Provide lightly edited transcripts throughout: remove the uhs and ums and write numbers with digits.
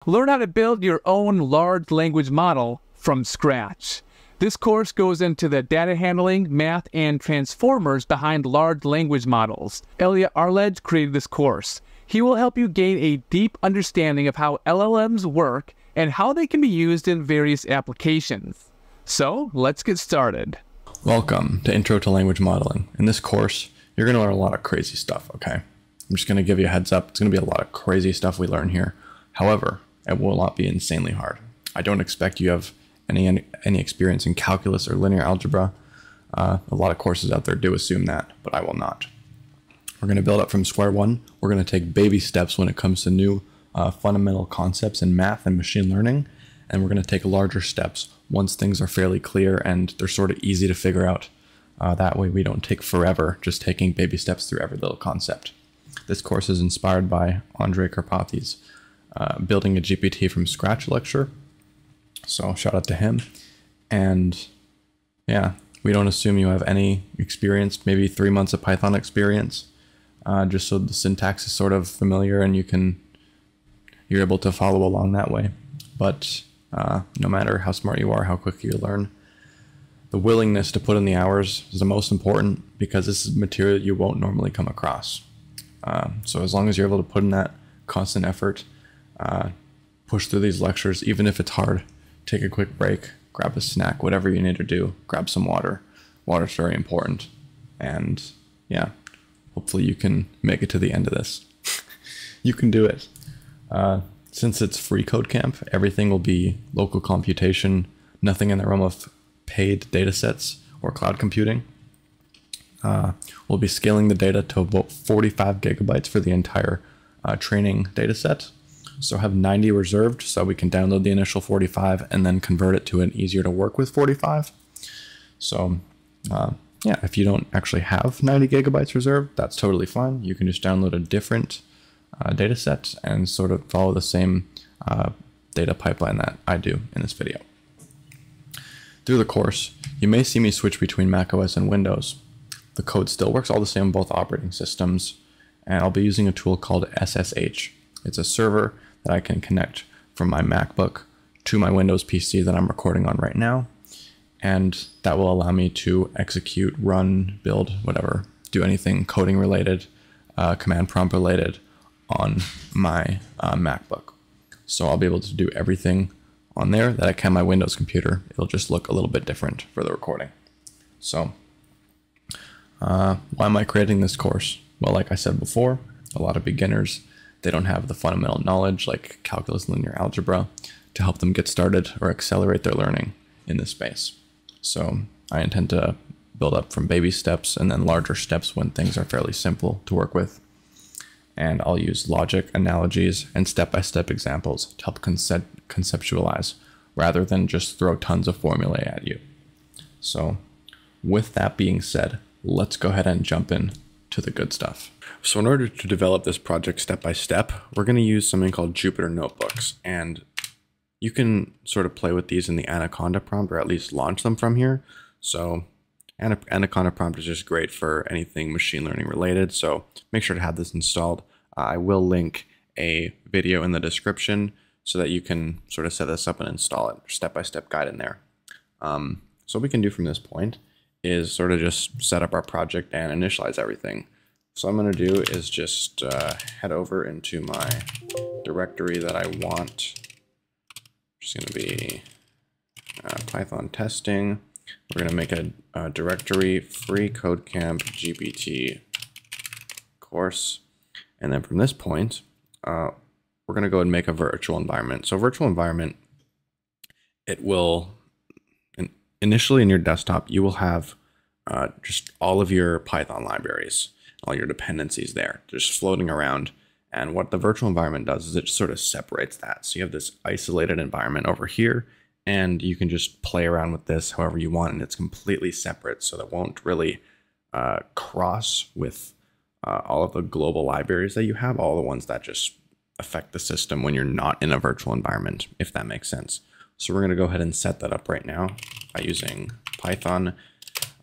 Learn how to build your own large language model from scratch. This course goes into the data handling, math, and transformers behind large language models. Elliot Arledge created this course. He will help you gain a deep understanding of how LLMs work and how they can be used in various applications. So, let's get started. Welcome to Intro to Language Modeling. In this course, you're going to learn a lot of crazy stuff, okay? I'm just going to give you a heads up. It's going to be a lot of crazy stuff we learn here. However, it will not be insanely hard. I don't expect you have any experience in calculus or linear algebra. A lot of courses out there do assume that, but I will not. We're going to build up from square one. We're going to take baby steps when it comes to new fundamental concepts in math and machine learning, and we're going to take larger steps once things are fairly clear and they're sort of easy to figure out. That way we don't take forever just taking baby steps through every little concept. This course is inspired by Andrei Karpathy's Building a GPT from Scratch lecture. So shout out to him. And yeah, we don't assume you have any experience, maybe 3 months of Python experience, just so the syntax is sort of familiar and you're able to follow along that way. But no matter how smart you are, how quick you learn, the willingness to put in the hours is the most important, because this is material you won't normally come across. So as long as you're able to put in that constant effort, push through these lectures, even if it's hard, take a quick break, grab a snack, whatever you need to do, grab some water. Water's very important. And yeah, hopefully you can make it to the end of this. You can do it. Since it's free code camp, everything will be local computation, nothing in the realm of paid data sets or cloud computing. We'll be scaling the data to about 45 gigabytes for the entire training data set. So have 90 reserved so we can download the initial 45 and then convert it to an easier to work with 45. So yeah, if you don't actually have 90 gigabytes reserved, that's totally fine. You can just download a different data set and sort of follow the same data pipeline that I do in this video. Through the course, you may see me switch between macOS and Windows. The code still works all the same on both operating systems, and I'll be using a tool called SSH. It's a server that I can connect from my MacBook to my Windows PC that I'm recording on right now, and that will allow me to execute, run, build, whatever, do anything coding related, command prompt related on my MacBook. So I'll be able to do everything on there that I can on my Windows computer. It'll just look a little bit different for the recording. So why am I creating this course? Well, like I said before, a lot of beginners, they don't have the fundamental knowledge like calculus and linear algebra to help them get started or accelerate their learning in this space. So I intend to build up from baby steps and then larger steps when things are fairly simple to work with. And I'll use logic, analogies, and step-by-step examples to help conceptualize rather than just throw tons of formulae at you. So with that being said, let's go ahead and jump in to the good stuff. So in order to develop this project step by step, we're going to use something called Jupyter Notebooks. And you can sort of play with these in the Anaconda prompt, or at least launch them from here. So Anaconda prompt is just great for anything machine learning related. So make sure to have this installed. I will link a video in the description so that you can sort of set this up and install it, step-by-step guide in there. So what we can do from this point is sort of just set up our project and initialize everything. So what I'm going to do is just head over into my directory that I want. It's going to be Python testing. We're going to make a directory free code camp GPT course. And then from this point, we're going to go and make a virtual environment. So virtual environment, it will, initially in your desktop, you will have just all of your Python libraries, all your dependencies there, just floating around. And what the virtual environment does is it just sort of separates that. So you have this isolated environment over here, and you can just play around with this however you want, and it's completely separate, so that won't really cross with all of the global libraries that you have, all the ones that just affect the system when you're not in a virtual environment, if that makes sense. So we're going to go ahead and set that up right now by using Python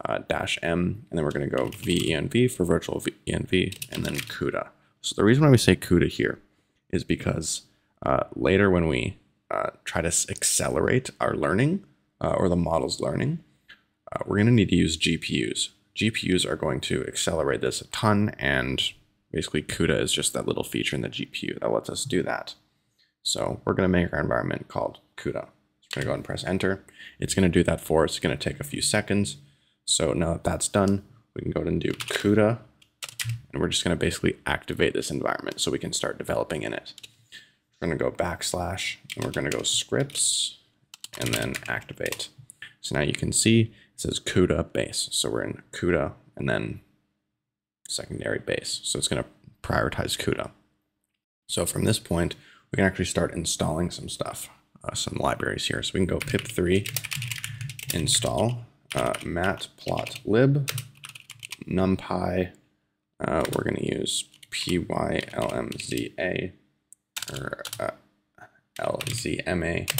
-m, and then we're going to go venv for virtual env, and then CUDA. So the reason why we say CUDA here is because later when we try to accelerate our learning or the model's learning, we're going to need to use GPUs. GPUs are going to accelerate this a ton, and basically CUDA is just that little feature in the GPU that lets us do that. So we're going to make our environment called CUDA. So we're going to go ahead and press enter. It's going to do that for us. It's going to take a few seconds. So now that that's done, we can go ahead and do CUDA, and we're just going to basically activate this environment so we can start developing in it. We're going to go backslash, and we're going to go scripts, and then activate. So now you can see it says CUDA base. So we're in CUDA and then secondary base. So it's going to prioritize CUDA. So from this point, we can actually start installing some stuff, some libraries here. So we can go pip3 install matplotlib numpy. We're going to use pylmza or lzma,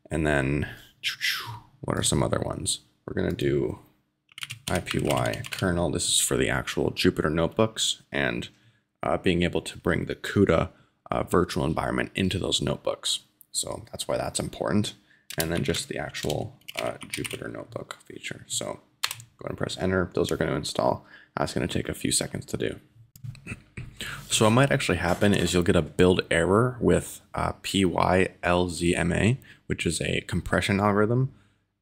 and then what are some other ones? We're going to do IPY kernel. This is for the actual Jupyter notebooks and being able to bring the CUDA virtual environment into those notebooks. So that's why that's important. And then just the actual Jupyter notebook feature. So go ahead and press enter. Those are going to install. That's going to take a few seconds to do. So what might actually happen is you'll get a build error with PyLZMA, which is a compression algorithm.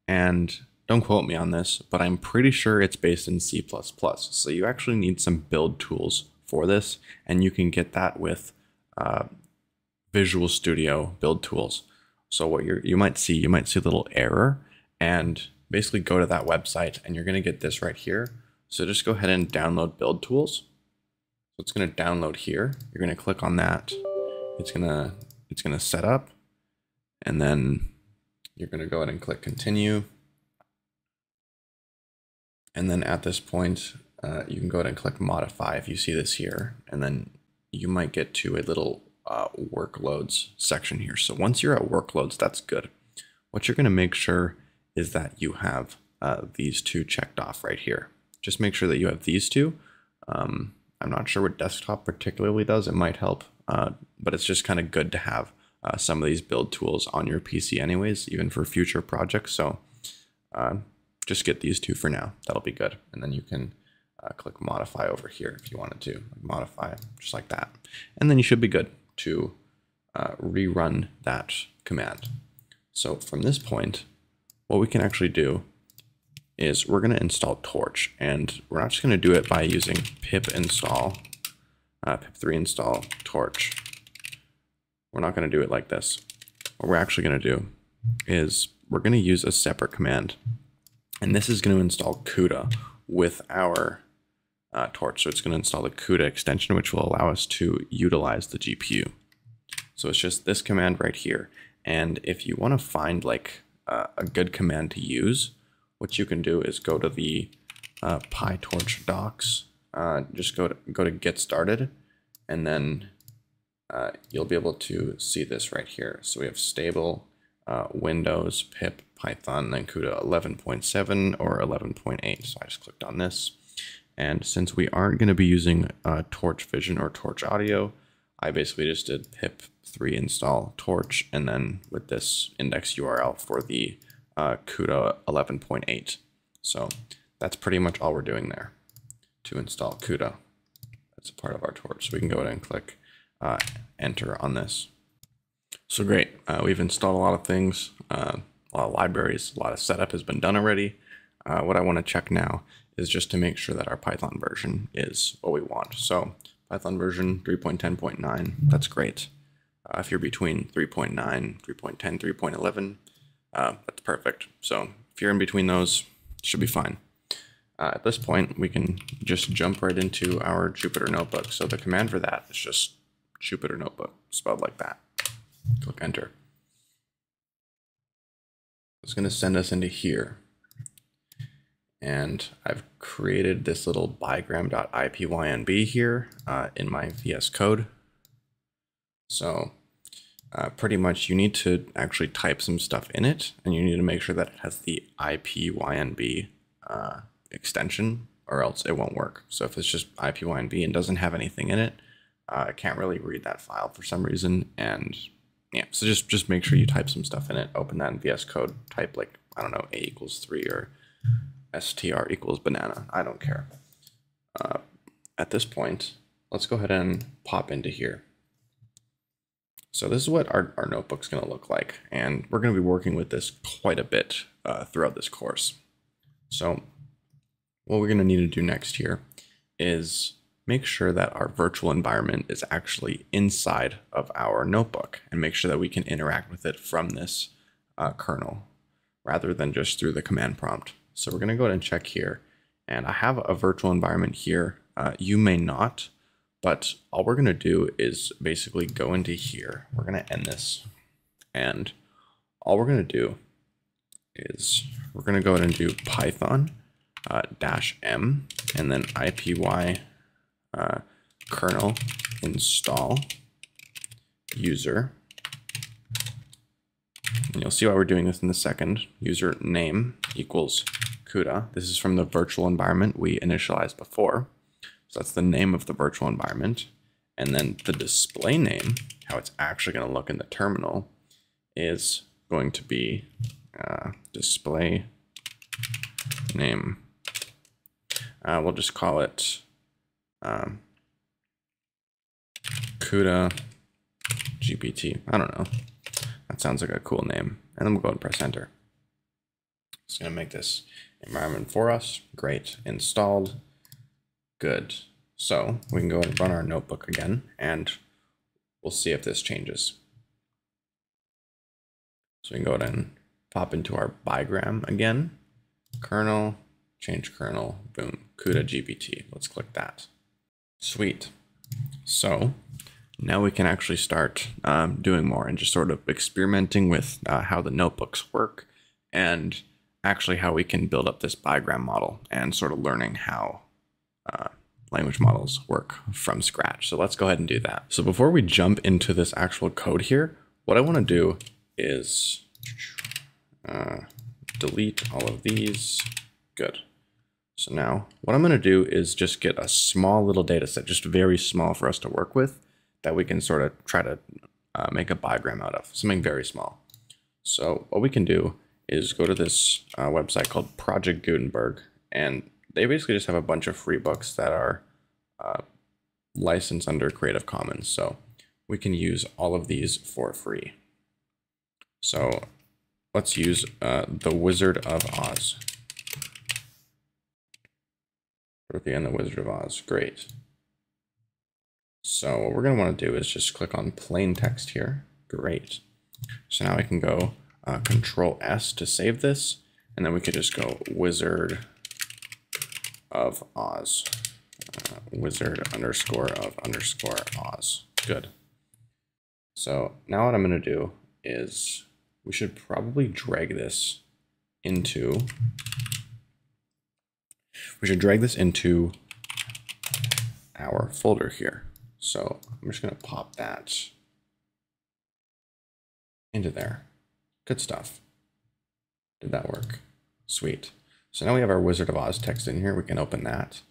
And don't quote me on this, but I'm pretty sure it's based in C++. So you actually need some build tools for this, and you can get that with Visual Studio build tools. So what you might see a little error, and basically go to that website, and you're going to get this right here. So just go ahead and download build tools. So it's going to download here. You're going to click on that. It's going to set up, and then you're going to go ahead and click continue. And then at this point, you can go ahead and click modify if you see this here, and then you might get to a little workloads section here. So once you're at workloads, that's good. What you're going to make sure is that you have these two checked off right here. Just make sure that you have these two. I'm not sure what desktop particularly does. It might help, but it's just kind of good to have some of these build tools on your PC anyways, even for future projects. So just get these two for now. That'll be good. And then you can click modify over here if you wanted to modify just like that. And then you should be good to rerun that command. So from this point, what we can actually do is we're going to install Torch, and we're not just going to do it by using pip install, pip3 install Torch. We're not going to do it like this. What we're actually going to do is we're going to use a separate command, and this is going to install CUDA with our Torch. So it's going to install the CUDA extension, which will allow us to utilize the GPU. So it's just this command right here. And if you want to find like a good command to use, what you can do is go to the PyTorch docs, just go to get started, and then you'll be able to see this right here. So we have stable, Windows, pip, Python, then CUDA 11.7 or 11.8. So I just clicked on this. And since we aren't going to be using Torch Vision or Torch Audio, I basically just did pip3 install Torch, and then with this index URL for the CUDA 11.8. So that's pretty much all we're doing there to install CUDA. That's a part of our Torch. So we can go ahead and click enter on this. So great. We've installed a lot of things, a lot of libraries, a lot of setup has been done already. What I want to check now is just to make sure that our Python version is what we want. So Python version 3.10.9, that's great. If you're between 3.9, 3.10, 3.11, that's perfect. So if you're in between those, it should be fine. At this point, we can just jump right into our Jupyter Notebook. So the command for that is just Jupyter Notebook, spelled like that. Click enter. It's going to send us into here. And I've created this little bigram.ipynb here in my VS Code. So pretty much you need to actually type some stuff in it, and you need to make sure that it has the ipynb extension, or else it won't work. So if it's just ipynb and doesn't have anything in it, I can't really read that file for some reason, and yeah, so just make sure you type some stuff in it, open that in VS Code, type like, I don't know, a equals 3 or str equals banana. I don't care. At this point, let's go ahead and pop into here. So this is what our notebook's going to look like, and we're going to be working with this quite a bit throughout this course. So what we're going to need to do next here is make sure that our virtual environment is actually inside of our notebook and make sure that we can interact with it from this kernel rather than just through the command prompt. So we're going to go ahead and check here, and I have a virtual environment here. You may not, but all we're going to do is basically go into here. We're going to end this, and all we're going to do is we're going to go ahead and do Python -m and then IPY kernel install user. And you'll see why we're doing this in a second. User name equals CUDA. This is from the virtual environment we initialized before. So that's the name of the virtual environment. And then the display name, how it's actually going to look in the terminal, is going to be display name. We'll just call it CUDA GPT. I don't know. That sounds like a cool name. And then we'll go ahead and press enter. It's going to make this environment for us. Great. Installed. Good. So we can go ahead and run our notebook again, and we'll see if this changes. So we can go ahead and pop into our Bigram again. Kernel, change kernel, boom, CUDA GPT. Let's click that. Sweet. So now we can actually start doing more and just sort of experimenting with how the notebooks work and actually how we can build up this Bigram model and sort of learning how language models work from scratch. So let's go ahead and do that. So before we jump into this actual code here, what I want to do is delete all of these. Good. So now what I'm going to do is just get a small little data set, just very small for us to work with, that we can sort of try to make a Bigram out of, something very small. So what we can do is go to this website called Project Gutenberg, and they basically just have a bunch of free books that are licensed under Creative Commons. So we can use all of these for free. So let's use The Wizard of Oz. Dorothy and the Wizard of Oz. Great. So what we're going to want to do is just click on plain text here. Great. So now I can go Control S to save this, and then we could just go Wizard of Oz. Wizard _ of Oz. Good. So now what I'm going to do is we should probably drag this into our folder here. So I'm just going to pop that into there. Good stuff. Did that work? Sweet. So now we have our Wizard of Oz text in here. We can open that.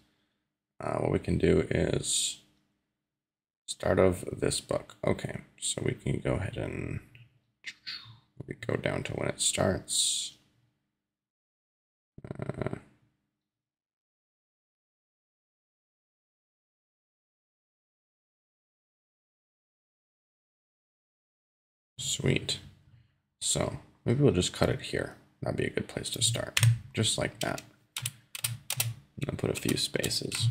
What we can do is start of this book. Okay, so we can go ahead and we go down to when it starts. Sweet. So maybe we'll just cut it here. That'd be a good place to start. Just like that. And then put a few spaces.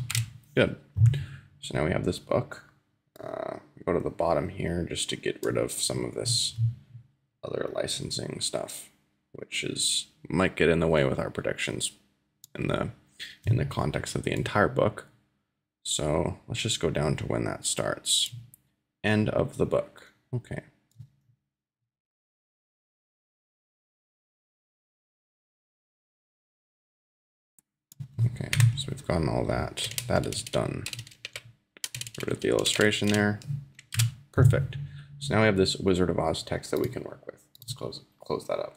Good. So now we have this book. Go to the bottom here just to get rid of some of this other licensing stuff, which might get in the way with our predictions in the context of the entire book. So let's just go down to when that starts. End of the book. Okay. Okay, so we've gotten all that. That is done. Rid of the illustration there. Perfect. So now we have this Wizard of Oz text that we can work with. Let's close that up.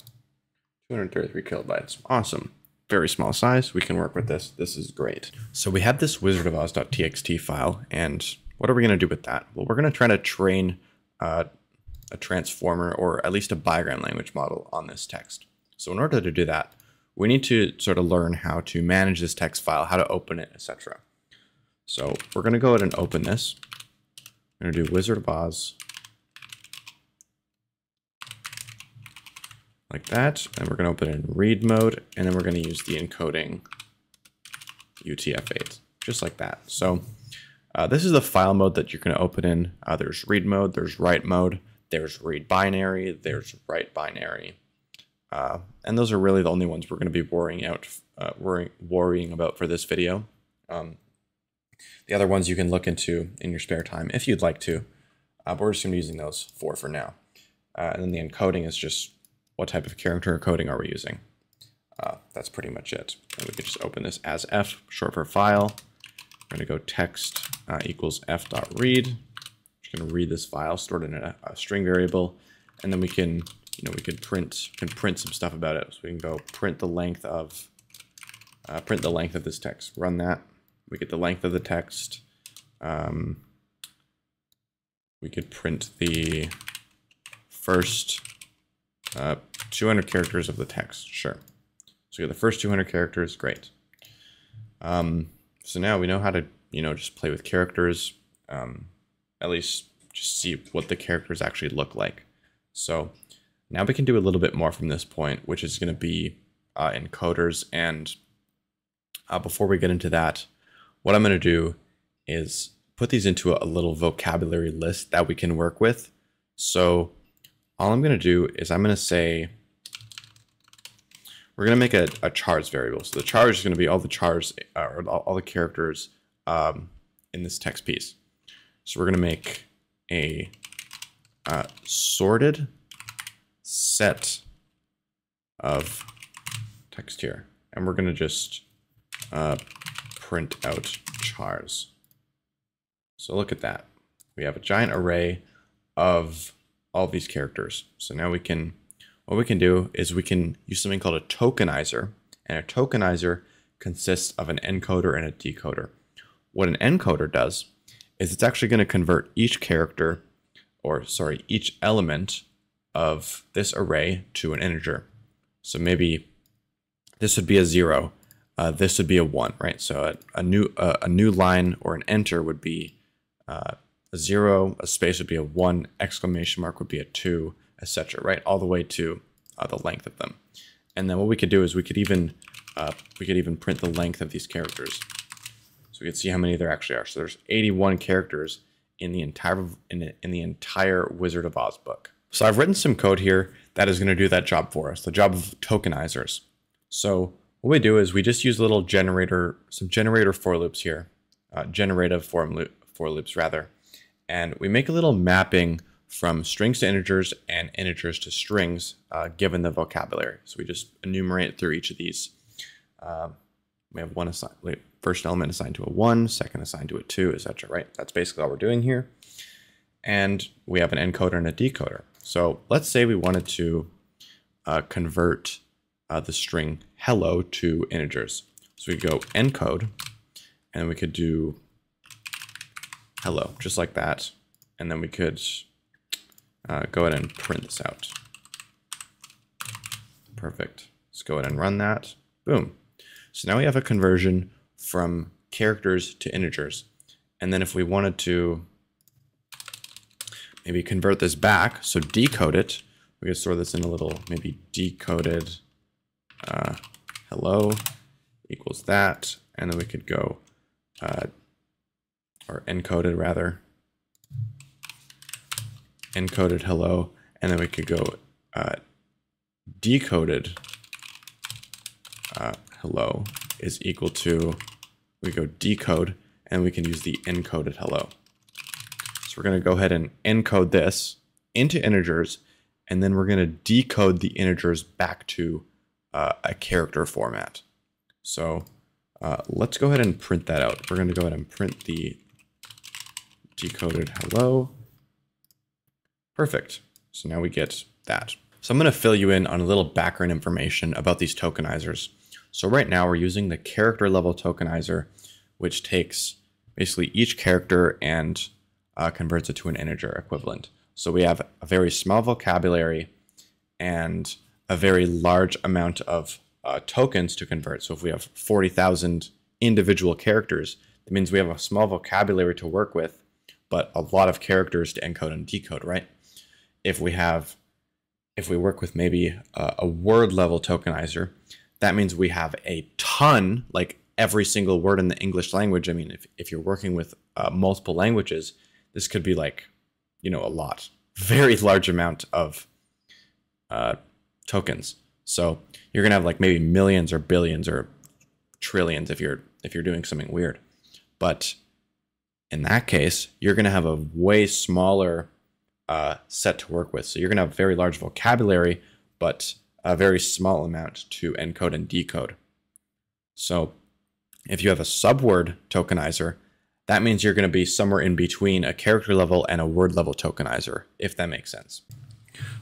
233 kilobytes. Awesome. Very small size. We can work with this. This is great. So we have this wizardofoz.txt file, and what are we going to do with that? Well, we're going to try to train a transformer or at least a Bigram language model on this text. So in order to do that, we need to sort of learn how to manage this text file, how to open it, etc. So we're going to go ahead and open this. I'm going to do Wizard of Oz like that, and we're going to open it in read mode, and then we're going to use the encoding UTF-8, just like that. So this is the file mode that you're going to open in. There's read mode, there's write mode, there's read binary, there's write binary. And those are really the only ones we're going to be worrying about for this video. The other ones you can look into in your spare time if you'd like to, but we're just going to be using those for now. And then the encoding is just what type of character encoding are we using. That's pretty much it. And we can just open this as f, short for file. We're going to go text equals f.read. Just going to read this file, stored in a string variable, and then we can, we could print some stuff about it. So we can go print the length of this text. Run that. We get the length of the text. We could print the first 200 characters of the text. Sure. So we get the first 200 characters. Great. So now we know how to, just play with characters. At least just see what the characters actually look like. So now we can do a little bit more from this point, which is going to be encoders. And before we get into that, what I'm going to do is put these into a little vocabulary list that we can work with. So all I'm going to do is I'm going to say, we're going to make a chars variable. So the chars is going to be all the chars, or all the characters in this text piece. So we're going to make a sorted set of text here. And we're going to just print out chars. So look at that. We have a giant array of all these characters. So now what we can do is we can use something called a tokenizer. And a tokenizer consists of an encoder and a decoder. What an encoder does is it's actually going to convert each character, each element of this array to an integer. So maybe this would be a 0. This would be a 1, right? So a new line or an enter would be a 0, a space would be a 1, exclamation mark would be a 2, etc. Right, all the way to the length of them. And then what we could do is we could even print the length of these characters, so we can see how many there actually are. So there's 81 characters in the entire Wizard of Oz book. So I've written some code here that is going to do that job for us, the job of tokenizers. So what we do is we just use some generator for loops here, generative for loops rather, and we make a little mapping from strings to integers and integers to strings given the vocabulary. So we just enumerate through each of these. We have first element assigned to a 1, second assigned to a 2, etc. Right? That's basically all we're doing here. And we have an encoder and a decoder. So let's say we wanted to convert the string hello to integers. So we go encode, and we could do hello, just like that. And then we could go ahead and print this out. Perfect. Let's go ahead and run that. Boom. So now we have a conversion from characters to integers. And then if we wanted to maybe convert this back, so decode it, we could store this in a little, maybe decoded hello equals that. And then we could go, or encoded rather, encoded hello, and then we could go decoded hello is equal to, we go decode, and we can use the encoded hello. So we're going to go ahead and encode this into integers, and then we're going to decode the integers back to a character format. So let's go ahead and print that out. We're going to go ahead and print the decoded hello. Perfect. So now we get that. So I'm going to fill you in on a little background information about these tokenizers. So right now we're using the character level tokenizer, which takes basically each character and converts it to an integer equivalent. So we have a very small vocabulary and a very large amount of tokens to convert. So if we have 40,000 individual characters, that means we have a small vocabulary to work with, but a lot of characters to encode and decode, right? If we work with maybe a word level tokenizer, that means we have a ton, like every single word in the English language. I mean, if you're working with multiple languages, this could be like, a lot, very large amount of tokens. So you're gonna have like maybe millions or billions or trillions if you're doing something weird. But in that case, you're gonna have a way smaller set to work with. So you're gonna have a very large vocabulary, but a very small amount to encode and decode. So if you have a subword tokenizer, that means you're going to be somewhere in between a character level and a word level tokenizer, if that makes sense.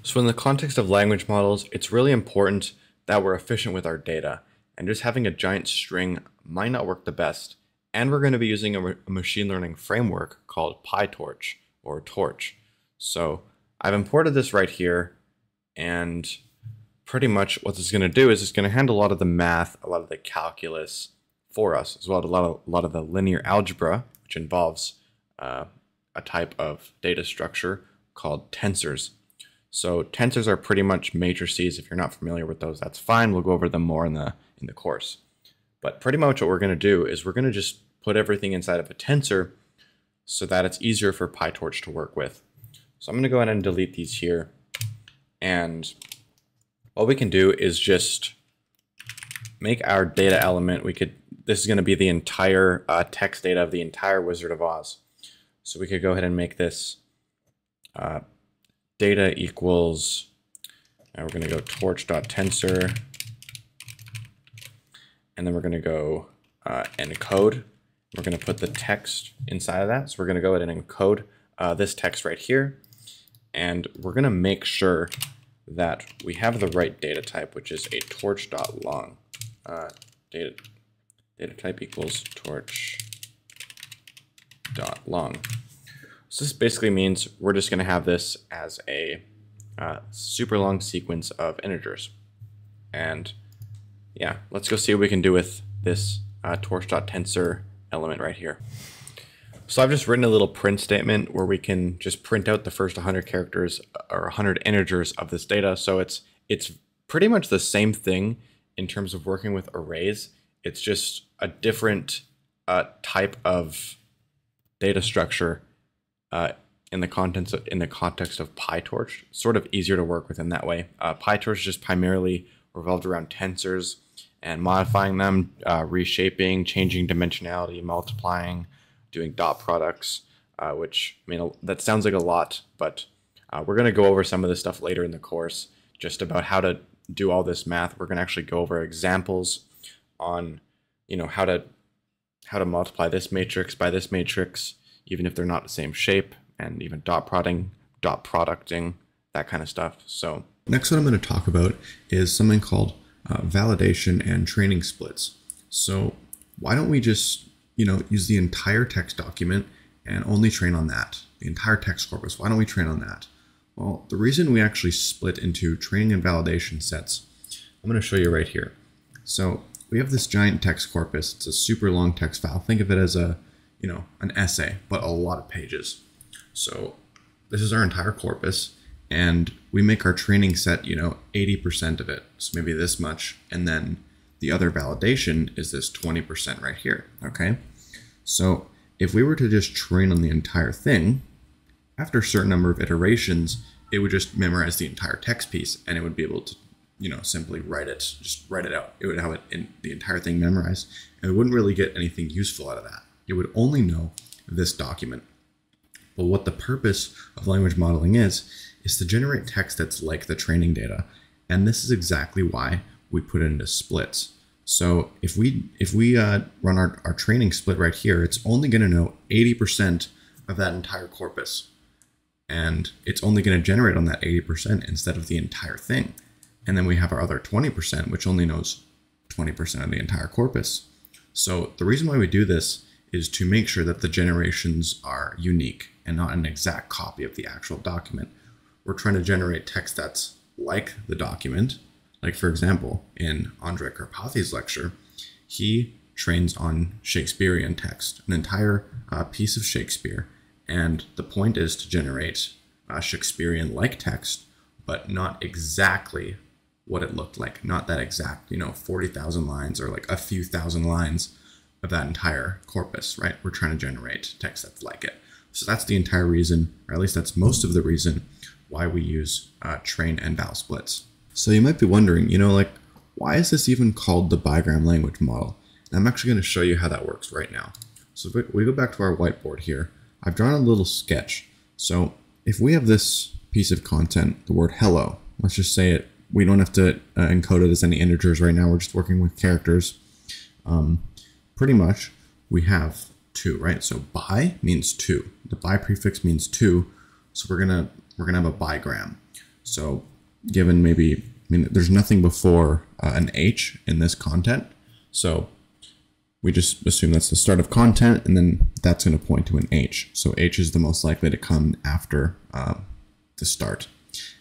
So in the context of language models, it's really important that we're efficient with our data, and just having a giant string might not work the best. And we're going to be using a machine learning framework called PyTorch or Torch. So I've imported this right here, and pretty much what this is going to do is it's going to handle a lot of the math, a lot of the calculus for us, as well as a lot of the linear algebra, which involves a type of data structure called tensors. So tensors are pretty much matrices. If you're not familiar with those, that's fine. We'll go over them more in the course. But pretty much what we're going to do is we're going to just put everything inside of a tensor so that it's easier for PyTorch to work with. So I'm going to go ahead and delete these here. And what we can do is just make our data element. This is going to be the entire text data of the entire Wizard of Oz. So we could go ahead and make this data equals, and we're going to go torch.tensor, and then we're going to go encode. We're going to put the text inside of that. So we're going to go ahead and encode this text right here, and we're going to make sure that we have the right data type, which is a torch.long. Data type equals torch.long. So this basically means we're just going to have this as a super long sequence of integers. And yeah, let's go see what we can do with this torch.tensor element right here. So I've just written a little print statement where we can just print out the first 100 characters or 100 integers of this data. So it's pretty much the same thing in terms of working with arrays. It's just a different type of data structure in the context of PyTorch. Sort of easier to work with in that way. PyTorch is just primarily revolved around tensors and modifying them, reshaping, changing dimensionality, multiplying, doing dot products, which, I mean, that sounds like a lot, but we're going to go over some of this stuff later in the course, just about how to do all this math. We're going to actually go over examples on, how to multiply this matrix by this matrix, even if they're not the same shape, and even dot producting, that kind of stuff. So next, what I'm going to talk about is something called validation and training splits. So why don't we just, use the entire text document and only train on that, the entire text corpus? Why don't we train on that? Well, the reason we actually split into training and validation sets, I'm going to show you right here. So we have this giant text corpus. It's a super long text file. Think of it as an essay, but a lot of pages. So this is our entire corpus, and we make our training set, 80% of it. So maybe this much. And then the other validation is this 20% right here. Okay. So if we were to just train on the entire thing, after a certain number of iterations, it would just memorize the entire text piece, and it would be able to, simply write it out. It would have it in the entire thing memorized, and it wouldn't really get anything useful out of that. It would only know this document. But what the purpose of language modeling is to generate text that's like the training data. And this is exactly why we put it into splits. So if we run our training split right here, it's only going to know 80% of that entire corpus. And it's only going to generate on that 80% instead of the entire thing. And then we have our other 20%, which only knows 20% of the entire corpus. So the reason why we do this is to make sure that the generations are unique and not an exact copy of the actual document. We're trying to generate text that's like the document. Like, for example, in Andrei Karpathy's lecture, he trains on Shakespearean text, an entire piece of Shakespeare. And the point is to generate Shakespearean-like text, but not exactly what it looked like. Not that exact, 40,000 lines or like a few thousand lines of that entire corpus, right? We're trying to generate text that's like it. So that's the entire reason, or at least that's most of the reason, why we use train and val splits. So you might be wondering, why is this even called the Bigram language model? And I'm actually going to show you how that works right now. So if we go back to our whiteboard here, I've drawn a little sketch. So if we have this piece of content, the word hello, let's just say it, we don't have to encode it as any integers right now. We're just working with characters. Pretty much we have 2, right? So bi means 2. The bi prefix means 2. So we're gonna have a bigram. So given there's nothing before an H in this content. So we just assume that's the start of content, and then that's going to point to an H. So H is the most likely to come after the start.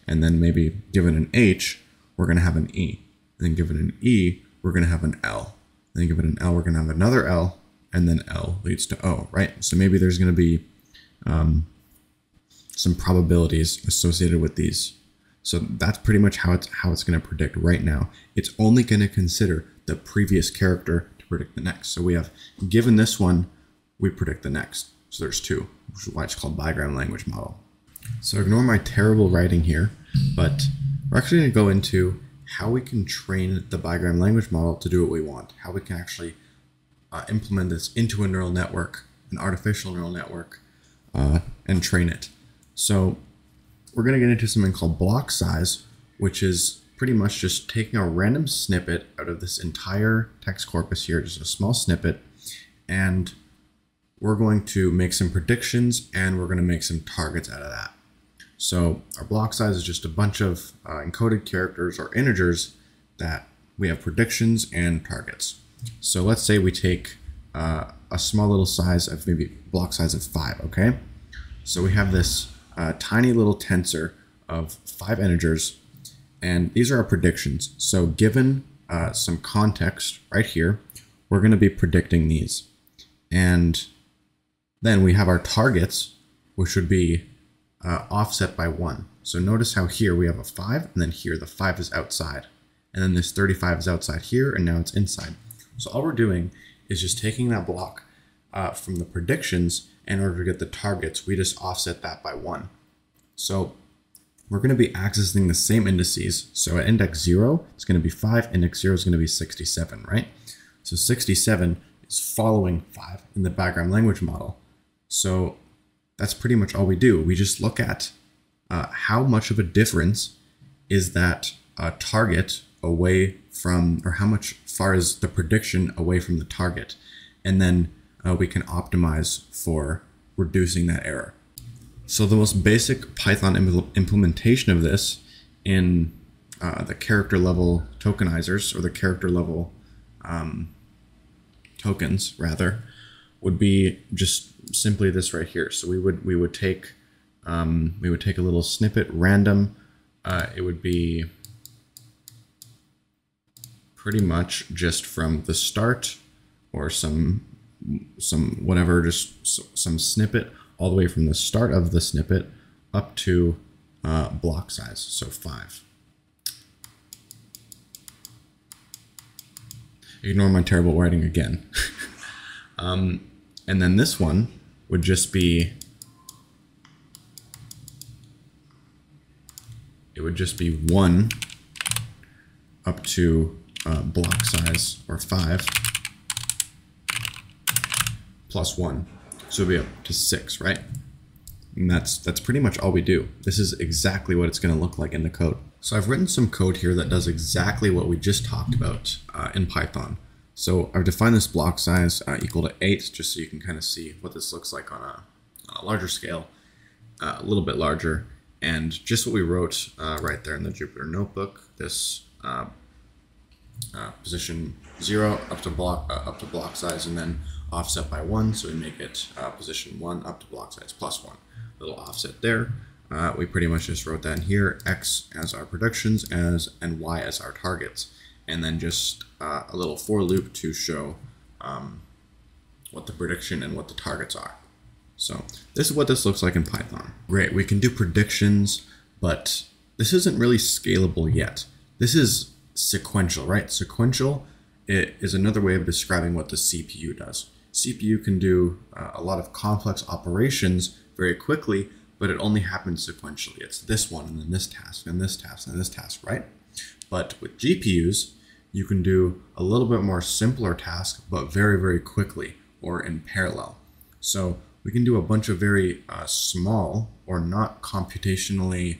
And then maybe given an H, we're going to have an E. And then given an E, we're going to have an L. And then given an L, we're going to have another L, and then L leads to O, right? So maybe there's going to be some probabilities associated with these. So that's pretty much how it's going to predict right now. It's only going to consider the previous character to predict the next. So we have, given this one, we predict the next. So there's 2, which is why it's called Bigram language model. So ignore my terrible writing here, but we're actually going to go into how we can train the Bigram language model to do what we want, how we can actually implement this into a neural network, an artificial neural network, and train it. So we're going to get into something called block size, which is pretty much just taking a random snippet out of this entire text corpus here, just a small snippet, and we're going to make some predictions and we're going to make some targets out of that. So our block size is just a bunch of encoded characters or integers that we have predictions and targets. So let's say we take a small little size of maybe block size of 5, okay? So we have this tiny little tensor of 5 integers, and these are our predictions. So given some context right here, we're going to be predicting these. And then we have our targets, which would be offset by 1. So notice how here we have a 5, and then here the 5 is outside. And then this 35 is outside here, and now it's inside. So all we're doing is just taking that block from the predictions. In order to get the targets, we just offset that by 1. So we're going to be accessing the same indices. So at index 0, it's going to be 5. Index 0 is going to be 67, right? So 67 is following 5 in the Bigram language model. So that's pretty much all we do. We just look at how much of a difference is that target away from, or how much far is the prediction away from the target. And then we can optimize for reducing that error. So the most basic Python implementation of this in the character level tokenizers, or the character level tokens rather, would be just simply this right here. So we would take a little snippet random. It would be pretty much just from the start, or some whatever, just some snippet all the way from the start of the snippet up to block size, so 5. Ignore my terrible writing again. And then this one would just be, it would just be 1 up to block size, or 5, plus 1. So it'll be up to 6, right? And that's pretty much all we do. This is exactly what it's going to look like in the code. So I've written some code here that does exactly what we just talked about in Python. So I've defined this block size equal to 8, just so you can kind of see what this looks like on a larger scale, a little bit larger. And just what we wrote right there in the Jupyter Notebook, this position 0 up to block size, and then offset by 1, so we make it position 1 up to block size plus 1. Little offset there. We pretty much just wrote that in here, x as our predictions and y as our targets. And then just a little for loop to show what the prediction and what the targets are. So this is what this looks like in Python. Great, we can do predictions, but this isn't really scalable yet. This is sequential, right? Sequential is another way of describing what the CPU does. CPU can do a lot of complex operations very quickly, but it only happens sequentially. It's this one, and then this task, and this task, and this task, right? But with GPUs, you can do a little bit more simpler tasks, but very, very quickly or in parallel. So we can do a bunch of very small or not computationally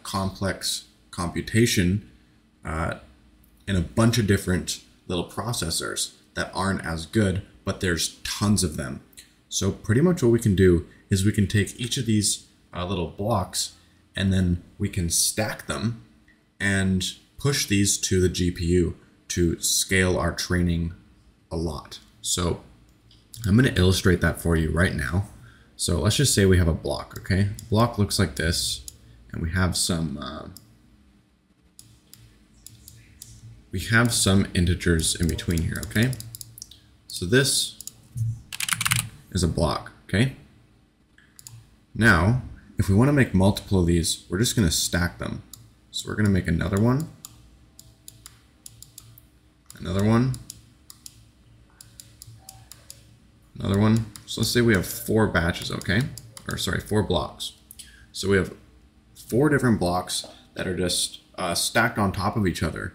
complex computation in a bunch of different little processors that aren't as good, but there's tons of them. So pretty much what we can do is we can take each of these little blocks and then we can stack them and push these to the GPU to scale our training a lot. So I'm going to illustrate that for you right now. So let's just say we have a block, okay? Block looks like this, and we have some integers in between here, okay? So this is a block, okay? Now, if we want to make multiple of these, we're just going to stack them. So we're going to make another one, another one, another one. So let's say we have 4 batches, okay? Or sorry, 4 blocks. So we have 4 different blocks that are just stacked on top of each other.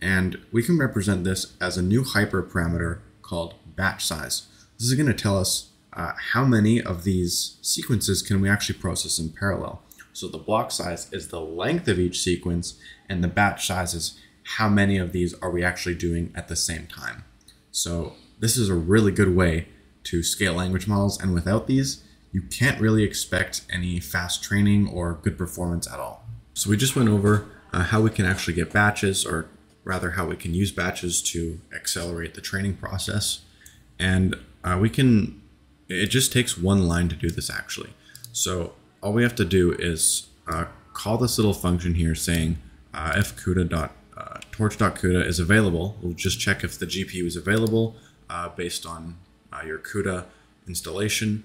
And we can represent this as a new hyperparameter called batch size. This is going to tell us how many of these sequences can we actually process in parallel. So the block size is the length of each sequence, and the batch size is how many of these are we actually doing at the same time. So this is a really good way to scale language models, and without these, you can't really expect any fast training or good performance at all. So we just went over how we can actually get batches, or rather how we can use batches to accelerate the training process. And it just takes one line to do this actually. So all we have to do is call this little function here saying if torch.CUDA is available. We'll just check if the GPU is available based on your CUDA installation.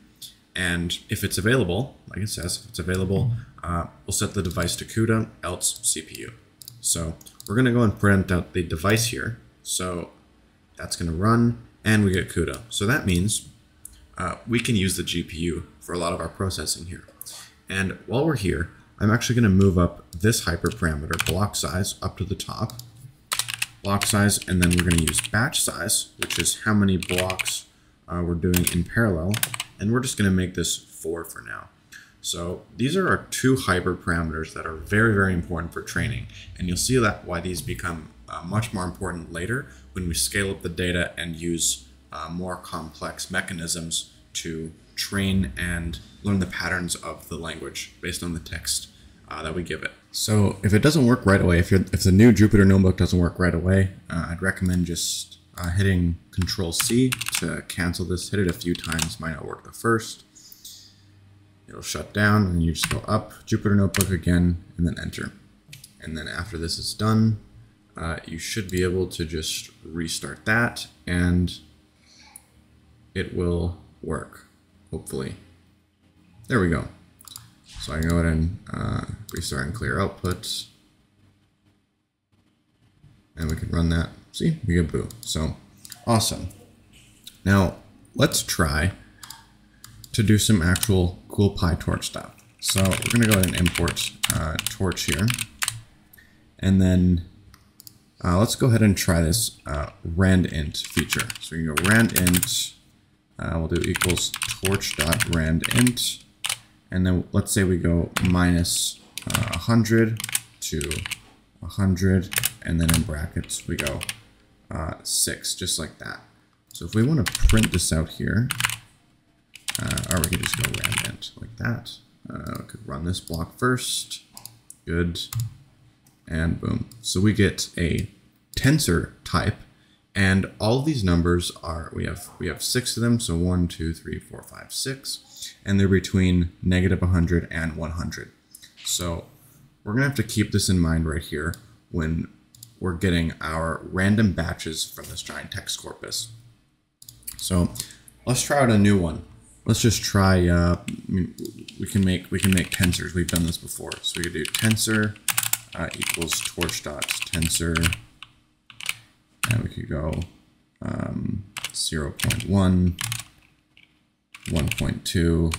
And if it's available, like it says, if it's available, we'll set the device to CUDA, else CPU. So we're going to go and print out the device here. So that's going to run, and we get CUDA. So that means we can use the GPU for a lot of our processing here. And while we're here, I'm actually going to move up this hyperparameter block size up to the top. Block size, and then we're going to use batch size, which is how many blocks we're doing in parallel. And we're just going to make this 4 for now. So these are our 2 hyperparameters that are very, very important for training. And you'll see that why these become much more important later when we scale up the data and use more complex mechanisms to train and learn the patterns of the language based on the text that we give it. So if it doesn't work right away, if the new Jupyter Notebook doesn't work right away, I'd recommend just hitting Control-C to cancel this. Hit it a few times, might not work the first. It'll shut down, and you just go up, Jupyter Notebook again, and then enter. And then after this is done, you should be able to just restart that, and it will work, hopefully. There we go. So I can go ahead and restart and clear output. And we can run that. See, we get boo. So awesome. Now let's try to do some actual cool PyTorch stuff. So we're going to go ahead and import Torch here. And then let's go ahead and try this randint feature. So we can go randint, we'll do equals torch.randint. And then let's say we go minus 100 to 100, and then in brackets we go 6, just like that. So if we want to print this out here, or we could just go randint like that. We could run this block first. Good. And boom. So we get a tensor type And all of these numbers are, we have 6 of them. So 1, 2, 3, 4, 5, 6, and they're between -100 and 100. So we're gonna have to keep this in mind right here when we're getting our random batches from this giant text corpus. So let's try out a new one. Let's just try, we can make tensors. We've done this before. So we could do tensor equals torch.tensor, and we could go 0.1, 1.2.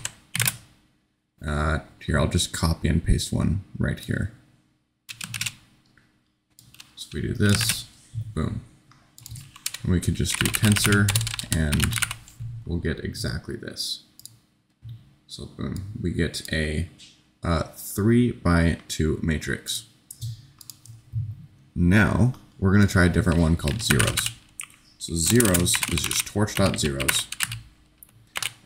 Here, I'll just copy and paste one right here. So if we do this, boom. And we could just do tensor, and we'll get exactly this. So boom, we get a 3x2 matrix. Now, we're going to try a different one called zeros. So zeros is just torch.zeros.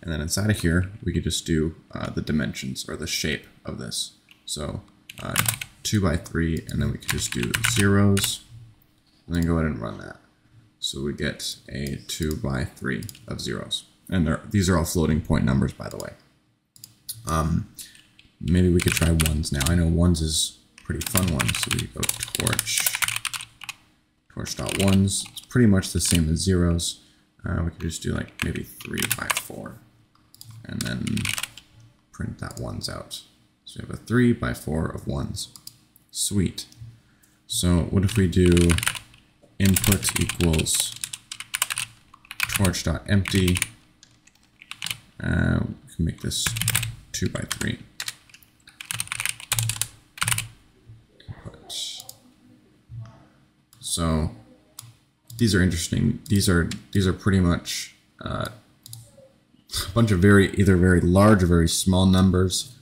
And then inside of here, we could just do the dimensions or the shape of this. So 2x3, and then we could just do zeros, and then go ahead and run that. So we get a 2x3 of zeros. And these are all floating point numbers, by the way. Maybe we could try ones now. I know ones is a pretty fun one. So we go torch.ones. It's pretty much the same as zeros. We could just do like maybe 3x4. And then print that ones out. So we have a 3x4 of ones. Sweet. So what if we do input equals torch.empty. We can make this 2x3. Input. So these are interesting. These are pretty much a bunch of either very large or very small numbers.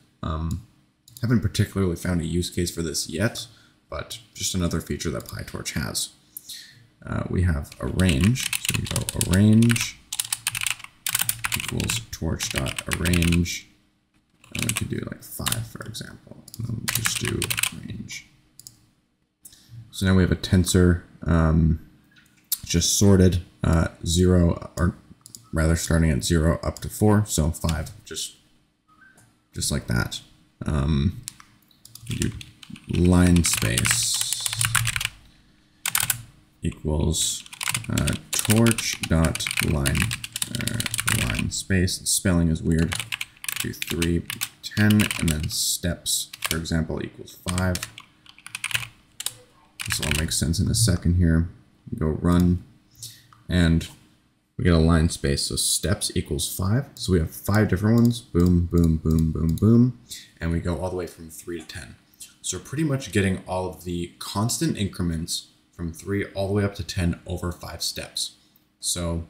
Haven't particularly found a use case for this yet, but just another feature that PyTorch has. We have a range, so we go arrange equals torch.arrange, and we could do like 5, for example, and then we'll just do range. So now we have a tensor just sorted 0, or rather starting at 0 up to 4, so 5, just like that. We do line space equals torch.line line space. The spelling is weird. Do 3, 10, and then steps, for example, equals 5. This all makes sense in a second here. We go run, and we get a line space. So steps equals 5. So we have 5 different ones. Boom, boom, boom, boom, boom. And we go all the way from 3 to 10. So we're pretty much getting all of the constant increments from 3 all the way up to 10 over 5 steps. So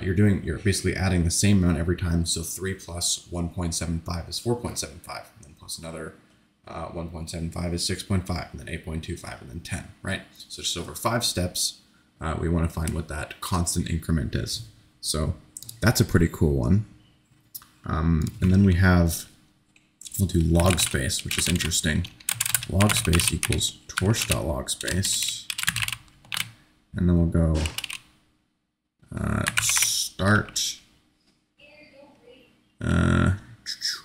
you're basically adding the same amount every time. So 3 plus 1.75 is 4.75, and then plus another 1.75 is 6.5, and then 8.25, and then 10, right? So just over 5 steps, we want to find what that constant increment is. So that's a pretty cool one. And then we'll do log space, which is interesting. Log space equals torch.logspace. And then we'll go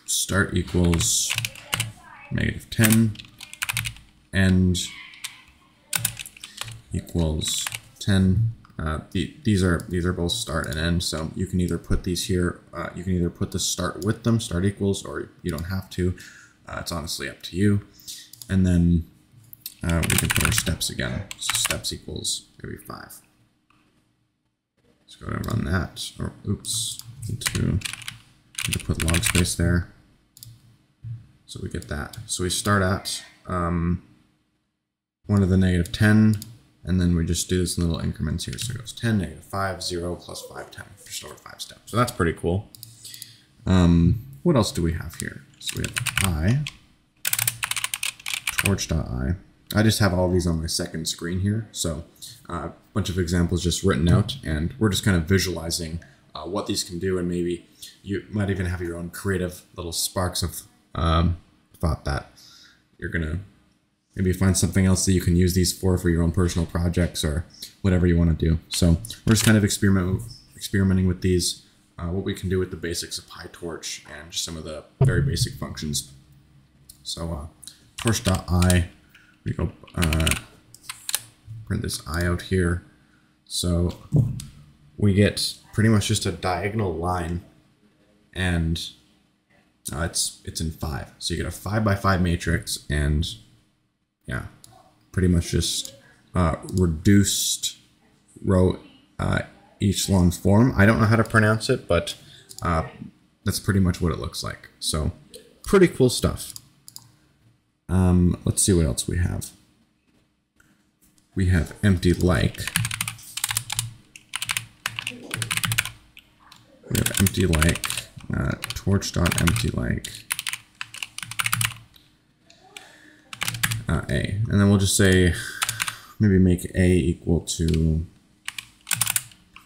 start equals -10, end equals 10. These are both start and end, so you can either put these here, you can either put the start with them, start equals, or you don't have to. It's honestly up to you. And then we can put our steps again. So steps equals maybe 5. Let's go and run that. Or oops, need to put log space there. So we get that. So we start at 1 to the -10, and then we just do this in little increments here. So it goes 10, -5, 0, plus 5, 10, just over 5 steps. So that's pretty cool. What else do we have here? So we have torch.I. I just have all these on my second screen here. So a bunch of examples just written out, and we're just kind of visualizing what these can do, and maybe you might even have your own creative little sparks of thought that you're gonna maybe find something else that you can use these for your own personal projects or whatever you want to do. So we're just kind of experimenting with these, what we can do with the basics of PyTorch and just some of the very basic functions. So torch.i, we go print this I out here. So we get pretty much just a diagonal line, and it's in 5. So you get a 5 by 5 matrix, and yeah, pretty much just reduced row echelon form. I don't know how to pronounce it, but that's pretty much what it looks like. So pretty cool stuff. Let's see what else we have. We have empty like. We have empty like, torch.emptyLike a, and then we'll just say maybe make a equal to,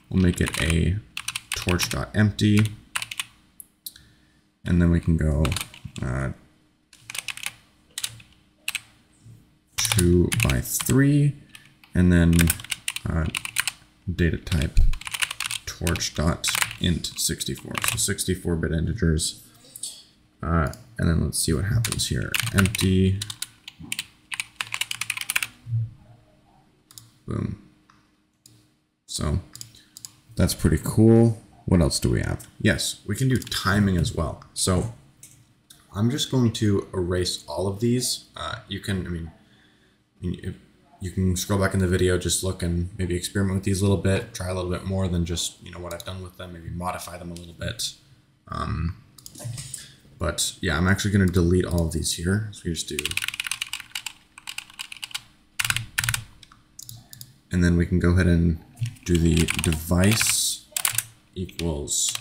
we'll make it a torch.empty, and then we can go 2 by 3, and then data type torch.int64, so 64-bit integers, and then let's see what happens here. Empty, boom. So that's pretty cool. What else do we have? Yes, we can do timing as well. So I'm just going to erase all of these. You can, you can scroll back in the video, just look and maybe experiment with these a little bit, try a little bit more than just, what I've done with them, maybe modify them a little bit. But yeah, I'm actually going to delete all of these here. So we just do, and then we can go ahead and do the device equals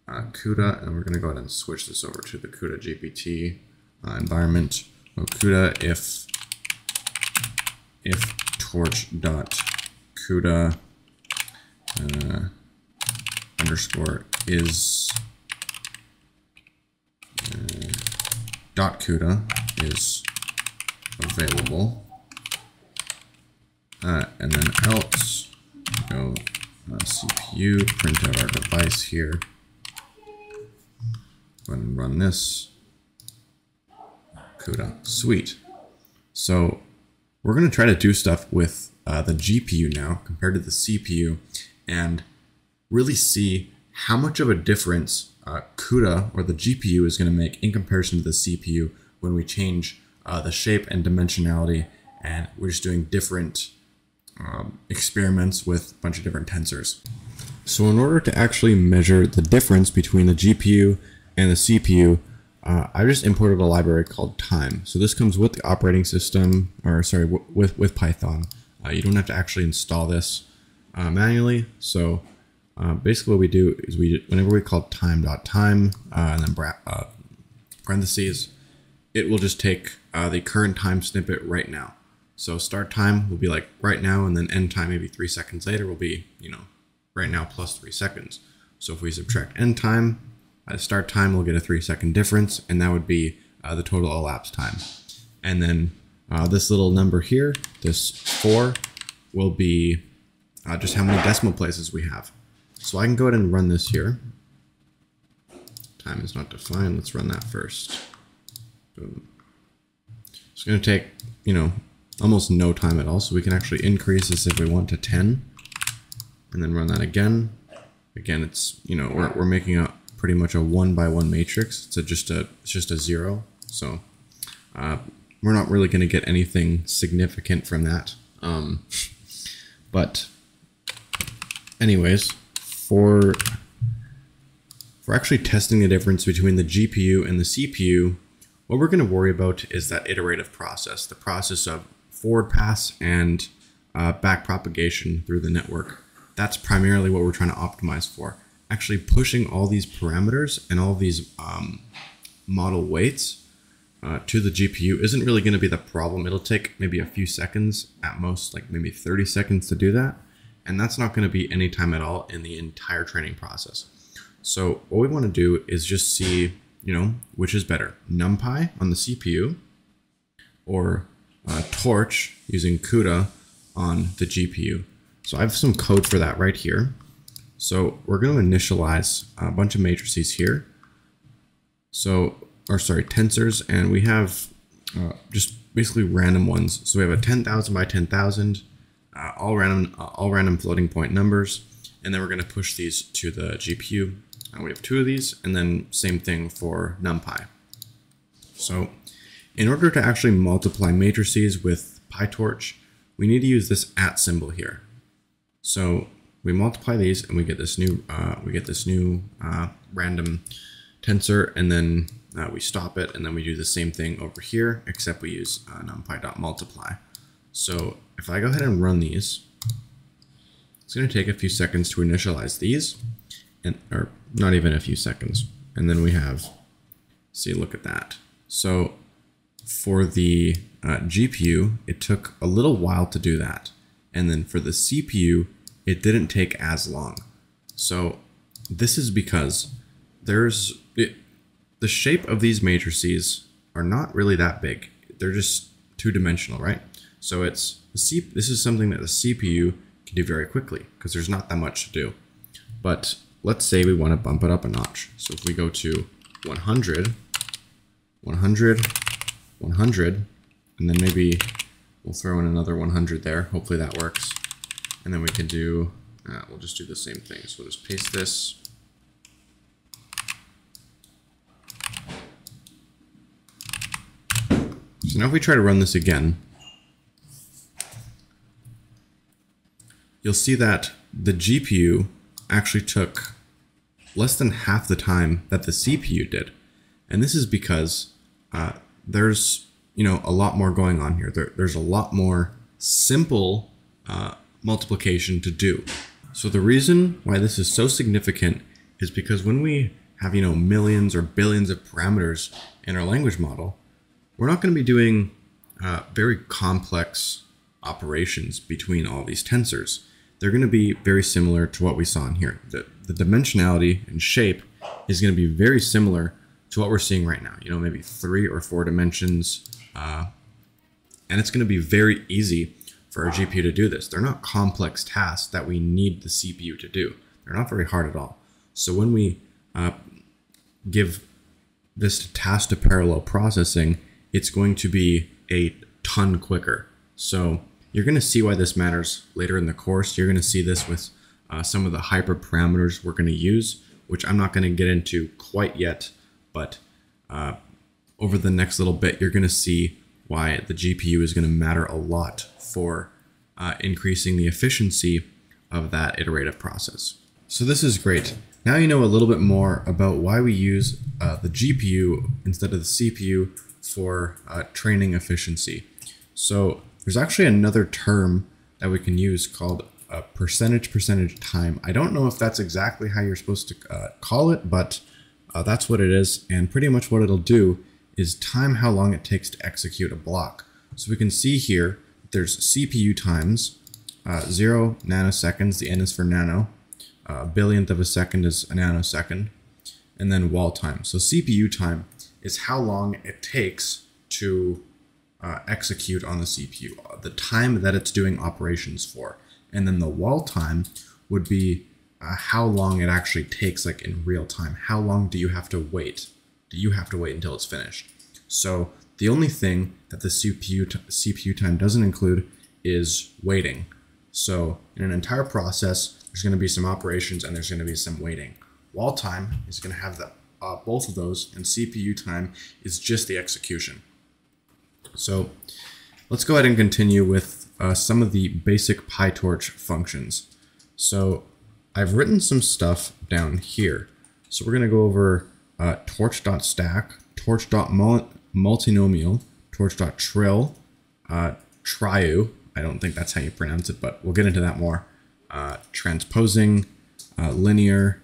CUDA, and we're going to go ahead and switch this over to the CUDA GPT environment. So CUDA if torch.CUDA underscore is .CUDA is available, and then else go CPU, print out our device here, go ahead and run this, CUDA, sweet. So we're going to try to do stuff with the GPU now compared to the CPU, and really see how much of a difference CUDA or the GPU is going to make in comparison to the CPU when we change the shape and dimensionality, and we're just doing different experiments with a bunch of different tensors. So in order to actually measure the difference between the GPU and the CPU, I just imported a library called Tanh. So this comes with the operating system, or sorry, with Python. You don't have to actually install this manually. So basically what we do is whenever we call time.time and then parentheses, it will just take the current time snippet right now. So start time will be like right now, and then end time maybe 3 seconds later will be, right now plus 3 seconds. So if we subtract end time, start time, we'll get a 3-second difference, and that would be the total elapsed time. And then this little number here, this 4, will be just how many decimal places we have. So I can go ahead and run this here. Time is not defined. Let's run that first. Boom. It's going to take, almost no time at all. So we can actually increase this if we want to 10, and then run that again. Again, it's, we're making a pretty much a 1-by-1 matrix. It's just a 0. So we're not really going to get anything significant from that. But anyways, for actually testing the difference between the GPU and the CPU, what we're going to worry about is that iterative process, the process of forward pass and back propagation through the network. That's primarily what we're trying to optimize for. Actually pushing all these parameters and all these model weights to the GPU isn't really going to be the problem. It'll take maybe a few seconds at most, like maybe 30 seconds to do that. And that's not going to be any time at all in the entire training process. So what we want to do is just see, which is better, NumPy on the CPU or Torch using CUDA on the GPU. So I have some code for that right here. So we're going to initialize a bunch of matrices here. Tensors, and we have just basically random ones. So we have a 10,000 by 10,000, all random floating point numbers, and then we're going to push these to the GPU. We have 2 of these, and then same thing for NumPy. So in order to actually multiply matrices with PyTorch, we need to use this @ symbol here. So we multiply these, and we get this new random tensor, and then we stop it, and then we do the same thing over here, except we use numpy.multiply. So if I go ahead and run these, it's going to take a few seconds to initialize these, or not even a few seconds. And then we have, see, look at that. So for the GPU, it took a little while to do that. And then for the CPU, it didn't take as long. So this is because the shape of these matrices are not really that big. They're just 2-dimensional, right? So this is something that the CPU can do very quickly because there's not that much to do. But let's say we want to bump it up a notch. So if we go to 100, 100, 100, and then maybe we'll throw in another 100 there. Hopefully that works. And then we can do, we'll just do the same thing. So we'll just paste this. So now if we try to run this again, you'll see that the GPU actually took less than half the time that the CPU did. And this is because there's a lot more going on here. There's a lot more simple multiplication to do. So the reason why this is so significant is because when we have millions or billions of parameters in our language model, we're not going to be doing very complex operations between all these tensors. They're going to be very similar to what we saw in here. The dimensionality and shape is going to be very similar to what we're seeing right now. Maybe 3 or 4 dimensions. And it's going to be very easy for our GPU to do this. They're not complex tasks that we need the CPU to do. They're not very hard at all. So when we give this task to parallel processing, it's going to be a ton quicker. So you're going to see why this matters later in the course. You're going to see this with some of the hyperparameters we're going to use, which I'm not going to get into quite yet, but over the next little bit, you're going to see why the GPU is going to matter a lot for increasing the efficiency of that iterative process. So this is great. Now you know a little bit more about why we use the GPU instead of the CPU for training efficiency. So there's actually another term that we can use called percentage time. I don't know if that's exactly how you're supposed to call it, but that's what it is. And pretty much what it'll do is time how long it takes to execute a block. So we can see here, there's CPU times, 0 nanoseconds, the N is for nano, a billionth of a second is a nanosecond, and then wall time. So CPU time is how long it takes to execute on the CPU, the time that it's doing operations for. And then the wall time would be how long it actually takes, like in real time. How long do you have to wait? Do you have to wait until it's finished? So the only thing that the CPU time doesn't include is waiting. So in an entire process, there's going to be some operations and there's going to be some waiting. Wall time is going to have both of those, and CPU time is just the execution. So let's go ahead and continue with some of the basic PyTorch functions. So I've written some stuff down here. So we're going to go over torch.stack, torch.multinomial, torch.trill, triu, I don't think that's how you pronounce it, but we'll get into that more, transposing, linear,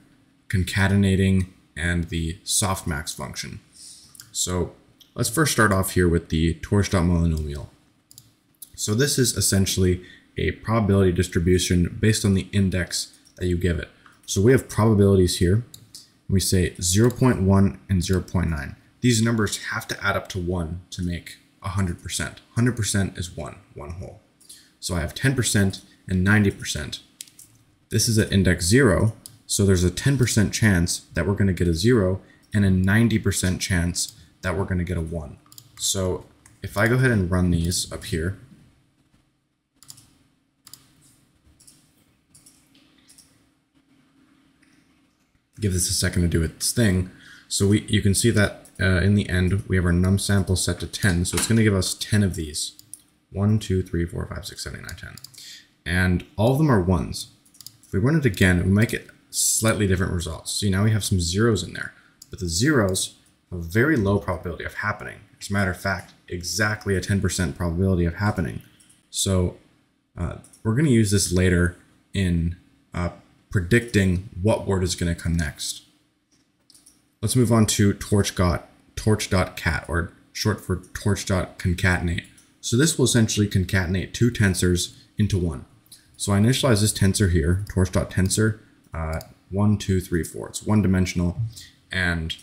concatenating, and the softmax function. So let's first start off here with the torch.multinomial. So this is essentially a probability distribution based on the index that you give it. So we have probabilities here. We say 0.1 and 0.9. These numbers have to add up to 1 to make 100%. 100% is one whole. So I have 10% and 90%. This is at index 0, so there's a 10% chance that we're going to get a 0 and a 90% chance that we're going to get a 1. So if I go ahead and run these up here, give this a second to do its thing. So you can see that in the end, we have our num sample set to 10. So it's going to give us 10 of these. 1, 2, 3, 4, 5, 6, 7, 8, 9, 10. And all of them are 1s. If we run it again, we might get slightly different results. See, now we have some 0s in there. But the 0s have a very low probability of happening. As a matter of fact, exactly a 10% probability of happening. So we're going to use this later in predicting what word is going to come next. Let's move on to torch.cat, or short for torch.concatenate. So this will essentially concatenate two tensors into one. So I initialize this tensor here, torch.tensor, 1, 2, 3, 4. It's one dimensional. And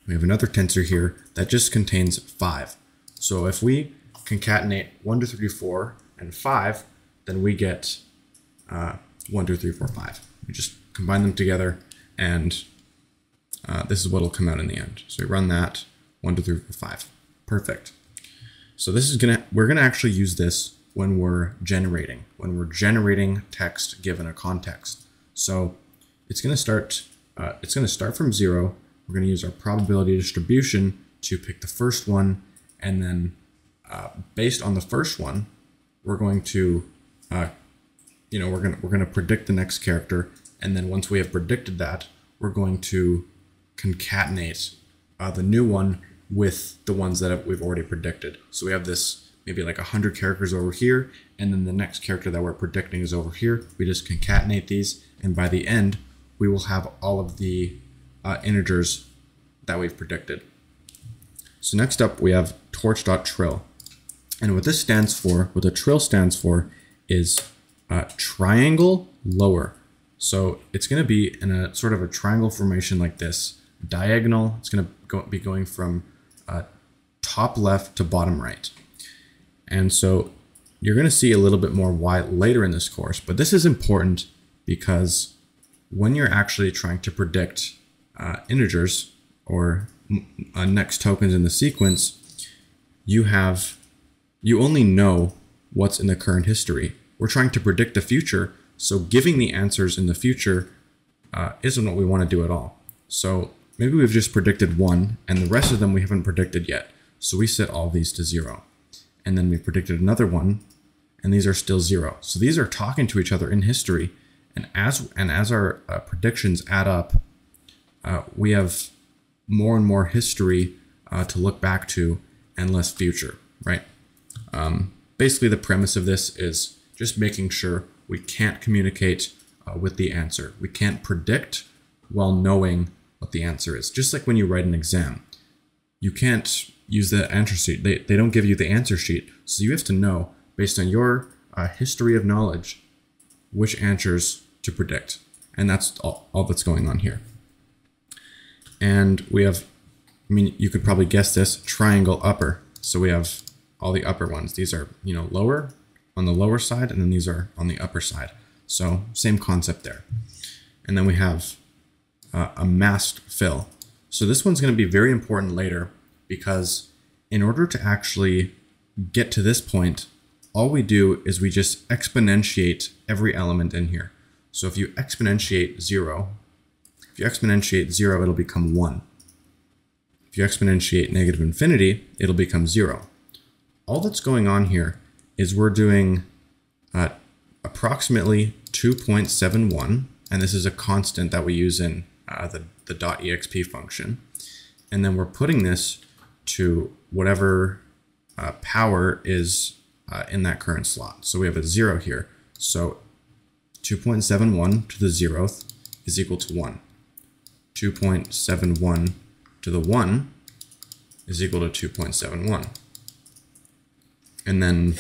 we have another tensor here that just contains 5. So if we concatenate 1, 2, 3, 4, and 5, then we get 1, 2, 3, 4, 5. We just combine them together, and this is what will come out in the end. So we run that, 1, 2, 3, 4, 5. Perfect. So this is we're gonna actually use this when we're generating text given a context. So it's gonna start from 0. We're gonna use our probability distribution to pick the first one, and then based on the first one, we're going to we're gonna predict the next character, and then once we have predicted that, we're going to concatenate the new one with the ones that we've already predicted. So we have this maybe like 100 characters over here, and then the next character that we're predicting is over here. We just concatenate these, and by the end, we will have all of the integers that we've predicted. So next up, we have torch.trill. And what this stands for, what the trill stands for, is triangle lower. So it's going to be in a sort of a triangle formation like this, diagonal. It's going to be going from top left to bottom right. And so you're going to see a little bit more why later in this course, but this is important because when you're actually trying to predict integers or next tokens in the sequence, you only know what's in the current history. We're trying to predict the future, so giving the answers in the future isn't what we want to do at all. So maybe we've just predicted 1, and the rest of them we haven't predicted yet. So we set all these to 0. And then we predicted another one, and these are still 0. So these are talking to each other in history, and as our predictions add up, we have more and more history to look back to and less future, right? Basically, the premise of this is just making sure we can't communicate with the answer. We can't predict while knowing what the answer is. Just like when you write an exam, you can't use the answer sheet. They don't give you the answer sheet. So you have to know, based on your history of knowledge, which answers to predict. And that's all that's going on here. And we have, you could probably guess this, triangle upper. So we have all the upper ones. These are, lower, on the lower side, and then these are on the upper side. So same concept there. And then we have a masked fill. So this one's going to be very important later, because in order to actually get to this point, all we do is we just exponentiate every element in here. So if you exponentiate 0, it'll become 1. If you exponentiate negative infinity, it'll become 0. All that's going on here is we're doing approximately 2.71, and this is a constant that we use in the .exp function. And then we're putting this to whatever power is in that current slot. So we have a 0 here. So 2.71 to the 0th is equal to 1. 2.71 to the 1 is equal to 2.71. And then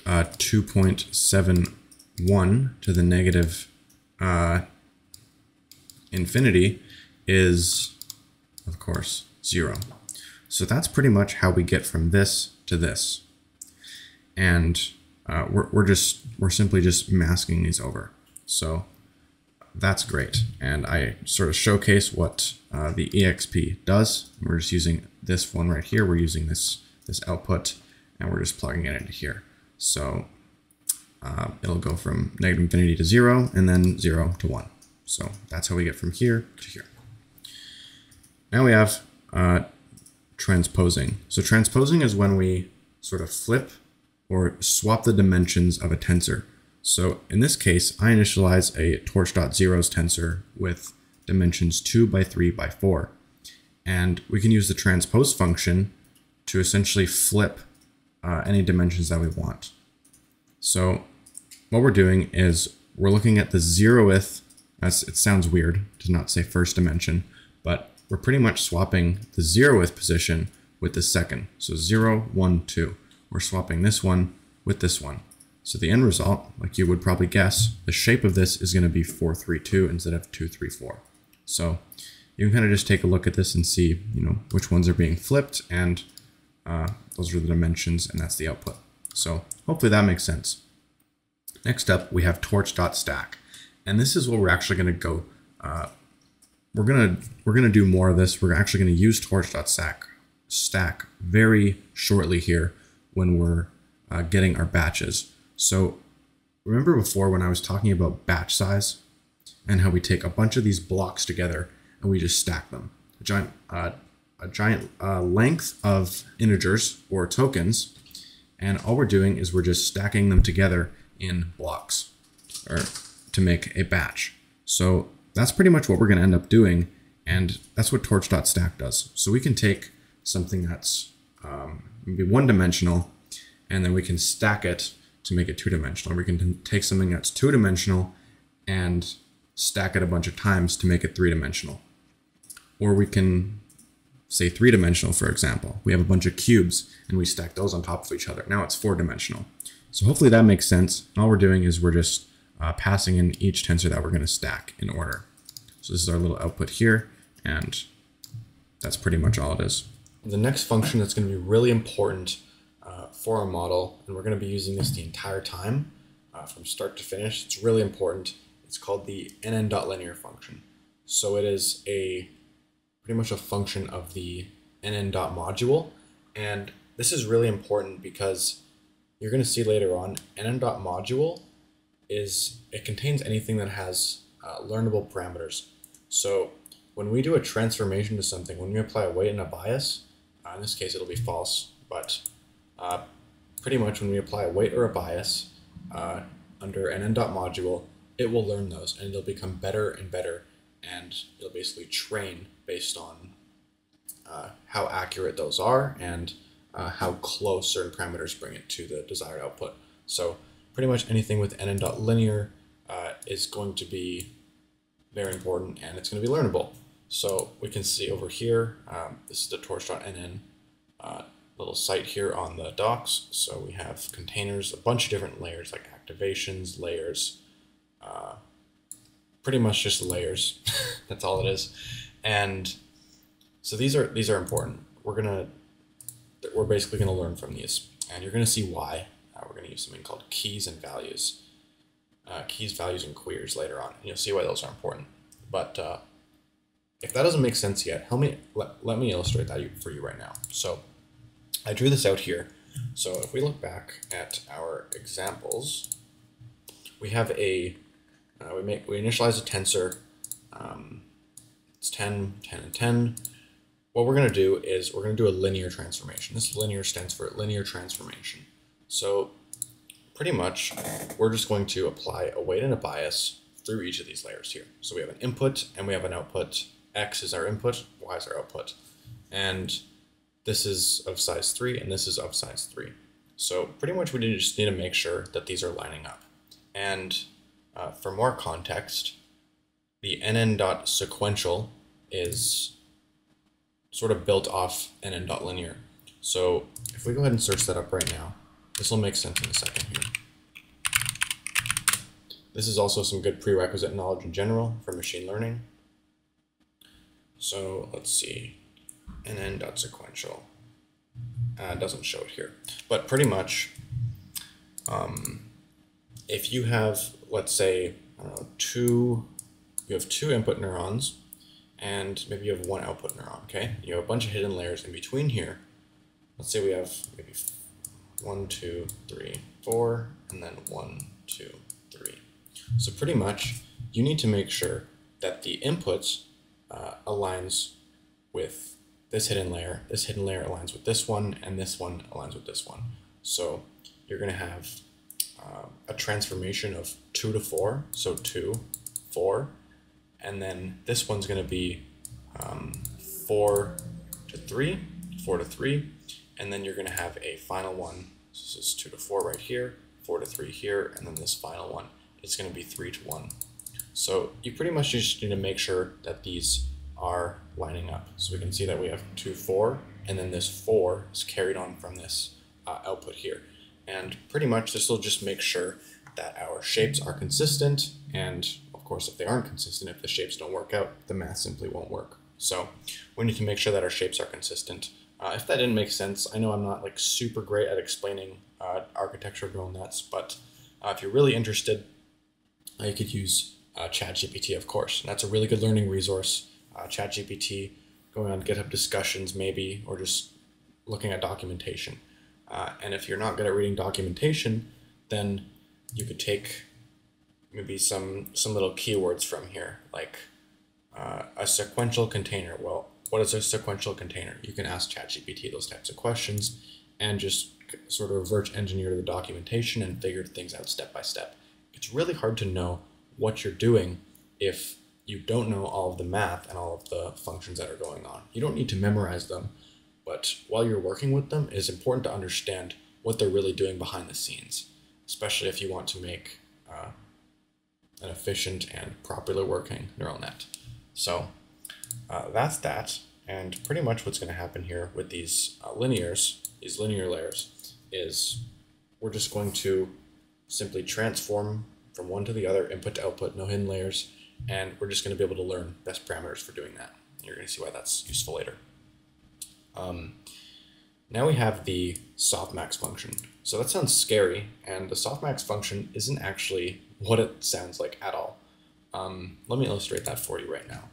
2.71 to the negative infinity is, of course, 0. So that's pretty much how we get from this to this. And we're simply just masking these over. So that's great. And I sort of showcase what the EXP does. We're just using this one right here. We're using this output, and we're just plugging it into here. So it'll go from -infinity to 0, and then 0 to 1. So that's how we get from here to here. Now we have transposing. So transposing is when we sort of flip or swap the dimensions of a tensor. So in this case, I initialize a torch.zeros tensor with dimensions 2 by 3 by 4. And we can use the transpose function to essentially flip any dimensions that we want. So what we're doing is we're looking at the 0th, it sounds weird to not say first dimension, but we're pretty much swapping the 0th position with the second. So 0, 1, 2. We're swapping this one with this one. So the end result, like you would probably guess, the shape of this is going to be 4, 3, 2 instead of 2, 3, 4. So you can kind of just take a look at this and see, which ones are being flipped, and those are the dimensions, and that's the output. So hopefully that makes sense. Next up, we have torch.stack, and this is what we're actually going to go. We're gonna do more of this. We're actually going to use torch.stack very shortly here when we're getting our batches. So remember before when I was talking about batch size and how we take a bunch of these blocks together and we just stack them. A giant length of integers or tokens, and all we're doing is we're just stacking them together in blocks or to make a batch. So that's pretty much what we're going to end up doing, and that's what torch.stack does. So we can take something that's maybe one-dimensional, and then we can stack it to make it two-dimensional. We can take something that's two-dimensional and stack it a bunch of times to make it three-dimensional. Or we can say three-dimensional, for example. We have a bunch of cubes and we stack those on top of each other. Now it's four-dimensional. So hopefully that makes sense. All we're doing is we're just passing in each tensor that we're going to stack in order. So this is our little output here, and that's pretty much all it is. The next function that's going to be really important for our model, and we're going to be using this the entire time from start to finish. It's really important. It's called the nn.linear function. So it is pretty much a function of the nn.module, and this is really important because you're going to see later on nn.module it contains anything that has learnable parameters. So when we do a transformation to something, when we apply a weight and a bias, in this case it'll be false, but pretty much when we apply a weight or a bias under nn.module, it will learn those and it'll become better and better, and it'll basically train based on how accurate those are and how close certain parameters bring it to the desired output. So pretty much anything with nn.linear is going to be very important, and it's going to be learnable. So we can see over here, this is the torch.nn little site here on the docs. So we have containers, a bunch of different layers like activations, layers, pretty much just layers. That's all it is. And so these are important. We're basically going to learn from these, and you're going to see why. We're going to use something called keys and values. Keys, values, and queries later on. And you'll see why those are important. But if that doesn't make sense yet, let me illustrate that for you right now. So I drew this out here. So if we look back at our examples, we have we initialize a tensor. It's 10, 10, and 10. What we're going to do is we're going to do a linear transformation. This linear stands for linear transformation. So pretty much we're just going to apply a weight and a bias through each of these layers here. So we have an input and we have an output. X is our input, Y is our output. And this is of size 3 and this is of size 3. So pretty much we just need to make sure that these are lining up. And for more context, the nn.sequential is sort of built off nn.linear. So if we go ahead and search that up right now, this will make sense in a second here. This is also some good prerequisite knowledge in general for machine learning. So let's see. nn.sequential. It doesn't show it here, but pretty much, if you have, let's say, I don't know, you have two input neurons, and maybe you have one output neuron. Okay, you have a bunch of hidden layers in between here. Let's say we have maybe 1, 2, 3, 4, and then 1, 2, 3. So pretty much, you need to make sure that the inputs aligns with this hidden layer aligns with this one, and this one aligns with this one. So you're going to have a transformation of 2 to 4, so 2, 4, and then this one's going to be 4 to 3, 4 to 3, and then you're going to have a final one. So this is 2 to 4 right here, 4 to 3 here, and then this final one is going to be 3 to 1. So you pretty much just need to make sure that these are lining up. So we can see that we have 2, 4, and then this 4 is carried on from this output here. And pretty much this will just make sure that our shapes are consistent, and of course if they aren't consistent, if the shapes don't work out, the math simply won't work. So we need to make sure that our shapes are consistent. If that didn't make sense, I know I'm not like super great at explaining architecture of neural nets, but if you're really interested, you could use ChatGPT, of course. And that's a really good learning resource. ChatGPT, going on GitHub discussions maybe, or just looking at documentation. And if you're not good at reading documentation, then you could take maybe some little keywords from here, like a sequential container. Well, what is a sequential container? You can ask ChatGPT those types of questions and just sort of reverse engineer the documentation and figure things out step by step. It's really hard to know what you're doing if you don't know all of the math and all of the functions that are going on. You don't need to memorize them, but while you're working with them, it is important to understand what they're really doing behind the scenes, especially if you want to make an efficient and properly working neural net. So that's that, and pretty much what's going to happen here with these linear layers, is we're just going to simply transform from one to the other, input to output, no hidden layers, and we're just going to be able to learn best parameters for doing that. You're going to see why that's useful later. Now we have the softmax function. So that sounds scary, and the softmax function isn't actually what it sounds like at all. Let me illustrate that for you right now.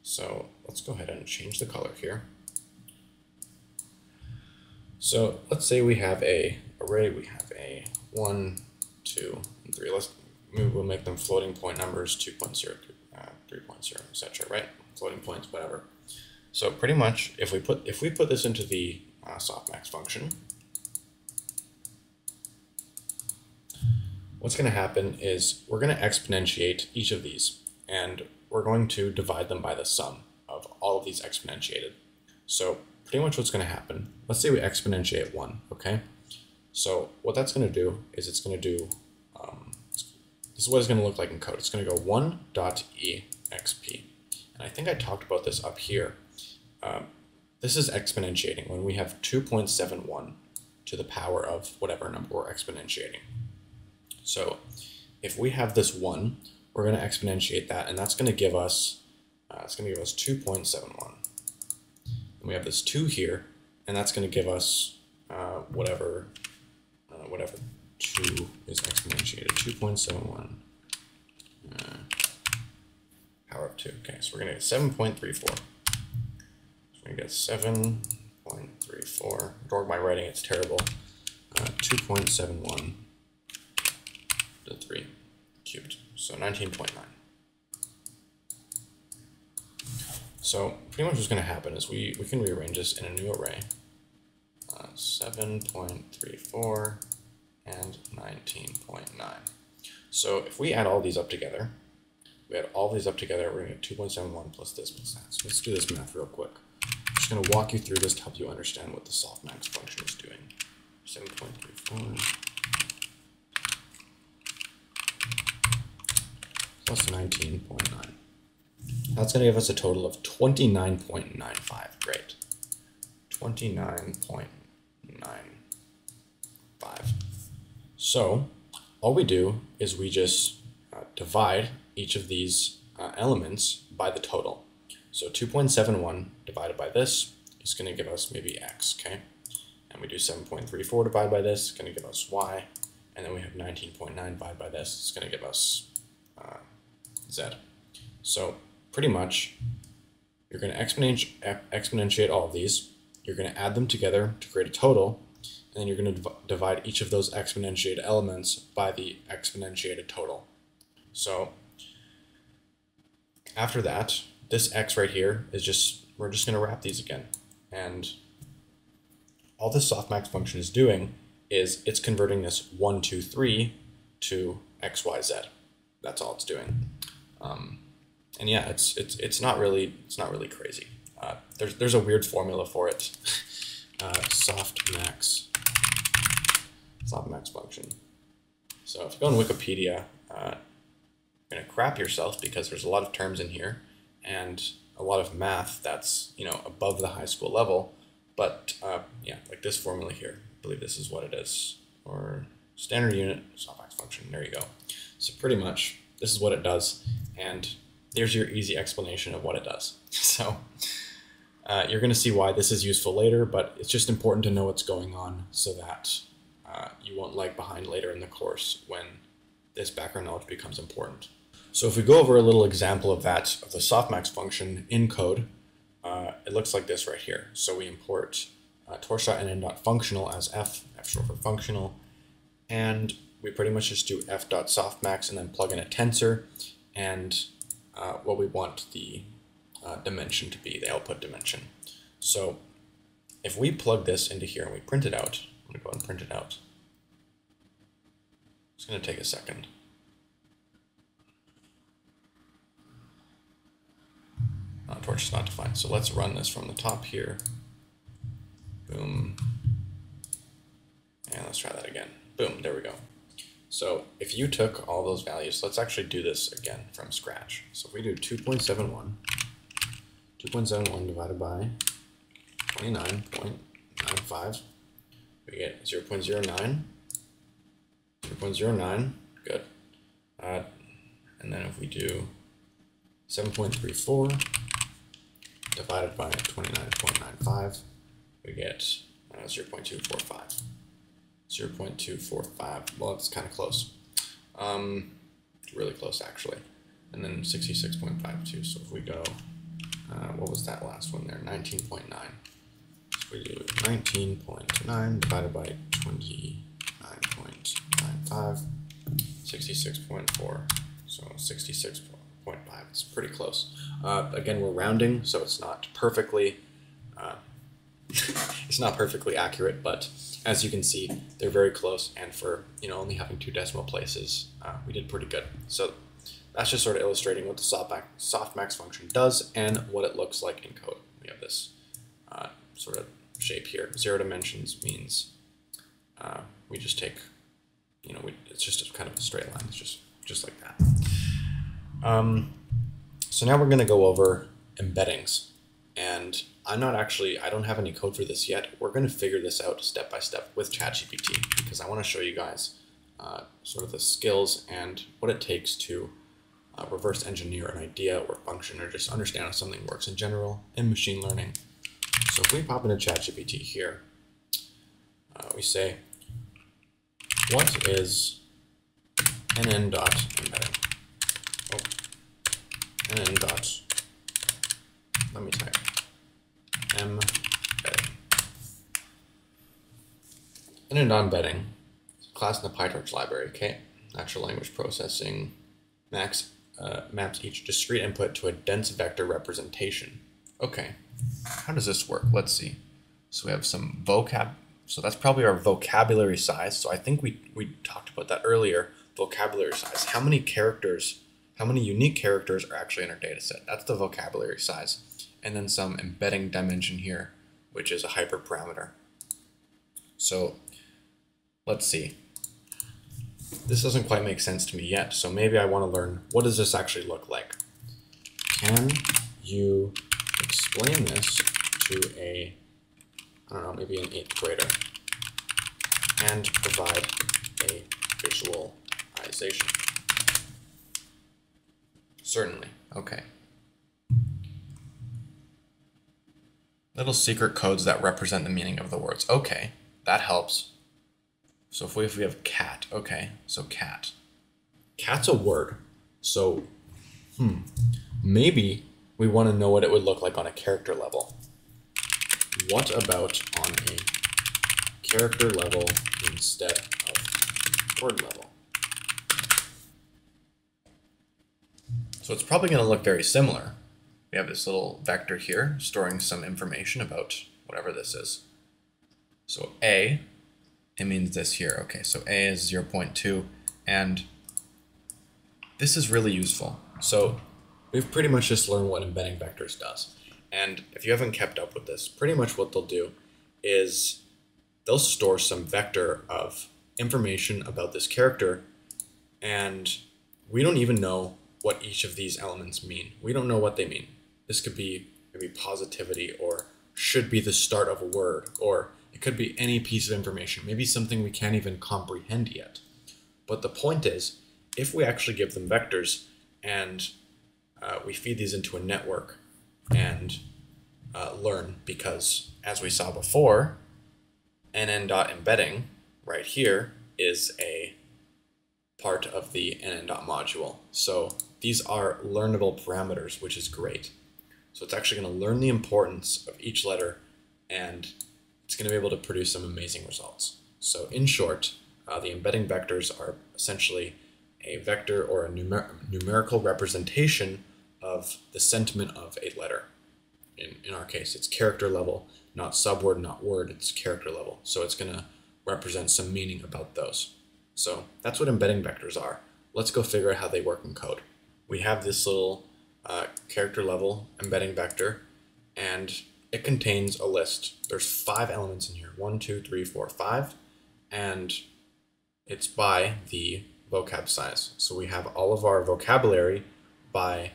So let's go ahead and change the color here. So let's say we have a array, we have a 1, 2, and 3. We'll make them floating point numbers, 2.0, 3.0, etc. Right? Floating points, whatever. So pretty much, if we put this into the softmax function, what's going to happen is we're going to exponentiate each of these, and we're going to divide them by the sum of all of these exponentiated. So pretty much what's going to happen, let's say we exponentiate 1, okay? So what that's going to do is it's going to do, this is what it's going to look like in code. It's going to go 1.exp. And I think I talked about this up here. This is exponentiating when we have 2.71 to the power of whatever number we're exponentiating. So if we have this 1, we're going to exponentiate that, and that's going to give us, 2.71. And we have this 2 here, and that's going to give us whatever 2 is exponentiated, 2.71 power of 2. Okay, so we're going to get 7.34. So we're going to get 7.34. Ignore my writing, it's terrible. 2.71 to 3 cubed, so 19.9. So pretty much what's going to happen is we can rearrange this in a new array. 7.34 and 19.9. So if we add all these up together, we're going to get 2.71 plus this plus that. So let's do this math real quick. I'm just going to walk you through this to help you understand what the softmax function is doing. 7.34 plus 19.9. That's going to give us a total of 29.95. Great. 29.95. So all we do is we just divide each of these elements by the total. So 2.71 divided by this is it's going to give us maybe x, okay? And we do 7.34 divided by this, it's going to give us y. And then we have 19.9 divided by this, it's going to give us z. So pretty much, you're going to exponentiate all of these. You're going to add them together to create a total. And then you're going to divide each of those exponentiated elements by the exponentiated total. So after that, this x right here is just, we're just going to wrap these again. And all this softmax function is doing is it's converting this 1, 2, 3 to x, y, z. That's all it's doing. And yeah, it's not really crazy. There's a weird formula for it. Softmax function. So if you go on Wikipedia, you're gonna crap yourself because there's a lot of terms in here and a lot of math that's, you know, above the high school level. But yeah, like this formula here, I believe this is what it is, or standard unit softmax function. There you go. So pretty much this is what it does, and there's your easy explanation of what it does. So you're going to see why this is useful later, but it's just important to know what's going on so that you won't lag behind later in the course when this background knowledge becomes important. So if we go over a little example of that, of the softmax function in code, it looks like this right here. So we import torch.nn.functional as f short for functional, and we pretty much just do f.softmax and then plug in a tensor and what we want the dimension to be, the output dimension. So if we plug this into here and we print it out, I'm going to go and print it out. It's going to take a second. Torch is not defined. So let's run this from the top here. Boom. And let's try that again. Boom, there we go. So if you took all those values, let's actually do this again from scratch. So if we do 2.71 divided by 29.95, we get 0.09, 0.09, good. And then if we do 7.34 divided by 29.95, we get 0.245. 0.245, well, it's kind of close. Really close, actually. And then 66.52, so if we go, what was that last one there? 19.9. So we do 19.9 divided by 29.95, 66.4, so 66.5, it's pretty close. Again, we're rounding, so it's not perfectly, it's not perfectly accurate, but as you can see, they're very close, and for, you know, only having 2 decimal places, we did pretty good. So that's just sort of illustrating what the softmax function does and what it looks like in code. We have this sort of shape here. 0 dimensions means we just take, you know, it's just a kind of a straight line. It's just like that. So now we're going to go over embeddings, and I don't have any code for this yet. We're going to figure this out step by step with ChatGPT because I want to show you guys sort of the skills and what it takes to reverse engineer an idea or function, or just understand how something works in general in machine learning. So if we pop into ChatGPT here, we say, what is nn.embedding? Oh, nn dot, let me type. Embedding. nnModule class in the PyTorch library, okay? Natural language processing maps each discrete input to a dense vector representation. Okay, how does this work? Let's see. So we have some vocab. So that's probably our vocabulary size. So I think we talked about that earlier. Vocabulary size. How many characters, how many unique characters are actually in our data set? That's the vocabulary size. And then some embedding dimension here, which is a hyperparameter. So let's see. This doesn't quite make sense to me yet, so maybe I want to learn, what does this actually look like? Can you explain this to a, I don't know, maybe an 8th grader, and provide a visualization? Certainly, okay. little secret codes that represent the meaning of the words. Okay, that helps. So if we have cat, okay, so cat. Cat's a word. So, maybe we want to know what it would look like on a character level. What about on a character level instead of word level? So it's probably going to look very similar. We have this little vector here storing some information about whatever this is. So A, it means this here. Okay, so A is 0.2, and this is really useful. So we've pretty much just learned what embedding vectors does. And if you haven't kept up with this, pretty much what they'll do is they'll store some vector of information about this character, and we don't even know what each of these elements mean. We don't know what they mean. This could be maybe positivity, or should be the start of a word, or it could be any piece of information, maybe something we can't even comprehend yet. But the point is, if we actually give them vectors and we feed these into a network and learn, because as we saw before, nn.embedding right here is a part of the nnModule. So these are learnable parameters, which is great. So it's actually going to learn the importance of each letter, and it's going to be able to produce some amazing results. So in short, the embedding vectors are essentially a vector or a numerical representation of the sentiment of a letter. In our case, it's character level, not subword, not word, it's character level. So it's going to represent some meaning about those. So that's what embedding vectors are. Let's go figure out how they work in code. We have this little character level embedding vector, and it contains a list. There's 5 elements in here, 1, 2, 3, 4, 5, and it's by the vocab size. So we have all of our vocabulary by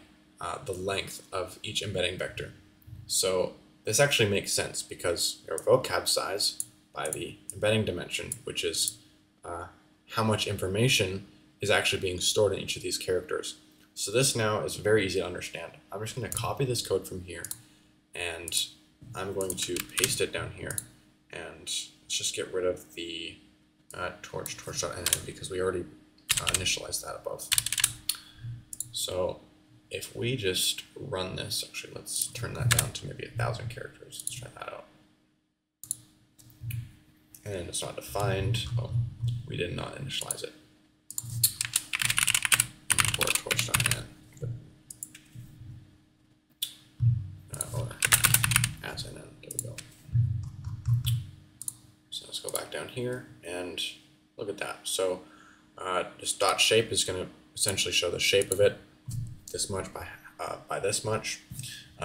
the length of each embedding vector. So this actually makes sense because our vocab size by the embedding dimension, which is how much information is actually being stored in each of these characters. So this now is very easy to understand. I'm just going to copy this code from here, and I'm going to paste it down here. And let's just get rid of the torch.nn because we already initialized that above. So if we just run this, actually let's turn that down to maybe 1,000 characters. Let's try that out. And it's not defined. Oh, we did not initialize it. Import torch.nn. Or as nn. There we go. So let's go back down here and look at that. So this dot shape is going to essentially show the shape of it, this much by this much.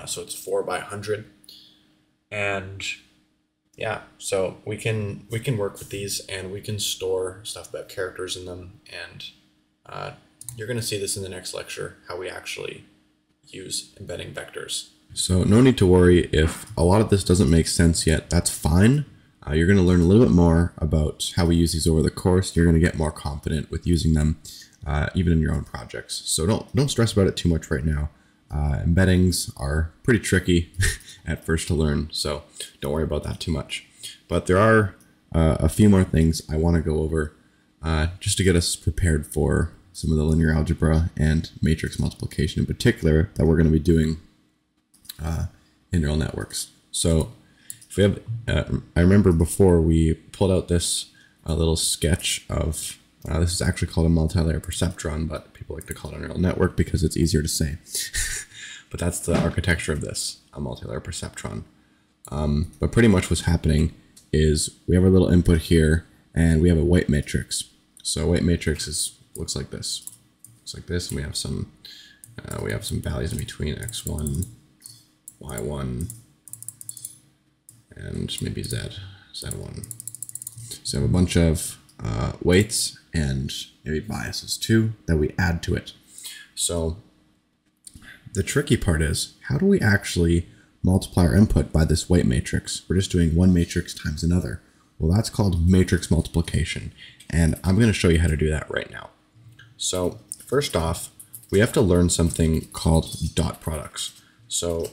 So it's 4 by 100. And yeah, so we can work with these, and we can store stuff about characters in them, and you're going to see this in the next lecture, how we actually use embedding vectors. So no need to worry if a lot of this doesn't make sense yet. That's fine. You're going to learn a little bit more about how we use these over the course. You're going to get more confident with using them, even in your own projects. So don't stress about it too much right now. Embeddings are pretty tricky at first to learn, so don't worry about that too much. But there are a few more things I want to go over just to get us prepared for some of the linear algebra and matrix multiplication in particular that we're going to be doing in neural networks. So if we have, I remember before we pulled out this little sketch of, this is actually called a multi-layer perceptron, but people like to call it a neural network because it's easier to say. But that's the architecture of this, a multi-layer perceptron. But pretty much what's happening is we have our little input here, and we have a weight matrix. So a weight matrix looks like this. Looks like this, and we have some values in between x1, y1, and maybe z1. So we have a bunch of weights and maybe biases too that we add to it. So the tricky part is, how do we actually multiply our input by this weight matrix? We're just doing one matrix times another. Well, that's called matrix multiplication, and I'm going to show you how to do that right now. So first off, we have to learn something called dot products. So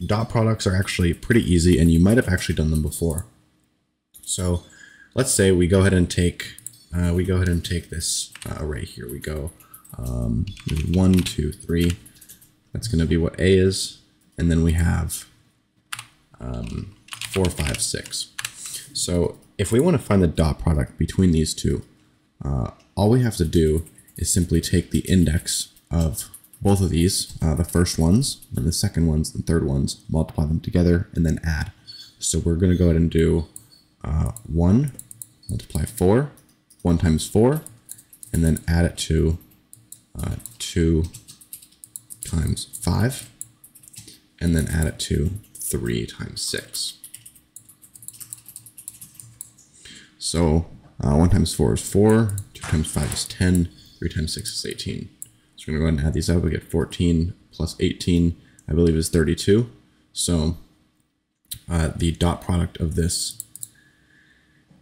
dot products are actually pretty easy, and you might have actually done them before. So let's say we go ahead and take this array here. We go 1, 2, 3. That's going to be what A is, and then we have 4, 5, 6. So if we want to find the dot product between these two, all we have to do is simply take the index of both of these, the first ones, and the second ones, and third ones, multiply them together, and then add. So we're going to go ahead and do 1 multiply 4, 1 times 4, and then add it to 2 times 5, and then add it to 3 times 6. So 1 times 4 is 4, 2 times 5 is 10, 3 times 6 is 18. So we're going to go ahead and add these up. We get 14 plus 18, I believe, is 32. So the dot product of this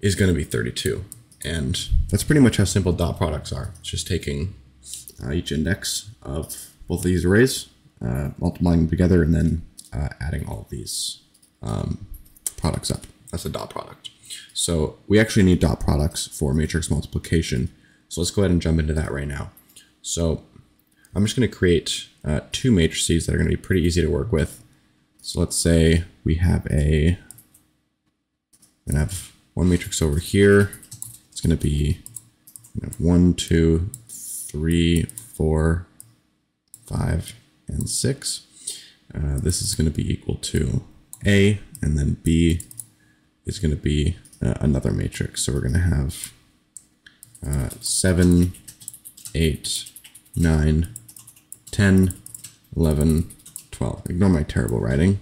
is going to be 32. And that's pretty much how simple dot products are. It's just taking each index of both of these arrays, multiplying them together, and then adding all of these products up. That's a dot product. So we actually need dot products for matrix multiplication. So let's go ahead and jump into that right now. So I'm just going to create 2 matrices that are going to be pretty easy to work with. So let's say we have one matrix over here. It's going to be 1, 2, 3, 4, 5, and 6. This is going to be equal to A, and then B is going to be another matrix. So we're going to have 7, 8, 9, 10, 11, 12. Ignore my terrible writing.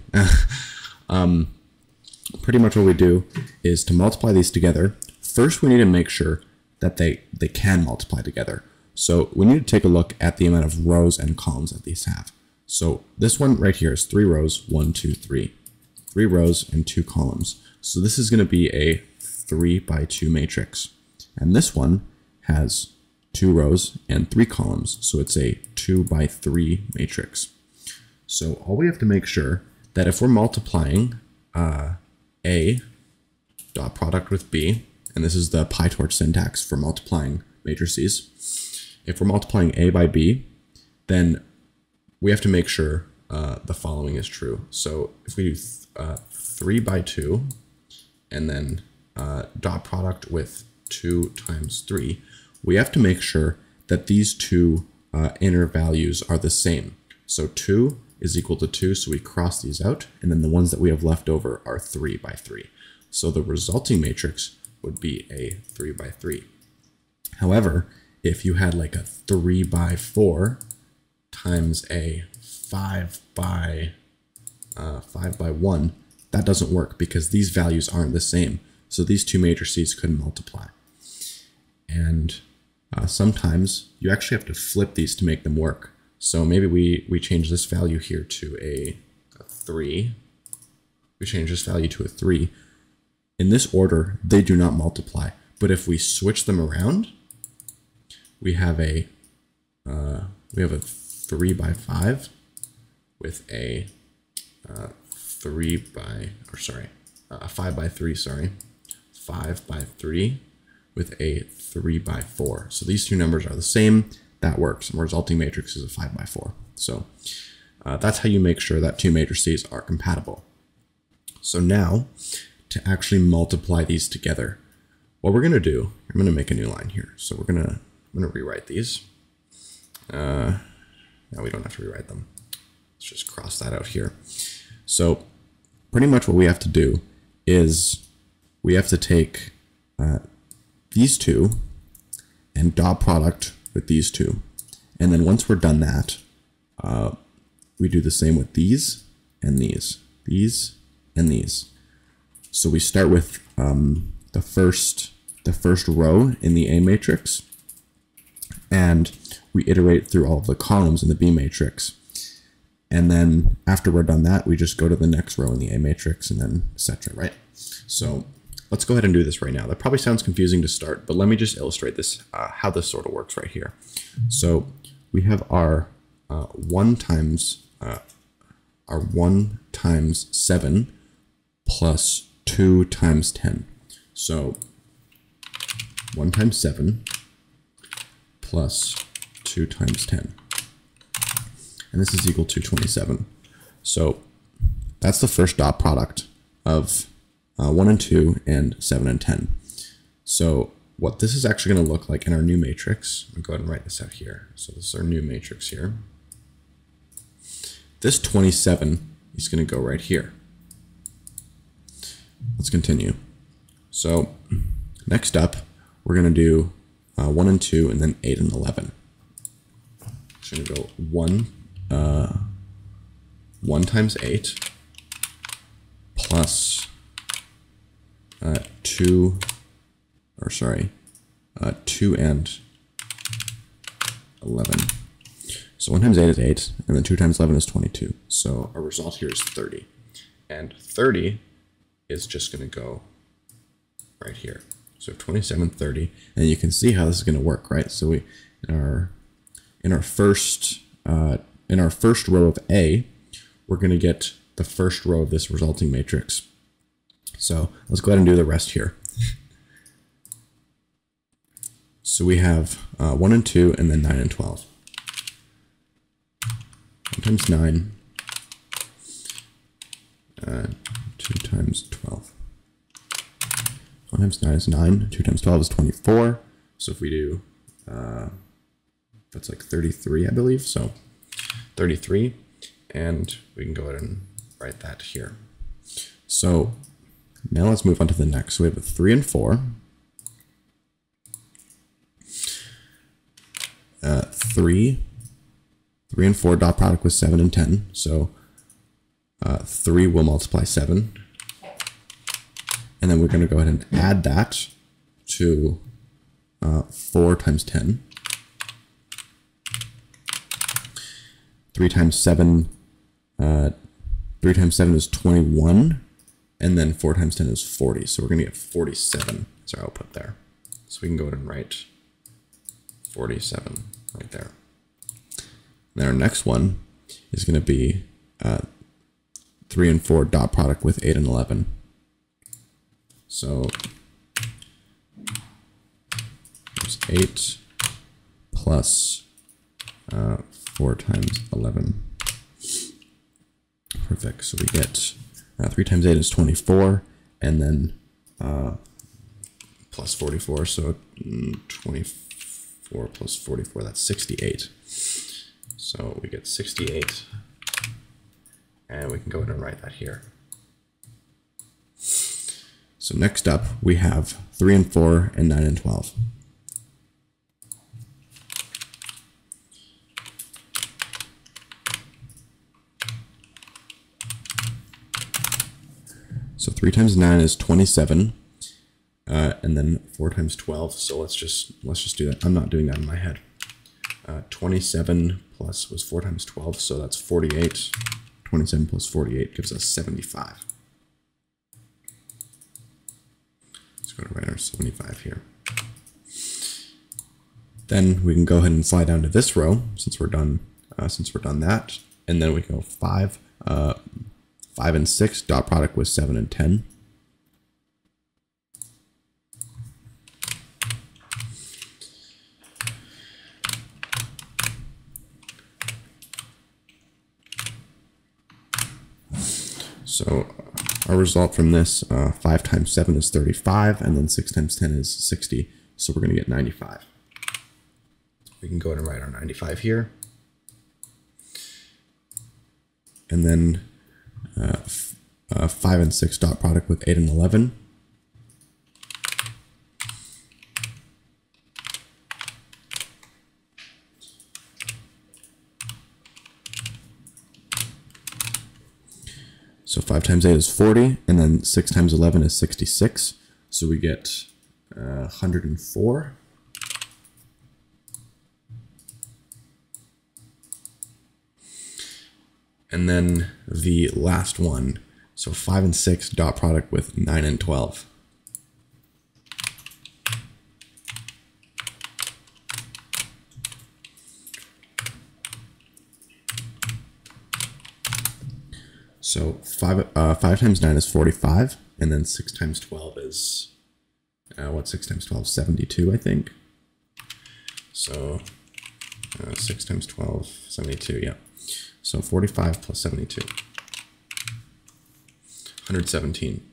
Pretty much what we do is to multiply these together. First, we need to make sure that they can multiply together. So we need to take a look at the amount of rows and columns that these have. So this one right here is 3 rows, 1, 2, 3. 3 rows and 2 columns. So this is going to be a 3 by 2 matrix. And this one has 2 rows and 3 columns. So it's a 2 by 3 matrix. So all we have to make sure that if we're multiplying A dot product with B, and this is the PyTorch syntax for multiplying matrices. If we're multiplying A by B, then we have to make sure the following is true. So if we do 3 by 2, and then dot product with 2 times 3, we have to make sure that these two inner values are the same. So 2 is equal to 2, so we cross these out, and then the ones that we have left over are 3 by 3. So the resulting matrix would be a 3 by 3. However, if you had like a 3 by 4 times a 5 by 1, that doesn't work because these values aren't the same. So these two matrices couldn't multiply. And sometimes you actually have to flip these to make them work. So maybe we change this value here to a 3. We change this value to a 3. In this order, they do not multiply. But if we switch them around, we have a 3 by 5 with a 5 by 3, sorry. 5 by 3 with a 3 by 4. So these two numbers are the same. That works. And the resulting matrix is a 5 by 4. So that's how you make sure that two matrices are compatible. So now, to actually multiply these together, what we're going to do, I'm going to make a new line here. So I'm going to rewrite these. Now we don't have to rewrite them. Let's just cross that out here. So pretty much what we have to do is we have to take these two and dot product with these two. And then once we're done that, we do the same with these and these and these. So we start with the first row in the A matrix, and we iterate through all of the columns in the B matrix. And then after we're done that, we just go to the next row in the A matrix and then etc., right? So let's go ahead and do this right now. That probably sounds confusing to start, but let me just illustrate this, how this sort of works right here. So we have our 1 times are 1 times 7 plus 2 times 10. So 1 times 7 plus 2 times 10. And this is equal to 27. So that's the first dot product of 1 and 2 and 7 and 10. So what this is actually going to look like in our new matrix, I'll go ahead and write this out here. So this is our new matrix here. This 27 is going to go right here. Let's continue. So next up, we're going to do 1 and 2 and then 8 and 11. So I'm going to go 1 times 8 plus 2 and 11. So 1 times 8 is 8, and then 2 times 11 is 22. So our result here is 30. And 30 is just going to go right here. So 27, 30, and you can see how this is going to work, right? So we in our first row of A, we're going to get the first row of this resulting matrix. So let's go ahead and do the rest here. So we have 1 and 2, and then 9 and 12. 1 times 9, 2 times 12. 1 times 9 is 9, 2 times 12 is 24. So if we do, that's like 33, I believe. So 33, and we can go ahead and write that here. So now let's move on to the next. So we have a 3 and 4. 3 and 4 dot product with 7 and 10. So 3 will multiply 7. And then we're going to go ahead and add that to 4 times 10. 3 times 7 is 21. And then 4 times 10 is 40. So we're going to get 47 as our output there. So we can go ahead and write 47 right there. And then our next one is going to be 3 and 4 dot product with 8 and 11. So there's 8 plus 4 times 11. Perfect. So we get 3 times 8 is 24, and then plus 44. So 24 plus 44, that's 68. So we get 68, and we can go ahead and write that here. So next up, we have 3 and 4 and 9 and 12. So 3 times 9 is 27, and then 4 times 12. So let's just do that. I'm not doing that in my head. 27 plus was 4 times 12, so that's 48. 27 plus 48 gives us 75. Let's go to write our 75 here. Then we can go ahead and slide down to this row since we're done that, and then we can go 5 and 6 dot product with 7 and 10. So our result from this, 5 times 7 is 35, and then 6 times 10 is 60. So we're going to get 95. We can go ahead and write our 95 here. And then 5 and 6 dot product with 8 and 11. So 5 times 8 is 40, and then 6 times 11 is 66. So we get 104. And then the last one, so 5 and 6 dot product with 9 and 12. So 5 times 9 is 45, and then 6 times 12 is, what's 6 times 12? 72, I think. So 6 times 12, 72, yeah. So 45 plus 72, 117.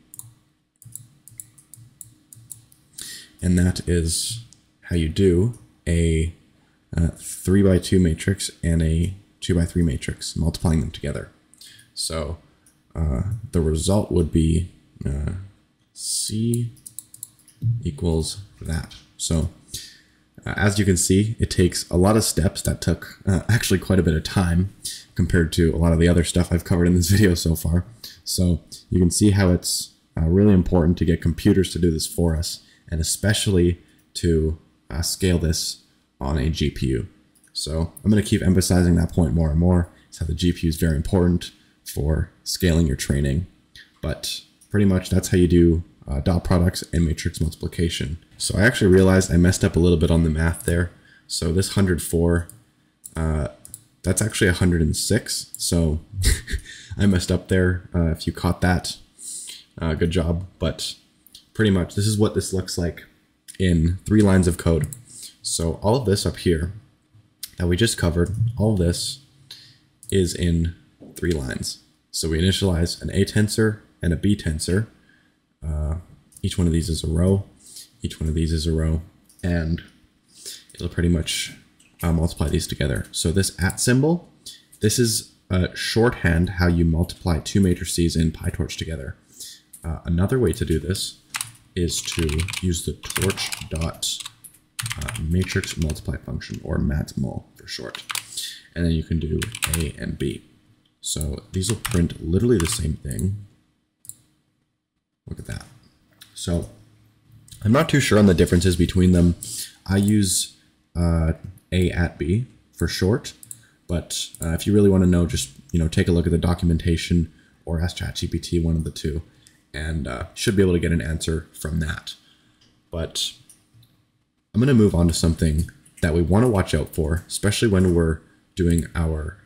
And that is how you do a 3 by 2 matrix and a 2 by 3 matrix, multiplying them together. So the result would be C equals that. So as you can see, it takes a lot of steps that took actually quite a bit of time compared to a lot of the other stuff I've covered in this video so far. So you can see how it's really important to get computers to do this for us, and especially to scale this on a GPU. So I'm going to keep emphasizing that point more and more. It's how the GPU is very important for scaling your training. But pretty much that's how you do dot products and matrix multiplication. So I actually realized I messed up a little bit on the math there. So this 104, that's actually 106. So I messed up there. If you caught that, good job. But pretty much this is what this looks like in 3 lines of code. So all of this up here that we just covered, all of this is in 3 lines. So we initialize an A tensor and a B tensor. Each one of these is a row. Each one of these is a row. And it'll pretty much multiply these together. So this @ symbol, this is shorthand how you multiply 2 matrices in PyTorch together. Another way to do this is to use the torch.matrix multiply function, or Matmul for short. And then you can do A and B. So these will print literally the same thing. Look at that. So I'm not too sure on the differences between them. I use A at B for short, but if you really want to know, just take a look at the documentation or ask ChatGPT, one of the two, and should be able to get an answer from that. But I'm going to move on to something that we want to watch out for, especially when we're doing our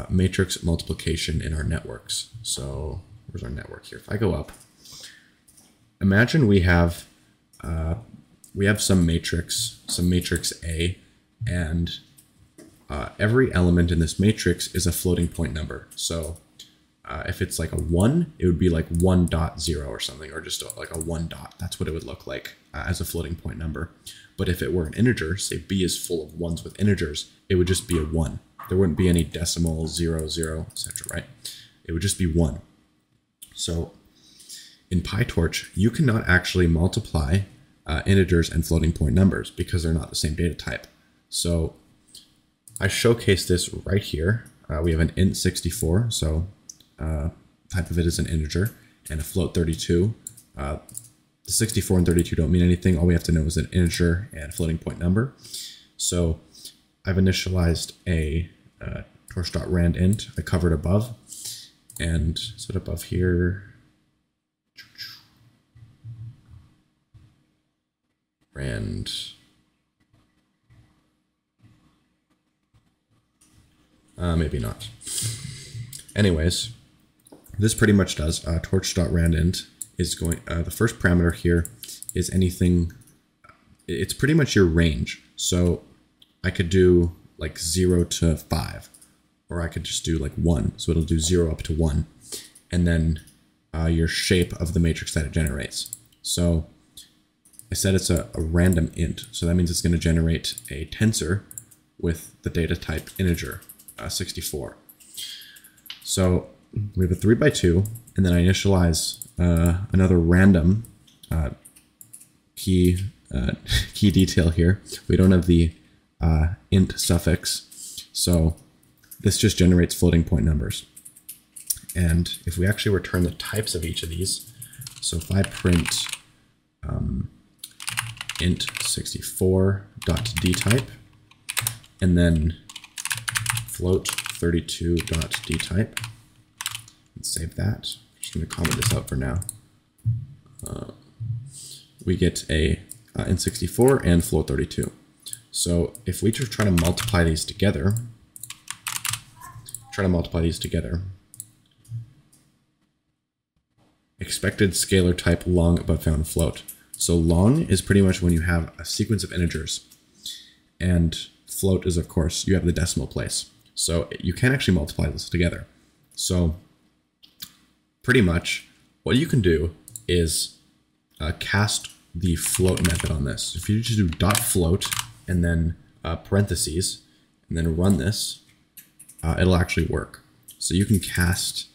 matrix multiplication in our networks. So where's our network here? If I go up, imagine we have some matrix A, and every element in this matrix is a floating point number. So if it's like a 1, it would be like 1.0 or something, or just like a 1 dot. That's what it would look like as a floating point number. But if it were an integer, say B is full of 1s with integers, it would just be a 1. There wouldn't be any decimal, 0, 0, etc., right? It would just be 1. So in PyTorch, you cannot actually multiply integers and floating point numbers because they're not the same data type. So I showcase this right here. We have an int64, so type of it is an integer, and a float 32. The 64 and 32 don't mean anything. All we have to know is an integer and floating point number. So I've initialized a torch.randint. I covered above, and set above here. Rand. Maybe not. Anyways, this pretty much does torch.randint is going, the first parameter here is anything, it's pretty much your range. So I could do like 0 to 5, or I could just do like 1. So it'll do 0 up to 1. And then your shape of the matrix that it generates. So I said it's a random int. So that means it's going to generate a tensor with the data type integer, 64. So we have a 3 by 2, and then I initialize another random key detail here. We don't have the int suffix, so this just generates floating point numbers. And if we actually return the types of each of these, so if I print int64.dtype and then float32.dtype, and save that. I'm just going to comment this out for now. We get a int64 and float32. So if we just try to multiply these together, expected scalar type long but found float. So long is pretty much when you have a sequence of integers, and float is, of course, you have the decimal place. So you can actually multiply this together. So pretty much what you can do is cast the float method on this. If you just do dot float and then parentheses and then run this, it'll actually work. So you can cast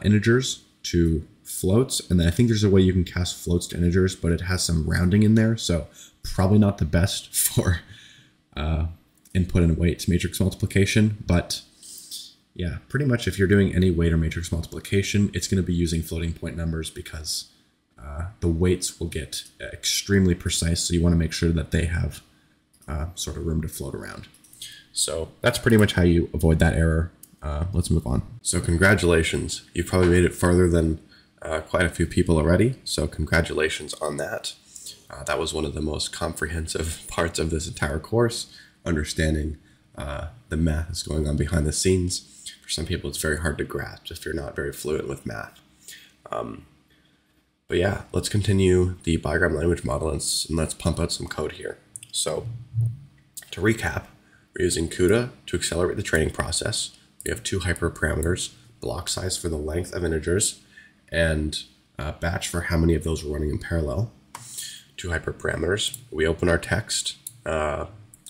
integers to floats, and then I think there's a way you can cast floats to integers, but it has some rounding in there, so probably not the best for input and weight matrix multiplication. But yeah, pretty much if you're doing any weight or matrix multiplication, it's going to be using floating point numbers because the weights will get extremely precise, so you want to make sure that they have sort of room to float around. So that's pretty much how you avoid that error. Let's move on. So congratulations, you've probably made it farther than quite a few people already, so congratulations on that. That was one of the most comprehensive parts of this entire course, understanding the math that's going on behind the scenes. For some people, it's very hard to grasp if you're not very fluent with math. But yeah, let's continue the Bigram language model and let's pump out some code here. So to recap, we're using CUDA to accelerate the training process. We have two hyperparameters, block size for the length of integers, and batch for how many of those we're running in parallel. Two hyperparameters. We open our text.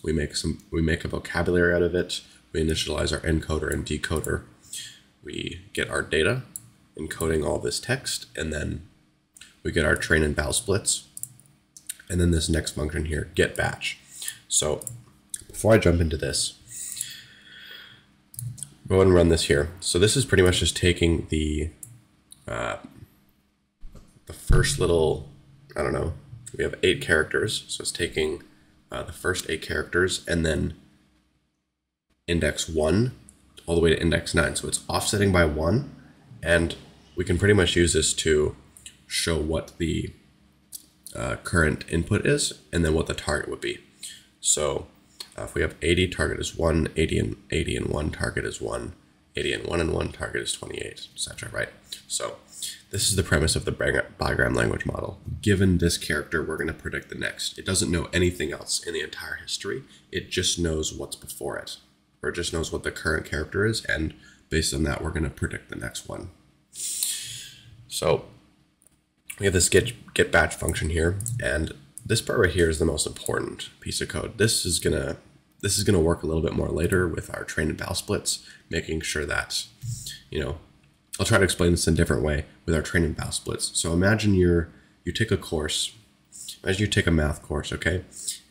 We make a vocabulary out of it. We initialize our encoder and decoder. We get our data, encoding all this text, and then we get our train and val splits. And then this next function here, get batch. So before I jump into this, go ahead and run this here. So this is pretty much just taking the first little, I don't know, we have 8 characters. So it's taking the first 8 characters and then index 1 all the way to index 9. So it's offsetting by 1. And we can pretty much use this to show what the current input is and then what the target would be. So if we have 80, target is 1, 80 and 1, target is 1, 80 and 1 and 1, target is 28, etc. Right? So this is the premise of the Bigram language model. Given this character, we're going to predict the next. It doesn't know anything else in the entire history. It just knows what's before it, or it just knows what the current character is, and based on that, we're going to predict the next one. So we have this get batch function here, and this part right here is the most important piece of code. This is gonna work a little bit more later with our train and val splits, making sure that, I'll try to explain this in a different way with our train and val splits. So imagine you take a course, imagine you take a math course, okay?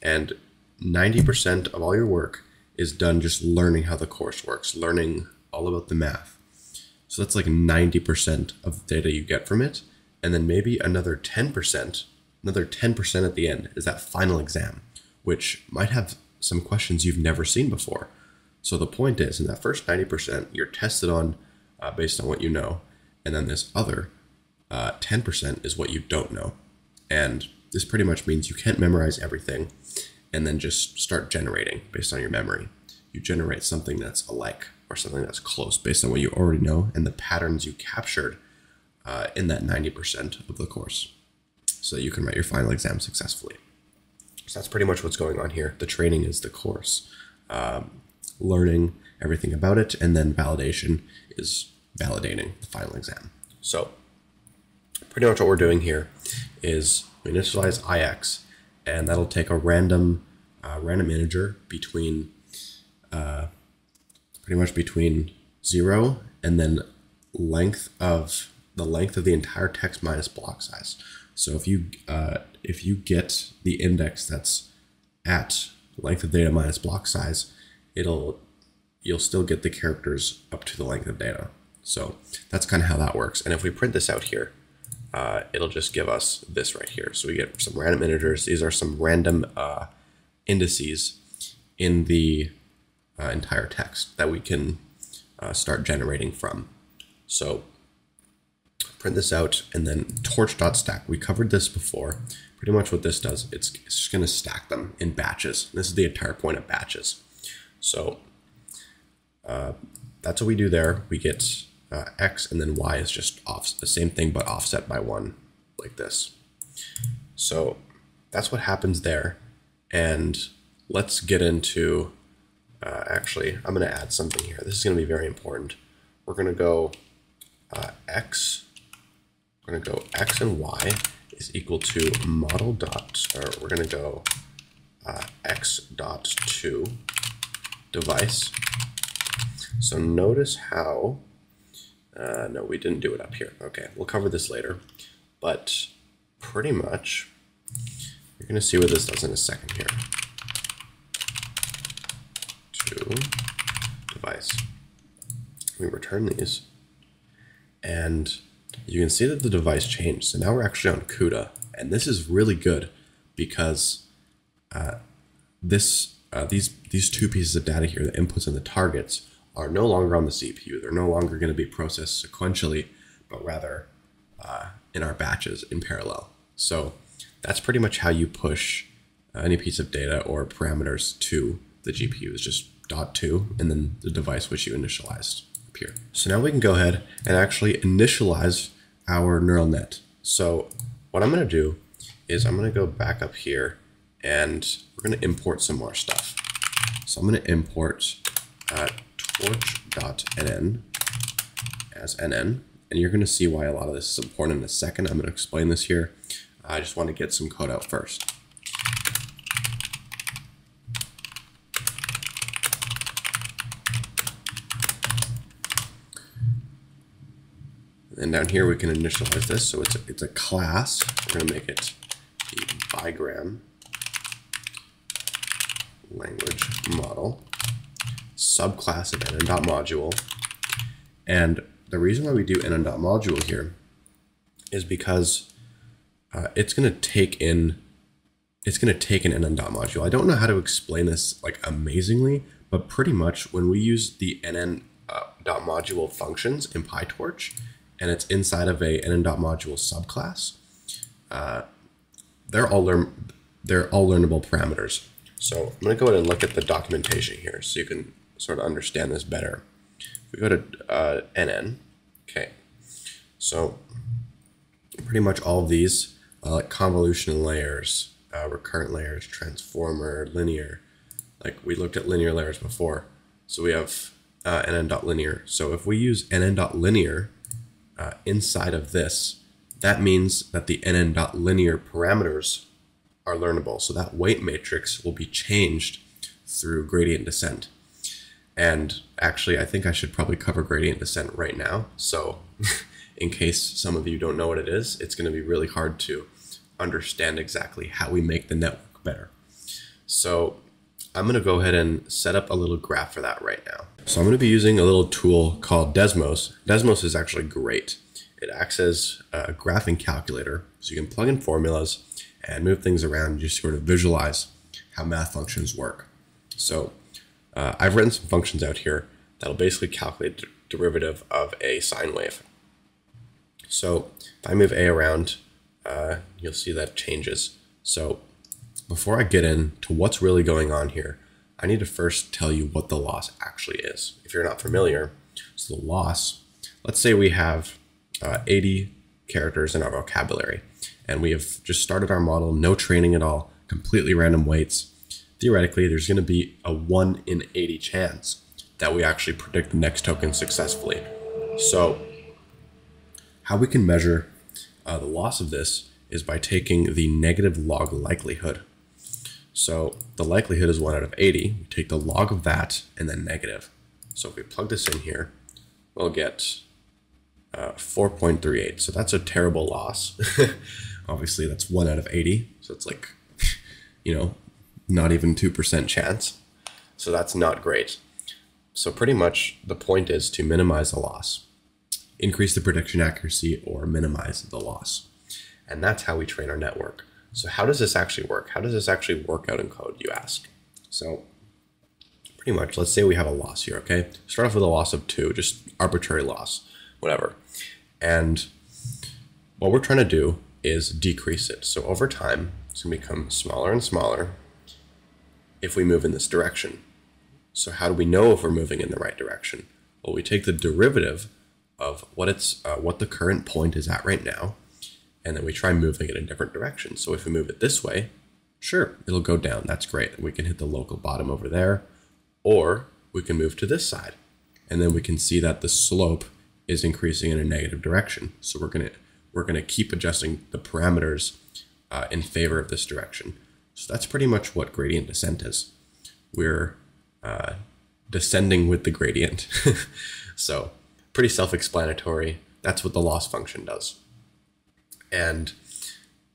And 90% of all your work is done just learning how the course works, learning all about the math. So that's like 90% of the data you get from it. And then maybe another 10% at the end is that final exam, which might have some questions you've never seen before. So the point is, in that first 90%, you're tested on based on what you know. And then this other 10% is what you don't know. And this pretty much means you can't memorize everything and then just start generating based on your memory. You generate something that's alike or something that's close based on what you already know and the patterns you captured in that 90% of the course, so that you can write your final exam successfully. So that's pretty much what's going on here. The training is the course, learning everything about it, and then validation is validating the final exam. So pretty much what we're doing here is we initialize ix, and that'll take a random integer between pretty much between 0 and then the length of the entire text minus block size. So if you get the index that's at length of data minus block size, you'll still get the characters up to the length of data. So that's kind of how that works. And if we print this out here, it'll just give us this right here. So we get some random integers. These are some random indices in the entire text that we can start generating from. So print this out and then torch.stack. We covered this before. Pretty much what this does, it's just going to stack them in batches. This is the entire point of batches. So that's what we do there. We get x, and then y is just the same thing but offset by 1, like this. So that's what happens there. And let's get into, actually, I'm going to add something here. This is going to be very important. We're going to go x and y is equal to model dot, or we're going to go x dot to device. So notice how, no, we didn't do it up here. Okay, we'll cover this later. But pretty much, you're going to see what this does in a second here. To device. We return these, and you can see that the device changed. So now we're actually on CUDA, and this is really good because these two pieces of data here, the inputs and the targets, are no longer on the CPU. They're no longer going to be processed sequentially, but rather in our batches in parallel. So that's pretty much how you push any piece of data or parameters to the GPU. Is just .2 and then the device which you initialized up here. So now we can go ahead and actually initialize our neural net. So what I'm going to do is I'm going to go back up here and we're going to import some more stuff. So I'm going to import torch.nn as nn, and you're going to see why a lot of this is important in a second. I'm going to explain this here. I just want to get some code out first. And down here we can initialize this, so it's a class. We're going to make it the Bigram language model, subclass of nnModule. And the reason why we do nnModule here is because it's going to take in an nnModule. I don't know how to explain this like amazingly, but pretty much when we use the nnModule functions in PyTorch, and it's inside of a nnModule subclass, they're all learnable parameters. So I'm going to go ahead and look at the documentation here so you can sort of understand this better. If we go to nn, okay, so pretty much all of these, like convolution layers, recurrent layers, transformer, linear, like we looked at linear layers before. So we have nn.linear. So if we use nn.linear inside of this, that means that the nn.linear parameters are learnable. So that weight matrix will be changed through gradient descent. And actually, I think I should probably cover gradient descent right now. So in case some of you don't know what it is, it's going to be really hard to understand exactly how we make the network better. So I'm going to go ahead and set up a little graph for that right now. So I'm going to be using a little tool called Desmos. Desmos is actually great. It acts as a graphing calculator, so you can plug in formulas and move things around and just sort of visualize how math functions work. So I've written some functions out here that'll basically calculate the derivative of a sine wave. So if I move a around, you'll see that it changes. So before I get into what's really going on here, I need to first tell you what the loss actually is. If you're not familiar, so the loss, let's say we have 80 characters in our vocabulary, and we have just started our model, no training at all, completely random weights. Theoretically, there's going to be a 1 in 80 chance that we actually predict the next token successfully. So how we can measure the loss of this is by taking the negative log likelihood. So the likelihood is 1 out of 80. We take the log of that and then negative. So if we plug this in here, we'll get 4.38. So that's a terrible loss. Obviously, that's 1 out of 80. So it's like, you know, not even 2% chance. So that's not great. So pretty much the point is to minimize the loss, increase the prediction accuracy, or minimize the loss. And that's how we train our network. So how does this actually work? How does this actually work out in code, you ask? So pretty much, let's say we have a loss here, okay? Start off with a loss of 2, just arbitrary loss, whatever. And what we're trying to do is decrease it. So over time, it's going to become smaller and smaller if we move in this direction. So how do we know if we're moving in the right direction? Well, we take the derivative of what the current point is at right now, and then we try moving it in different directions. So if we move it this way, sure, it'll go down. That's great. We can hit the local bottom over there, or we can move to this side, and then we can see that the slope is increasing in a negative direction. So we're gonna keep adjusting the parameters in favor of this direction. So that's pretty much what gradient descent is. We're descending with the gradient. So pretty self-explanatory. That's what the loss function does. And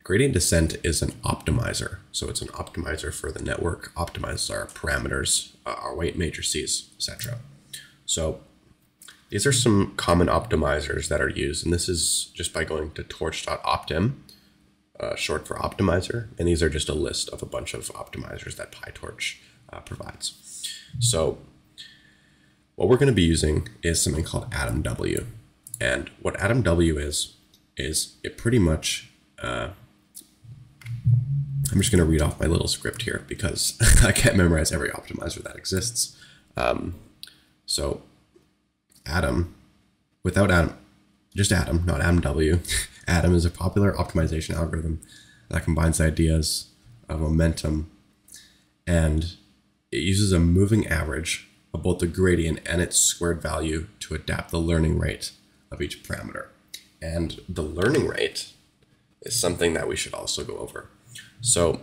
gradient descent is an optimizer. So it's an optimizer for the network, optimizes our parameters, our weight matrices, etc. So these are some common optimizers that are used, and this is just by going to torch.optim, short for optimizer, and these are just a list of a bunch of optimizers that PyTorch provides. So what we're going to be using is something called AtomW, and what AtomW is it pretty much, I'm just going to read off my little script here because I can't memorize every optimizer that exists. So Atom, without Atom, just Atom, not AtomW. Atom is a popular optimization algorithm that combines ideas of momentum, and it uses a moving average of both the gradient and its squared value to adapt the learning rate of each parameter. And the learning rate is something that we should also go over. So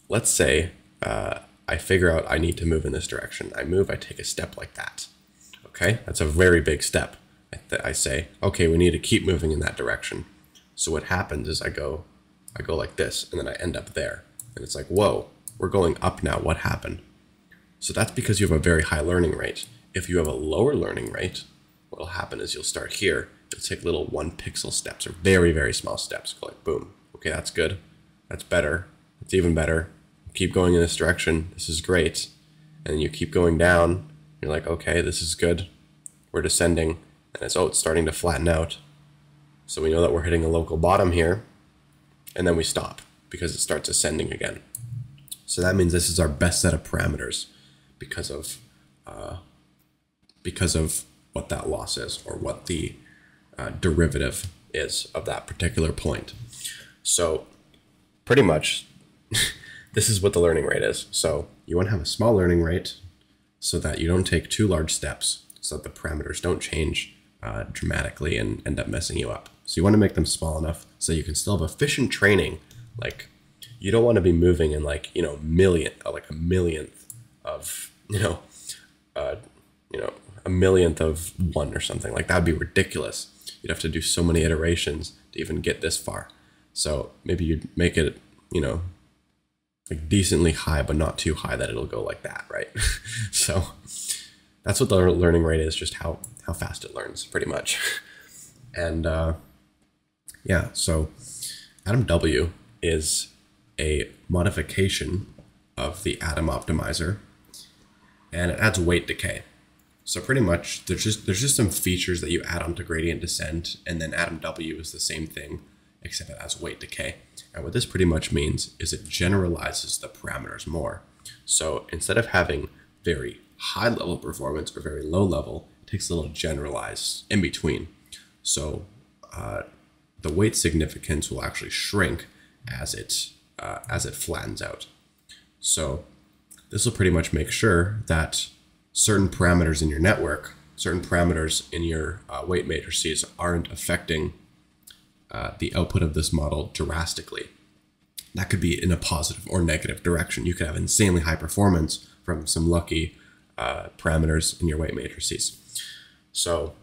let's say I figure out I need to move in this direction. I take a step like that. Okay, that's a very big step. I say, okay, we need to keep moving in that direction. So what happens is I go like this, and then I end up there. And it's like, whoa, we're going up now. What happened? So that's because you have a very high learning rate. If you have a lower learning rate, what will happen is you'll start here. You'll take little 1 pixel steps, or very, very small steps. Go like, boom. Okay, that's good. That's better. It's even better. Keep going in this direction. This is great. And then you keep going down. You're like, okay, this is good. We're descending. And it's starting to flatten out. So we know that we're hitting a local bottom here. And then we stop because it starts ascending again. So that means this is our best set of parameters because of what that loss is, or what the derivative is of that particular point. So pretty much this is what the learning rate is. So you want to have a small learning rate so that you don't take too large steps, so that the parameters don't change dramatically and end up messing you up. So you want to make them small enough so you can still have efficient training. Like, you don't want to be moving in like, a millionth of, a millionth of one or something. Like, that'd be ridiculous. You'd have to do so many iterations to even get this far. So maybe you'd make it, like decently high, but not too high that it'll go like that, right? So that's what the learning rate is, just how fast it learns, pretty much. And yeah, so AtomW is a modification of the Atom optimizer, and it adds weight decay. So pretty much there's just some features that you add onto gradient descent, and then AtomW is the same thing, except it has weight decay. And what this pretty much means is it generalizes the parameters more. So instead of having very high level performance or very low level, it takes a little generalized in between. So the weight significance will actually shrink as it flattens out. So this will pretty much make sure that certain parameters in your network, certain parameters in your weight matrices aren't affecting the output of this model drastically. That could be in a positive or negative direction. You could have insanely high performance from some lucky parameters in your weight matrices. So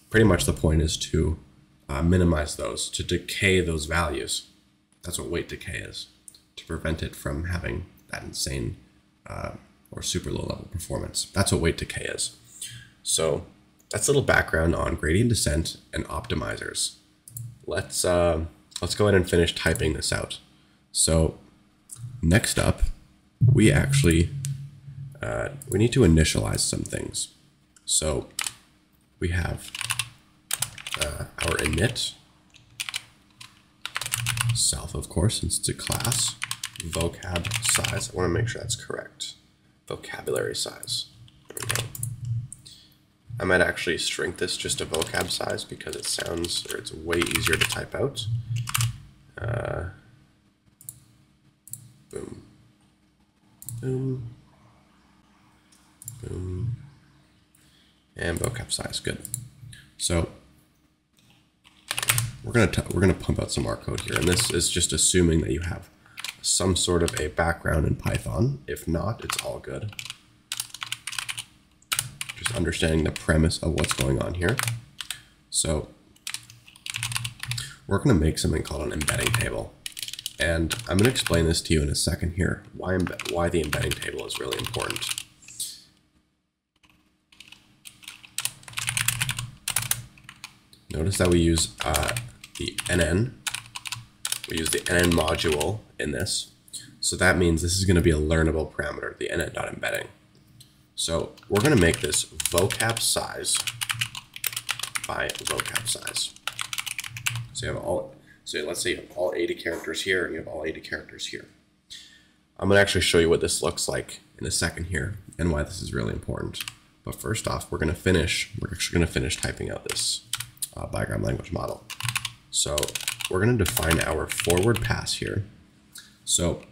pretty much the point is to minimize those, to decay those values. That's what weight decay is, to prevent it from having that insane or super low level performance. That's what weight decay is. So that's a little background on gradient descent and optimizers. Let's go ahead and finish typing this out. So next up, we actually we need to initialize some things. So we have our init self, of course, since it's a class. Vocab size. I want to make sure that's correct. Vocabulary size. There we go. I might actually shrink this just to vocab size because it sounds, or it's way easier to type out. Boom. Boom. Boom. And vocab size, good. So we're gonna pump out some R code here, and this is just assuming that you have some sort of a background in Python. If not, it's all good. Just understanding the premise of what's going on here. So we're going to make something called an embedding table. And I'm going to explain this to you in a second here, why the embedding table is really important. Notice that we use the NN. We use the nnModule in this. So that means this is going to be a learnable parameter, the nn.embedding. So we're going to make this vocab size by vocab size. So you have let's say you have all 80 characters here and you have all 80 characters here. I'm going to actually show you what this looks like in a second here and why this is really important. But first off, we're actually going to finish typing out this Bigram language model. So we're going to define our forward pass here. So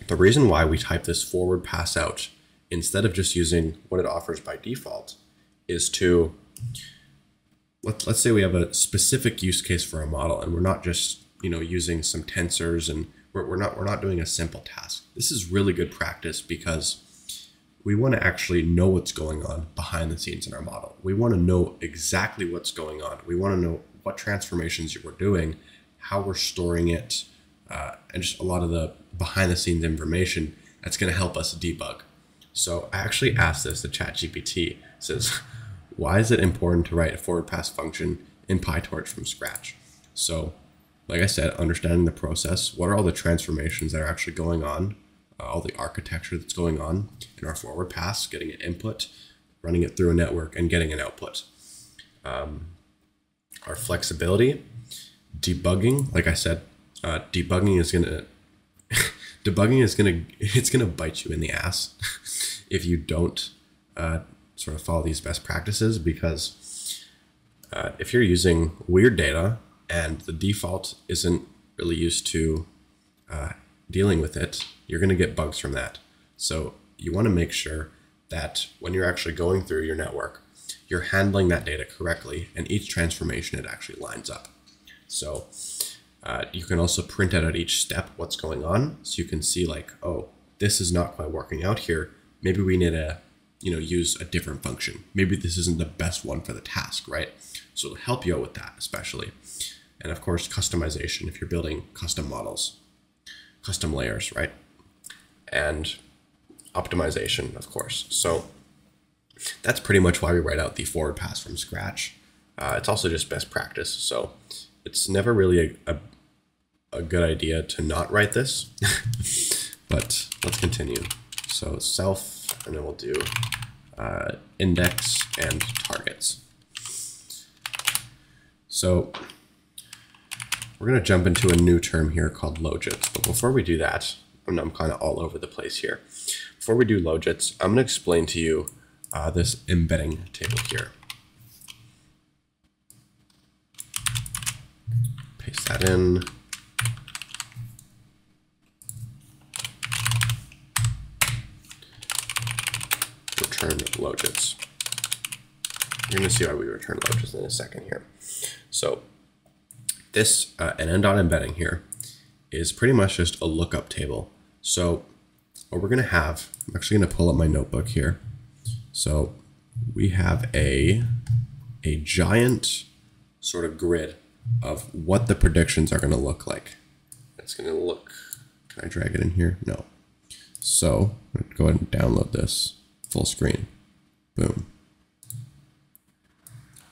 the reason why we type this forward pass out instead of just using what it offers by default is to, let's say we have a specific use case for a model and we're not just, using some tensors and we're not doing a simple task. This is really good practice because we want to actually know what's going on behind the scenes in our model. We want to know exactly what's going on. We want to know what transformations we're doing, how we're storing it, and just a lot of the behind the scenes information that's going to help us debug. So I actually asked this to ChatGPT. It says, why is it important to write a forward pass function in PyTorch from scratch? So like I said, understanding the process, what are all the transformations that are actually going on, all the architecture that's going on in our forward pass, getting an input, running it through a network, and getting an output. Our flexibility, debugging, like I said, debugging is gonna bite you in the ass if you don't sort of follow these best practices, because if you're using weird data and the default isn't really used to dealing with it, you're gonna get bugs from that. So you want to make sure that when you're actually going through your network, you're handling that data correctly, and each transformation it actually lines up. So you can also print out at each step what's going on, so you can see like, oh, this is not quite working out here. Maybe we need to, use a different function. Maybe this isn't the best one for the task, right? So it'll help you out with that, especially. And of course, customization if you're building custom models, custom layers, right? And optimization, of course. So that's pretty much why we write out the forward pass from scratch. It's also just best practice. So it's never really a good idea to not write this, but let's continue. So self, and then we'll do index and targets. So we're going to jump into a new term here called logits. But before we do that, I'm kind of all over the place here. Before we do logits, I'm going to explain to you this embedding table here. Paste that in. Return logits. You're going to see why we return logits in a second here. So this nn.embedding here is pretty much just a lookup table. So what we're going to have, I'm actually going to pull up my notebook here. So we have a giant sort of grid of what the predictions are going to look like. It's going to look, can I drag it in here? No. So I'm going to go ahead and download this full screen. Boom.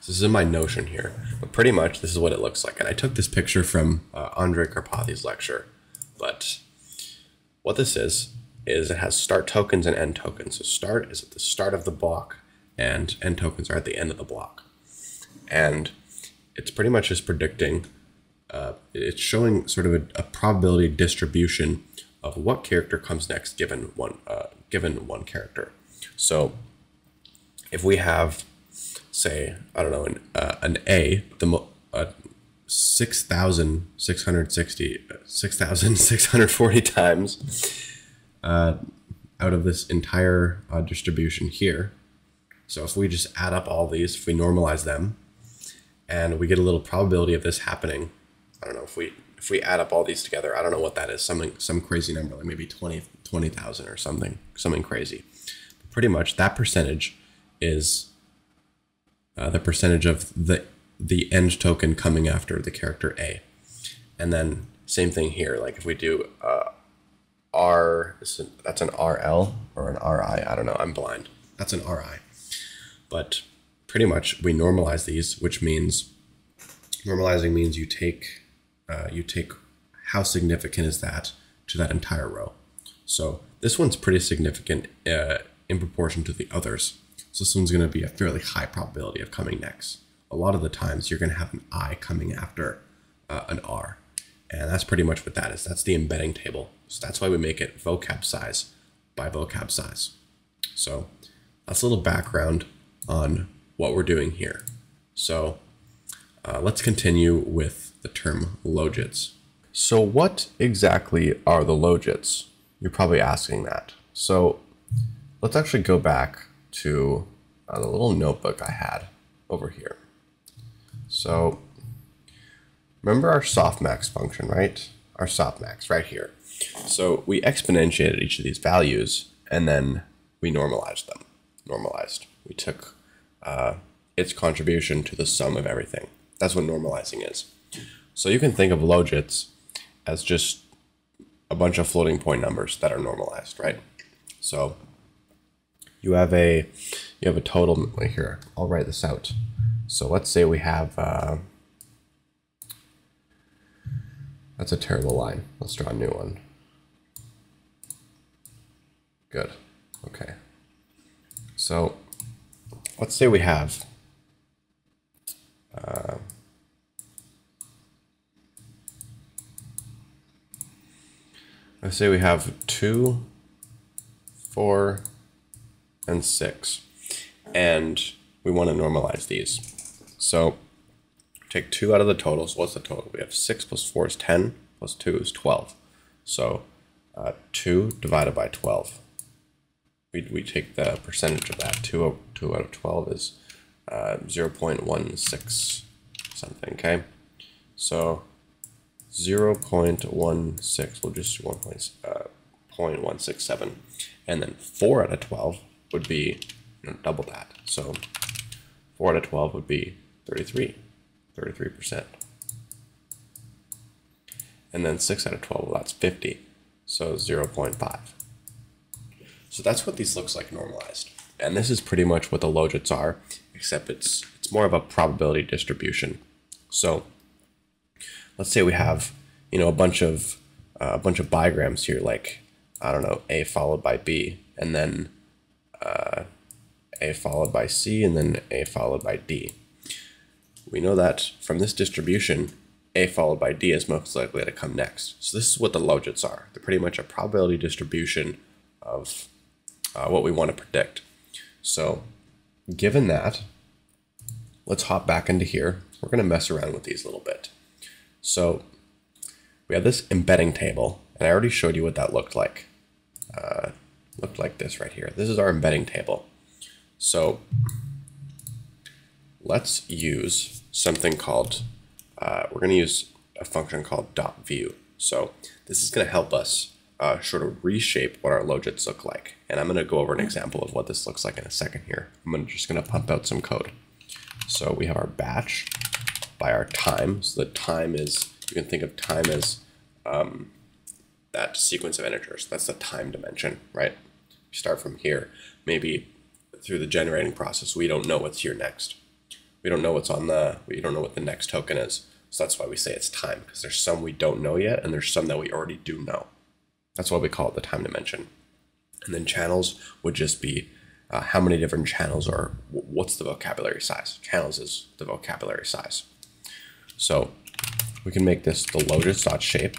So this is in my Notion here, but pretty much this is what it looks like. And I took this picture from Andrei Karpathy's lecture, but what this is it has start tokens and end tokens. So start is at the start of the block and end tokens are at the end of the block. And it's pretty much just predicting, it's showing sort of a probability distribution of what character comes next given one character. So if we have say, I don't know, an A, 6,640 times out of this entire distribution here. So if we just add up all these, if we normalize them, and we get a little probability of this happening, I don't know, if we add up all these together, I don't know what that is, some crazy number, like maybe 20,000 or something crazy. But pretty much that percentage is the percentage of the end token coming after the character A. And then same thing here, like if we do that's an RL or an RI, I don't know, I'm blind. That's an RI. But pretty much we normalize these, which means normalizing means you take how significant is that to that entire row. So this one's pretty significant in proportion to the others. So this one's going to be a fairly high probability of coming next. A lot of the times you're going to have an I coming after an R. And that's pretty much what that is. That's the embedding table. So that's why we make it vocab size by vocab size. So that's a little background on what we're doing here. So let's continue with the term logits. So what exactly are the logits? You're probably asking that. So let's actually go back to the little notebook I had over here. So remember our softmax function, right? Our softmax right here. So we exponentiated each of these values and then we normalized them. We took its contribution to the sum of everything. That's what normalizing is. So you can think of logits as just a bunch of floating point numbers that are normalized, right? So you have a total right here. I'll write this out. So let's say we have that's a terrible line. Let's draw a new one. Good. Okay. So let's say we have let's say we have 2, 4, and 6, and we want to normalize these. So take 2 out of the total. So what's the total? We have 6 plus 4 is 10, plus 2 is 12. So 2 divided by 12. We take the percentage of that. 2 out of 12 is 0.16 something, okay? So 0.16, we'll just do 0.167. And then 4 out of 12 would be double that. So 4 out of 12 would be 33%. And then 6 out of 12, well, that's 50. So 0.5. So that's what these looks like normalized. And this is pretty much what the logits are, except it's more of a probability distribution. So let's say we have, a bunch of bigrams here, like, I don't know, A followed by B, and then A followed by C, and then A followed by D. We know that from this distribution, A followed by D is most likely to come next. So this is what the logits are. They're pretty much a probability distribution of what we want to predict. So given that, let's hop back into here. We're going to mess around with these a little bit. So we have this embedding table, and I already showed you what that looked like. Looked like this right here. This is our embedding table. So let's use something called, we're going to use a function called .view. So this is going to help us sort of reshape what our logits look like. And I'm going to go over an example of what this looks like in a second here. I'm just going to pump out some code. So we have our batch by our time. So the time is, you can think of time as that sequence of integers. That's the time dimension, right? We start from here. Maybe through the generating process, we don't know what's here next. We don't know what's on we don't know what the next token is. So that's why we say it's time, because there's some we don't know yet, and there's some that we already do know. That's why we call it the time dimension. And then channels would just be how many different channels are, what's the vocabulary size? Channels is the vocabulary size. So we can make this the logits.shape.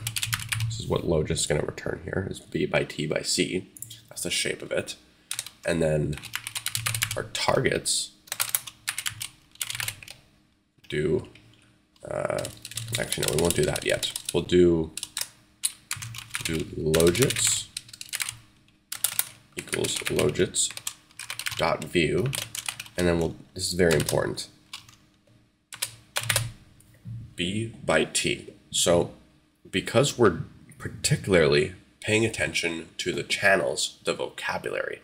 This is what logits is going to return here, is B by T by C. That's the shape of it. And then our targets do, actually no, we won't do that yet. We'll do logits equals logits dot view, and then this is very important, b by t. So because we're particularly paying attention to the channels, the vocabulary,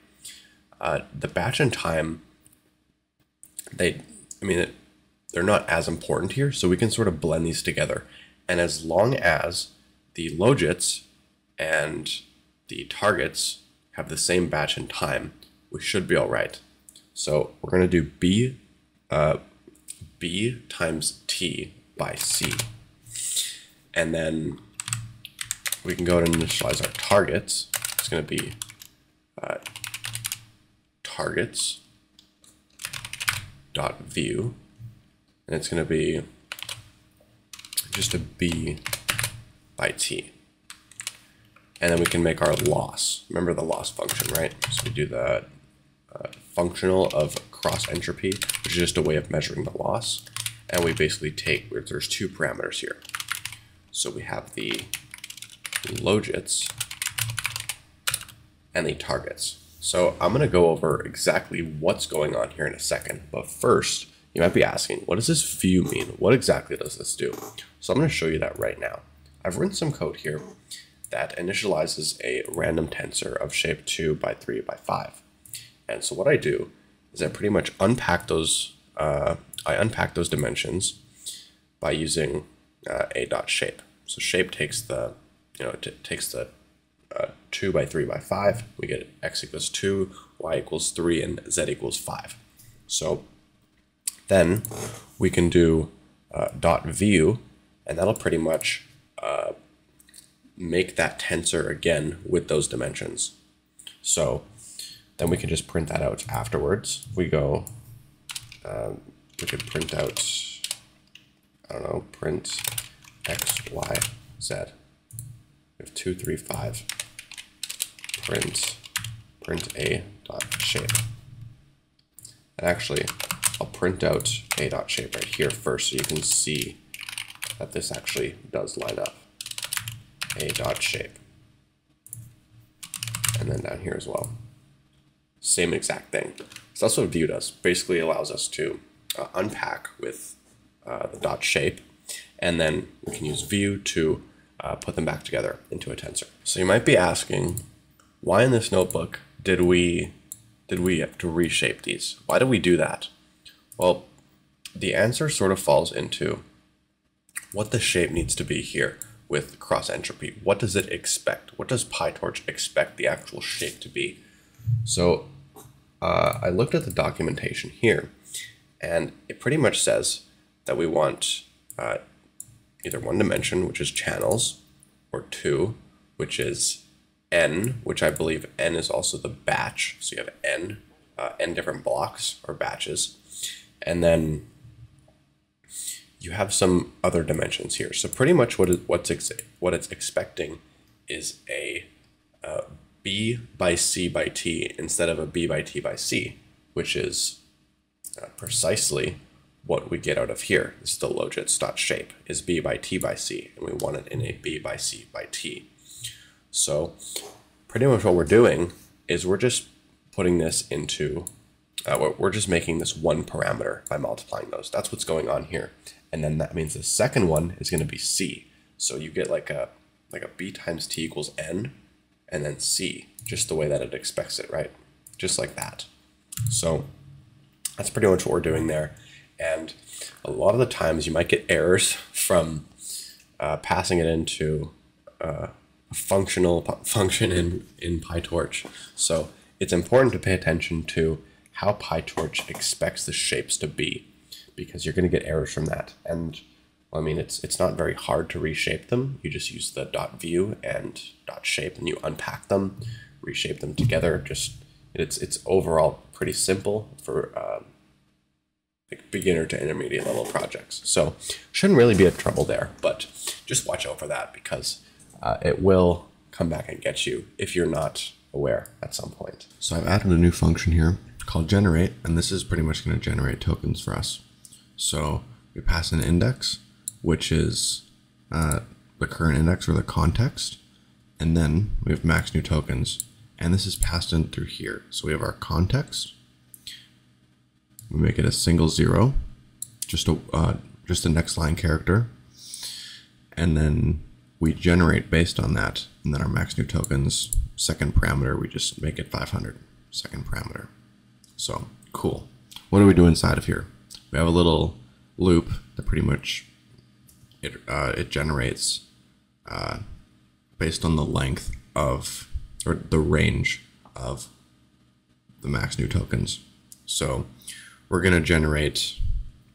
the batch and time, they're not as important here, so we can sort of blend these together. And as long as the logits and the targets have the same batch and time, we should be all right. So we're going to do b times t by c. And then we can go ahead and initialize our targets. It's going to be targets dot view, and it's going to be just a b by t. And then we can make our loss. Remember the loss function, right? So we do the functional of cross entropy, which is just a way of measuring the loss. And we basically take, there's two parameters here. So we have the logits and the targets. So I'm going to go over exactly what's going on here in a second. But first, you might be asking, what does this view mean? What exactly does this do? So I'm going to show you that right now. I've written some code here that initializes a random tensor of shape 2 by 3 by 5. And so what I do is I pretty much unpack those dimensions by using a.shape. So shape takes the 2 by 3 by 5. We get x equals 2, y equals 3, and z equals 5. So then we can do dot view, and that'll pretty much make that tensor again with those dimensions. So then we can just print that out afterwards. We go, we could print out, I don't know, print x, y, z. We have 2, 3, 5. Print a dot shape. And actually, I'll print out a dot shape right here first, so you can see that this actually does line up. A dot shape. And then down here as well. Same exact thing. So that's what view does. Basically allows us to unpack with the dot shape, and then we can use view to put them back together into a tensor. So you might be asking, why in this notebook did we have to reshape these? Why do we do that? Well, the answer sort of falls into what the shape needs to be here with cross entropy. What does it expect? What does PyTorch expect the actual shape to be? So I looked at the documentation here, and it pretty much says that we want either one dimension, which is channels, or two, which is n, which I believe n is also the batch. So you have n different blocks or batches, and then you have some other dimensions here. So pretty much what it's expecting is a b by c by t instead of a b by t by c, which is precisely what we get out of here. This is the logits.shape is b by t by c, and we want it in a b by c by t. So pretty much what we're doing is we're just putting this into, we're just making this one parameter by multiplying those. That's what's going on here. And then that means the second one is going to be c. So you get like a b times t equals n, and then c, just the way that it expects it, right? Just like that. So that's pretty much what we're doing there. And a lot of the times you might get errors from passing it into a functional function in PyTorch. So it's important to pay attention to how PyTorch expects the shapes to be, because you're going to get errors from that. And well, I mean, it's not very hard to reshape them. You just use the dot view and dot shape, and you unpack them, reshape them together. It's overall pretty simple for like beginner to intermediate level projects. So shouldn't really be a trouble there, but just watch out for that, because it will come back and get you if you're not aware at some point. So I've added a new function here called generate, and this is pretty much going to generate tokens for us. So we pass an index, which is the current index or the context, and then we have max new tokens, and this is passed in through here. So we have our context. We make it a single zero, just a next line character, and then we generate based on that, and then our max new tokens second parameter, we just make it 500 second parameter. So cool. What do we do inside of here? We have a little loop that pretty much it generates based on the length of, or the range of the max new tokens. So we're going to generate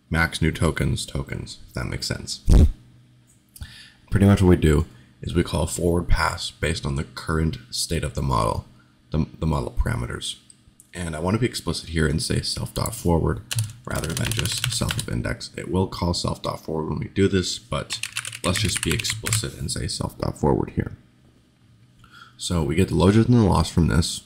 max new tokens, if that makes sense. Pretty much what we do is we call a forward pass based on the current state of the model, the model parameters. And I want to be explicit here and say self.forward rather than just self of index. It will call self.forward when we do this, but let's just be explicit and say self.forward here. So we get the logit and the loss from this.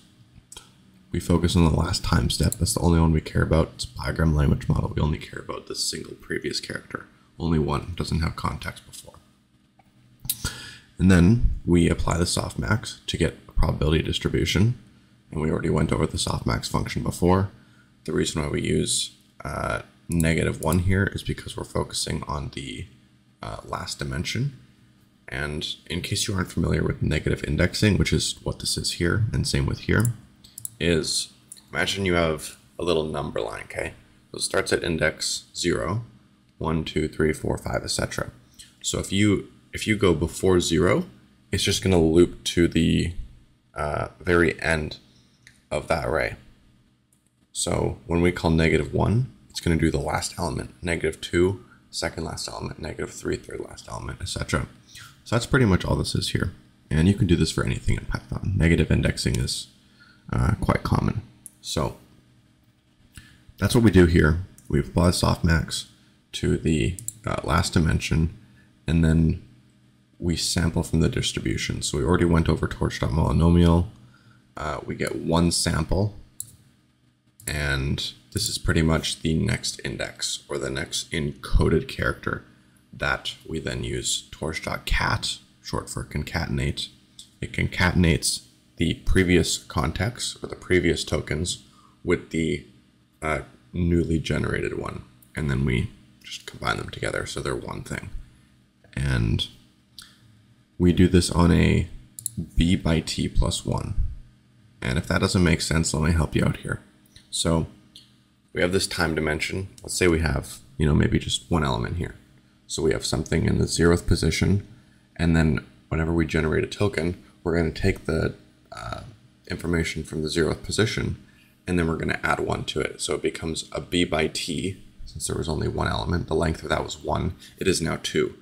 We focus on the last time step. That's the only one we care about. It's Bigram language model. We only care about the single previous character. Only one, doesn't have context before. And then we apply the softmax to get a probability distribution. And we already went over the softmax function before. The reason why we use -1 here is because we're focusing on the last dimension. And in case you aren't familiar with negative indexing, which is what this is here, and same with here, is imagine you have a little number line, okay? So it starts at index 0, 1, 2, 3, 4, 5, etc. So if you go before 0, it's just going to loop to the very end of that array. So when we call -1, it's going to do the last element, -2, second last element, -3, third last element, etc. So that's pretty much all this is here. And you can do this for anything in Python. Negative indexing is quite common. So that's what we do here. We apply softmax to the last dimension, and then we sample from the distribution. So we already went over torch.monomial. We get one sample, and this is pretty much the next index or the next encoded character that we then use torch.cat, short for concatenate. It concatenates the previous context or the previous tokens with the newly generated one, and then we just combine them together so they're one thing. And we do this on a b by t plus 1. And if that doesn't make sense, let me help you out here. So we have this time dimension. Let's say we have, maybe just one element here. So we have something in the 0th position, and then whenever we generate a token, we're going to take the information from the 0th position, and then we're going to add 1 to it. So it becomes a b by t, since there was only one element. The length of that was 1. It is now 2.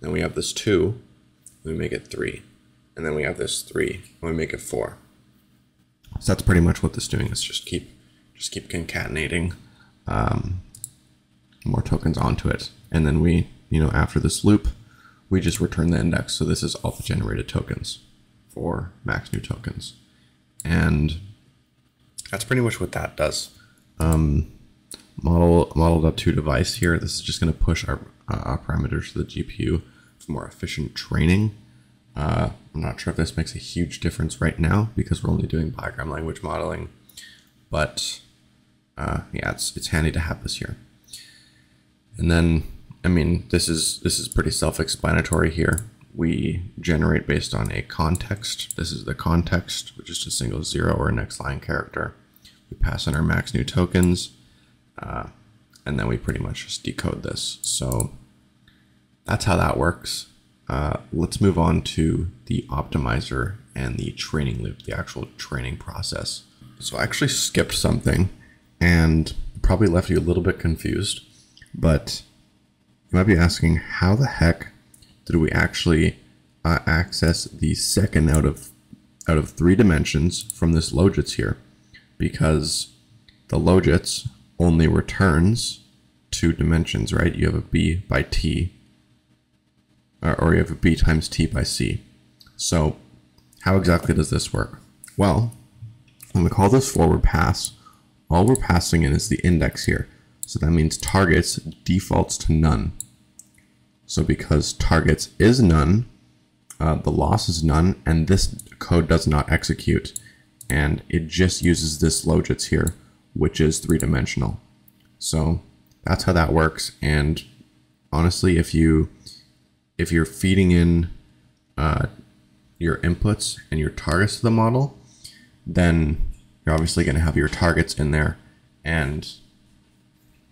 Then we have this 2, we make it 3. And then we have this 3, and we make it 4. So that's pretty much what this is doing, is just keep concatenating more tokens onto it. And then we, after this loop, we just return the index. So this is all the generated tokens for max new tokens. And that's pretty much what that does. Model.to device here. This is just going to push our parameters to the GPU for more efficient training. I'm not sure if this makes a huge difference right now because we're only doing Bigram language modeling, but yeah, it's handy to have this here. And then, this is pretty self-explanatory here. We generate based on a context. This is the context, which is a single 0 or a next line character. We pass in our max new tokens, and then we pretty much just decode this. So that's how that works. Let's move on to the optimizer and the training loop, the actual training process. So I actually skipped something and probably left you a little bit confused, but you might be asking, how the heck did we actually access the second out of 3 dimensions from this logits here? Because the logits only returns 2 dimensions, right? You have a b by t, or you have a b times t by c. So how exactly does this work? Well, when we call this forward pass, all we're passing in is the index here. So that means targets defaults to none. So because targets is none, the loss is none, and this code does not execute. And it just uses this Logits here, which is 3-dimensional. So that's how that works. And honestly, if you're feeding in your inputs and your targets to the model, then you're obviously going to have your targets in there, and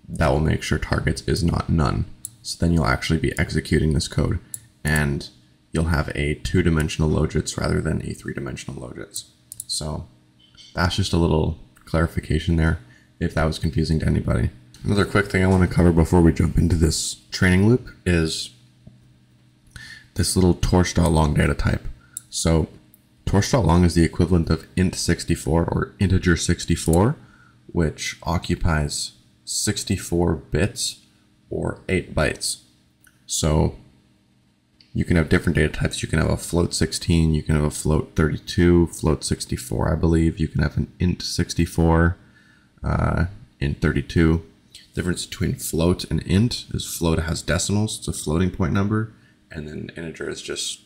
that will make sure targets is not none. So then you'll actually be executing this code, and you'll have a 2-dimensional Logits rather than a 3-dimensional Logits. So that's just a little clarification there, if that was confusing to anybody. Another quick thing I want to cover before we jump into this training loop is this little torch.long data type. So torch.long is the equivalent of int64 or integer 64, which occupies 64 bits or 8 bytes. So you can have different data types. You can have a float 16, you can have a float 32, float 64, I believe. You can have an int 64, int 32. Difference between float and int is float has decimals, it's a floating point number, and then integer is just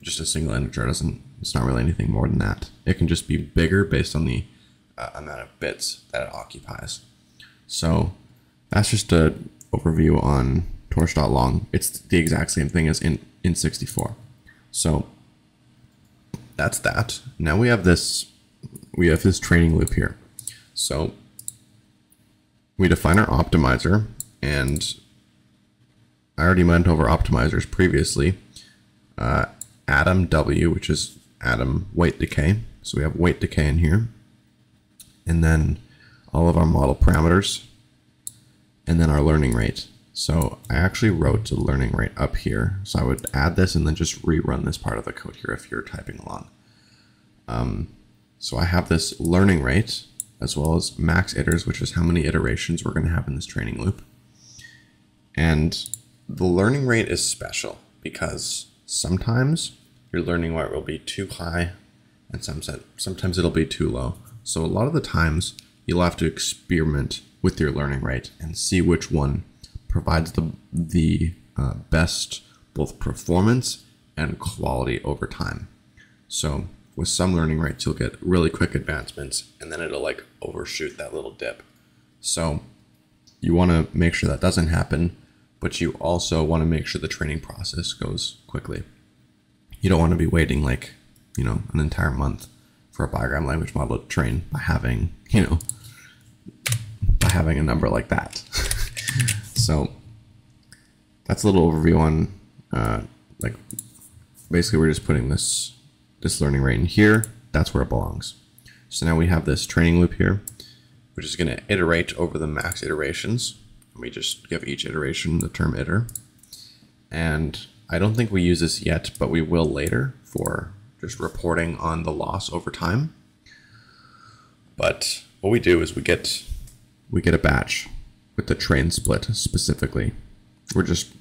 a single integer. It's not really anything more than that. It can just be bigger based on the amount of bits that it occupies. So that's just an overview on torch.long. It's the exact same thing as int64. So that's that. Now we have this training loop here. So we define our optimizer, and I already went over optimizers previously. Atom W, which is atom weight decay. So we have weight decay in here. And then all of our model parameters. And then our learning rate. So I actually wrote the learning rate up here. So I would add this and then just rerun this part of the code here if you're typing along. So I have this learning rate as well as max iters, which is how many iterations we're going to have in this training loop. And the learning rate is special because sometimes your learning rate will be too high and sometimes it'll be too low. So a lot of the times you'll have to experiment with your learning rate and see which one provides the best both performance and quality over time. So with some learning rates, you'll get really quick advancements and then it'll like overshoot that little dip. So you want to make sure that doesn't happen, but you also want to make sure the training process goes quickly. You don't want to be waiting like, an entire month for a Bigram language model to train by having, a number like that. So that's a little overview on, basically we're just putting this learning rate in here. That's where it belongs. So now we have this training loop here, which is going to iterate over the max iterations. We just give each iteration the term iter. And I don't think we use this yet, but we will later for just reporting on the loss over time. But what we do is we get a batch with the train split specifically. We're just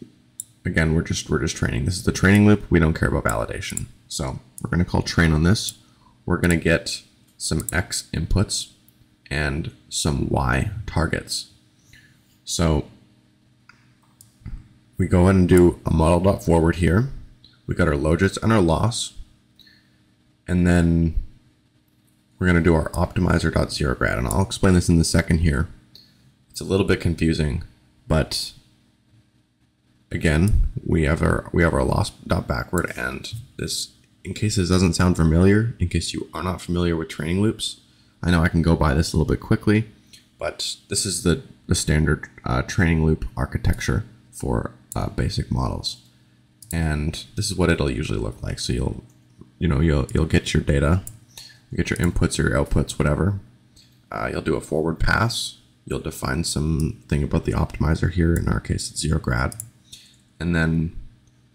training. This is the training loop. We don't care about validation. So we're going to call train on this. We're going to get some X inputs and some Y targets. So we go ahead and do a model.forward here. We got our logits and our loss. And then we're going to do our optimizer.zerograd. And I'll explain this in a second here. It's a little bit confusing, but again, we have our loss.backward, and this, in case this doesn't sound familiar, in case you are not familiar with training loops, I know I can go by this a little bit quickly, but this is the standard training loop architecture for basic models, and this is what it'll usually look like. So you'll get your data, you get your inputs or your outputs, whatever. You'll do a forward pass. You'll define something about the optimizer here. In our case, it's Zerograd. And then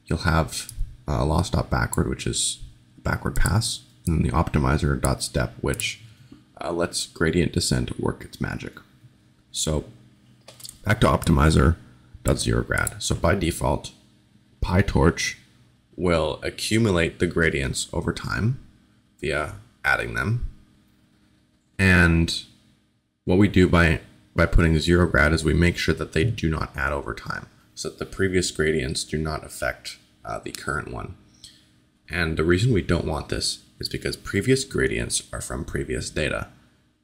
you'll have a loss.backward, which is backward pass, and then the optimizer.step, which lets gradient descent work its magic. So back to optimizer.zerograd. So by default, PyTorch will accumulate the gradients over time via adding them. And what we do by by putting Zerograd is we make sure that they do not add over time, so that the previous gradients do not affect the current one. And the reason we don't want this is because previous gradients are from previous data,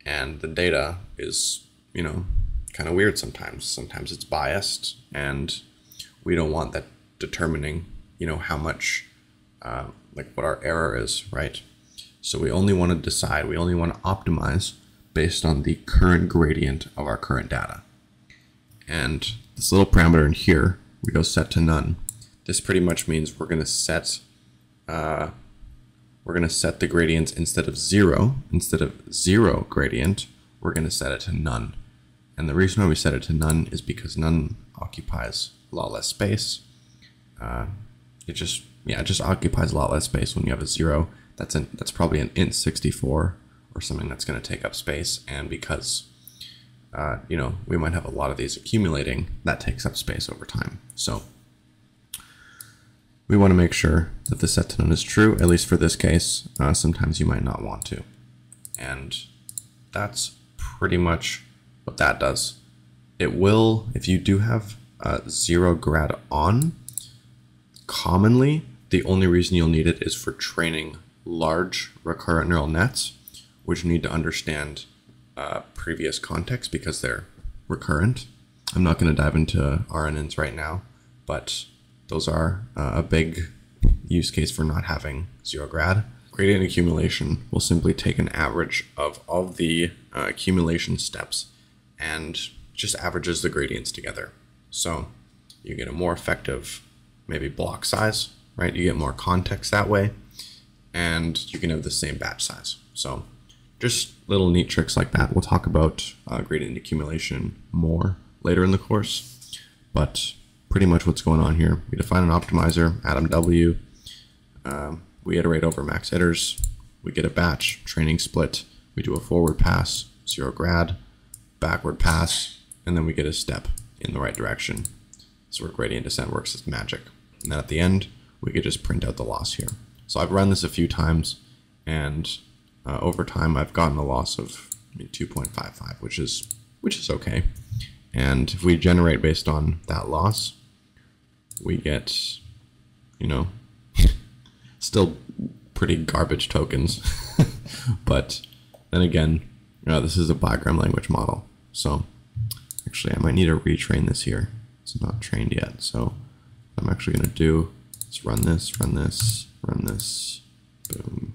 and the data is, you know, kind of weird sometimes. Sometimes it's biased, and we don't want that determining, you know, how much, like what our error is, right? So we only want to decide, we only want to optimize based on the current gradient of our current data. And this little parameter in here, we go set to none. This pretty much means we're going to set the gradients instead of zero gradient, we're going to set it to none. And the reason why we set it to none is because none occupies a lot less space. It just occupies a lot less space when you have a zero. That's probably an int 64 or something that's going to take up space. And because you know, we might have a lot of these accumulating, that takes up space over time. So we want to make sure that the set to none is true, at least for this case. Sometimes you might not want to. And that's pretty much what that does. It will, if you do have Zerograd on, commonly, the only reason you'll need it is for training large recurrent neural nets, which need to understand previous context because they're recurrent. I'm not going to dive into RNNs right now, but those are a big use case for not having Zerograd. Gradient accumulation will simply take an average of all the accumulation steps and just averages the gradients together. So you get a more effective, maybe block size, right? You get more context that way, and you can have the same batch size. So just little neat tricks like that. We'll talk about gradient accumulation more later in the course, but pretty much what's going on here. We define an optimizer, atom W, we iterate over max iters, we get a batch, training split, we do a forward pass, Zerograd, backward pass, and then we get a step in the right direction. So where gradient descent works as magic. And then at the end, we could just print out the loss here. So I've run this a few times, and over time I've gotten a loss of 2.55, which is okay. And if we generate based on that loss, we get, you know, still pretty garbage tokens. But then again, this is a Bigram language model. So actually I might need to retrain this here. It's not trained yet. So what I'm actually going to do is run this, run this, boom.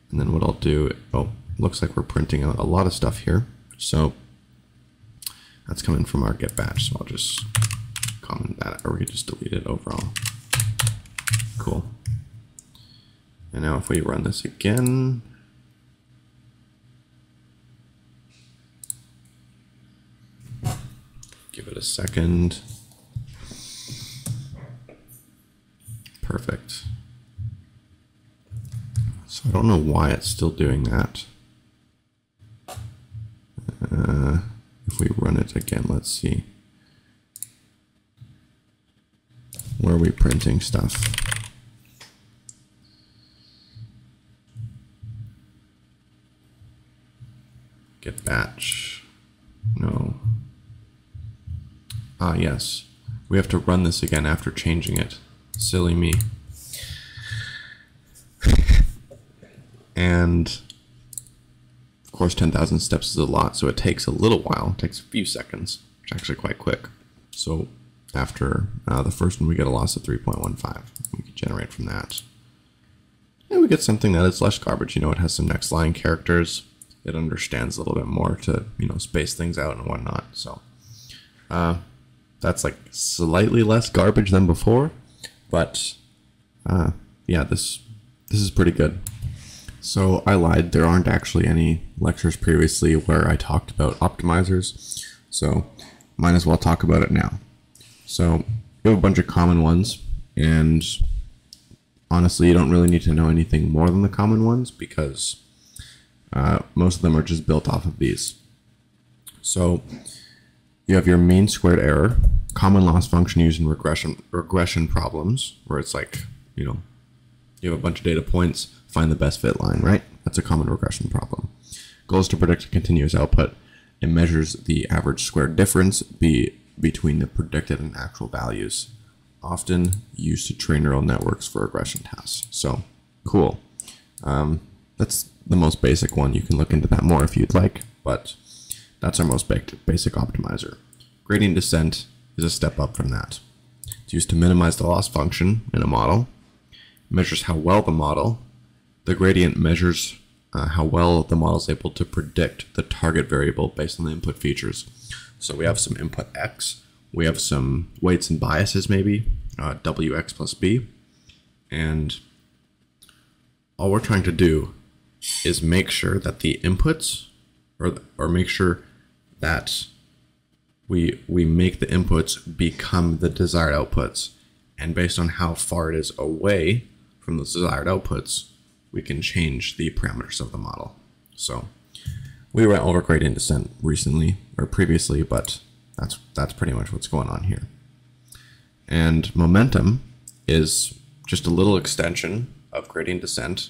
And then what I'll do, looks like we're printing out a lot of stuff here. So that's coming from our get batch. So I'll just comment that, or we could just delete it overall. Cool. And now if we run this again, give it a second. Perfect. So I don't know why it's still doing that. If we run it again, let's see. Where are we printing stuff? Get batch. No. Ah, yes. We have to run this again after changing it. Silly me. And of course 10,000 steps is a lot, so it takes a little while. It takes a few seconds, which is actually quite quick. So after the first one, we get a loss of 3.15. We can generate from that. And we get something that is less garbage. You know, it has some next line characters. It understands a little bit more to, you know, space things out and whatnot. So that's like slightly less garbage than before, but yeah, this is pretty good. So I lied, there aren't actually any lectures previously where I talked about optimizers, so might as well talk about it now. So we have a bunch of common ones, and honestly you don't really need to know anything more than the common ones because most of them are just built off of these. So you have your mean squared error, common loss function used in regression problems, where it's like, you know, you have a bunch of data points, find the best fit line, right? That's a common regression problem. Goal is to predict a continuous output. it measures the average squared difference between the predicted and actual values, often used to train neural networks for regression tasks. So cool. That's the most basic one. You can look into that more if you'd like, but that's our most basic optimizer. Gradient descent is a step up from that. It's used to minimize the loss function in a model. It measures how well the gradient measures how well the model is able to predict the target variable based on the input features. So we have some input x, we have some weights and biases maybe, wx plus b, and all we're trying to do is make sure that the inputs, or make sure that we make the inputs become the desired outputs, and based on how far it is away from the desired outputs, we can change the parameters of the model. So we went over gradient descent recently or previously, but that's pretty much what's going on here. And momentum is just a little extension of gradient descent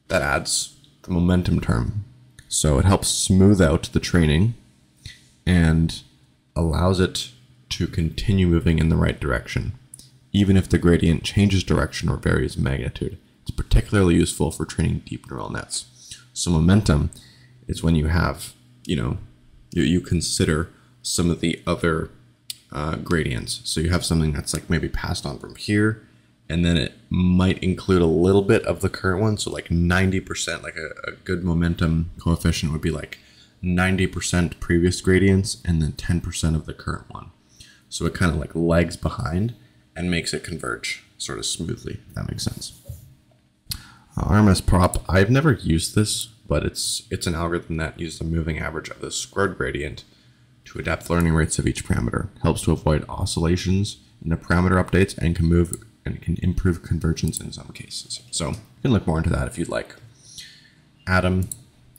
that adds the momentum term. So it helps smooth out the training and allows it to continue moving in the right direction, even if the gradient changes direction or varies magnitude. It's particularly useful for training deep neural nets. So momentum is when you have, you consider some of the other gradients. So you have something that's like maybe passed on from here, and then it might include a little bit of the current one. So like 90%, like a good momentum coefficient would be like 90% previous gradients and then 10% of the current one. So it kind of like lags behind and makes it converge sort of smoothly, if that makes sense. RMS prop, I've never used this, but it's an algorithm that uses the moving average of the squared gradient to adapt learning rates of each parameter. It helps to avoid oscillations in the parameter updates and can improve convergence in some cases. So you can look more into that if you'd like. Atom,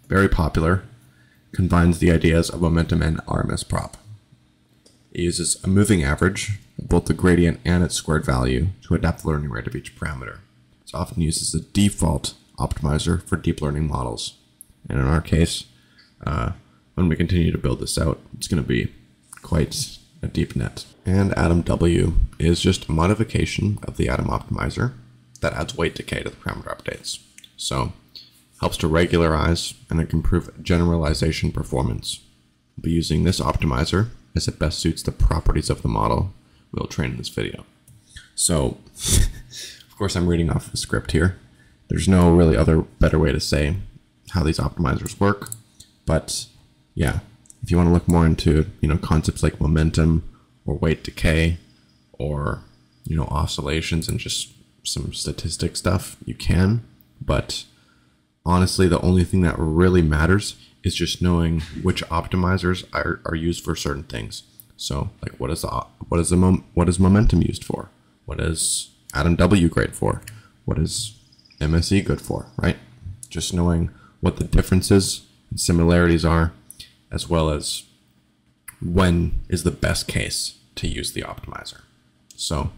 very popular, combines the ideas of momentum and RMS prop. It uses a moving average of both the gradient and its squared value to adapt the learning rate of each parameter. It's often used as the default optimizer for deep learning models. And in our case, when we continue to build this out, it's going to be quite a deep net. And Atom W is just a modification of the Atom optimizer that adds weight decay to the parameter updates. So helps to regularize and improve generalization performance. We'll be using this optimizer as it best suits the properties of the model we'll train in this video. So, of course, I'm reading off the script here. There's no really better way to say how these optimizers work, but yeah, if you want to look more into concepts like momentum or weight decay or oscillations and just some statistic stuff, you can. But honestly, the only thing that really matters is just knowing which optimizers are used for certain things. So, like, what is momentum used for? What is Atom W great for? What is MSE good for? Right? Just knowing what the differences and similarities are, as well as when is the best case to use the optimizer. So,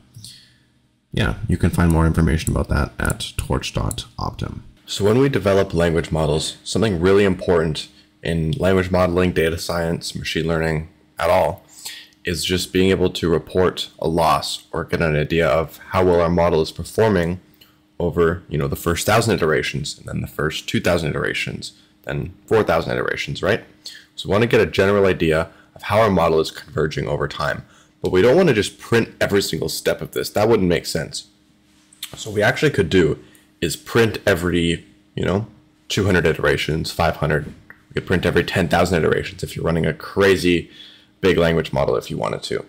yeah, you can find more information about that at torch.optim. So when we develop language models, something really important in language modeling, data science, machine learning at all, is just being able to report a loss or get an idea of how well our model is performing over, the first 1,000 iterations, and then the first 2,000 iterations, then 4,000 iterations, right? So we want to get a general idea of how our model is converging over time. But we don't want to just print every single step of this. That wouldn't make sense. So what we actually could do is print every, 200 iterations, 500. We could print every 10,000 iterations if you're running a crazy big language model if you wanted to.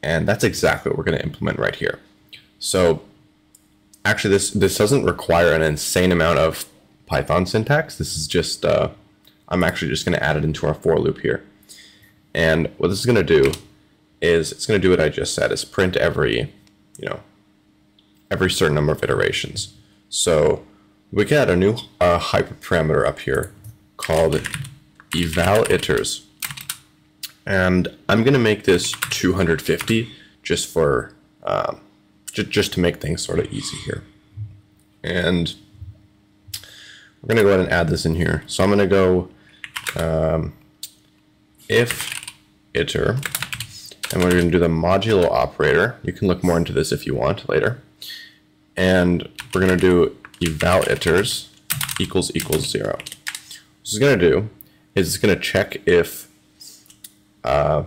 And that's exactly what we're going to implement right here. So actually, this doesn't require an insane amount of Python syntax. This is just, I'm actually just going to add it into our for loop here. And what this is going to do is it's going to do what I just said, is print every, every certain number of iterations. So we can add a new hyperparameter up here called eval iters. And I'm going to make this 250 just for, just to make things sort of easy here. And we're going to go ahead and add this in here. So I'm going to go if iter, and we're going to do the modulo operator. You can look more into this if you want later. And we're going to do eval iters equals 0. What this is going to do is it's going to check if the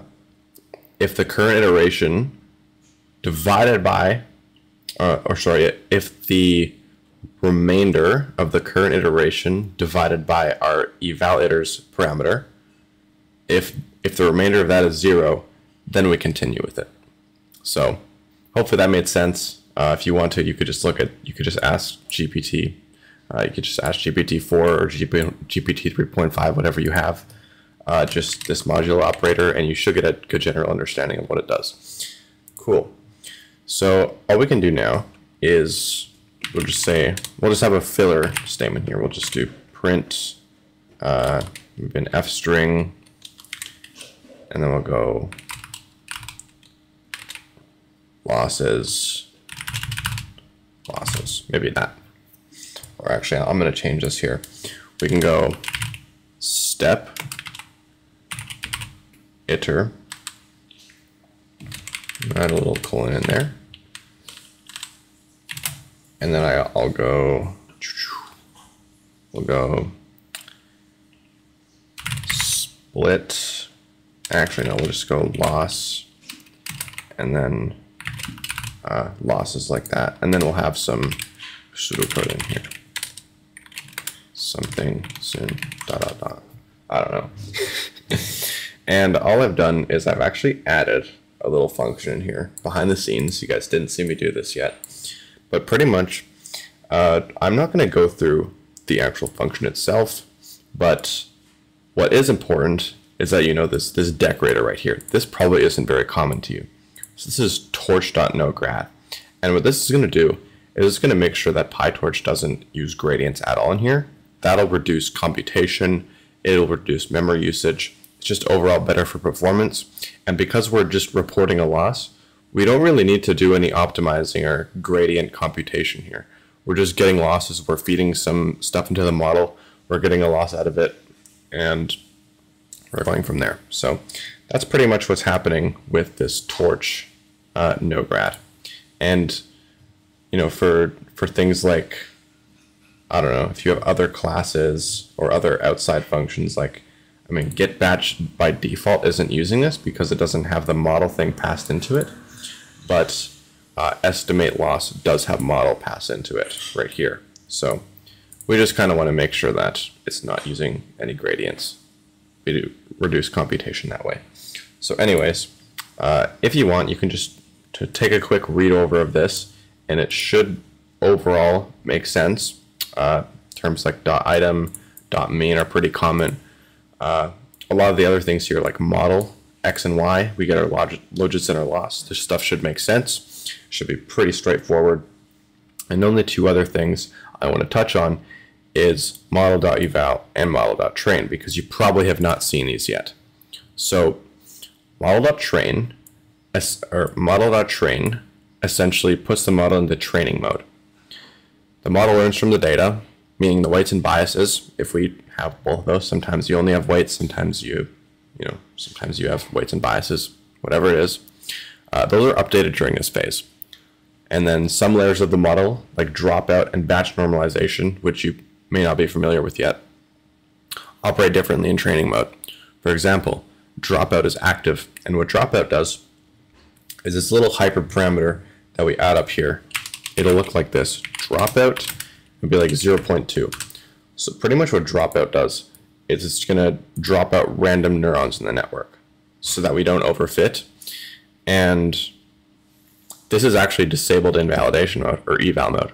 current iteration divided by, if the remainder of the current iteration divided by our eval iters parameter, if the remainder of that is 0, then we continue with it. So hopefully that made sense. If you want to, you could just ask GPT. You could just ask GPT-4 or GPT 3.5, whatever you have, just this modulo operator, and you should get a good general understanding of what it does. Cool. So all we can do now is we'll just have a filler statement here. We'll just do print an f string, and then we'll go losses, maybe that. Or actually, I'm going to change this here. We can go step iter, add a little colon in there, and then we'll go split. Actually, no, we'll just go loss, and then losses like that, and then we'll have some pseudocode in here. Something soon, ... I don't know. And all I've done is I've actually added a little function in here behind the scenes. You guys didn't see me do this yet, but pretty much I'm not going to go through the actual function itself, but what is important is that you know this decorator right here. This probably isn't very common to you. So this is torch.nograd, and what this is going to do is it's going to make sure that PyTorch doesn't use gradients at all in here. That'll reduce computation, it'll reduce memory usage. It's just overall better for performance. And because we're just reporting a loss, we don't really need to do any optimizing or gradient computation here. We're just getting losses, we're feeding some stuff into the model, we're getting a loss out of it, and we're going from there. So that's pretty much what's happening with this torch nograd. And you know, for things like, I don't know, if you have other classes or other outside functions, like, I mean, get batch by default isn't using this because it doesn't have the model thing passed into it, but estimate loss does have model pass into it right here. So we just kind of want to make sure that it's not using any gradients. We do reduce computation that way. So anyways, if you want, you can just take a quick read over of this, and it should overall make sense. Terms like .item, .main are pretty common. A lot of the other things here, like model, X and Y, we get our logits and our loss. This stuff should make sense, should be pretty straightforward. And only two other things I want to touch on is model.eval and model.train, because you probably have not seen these yet. So model.train essentially puts the model into training mode. The model learns from the data, meaning the weights and biases. If we have both of those, sometimes you only have weights, sometimes sometimes you have weights and biases, whatever it is. Those are updated during this phase. And then some layers of the model, like dropout and batch normalization, which you may not be familiar with yet, operate differently in training mode. For example, dropout is active, and what dropout does is this little hyperparameter that we add up here. It'll look like this. Dropout would be like 0.2. So pretty much what dropout does is it's going to drop out random neurons in the network so that we don't overfit. And this is actually disabled in validation mode or eval mode.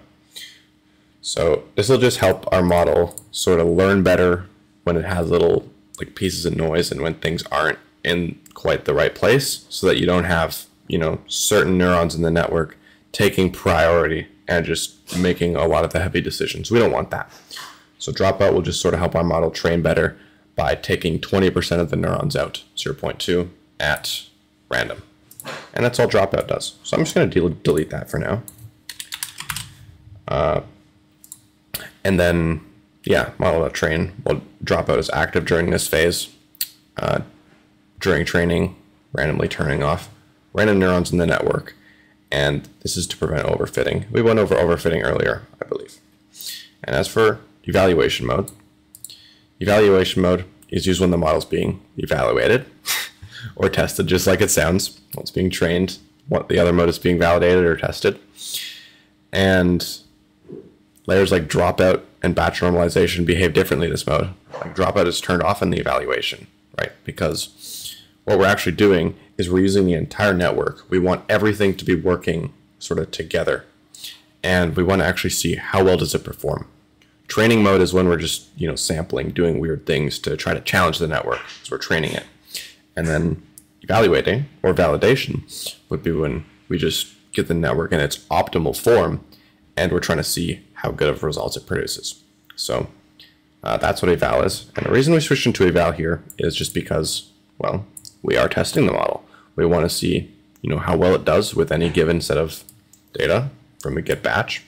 So this will just help our model sort of learn better when it has little like pieces of noise and when things aren't in quite the right place, so that you don't have, you know, certain neurons in the network taking priority and just making a lot of the heavy decisions. We don't want that. So dropout will just sort of help our model train better by taking 20% of the neurons out, 0.2, at random. And that's all dropout does. So I'm just going to delete that for now. And then, yeah, model.train will dropout is active during this phase. during training, randomly turning off random neurons in the network. And this is to prevent overfitting. We went over overfitting earlier, I believe. And as for evaluation mode is used when the model's being evaluated or tested, just like it sounds. When it's being trained, what the other mode is being validated or tested. And layers like dropout and batch normalization behave differently in this mode. Like dropout is turned off in the evaluation, right? Because what we're actually doing is we're using the entire network. We want everything to be working sort of together. And we want to actually see how well does it perform. Training mode is when we're just, sampling, doing weird things to try to challenge the network. So we're training it. And then evaluating or validation would be when we just get the network in its optimal form and we're trying to see how good of results it produces. So that's what eval is. And the reason we switched into eval here is just because, well, we are testing the model. We want to see, how well it does with any given set of data from a get batch.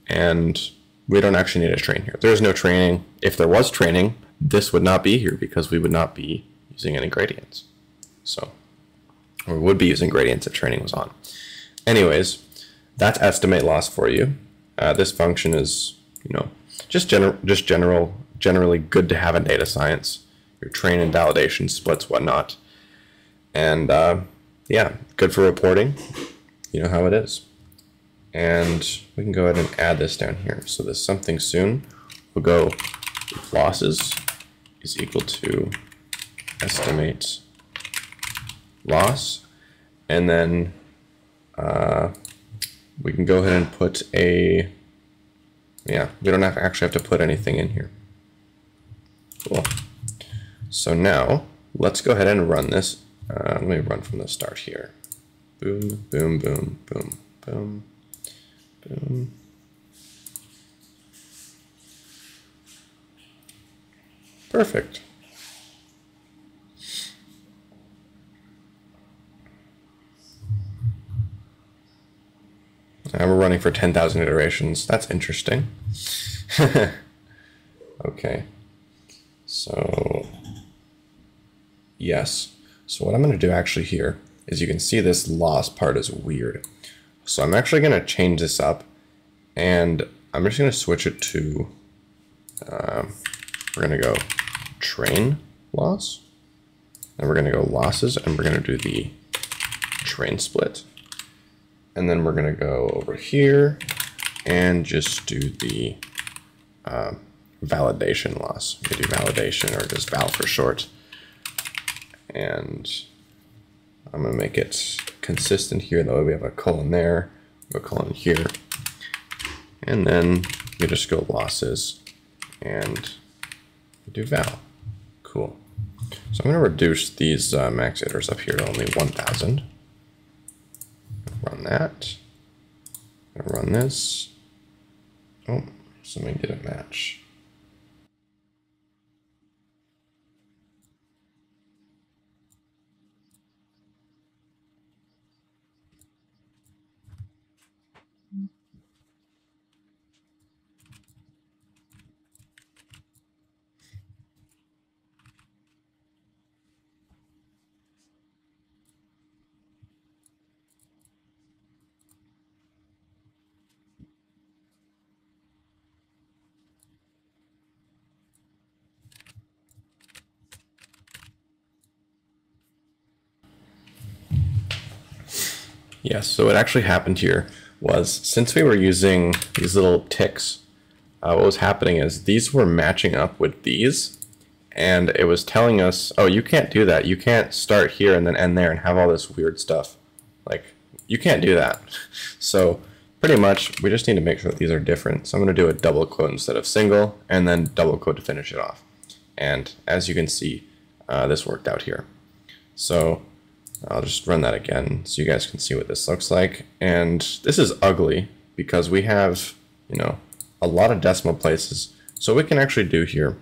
And we don't actually need to train here. There is no training. If there was training, this would not be here because we would not be using any gradients. So, or we would be using gradients if training was on. Anyways, that's estimate loss for you. This function is, generally good to have in data science. Your train and validation splits, whatnot. And yeah, good for reporting. You know how it is. And we can go ahead and add this down here. So this something soon will go if losses is equal to estimate loss. And then we can go ahead and put we don't actually have to put anything in here. Cool. So now let's go ahead and run this. Let me run from the start here. Boom, boom, boom, boom, boom. Boom. Perfect. Now we're running for 10,000 iterations. That's interesting. Okay. So, yes. So what I'm going to do actually here is you can see this loss part is weird. So I'm actually going to change this up, and I'm just going to switch it to, we're going to go train loss, and we're going to go losses, and we're going to do the train split. And then we're going to go over here and just do the validation loss. We do validation, or just val for short. And I'm going to make it consistent here. That way we have a colon there, a colon here. And then we just go losses and do val. Cool. So I'm going to reduce these max iterators up here to only 1,000. Run that. Run this. Oh, something didn't match. Yes, so what actually happened here was, since we were using these little ticks, what was happening is these were matching up with these, and it was telling us, oh, you can't do that. You can't start here and then end there and have all this weird stuff. Like, you can't do that. So pretty much, we just need to make sure that these are different. So I'm going to do a double quote instead of single, and then double quote to finish it off. And as you can see, this worked out here. So I'll just run that again so you guys can see what this looks like. And this is ugly because we have, a lot of decimal places. So what we can actually do here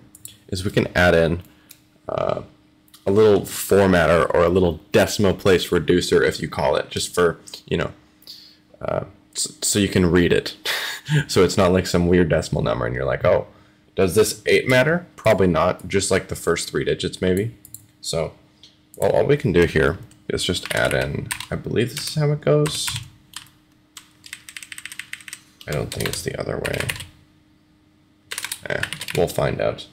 is we can add in a little formatter or a little decimal place reducer, if you call it, just for, so you can read it. So it's not like some weird decimal number and you're like, oh, does this 8 matter? Probably not, just like the first 3 digits maybe. So Well, all we can do here is just add in, I believe this is how it goes. I don't think it's the other way. We'll find out.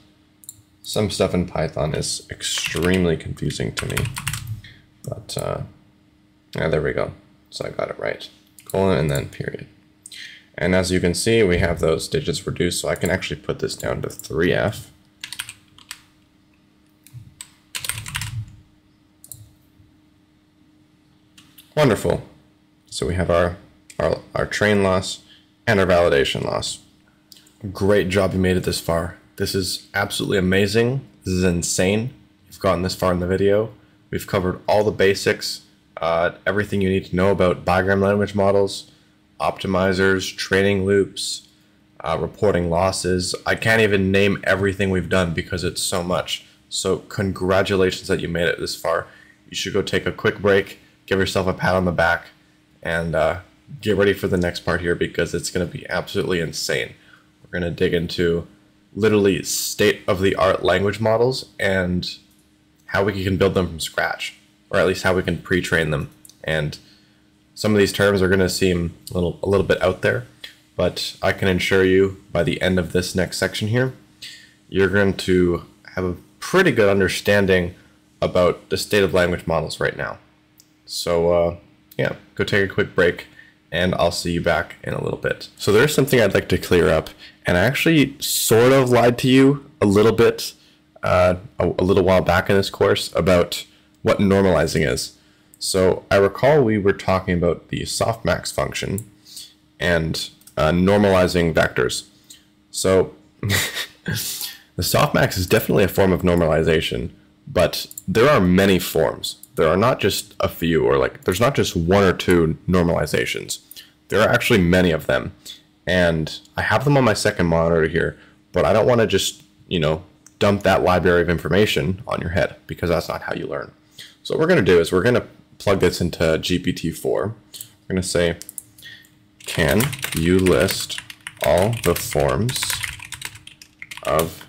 Some stuff in Python is extremely confusing to me, but there we go. So I got it right. Colon and then period. And as you can see, we have those digits reduced, so I can actually put this down to 3f. Wonderful. So we have our train loss and our validation loss. Great job you made it this far. This is absolutely amazing. This is insane. You've gotten this far in the video. We've covered all the basics, everything you need to know about Bigram language models, optimizers, training loops, reporting losses. I can't even name everything we've done because it's so much. So congratulations that you made it this far. You should go take a quick break, give yourself a pat on the back, and get ready for the next part here because it's going to be absolutely insane. We're going to dig into literally state-of-the-art language models and how we can build them from scratch, or at least how we can pre-train them. And some of these terms are going to seem a little bit out there, but I can assure you by the end of this next section here, you're going to have a pretty good understanding about the state of language models right now. So yeah, go take a quick break and I'll see you back in a little bit. So there's something I'd like to clear up, and I actually sort of lied to you a little bit a little while back in this course about what normalizing is. So I recall we were talking about the softmax function and normalizing vectors. So the softmax is definitely a form of normalization, but there are many forms. There are not just a few, or like there's not just one or two normalizations. There are actually many of them, and I have them on my second monitor here, but I don't want to just, dump that library of information on your head, because that's not how you learn. So what we're going to do is we're going to plug this into GPT-4. We're going to say, can you list all the forms of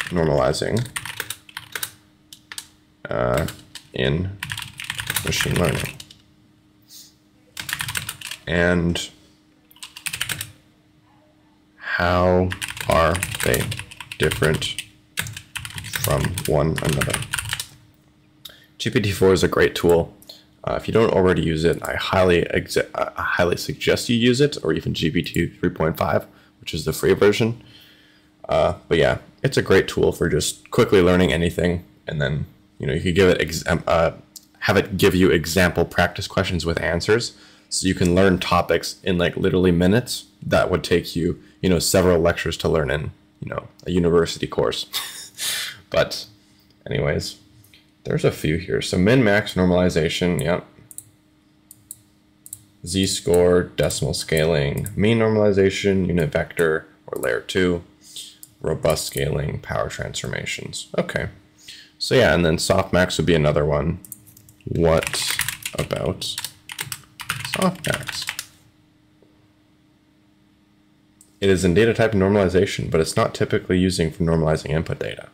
normalizing in machine learning, and how are they different from one another? GPT-4 is a great tool. If you don't already use it, I highly suggest you use it, or even GPT 3.5, which is the free version. But yeah, it's a great tool for just quickly learning anything, and then you could give it have it give you example practice questions with answers, so you can learn topics in like literally minutes that would take you several lectures to learn in a university course. But anyways, there's a few here. So min-max normalization, yep. Z-score, decimal scaling, mean normalization, unit vector or layer 2, robust scaling, power transformations. Okay. So yeah, and then softmax would be another one. What about softmax? It is indeed a type of normalization, but it's not typically using for normalizing input data.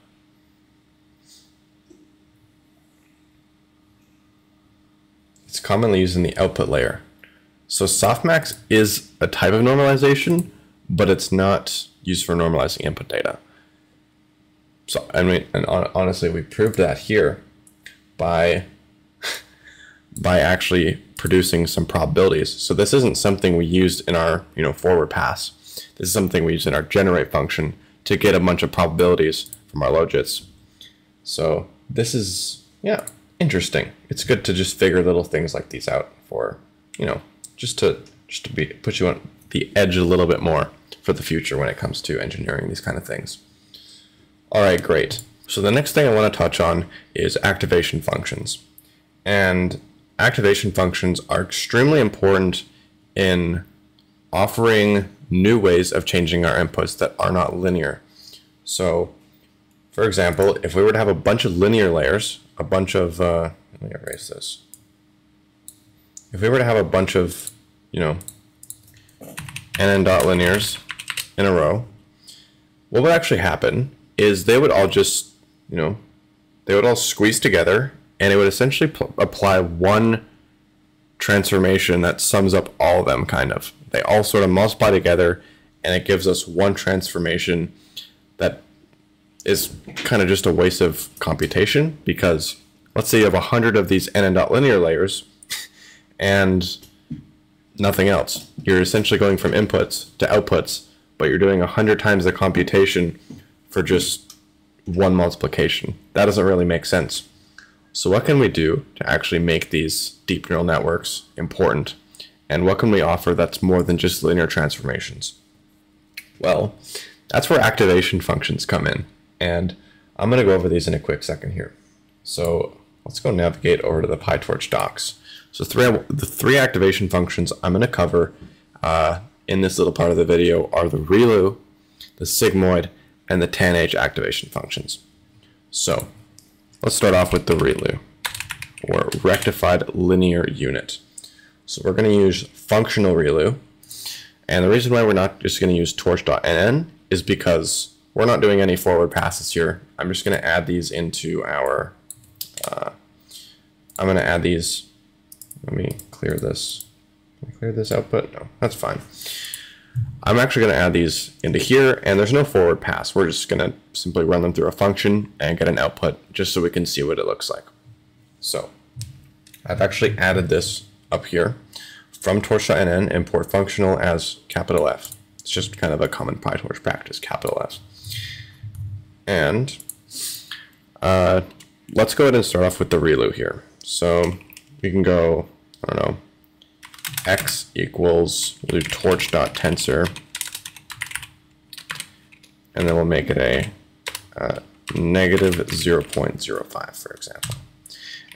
It's commonly used in the output layer. So softmax is a type of normalization, but it's not used for normalizing input data. So I mean, and honestly, we proved that here by actually producing some probabilities. So this isn't something we used in our forward pass. This is something we use in our generate function to get a bunch of probabilities from our logits. So this is, yeah, interesting. It's good to just figure little things like these out for, just to put you on the edge a little bit more for the future when it comes to engineering these kind of things. All right, great. So the next thing I want to touch on is activation functions. And activation functions are extremely important in offering new ways of changing our inputs that are not linear. So, for example, if we were to have a bunch of linear layers, a bunch of, let me erase this. If we were to have a bunch of, nn.linears in a row, what would actually happen is they would all just, they would all squeeze together, and it would essentially apply one transformation that sums up all of them, kind of. They all sort of multiply together, and it gives us one transformation that is kind of just a waste of computation, because let's say you have 100 of these nn.linear layers and nothing else. You're essentially going from inputs to outputs, but you're doing 100 times the computation for just one multiplication. That doesn't really make sense. So what can we do to actually make these deep neural networks important? And what can we offer that's more than just linear transformations? Well, that's where activation functions come in. And I'm going to go over these in a quick second here. So let's go navigate over to the PyTorch docs. So the three activation functions I'm going to cover in this little part of the video are the ReLU, the Sigmoid, and the Tanh activation functions. So let's start off with the ReLU, or rectified linear unit. So we're going to use functional ReLU. And the reason why we're not just going to use torch.nn is because we're not doing any forward passes here. I'm just going to add these into our, I'm going to add these, let me clear this. Can I clear this output? No, that's fine. I'm actually going to add these into here, and there's no forward pass. We're just going to simply run them through a function and get an output just so we can see what it looks like. So I've actually added this up here. From torch.nn, import functional as capital F. It's just kind of a common PyTorch practice, capital F. And let's go ahead and start off with the ReLU here. So we can go, I don't know, x equals, we'll do torch.tensor, and then we'll make it a negative 0.05, for example.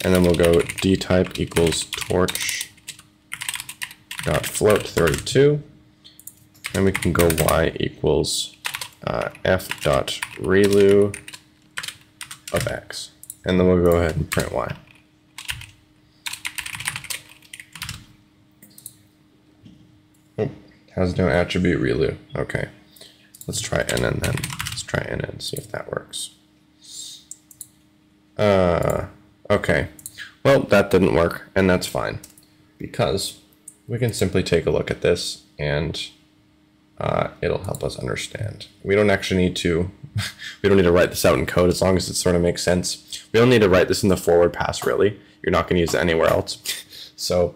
And then we'll go dtype equals torch.float32, and we can go y equals f.ReLU of x, and then we'll go ahead and print y. Oh, has no attribute ReLU. Okay, let's try nn then. Let's try nn, see if that works. Okay, well, that didn't work, and that's fine, because we can simply take a look at this, and it'll help us understand. We don't actually need to, we don't need to write this out in code as long as it sort of makes sense. We don't need to write this in the forward pass, really. You're not going to use it anywhere else. So,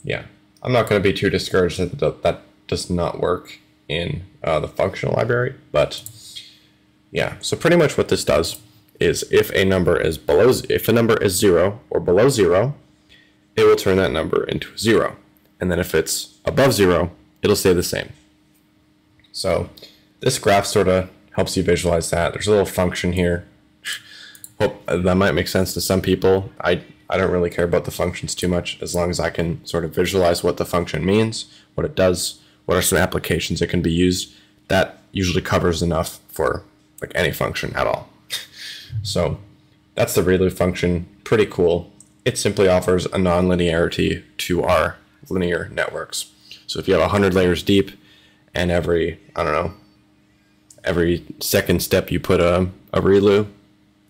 yeah, I'm not going to be too discouraged that that does not work in the functional library, but yeah, so pretty much what this does is if a number is 0 or below 0, it will turn that number into a 0. And then if it's above 0, it'll stay the same. So this graph sort of helps you visualize that. There's a little function here. Hope that might make sense to some people. I don't really care about the functions too much, as long as I can sort of visualize what the function means, what it does, what are some applications it can be used. That usually covers enough for like any function at all. So that's the ReLU function. Pretty cool. It simply offers a non-linearity to our linear networks. So if you have 100 layers deep, and every, I don't know, every second step you put a ReLU,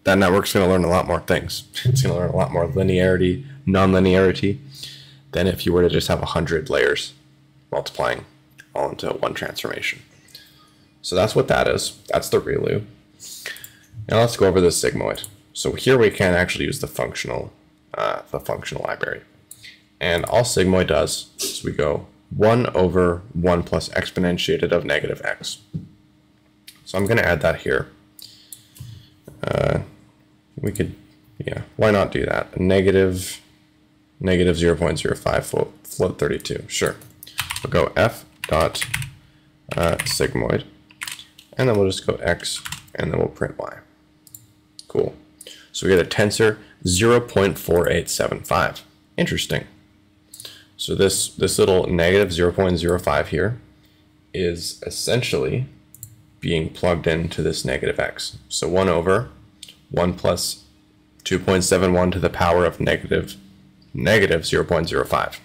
that network's going to learn a lot more things. It's going to learn a lot more linearity, non-linearity, than if you were to just have 100 layers multiplying all into one transformation. So that's what that is. That's the ReLU. Now let's go over the Sigmoid. So here we can actually use the functional library. And all Sigmoid does is we go 1 over 1 plus exponentiated of negative x. So I'm going to add that here. We could, yeah, why not do that? Negative 0.05 float 32. Sure. We'll go f dot sigmoid, and then we'll just go x, and then we'll print y. Cool. So we get a tensor 0.4875. Interesting. So this little negative 0.05 here is essentially being plugged into this negative x. So 1 over 1 plus 2.71 to the power of negative 0.05.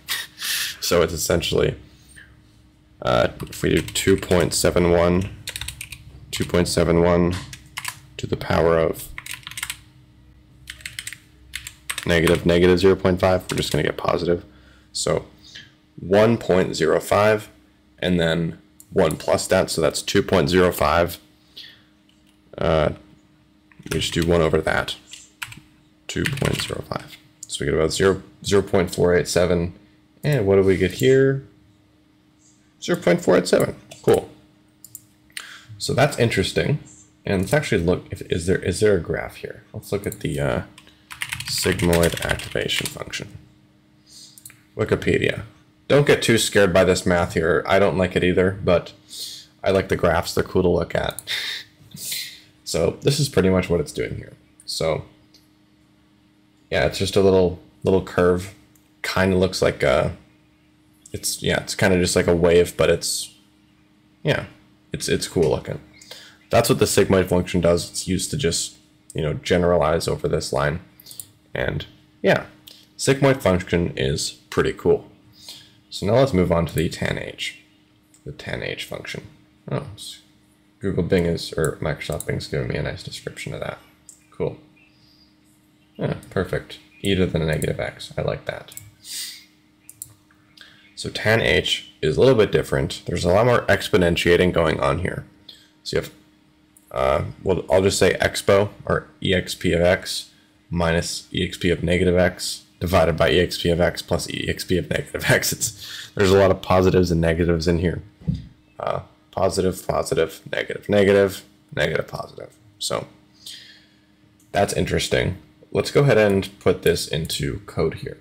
So it's essentially, if we do 2.71 to the power of negative 0.5. We're just going to get positive. So 1.05 and then 1 plus that, so that's 2.05. We just do 1 over that, 2.05. So we get about 0.487. And what do we get here? 0.487. Cool. So that's interesting. And let's actually look, is there a graph here? Let's look at the sigmoid activation function. Wikipedia. Don't get too scared by this math here. I don't like it either, but I like the graphs. They're cool to look at. So this is pretty much what it's doing here. So yeah, it's just a little curve. Kind of looks like it's kind of just like a wave, but it's cool looking. That's what the sigmoid function does. It's used to just, generalize over this line. And yeah, sigmoid function is pretty cool. So now let's move on to the tanh function. Oh, Google Bing or Microsoft Bing's giving me a nice description of that. Cool. Yeah, perfect. E to the negative x. I like that. So tanh is a little bit different. There's a lot more exponentiating going on here. So you have, well, I'll just say expo, or exp of x minus exp of negative x divided by exp of x plus exp of negative x. There's a lot of positives and negatives in here. Positive, positive, negative, negative, negative, positive. So that's interesting. Let's go ahead and put this into code here.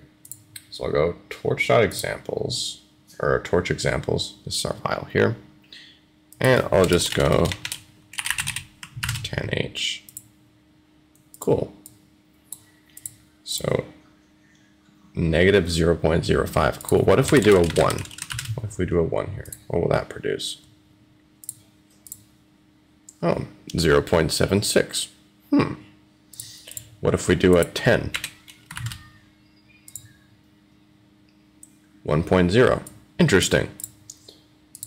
So I'll go torch.examples, or torch examples. This is our file here. And I'll just go tanh. Cool. So negative 0.05. Cool. What if we do a 1? What if we do a 1 here? What will that produce? Oh, 0.76. What if we do a 10? 1.0. Interesting.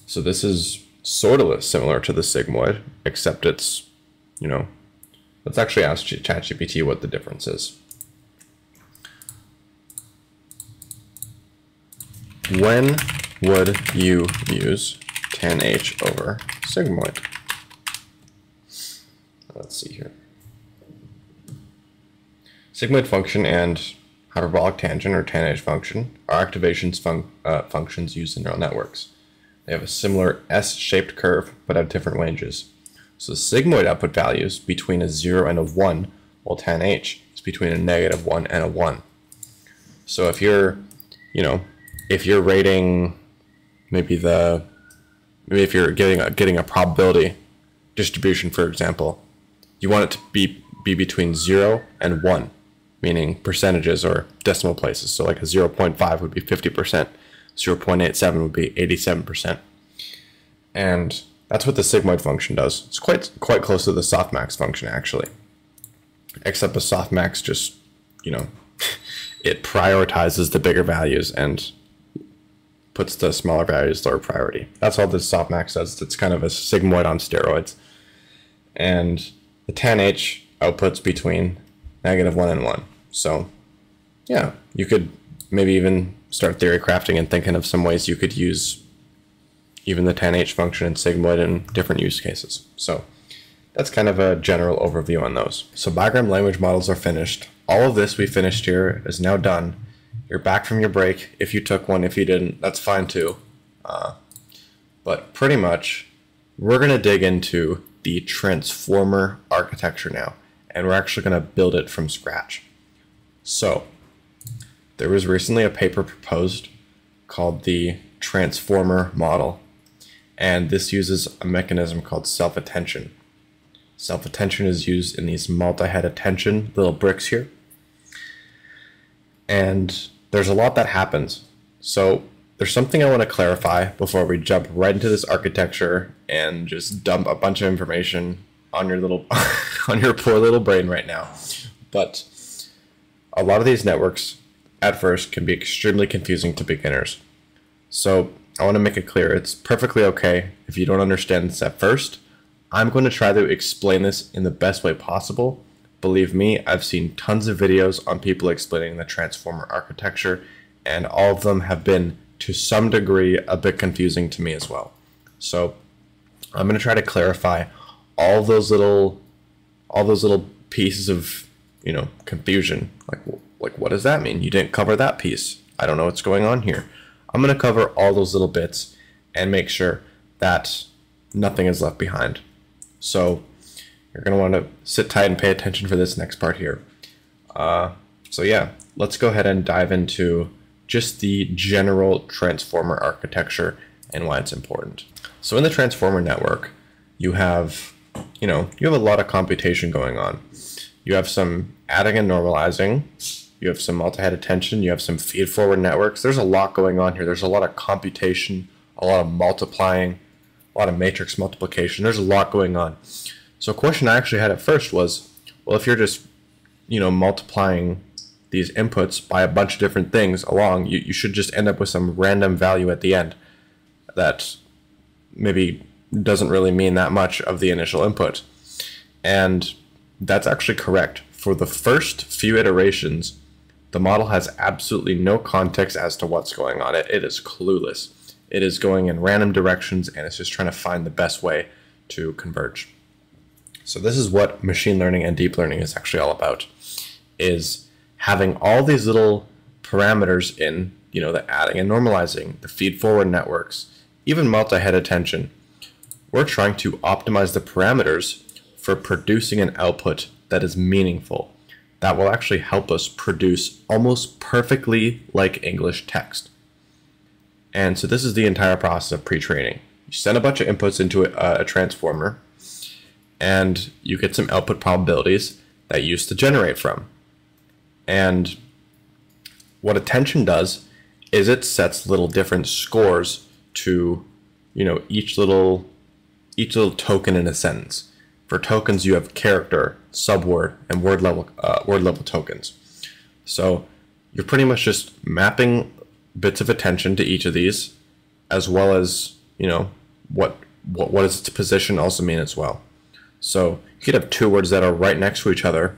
So this is sort of similar to the sigmoid, except it's, let's actually ask ChatGPT what the difference is. When would you use tanh over sigmoid? Let's see here. Sigmoid function and hyperbolic tangent, or tanh function, are activation functions used in neural networks. They have a similar S-shaped curve, but have different ranges. So sigmoid output values between a 0 and a 1, while tanh is between a negative 1 and a 1. So if you're, if you're rating maybe if you're getting a probability distribution, for example, you want it to be between 0 and 1, meaning percentages or decimal places. So like a 0.5 would be 50%, 0.87 would be 87%. And that's what the sigmoid function does. It's quite close to the softmax function, actually. Except the softmax just, it prioritizes the bigger values and puts the smaller values lower priority. That's all this softmax does. It's kind of a sigmoid on steroids. And the tanh outputs between negative 1 and 1. So yeah, you could maybe even start theory crafting and thinking of some ways you could use even the tanh function and sigmoid in different use cases. So that's kind of a general overview on those. So Bigram language models are finished. All of this we finished here is now done. You're back from your break. If you took one, if you didn't, that's fine too. But pretty much, we're going to dig into the transformer architecture now, and we're actually going to build it from scratch. So there was recently a paper proposed called the transformer model, and this uses a mechanism called self-attention. Self-attention is used in these multi-head attention little bricks here, and there's a lot that happens. So there's something I want to clarify before we jump right into this architecture and just dump a bunch of information on your little on your poor little brain right now. But a lot of these networks at first can be extremely confusing to beginners. So I want to make it clear, it's perfectly okay if you don't understand this at first. I'm going to try to explain this in the best way possible, Believe me, I've seen tons of videos on people explaining the transformer architecture, and all of them have been, to some degree, a bit confusing to me as well. So I'm going to try to clarify all those little pieces of, confusion. Like what does that mean? You didn't cover that piece. I don't know what's going on here. I'm going to cover all those little bits and make sure that nothing is left behind. So you're going to want to sit tight and pay attention for this next part here. So yeah, let's go ahead and dive into just the general transformer architecture and why it's important. So in the transformer network, you have a lot of computation going on. You have some adding and normalizing, you have some multi-head attention, you have some feed-forward networks. There's a lot going on here. There's a lot of computation, a lot of multiplying, a lot of matrix multiplication. There's a lot going on. So a question I actually had at first was, well, if you're just, multiplying these inputs by a bunch of different things along, you should just end up with some random value at the end that maybe doesn't really mean that much of the initial input. And that's actually correct. For the first few iterations, the model has absolutely no context as to what's going on. It is clueless. It is going in random directions, and it's just trying to find the best way to converge. So this is what machine learning and deep learning is actually all about, is having all these little parameters in, the adding and normalizing, the feed-forward networks, even multi-head attention. We're trying to optimize the parameters for producing an output that is meaningful, that will actually help us produce almost perfectly like English text. And so this is the entire process of pre-training. You send a bunch of inputs into a transformer, and you get some output probabilities that you used to generate from. And what attention does is it sets little different scores to, each little token in a sentence. For tokens, you have character, subword, and word level tokens. So you're pretty much just mapping bits of attention to each of these, as well as what does its position also mean as well. So you could have two words that are right next to each other,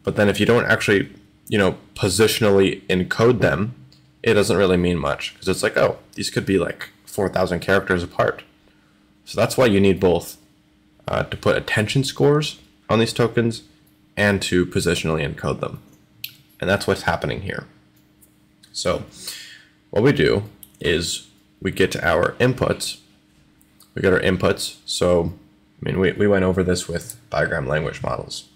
but then if you don't actually positionally encode them, it doesn't really mean much, because it's like, oh, these could be like 4,000 characters apart. So that's why you need both to put attention scores on these tokens and to positionally encode them. And that's what's happening here. So what we do is we get to our inputs. We get our inputs. So, we went over this with Bigram language models.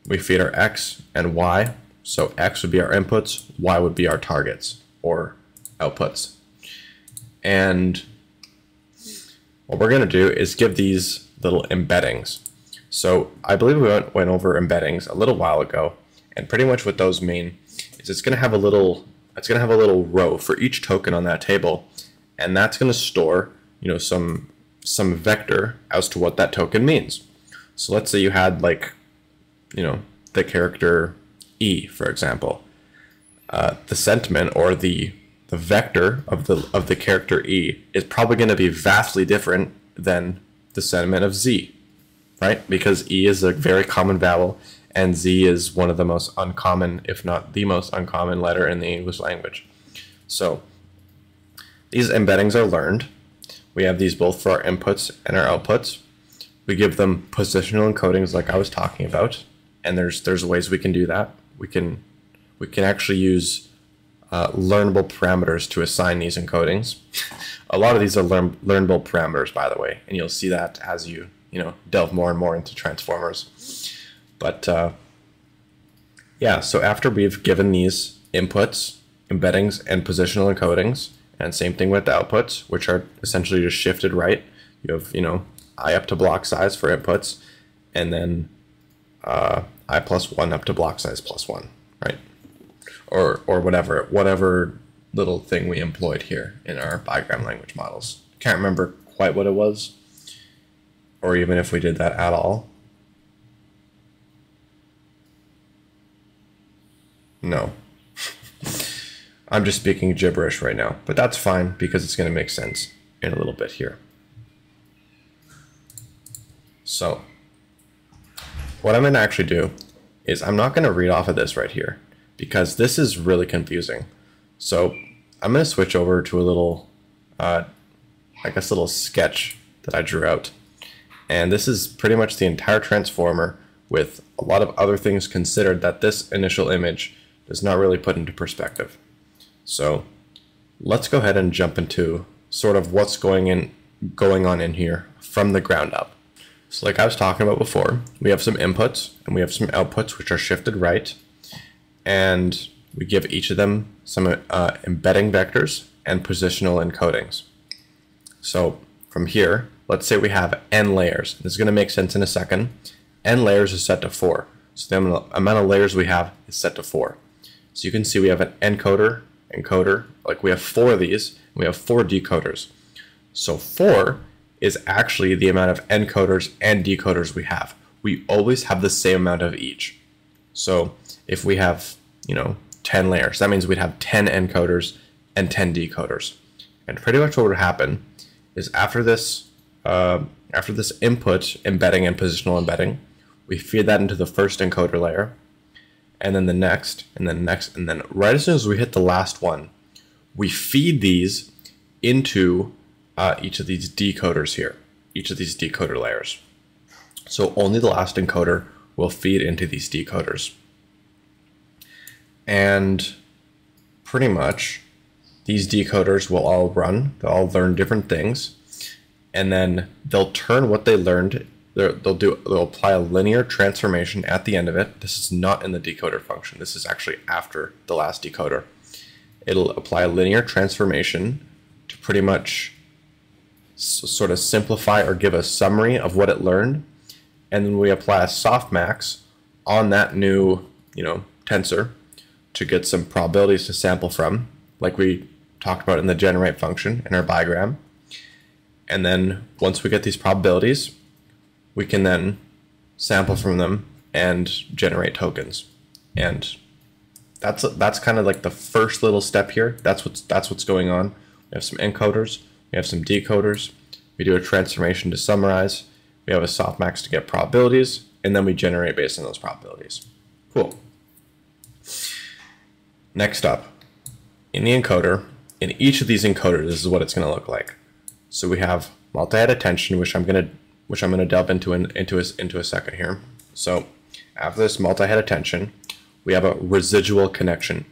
We feed our X and Y. So X would be our inputs, Y would be our targets or outputs. And what we're going to do is give these little embeddings. So I believe we went over embeddings a little while ago, and pretty much what those mean is it's going to have a little row for each token on that table, and that's going to store some vector as to what that token means. So let's say you had the character E, for example. The sentiment or the vector of the character E is probably going to be vastly different than the sentiment of Z, right? Because E is a very common vowel, and Z is one of the most uncommon, if not the most uncommon letter in the English language. So these embeddings are learned. We have these both for our inputs and our outputs. We give them positional encodings like I was talking about, and there's ways we can do that. We can actually use learnable parameters to assign these encodings. A lot of these are learnable parameters, by the way, and you'll see that as you delve more and more into transformers. But yeah, so after we've given these inputs, embeddings, and positional encodings, and same thing with the outputs, which are essentially just shifted right. You have I up to block size for inputs, and then I plus 1 up to block size plus 1, right? Or whatever little thing we employed here in our Bigram language models. Can't remember quite what it was, or even if we did that at all. No. I'm just speaking gibberish right now, but that's fine because it's going to make sense in a little bit here. So what I'm going to actually do is I'm not going to read off of this right here because this is really confusing. So I'm going to switch over to a little, I guess, little sketch that I drew out. And this is pretty much the entire transformer with a lot of other things considered that this initial image does not really put into perspective. So let's go ahead and jump into sort of what's going on in here from the ground up. So like I was talking about before, we have some inputs and we have some outputs which are shifted right, and we give each of them some embedding vectors and positional encodings. So from here, let's say we have n layers. This is going to make sense in a second. N layers is set to 4. So the amount of layers we have is set to 4. So you can see we have an encoder, encoder, like we have 4 of these, and we have 4 decoders. So 4 is actually the amount of encoders and decoders we have. We always have the same amount of each. So if we have, 10 layers, that means we'd have 10 encoders and 10 decoders. And pretty much what would happen is after this input embedding and positional embedding, we feed that into the first encoder layer, and then the next, and then next, and then right as soon as we hit the last one, we feed these into each of these decoders here, each of these decoder layers. So only the last encoder will feed into these decoders. And pretty much these decoders will all run, they'll all learn different things, and then they'll turn what they learned, they'll apply a linear transformation at the end of it. This is not in the decoder function, this is actually after the last decoder. It'll apply a linear transformation to pretty much sort of simplify or give a summary of what it learned, and then we apply a softmax on that new, tensor to get some probabilities to sample from, like we talked about in the generate function in our Bigram. And then once we get these probabilities, we can then sample from them and generate tokens. And that's kind of like the first little step here. That's what's going on. We have some encoders, we have some decoders, we do a transformation to summarize, we have a softmax to get probabilities, and then we generate based on those probabilities. Cool. Next up, in the encoder, in each of these encoders, this is what it's going to look like. So we have multi-head attention, which I'm going to delve into a second here. So after this multi-head attention, we have a residual connection.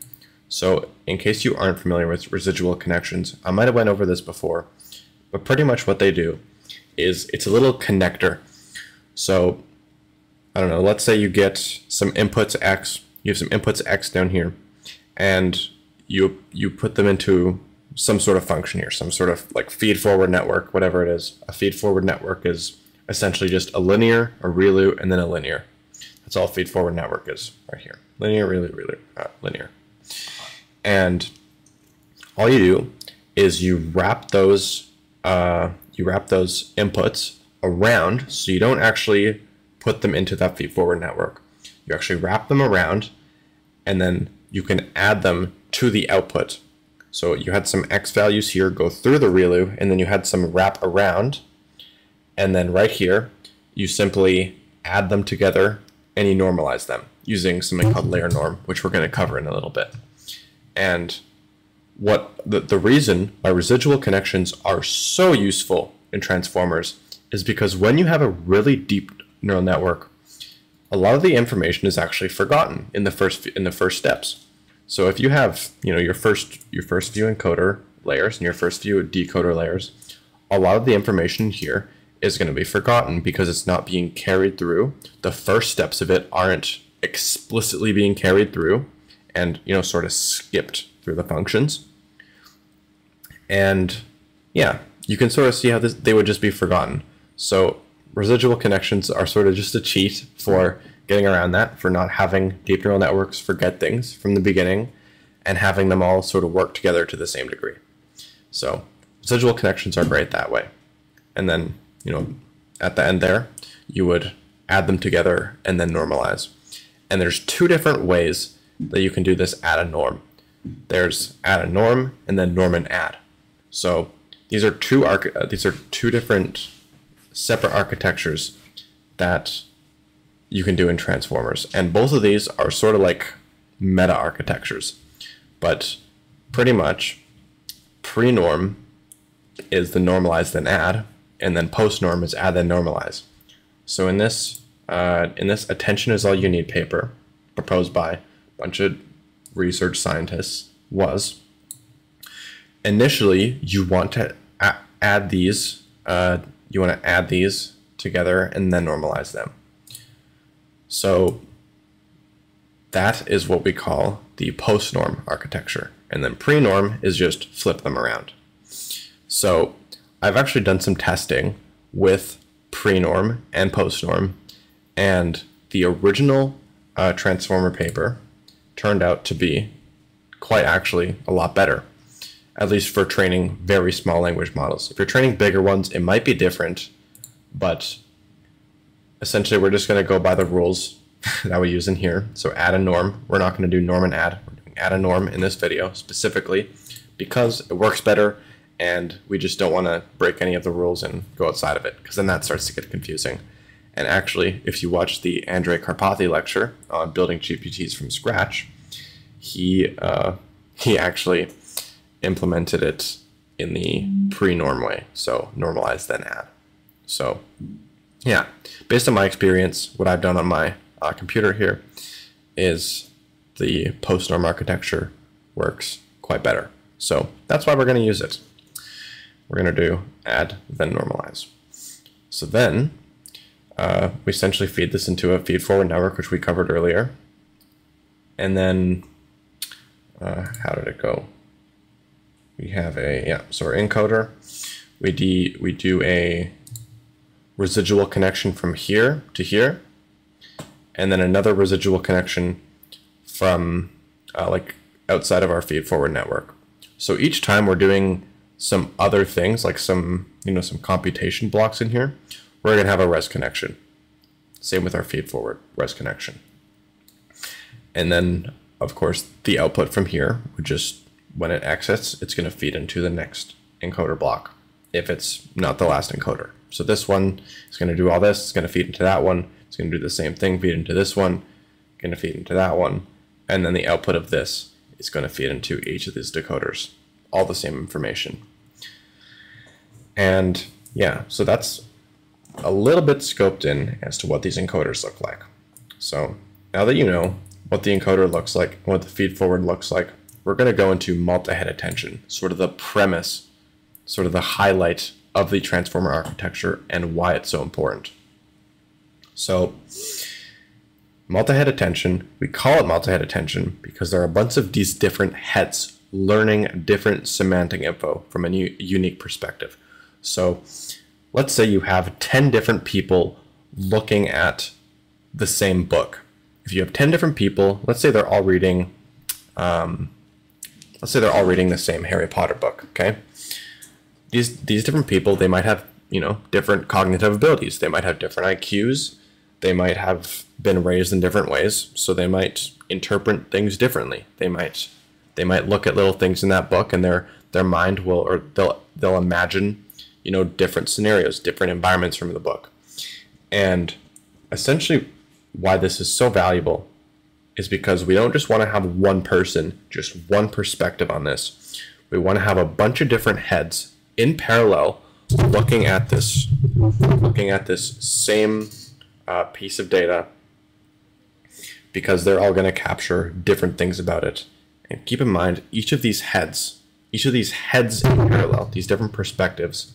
So in case you aren't familiar with residual connections, I might have went over this before, but pretty much what they do is it's a little connector. So I don't know, let's say you get some inputs X, you have some inputs X down here, and you put them into some sort of function here, some sort of like feed-forward network, whatever it is. A feed-forward network is essentially just a linear, a ReLU, and then a linear. That's all feed-forward network is right here. Linear, ReLU, linear. And all you do is you wrap those inputs around, so you don't actually put them into that feed-forward network. You actually wrap them around, and then you can add them to the output. So you had some X values here go through the ReLU, and then you had some wrap around, and then right here you simply add them together and you normalize them using something called layer norm, which we're going to cover in a little bit. And what the reason why residual connections are so useful in transformers is because when you have a really deep neural network, a lot of the information is actually forgotten in the first steps. So if you have your first few encoder layers and your first few decoder layers, a lot of the information here is going to be forgotten because it's not being carried through. The first steps of it aren't explicitly being carried through and sort of skipped through the functions. And yeah, you can sort of see how they would just be forgotten. So residual connections are sort of just a cheat for getting around that, for not having deep neural networks forget things from the beginning and having them all sort of work together to the same degree. So residual connections are great that way. And then, at the end there, you would add them together and then normalize. And there's two different ways that you can do this add a norm. There's add a norm and then norm and add. So these are two different separate architectures that you can do in transformers. And both of these are sort of like meta architectures, but pretty much pre-norm is the normalize then add, and then post-norm is add then normalize. So in this attention is all you need paper proposed by a bunch of research scientists was initially you want to add these together and then normalize them. So that is what we call the post-norm architecture. And then pre-norm is just flip them around. So I've actually done some testing with pre-norm and post-norm, and the original transformer paper turned out to be quite actually a lot better, at least for training very small language models. If you're training bigger ones, it might be different, but essentially we're just going to go by the rules that we use in here. So add a norm. We're not going to do norm and add. We're doing add a norm in this video specifically because it works better, and we just don't want to break any of the rules and go outside of it, because then that starts to get confusing. And actually, if you watch the Andrei Karpathy lecture on building GPTs from scratch, he actually implemented it in the pre-norm way. So normalize then add. So yeah, based on my experience, what I've done on my computer here is the post-norm architecture works quite better. So that's why we're going to use it. We're going to do add then normalize. So then we essentially feed this into a feed-forward network, which we covered earlier. And then how did it go? We have so our encoder. We do a residual connection from here to here, and then another residual connection from like outside of our feed-forward network. So each time we're doing some other things, like some computation blocks in here, we're going to have a res connection. Same with our feed-forward res connection. And then, of course, the output from here would just, when it exits, it's going to feed into the next encoder block if it's not the last encoder. So this one is going to do all this. It's going to feed into that one. It's going to do the same thing, feed into this one, going to feed into that one. And then the output of this is going to feed into each of these decoders. All the same information. And yeah, so that's a little bit scoped in as to what these encoders look like. So now that you know what the encoder looks like, what the feed-forward looks like, we're going to go into multi-head attention, sort of the premise, sort of the highlight of the transformer architecture and why it's so important. So multi-head attention, we call it multi-head attention because there are a bunch of these different heads learning different semantic info from a unique perspective. So let's say you have 10 different people looking at the same book. If you have 10 different people, let's say they're all reading the same Harry Potter book, okay? These different people, they might have, different cognitive abilities. They might have different IQs. They might have been raised in different ways, so they might interpret things differently. They might look at little things in that book, and their mind will, or they'll imagine, different scenarios, different environments from the book. And essentially why this is so valuable is because we don't just want to have one person, just one perspective on this. We want to have a bunch of different heads in parallel looking at this same piece of data, because they're all going to capture different things about it. And keep in mind, each of these heads in parallel, these different perspectives,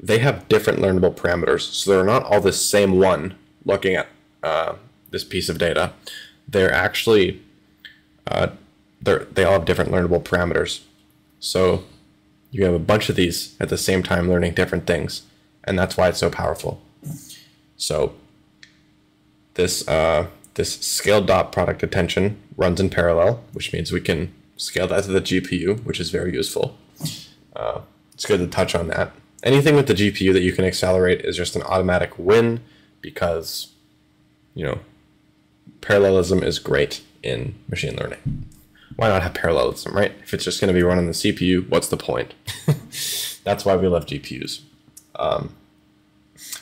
they have different learnable parameters. So they're not all the same one looking at this piece of data. They're actually, they all have different learnable parameters. So you have a bunch of these at the same time learning different things, and that's why it's so powerful. So this scaled dot product attention runs in parallel, which means we can scale that to the GPU, which is very useful. It's good to touch on that. Anything with the GPU that you can accelerate is just an automatic win, because, parallelism is great in machine learning. Why not have parallelism, right? If it's just going to be run on the CPU, what's the point? That's why we love GPUs.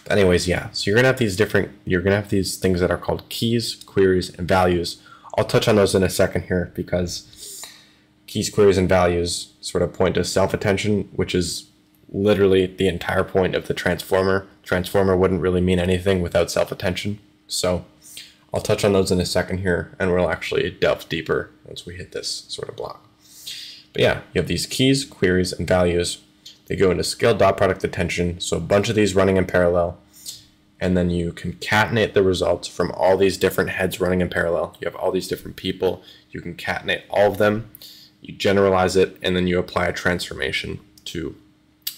Anyways, yeah, so you're gonna have these things that are called keys, queries, and values. I'll touch on those in a second here, because keys, queries, and values sort of point to self-attention, which is literally the entire point of the transformer. Transformer wouldn't really mean anything without self-attention. So I'll touch on those in a second here, and we'll actually delve deeper once we hit this sort of block. But yeah, you have these keys, queries, and values. They go into scale dot product attention, so a bunch of these running in parallel, and then you concatenate the results from all these different heads running in parallel. You have all these different people. You concatenate all of them, you generalize it, and then you apply a transformation to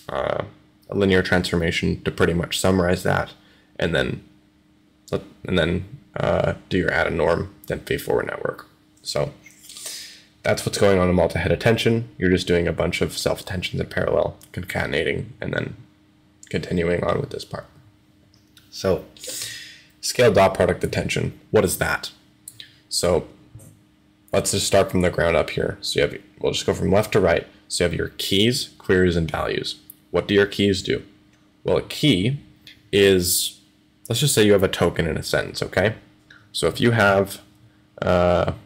a linear transformation to pretty much summarize that, and then do your add a norm, then feedforward network. So that's what's going on in multi-head attention. You're just doing a bunch of self-attentions in parallel, concatenating, and then continuing on with this part. So scale dot product attention, what is that? So let's just start from the ground up here. So we'll just go from left to right. So you have your keys, queries, and values. What do your keys do? Well, a key is, let's just say you have a token in a sentence, okay? So if you have, let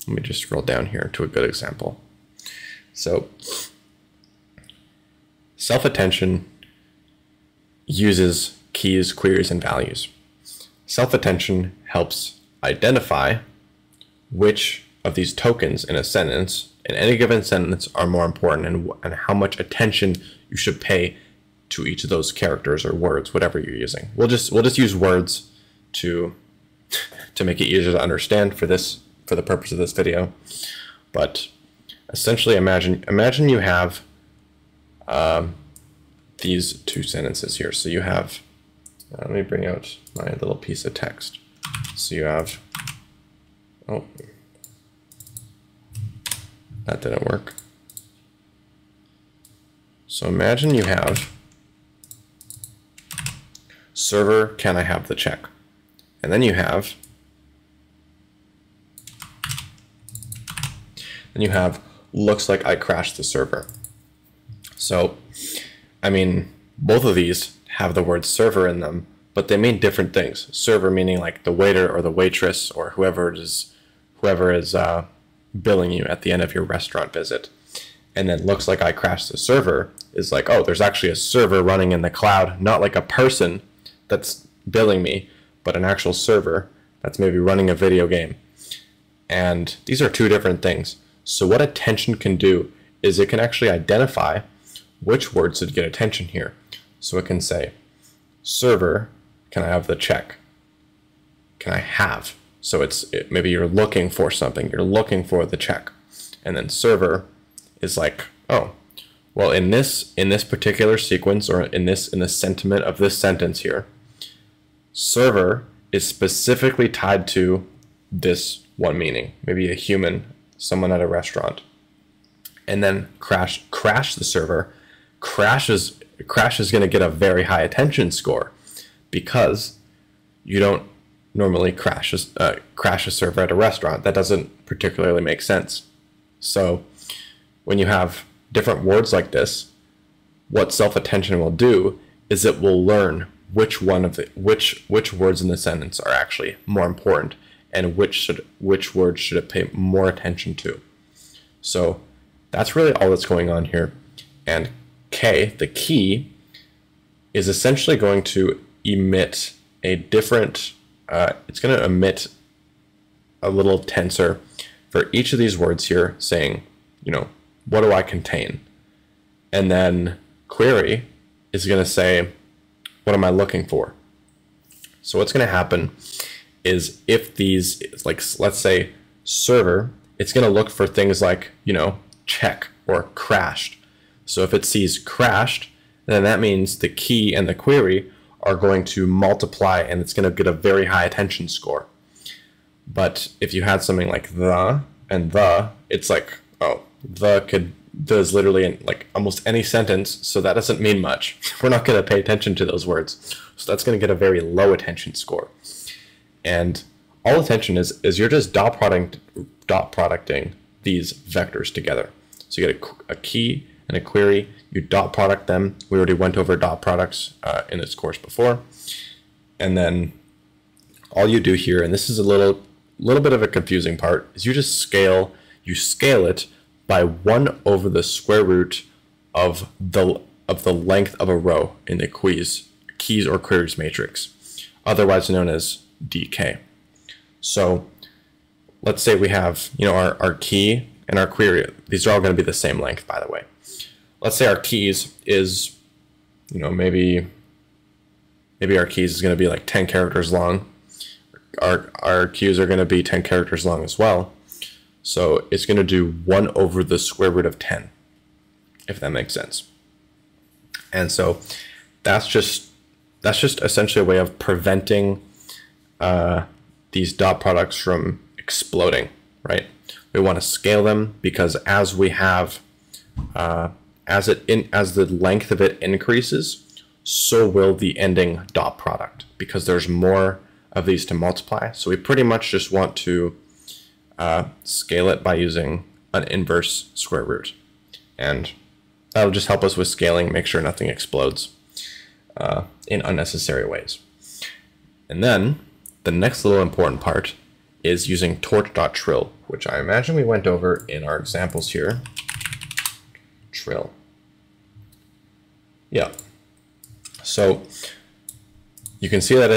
me just scroll down here to a good example. So self-attention uses keys, queries, and values. Self-attention helps identify which of these tokens in a sentence, in any given sentence, are more important, and how much attention you should pay to each of those characters or words, whatever you're using. We'll just use words to make it easier to understand for the purpose of this video. But essentially, imagine you have these two sentences here. So you have, let me bring out my little piece of text. So you have, oh, that didn't work. So imagine you have server, can I have the check? And then you have, looks like I crashed the server. So, I mean, both of these have the word server in them, but they mean different things. Server meaning like the waiter or the waitress or whoever is billing you at the end of your restaurant visit. And then looks like I crashed the server is like, oh, there's actually a server running in the cloud, not like a person that's billing me, but an actual server that's maybe running a video game. And these are two different things. So what attention can do is it can actually identify which words should get attention here. So it can say, server, can I have the check? Can I have? So maybe you're looking for something, you're looking for the check. And then server is like, oh, well, in this particular sequence, or in the sentiment of this sentence here, server is specifically tied to this one meaning, maybe a human, someone at a restaurant. And then crash the server. Crash is going to get a very high attention score, because you don't normally crash a server at a restaurant. That doesn't particularly make sense. So when you have different words like this, what self-attention will do is it will learn which words in the sentence are actually more important, and which words should it pay more attention to. So that's really all that's going on here. And K, the key, is essentially going to emit a different, it's going to emit a little tensor for each of these words here, saying, what do I contain? And then query is going to say, what am I looking for? So what's going to happen is if these, like, let's say server, it's going to look for things like, check or crashed. So if it sees crashed, then that means the key and the query are going to multiply, and it's going to get a very high attention score. But if you had something like the and the, it's like, oh, does literally in like almost any sentence, so that doesn't mean much. We're not going to pay attention to those words. So that's going to get a very low attention score. And all attention is you're just dot producting these vectors together. So you get a key and a query. You dot product them. We already went over dot products in this course before. And then all you do here, and this is a little bit of a confusing part, is you just scale it by 1 over the square root of the length of a row in the keys or queries matrix, otherwise known as DK. So let's say we have, our key and our query. These are all going to be the same length, by the way. Let's say our keys is, maybe our keys is going to be like 10 characters long. Our queues are going to be 10 characters long as well. So it's going to do 1 over the square root of 10, if that makes sense. And so that's just essentially a way of preventing these dot products from exploding, right? We want to scale them because as we have, as the length of it increases, so will the ending dot product because there's more of these to multiply. So we pretty much just want to scale it by using an inverse square root. And that'll just help us with scaling, make sure nothing explodes in unnecessary ways. And then the next little important part is using torch.trill, which I imagine we went over in our examples here. Trill. Yeah. So you can see that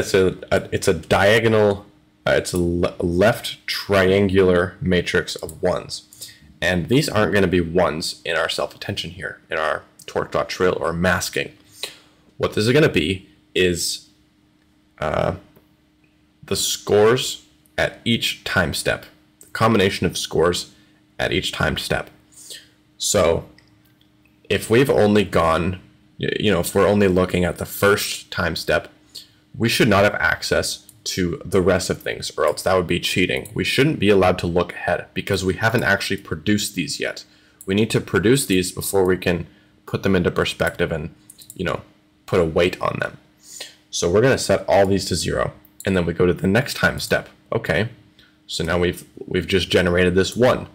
it's a diagonal, it's a left triangular matrix of 1s. And these aren't going to be 1s in our self-attention here, in our torch.trill or masking. What this is going to be is the scores at each time step, the combination of scores at each time step. So if we've only gone, if we're only looking at the first time step, we should not have access to the rest of things, or else that would be cheating. We shouldn't be allowed to look ahead because we haven't actually produced these yet. We need to produce these before we can put them into perspective and, put a weight on them. So we're going to set all these to 0, and then we go to the next time step. Okay, so now we've just generated this 1.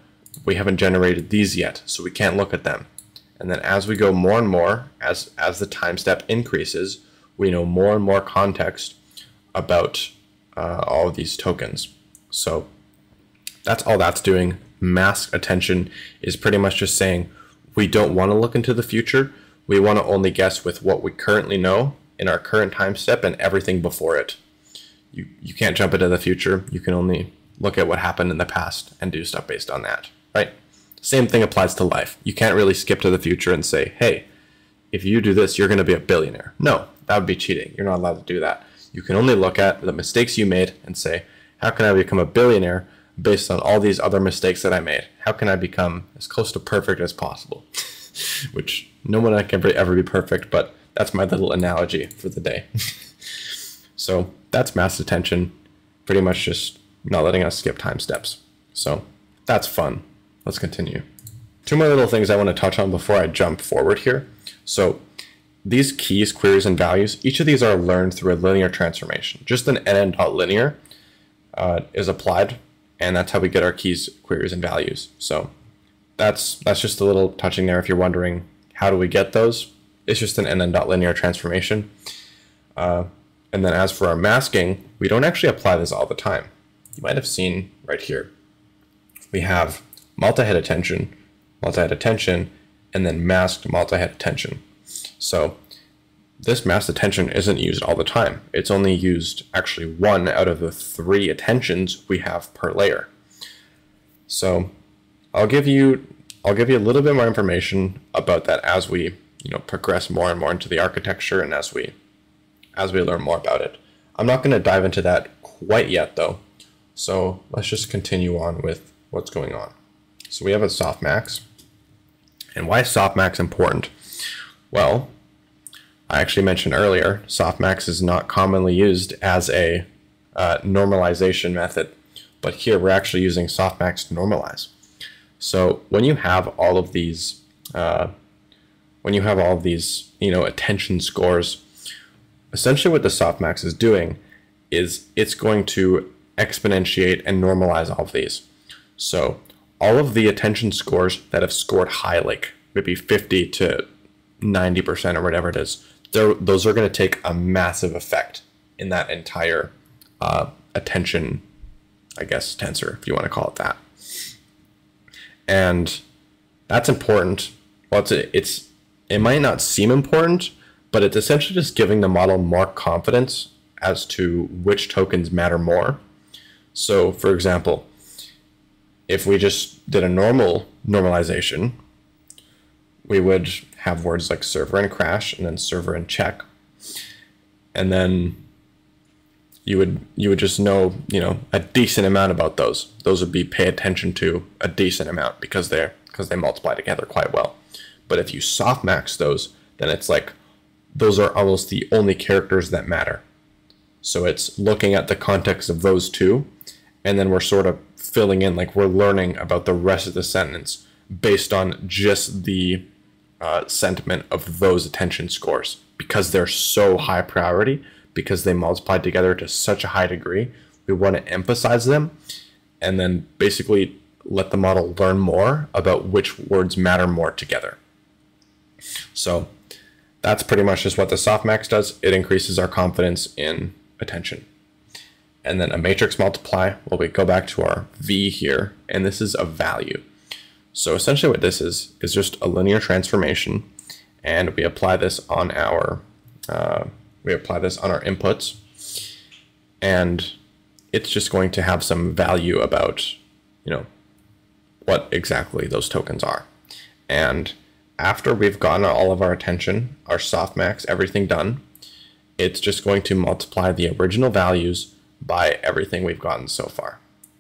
We haven't generated these yet, so we can't look at them. And then as we go more and more, as the time step increases, we know more and more context about all of these tokens. So that's all that's doing. Mask attention is pretty much just saying we don't want to look into the future. We want to only guess with what we currently know in our current time step and everything before it. You can't jump into the future. You can only look at what happened in the past and do stuff based on that, right? Same thing applies to life. You can't really skip to the future and say, hey, if you do this, you're going to be a billionaire. No, that would be cheating. You're not allowed to do that. You can only look at the mistakes you made and say, how can I become a billionaire based on all these other mistakes that I made? How can I become as close to perfect as possible? Which no one can ever be perfect, but that's my little analogy for the day. So that's mass attention, pretty much just not letting us skip time steps. So that's fun. Let's continue. 2 more little things I want to touch on before I jump forward here. So these keys, queries, and values, each of these are learned through a linear transformation. Just an nn.linear is applied, and that's how we get our keys, queries, and values. So that's just a little touching there if you're wondering how do we get those. It's just an nn.linear transformation. And then as for our masking, we don't actually apply this all the time. You might have seen right here. We have multi-head attention, and then masked multi-head attention. So this masked attention isn't used all the time. It's only used actually 1 out of the 3 attentions we have per layer. So I'll give you a little bit more information about that as we progress more and more into the architecture and as we learn more about it. I'm not going to dive into that quite yet though. So let's just continue on with what's going on. So we have a softmax. And why is softmax important? Well, I actually mentioned earlier, softmax is not commonly used as a normalization method, but here we're actually using softmax to normalize. So when you have all of these, attention scores, essentially what the softmax is doing is it's going to exponentiate and normalize all of these. So all of the attention scores that have scored high, like maybe 50 to 90% or whatever it is, those are going to take a massive effect in that entire attention, I guess, tensor, if you want to call it that. And that's important. Well, it might not seem important, but it's essentially just giving the model more confidence as to which tokens matter more. So, for example, if we just did a normalization, we would have words like server and crash, and then server and check, and then you would just know, a decent amount about those. Those would be pay attention to a decent amount because they multiply together quite well. But if you softmax those, then it's like those are almost the only characters that matter. So it's looking at the context of those two, and then we're sort of filling in, like we're learning about the rest of the sentence based on just the sentiment of those attention scores, because they're so high priority, because they multiply together to such a high degree. We want to emphasize them and then basically let the model learn more about which words matter more together. So that's pretty much just what the softmax does. It increases our confidence in attention. And then a matrix multiply, well, we go back to our V here, and this is a value. So essentially what this is just a linear transformation, and we apply this on our inputs, and it's just going to have some value about, what exactly those tokens are. And after we've gotten all of our attention, our softmax, everything done, it's just going to multiply the original values by everything we've gotten so far,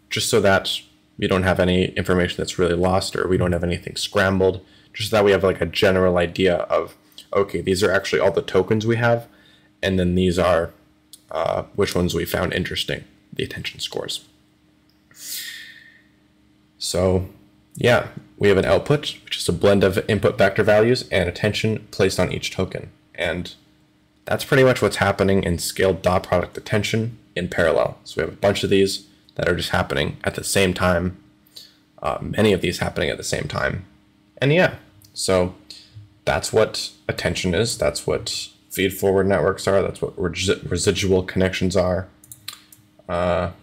just so that we don't have any information that's really lost, or we don't have anything scrambled, just so that we have like a general idea of, okay, these are actually all the tokens we have, and then these are which ones we found interesting, the attention scores. So yeah, we have an output, which is a blend of input vector values and attention placed on each token. And that's pretty much what's happening in scaled dot product attention in parallel. So we have a bunch of these that are just happening at the same time, many of these happening at the same time. And yeah, so that's what attention is. That's what feed-forward networks are. That's what residual connections are. And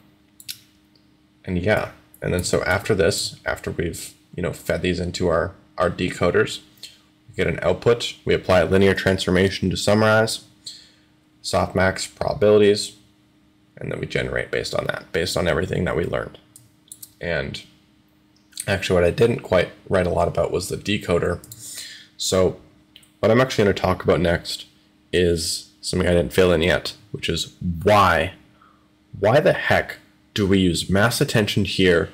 yeah, and then so after this, after we've fed these into our decoders, we get an output. We apply a linear transformation to summarize, softmax probabilities, and then we generate based on that, based on everything that we learned. And actually what I didn't quite write a lot about was the decoder. So what I'm actually going to talk about next is something I didn't fill in yet, which is why the heck do we use mass attention here,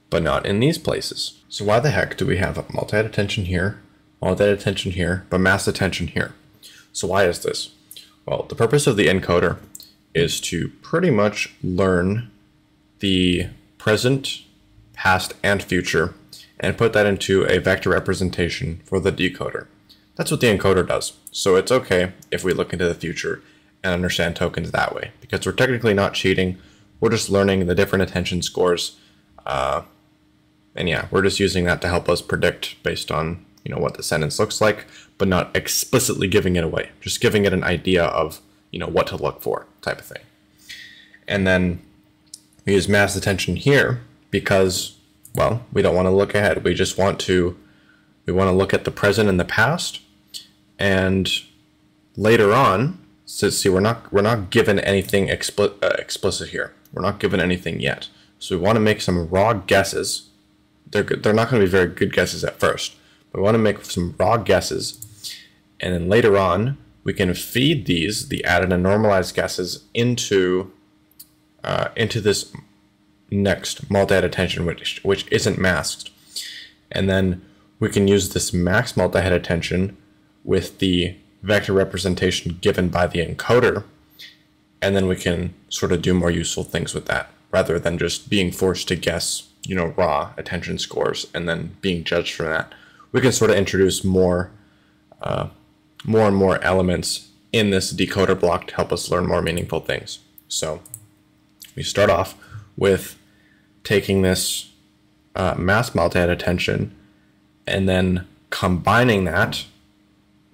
but not in these places? So why the heck do we have multi-attention here, multi-attention here, but mass attention here? So why is this? Well, the purpose of the encoder is to pretty much learn the present, past, and future, and put that into a vector representation for the decoder. That's what the encoder does. So it's okay if we look into the future and understand tokens that way, because we're technically not cheating. We're just learning the different attention scores. And yeah, we're just using that to help us predict based on what the sentence looks like, but not explicitly giving it away, just giving it an idea of what to look for, type of thing. And then we use mass attention here because, well, we don't want to look ahead. We just want to look at the present and the past, and later on. So see, we're not given anything explicit here. We're not given anything yet. So we want to make some raw guesses. They're not going to be very good guesses at first, but we want to make some raw guesses, and then later on we can feed the added and normalized guesses into this next multi-head attention, which isn't masked, and then we can use this max multi-head attention with the vector representation given by the encoder, and then we can sort of do more useful things with that, rather than just being forced to guess, raw attention scores and then being judged from that. We can sort of introduce more and more elements in this decoder block to help us learn more meaningful things. So we start off with taking this mass multi-head attention and then combining that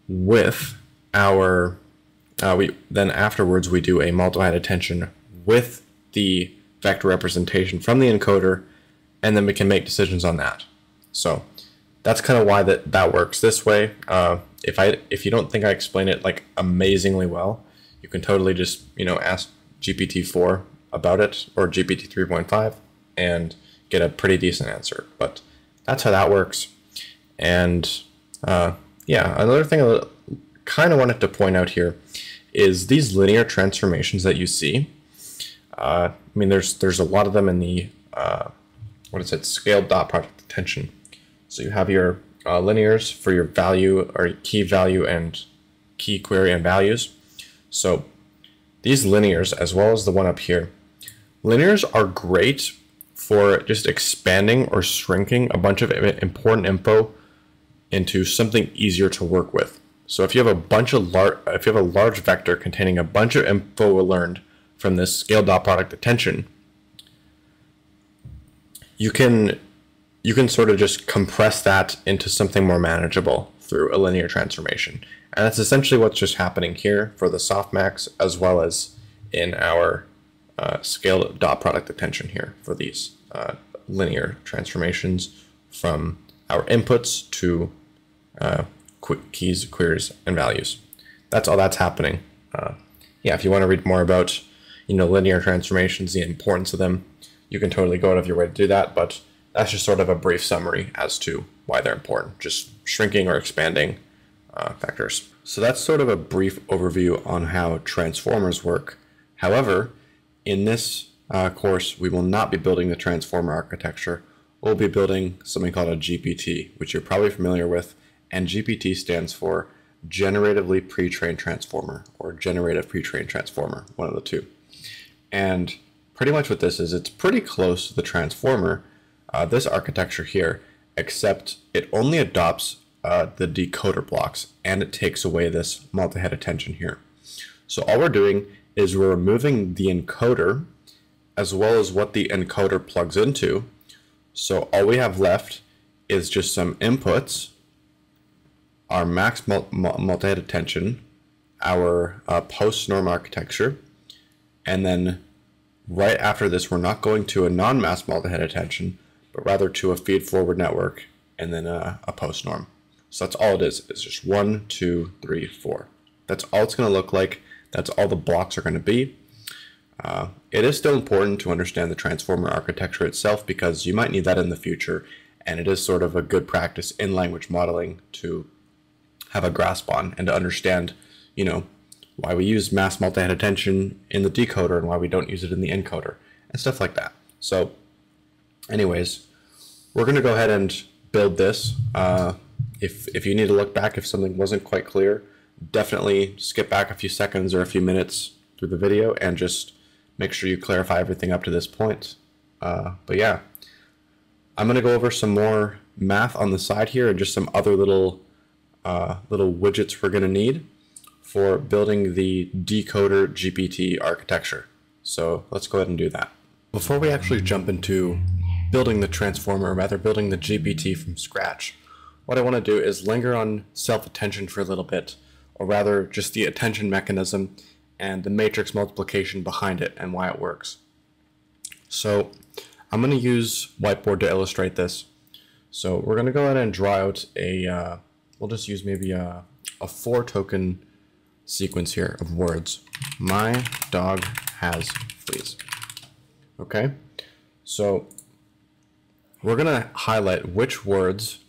with our, then afterwards we do a multiply attention with the vector representation from the encoder, and then we can make decisions on that. So that's kind of why that works this way. If you don't think I explain it like amazingly well, you can totally just, ask GPT-4 about it, or GPT 3.5, and get a pretty decent answer. But that's how that works. And yeah, another thing I kind of wanted to point out here is these linear transformations that you see. I mean, there's a lot of them in the scaled dot product attention. So you have your linears for your value or key value and key query and values. So these linears, as well as the one up here, linears are great for just expanding or shrinking a bunch of important info into something easier to work with. So if you have a large vector containing a bunch of info learned from this scaled dot product attention, you can sort of just compress that into something more manageable through a linear transformation. And that's essentially what's just happening here for the softmax, as well as in our scaled dot product attention here for these linear transformations from our inputs to keys, queries, and values. That's all that's happening. Yeah, if you want to read more about linear transformations, the importance of them, you can totally go out of your way to do that, but that's just sort of a brief summary as to why they're important, just shrinking or expanding vectors. So that's sort of a brief overview on how transformers work. However, in this course, we will not be building the transformer architecture. We'll be building something called a GPT, which you're probably familiar with, and GPT stands for Generatively Pre-trained Transformer, or Generative Pre-trained Transformer, one of the two. And pretty much what this is, it's pretty close to the transformer, this architecture here, except it only adopts the decoder blocks, and it takes away this multi-head attention here. So all we're doing is we're removing the encoder as well as what the encoder plugs into. So all we have left is just some inputs, our max multi-head attention, our post-norm architecture, and then right after this, we're not going to a non-mass multi-head attention, but rather to a feed-forward network, and then a post-norm. So that's all it is. It's just 1, 2, 3, 4. That's all it's going to look like. That's all the blocks are going to be. It is still important to understand the transformer architecture itself, because you might need that in the future, and it is sort of a good practice in language modeling to have a grasp on and to understand, why we use mass multi-head attention in the decoder and why we don't use it in the encoder and stuff like that. So anyways, we're going to go ahead and build this. If you need to look back, if something wasn't quite clear, definitely skip back a few seconds or a few minutes through the video and just make sure you clarify everything up to this point. But yeah, I'm going to go over some more math on the side here and just some other little widgets we're going to need for building the decoder GPT architecture. So let's go ahead and do that. Before we actually jump into building the transformer, or rather building the GPT from scratch, what I want to do is linger on self-attention for a little bit, or rather just the attention mechanism and the matrix multiplication behind it and why it works. So I'm going to use whiteboard to illustrate this. So we're going to go ahead and draw out a, we'll just use maybe a 4 token sequence here of words. My dog has fleas. Okay, so we're going to highlight which words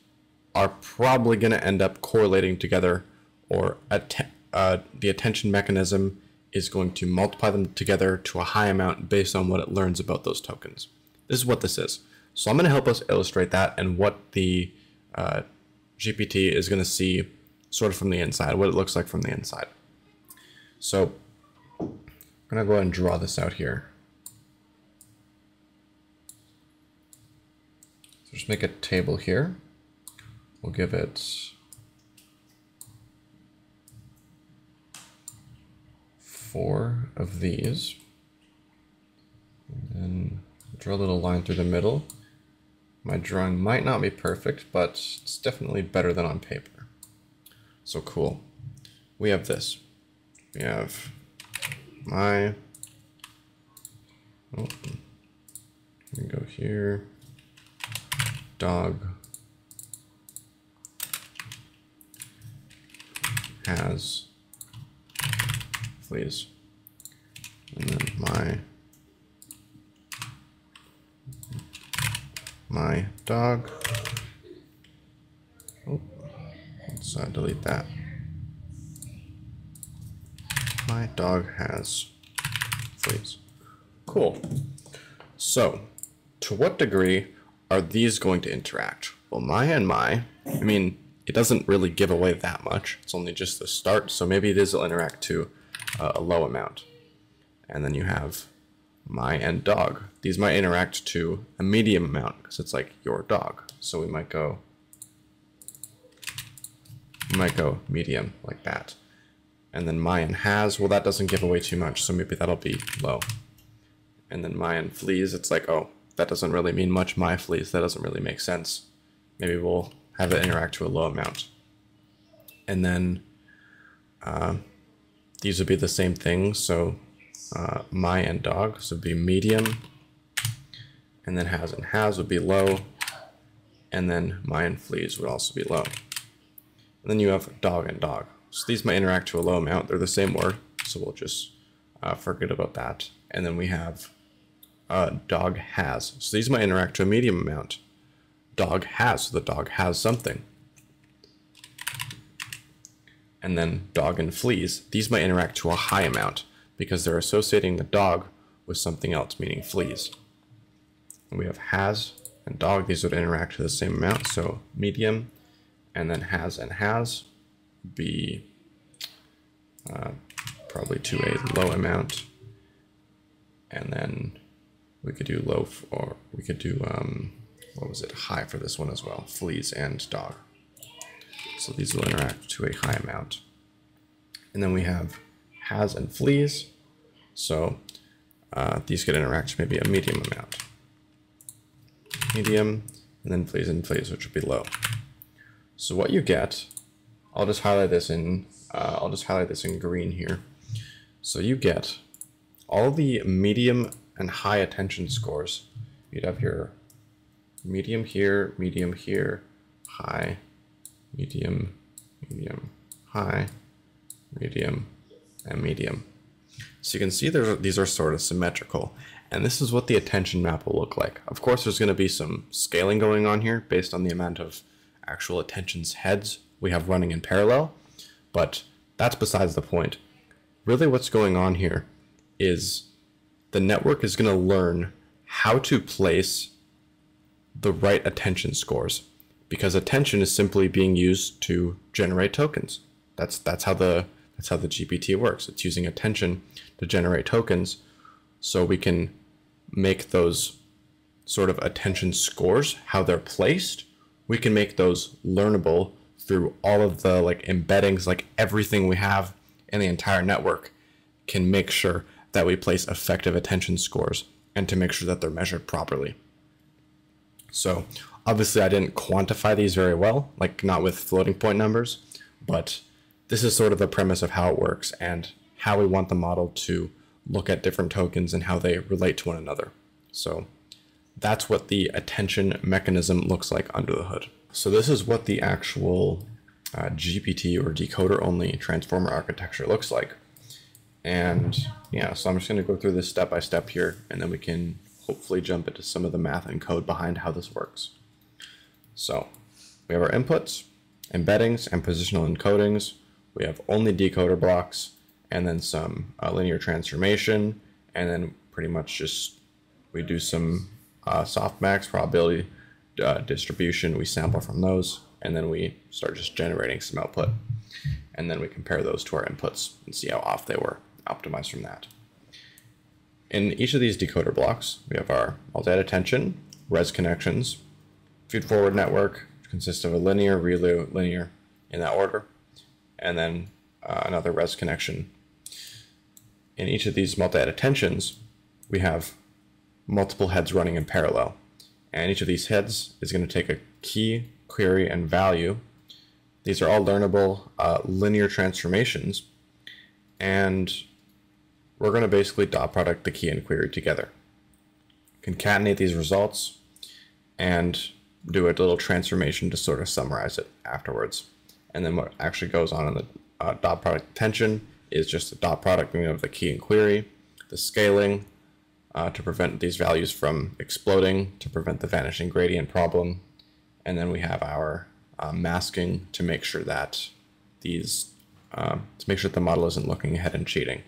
are probably going to end up correlating together, or the attention mechanism is going to multiply them together to a high amount based on what it learns about those tokens. This is what this is. So I'm going to help us illustrate that and what the GPT is going to see sort of from the inside, what it looks like from the inside. So I'm going to go ahead and draw this out here. So just make a table here. We'll give it 4 of these. And then draw a little line through the middle. My drawing might not be perfect, but it's definitely better than on paper. So cool. We have this. We have my, oh, let me go here, dog has fleas, and then my dog, oh, let's delete that. My dog has fleas. Cool. So, to what degree are these going to interact? Well, I mean, it doesn't really give away that much. It's only just the start, so maybe it will interact to a low amount. And then you have my and dog. These might interact to a medium amount because it's like your dog. So we might go medium like that. And then my and has, well, that doesn't give away too much, so maybe that'll be low. And then my and fleas, it's like, oh, that doesn't really mean much, my fleas, that doesn't really make sense. Maybe we'll have it interact to a low amount. And then these would be the same thing, so my and dog, so it'd be medium, and then has would be low, and then my and fleas would also be low. And then you have dog and dog. So these might interact to a low amount. They're the same word, so we'll just forget about that. And then we have dog has. So these might interact to a medium amount. Dog has, so the dog has something. And then dog and fleas. These might interact to a high amount because they're associating the dog with something else, meaning fleas. And we have has and dog. These would interact to the same amount, so medium. And then has and has be probably to a low amount, and then we could do low, or we could do what was it, high for this one as well, fleas and dog. So these will interact to a high amount. And then we have has and fleas, so these could interact to maybe a medium amount. Medium, and then fleas and fleas, which would be low. So what you get, I'll just highlight this in green here. So you get all the medium and high attention scores. You'd have your medium here, high, medium, high, medium, and medium. So you can see these are sort of symmetrical. And this is what the attention map will look like. Of course, there's going to be some scaling going on here based on the amount of actual attention's heads we have running in parallel, but that's besides the point. Really what's going on here is the network is going to learn how to place the right attention scores, because attention is simply being used to generate tokens. That's how the GPT works. It's using attention to generate tokens, so we can make those sort of attention scores, how they're placed, we can make those learnable through all of the embeddings, everything we have in the entire network can make sure that we place effective attention scores and to make sure that they're measured properly. So obviously I didn't quantify these very well, not with floating point numbers, but this is sort of the premise of how it works and how we want the model to look at different tokens and how they relate to one another. So that's what the attention mechanism looks like under the hood. So this is what the actual GPT or decoder only transformer architecture looks like. And yeah, so I'm just going to go through this step by step here, and then we can hopefully jump into some of the math and code behind how this works. So we have our inputs, embeddings, and positional encodings. We have only decoder blocks, and then some linear transformation, and then pretty much just we do some softmax probability distribution. We sample from those, and then we start just generating some output, and then we compare those to our inputs and see how off they were, optimize from that. In each of these decoder blocks, we have our multi-head attention, res connections, feed-forward network, which consists of a linear, ReLU, linear in that order, and then another res connection. In each of these multi-head attentions, we have multiple heads running in parallel. And each of these heads is going to take a key, query, and value. These are all learnable linear transformations. And we're going to basically dot product the key and query together. Concatenate these results and do a little transformation to sort of summarize it afterwards. And then what actually goes on in the dot product attention is just the dot product of the key and query, the scaling to prevent these values from exploding, to prevent the vanishing gradient problem. And then we have our masking to make sure that the model isn't looking ahead and cheating.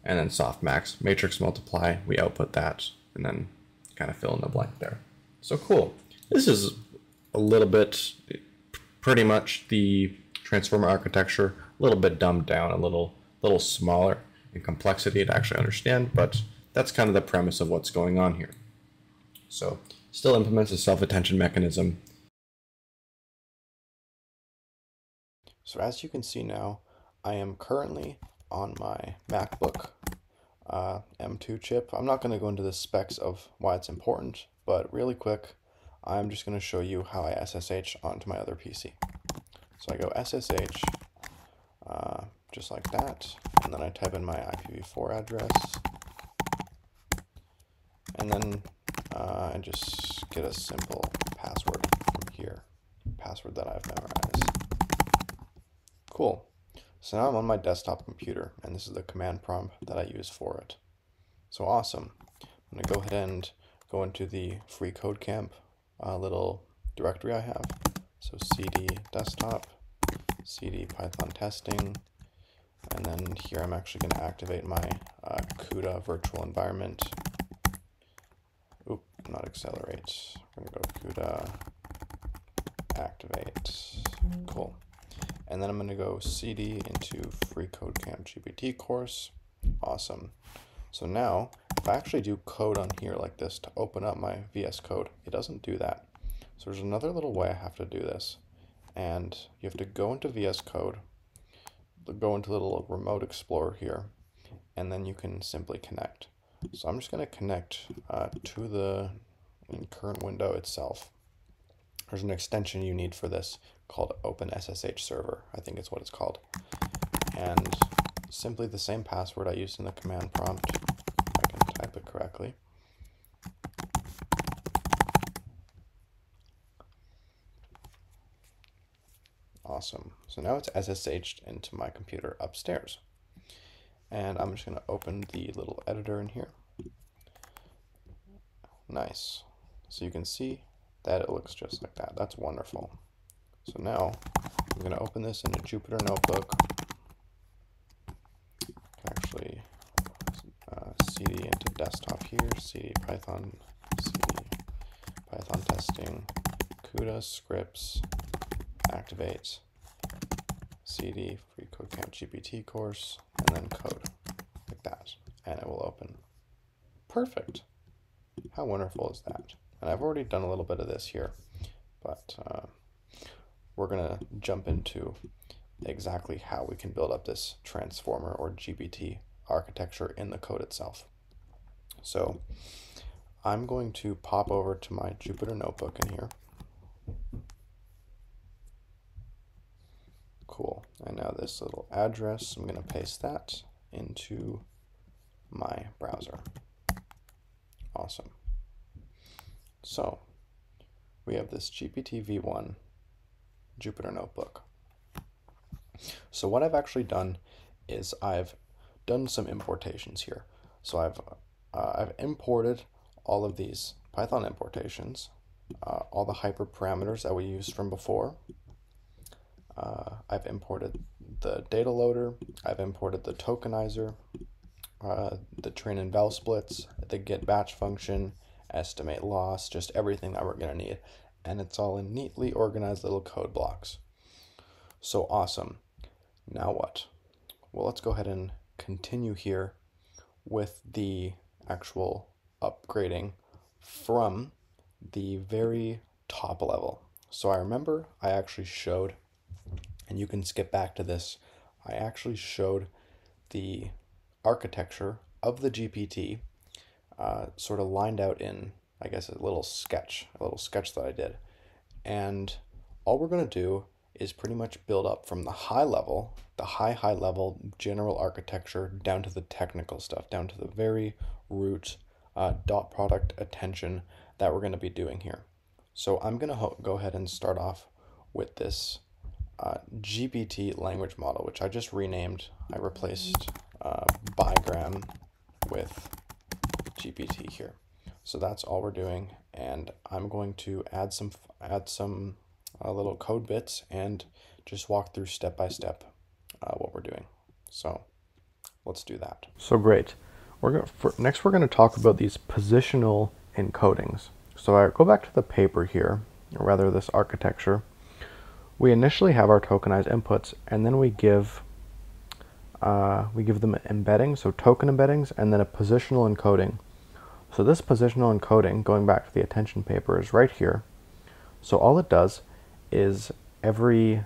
And then softmax, matrix multiply, we output that, and then kind of fill in the blank there. So cool. This is a little bit, pretty much the transformer architecture, a little bit dumbed down, a little smaller in complexity to actually understand, but that's kind of the premise of what's going on here. So still implements a self-attention mechanism. So as you can see now, I am currently on my Macbook M2 chip. I'm not going to go into the specs of why it's important, but really quick, I'm just going to show you how I SSH onto my other PC. So I go SSH, just like that, and then I type in my IPv4 address, and then I just get a simple password from here, password that I've memorized. Cool. So now I'm on my desktop computer, and this is the command prompt that I use for it. So awesome. I'm going to go ahead and go into the free code camp little directory I have. So cd desktop, cd python testing, and then here I'm actually going to activate my CUDA virtual environment. Oop, not accelerate. We're going to go CUDA activate. Cool. And then I'm going to go cd into free code camp GPT course. Awesome. So now, if I actually do code on here like this to open up my VS Code, it doesn't do that. So there's another little way I have to do this. And you have to go into VS Code, go into the little remote explorer here, and then you can simply connect. So I'm just going to connect to the current window itself. There's an extension you need for this called OpenSSH server. I think it's what it's called. And simply the same password I used in the command prompt. I can type it correctly. Awesome. So now it's SSH'd into my computer upstairs. And I'm just going to open the little editor in here. Nice. So you can see that it looks just like that. That's wonderful. So now I'm going to open this in a Jupyter Notebook. Actually, cd into desktop here, cd python testing, CUDA scripts, activate, cd free code camp GPT course, and then code like that, and it will open. Perfect. How wonderful is that? And I've already done a little bit of this here, but we're going to jump into exactly how we can build up this transformer or GPT architecture in the code itself. So I'm going to pop over to my Jupyter Notebook in here. Cool. And now this little address, I'm going to paste that into my browser. Awesome. So we have this GPT v1 Jupyter Notebook. So what I've actually done is I've done some importations here. So I've imported all of these Python importations, all the hyperparameters that we used from before. I've imported the data loader. I've imported the tokenizer, the train and val splits, the get batch function, estimate loss, just everything that we're going to need. And it's all in neatly organized little code blocks. So awesome. Now what? Well, let's go ahead and continue here with the actual upgrading from the very top level. So I remember I actually showed, and you can skip back to this, I actually showed the architecture of the GPT sort of lined out in I guess a little sketch that I did. And all we're going to do is pretty much build up from the high level, the high level general architecture, down to the technical stuff, down to the very root dot product attention that we're going to be doing here. So I'm going to go ahead and start off with this GPT language model, which I just renamed. I replaced Bigram with GPT here. So that's all we're doing, and I'm going to add some little code bits and just walk through step by step what we're doing. So let's do that. So great. Next we're going to talk about these positional encodings. So I go back to the paper here, or rather this architecture. We initially have our tokenized inputs, and then we give them embedding, so token embeddings, and then a positional encoding. So this positional encoding, going back to the attention paper, is right here. So all it does is every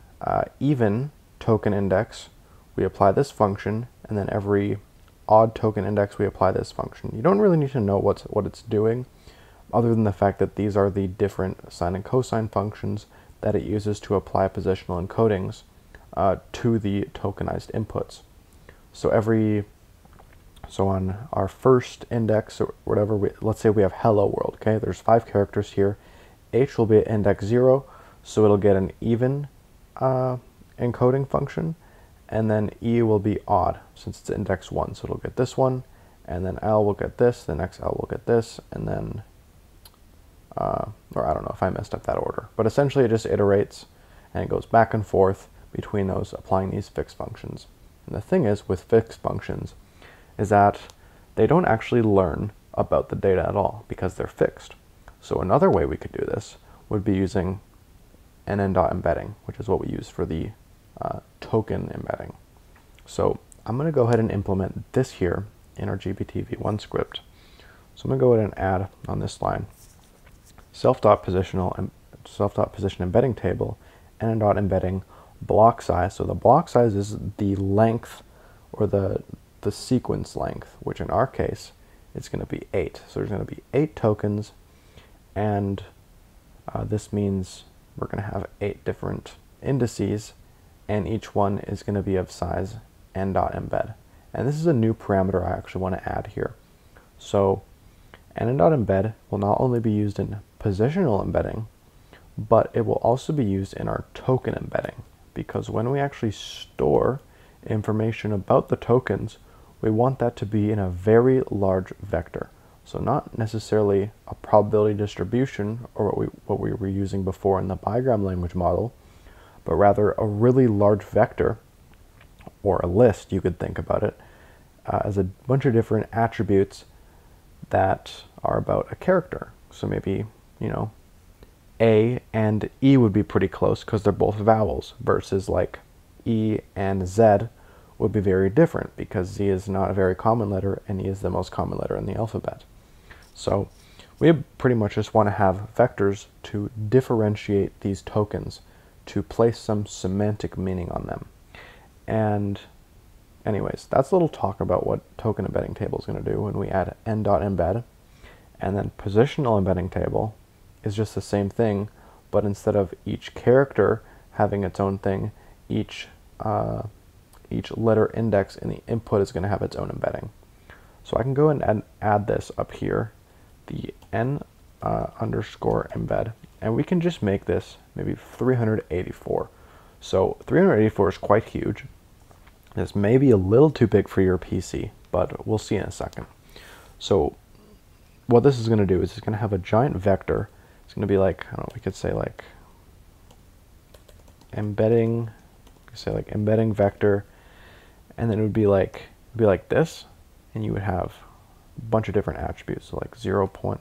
even token index, we apply this function, and then every odd token index, we apply this function. You don't really need to know what it's doing, other than the fact that these are the different sine and cosine functions that it uses to apply positional encodings to the tokenized inputs. So on our first index or whatever, let's say we have hello world, okay? There's 5 characters here. H will be at index 0, so it'll get an even encoding function, and then E will be odd since it's index 1, so it'll get this one, and then L will get this, the next L will get this, and then, or I don't know if I messed up that order, but essentially it just iterates and it goes back and forth between those, applying these fixed functions. And the thing is with fixed functions is that they don't actually learn about the data at all because they're fixed. So another way we could do this would be using nn.embedding, which is what we use for the token embedding. So I'm going to go ahead and implement this here in our GPT-v1 script. So I'm going to go ahead and add on this line self.position embedding table, nn.embedding block size. So the block size is the length or the sequence length, which in our case is going to be 8. So there's going to be 8 tokens, and this means we're going to have 8 different indices, and each one is going to be of size n.embed. And this is a new parameter I actually want to add here. So nn.embed will not only be used in positional embedding, but it will also be used in our token embedding, because when we actually store information about the tokens, we want that to be in a very large vector. So not necessarily a probability distribution, or what we were using before in the Bigram language model, but rather a really large vector, or a list, you could think about it, as a bunch of different attributes that are about a character. So maybe, you know, A and E would be pretty close because they're both vowels, versus like E and Z would be very different because Z is not a very common letter and E is the most common letter in the alphabet. So we pretty much just want to have vectors to differentiate these tokens, to place some semantic meaning on them. And anyways, that's a little talk about what token embedding table is going to do when we add n.embed. And then positional embedding table is just the same thing, but instead of each character having its own thing, each letter index in the input is going to have its own embedding. So I can go and add this up here, the n_embed, and we can just make this maybe 384. So 384 is quite huge. This may be a little too big for your PC, but we'll see in a second. So what this is going to do is it's going to have a giant vector. It's going to be like, I don't know, we could say like embedding, embedding vector, and then it would be like this, and you would have a bunch of different attributes, so like 0.1,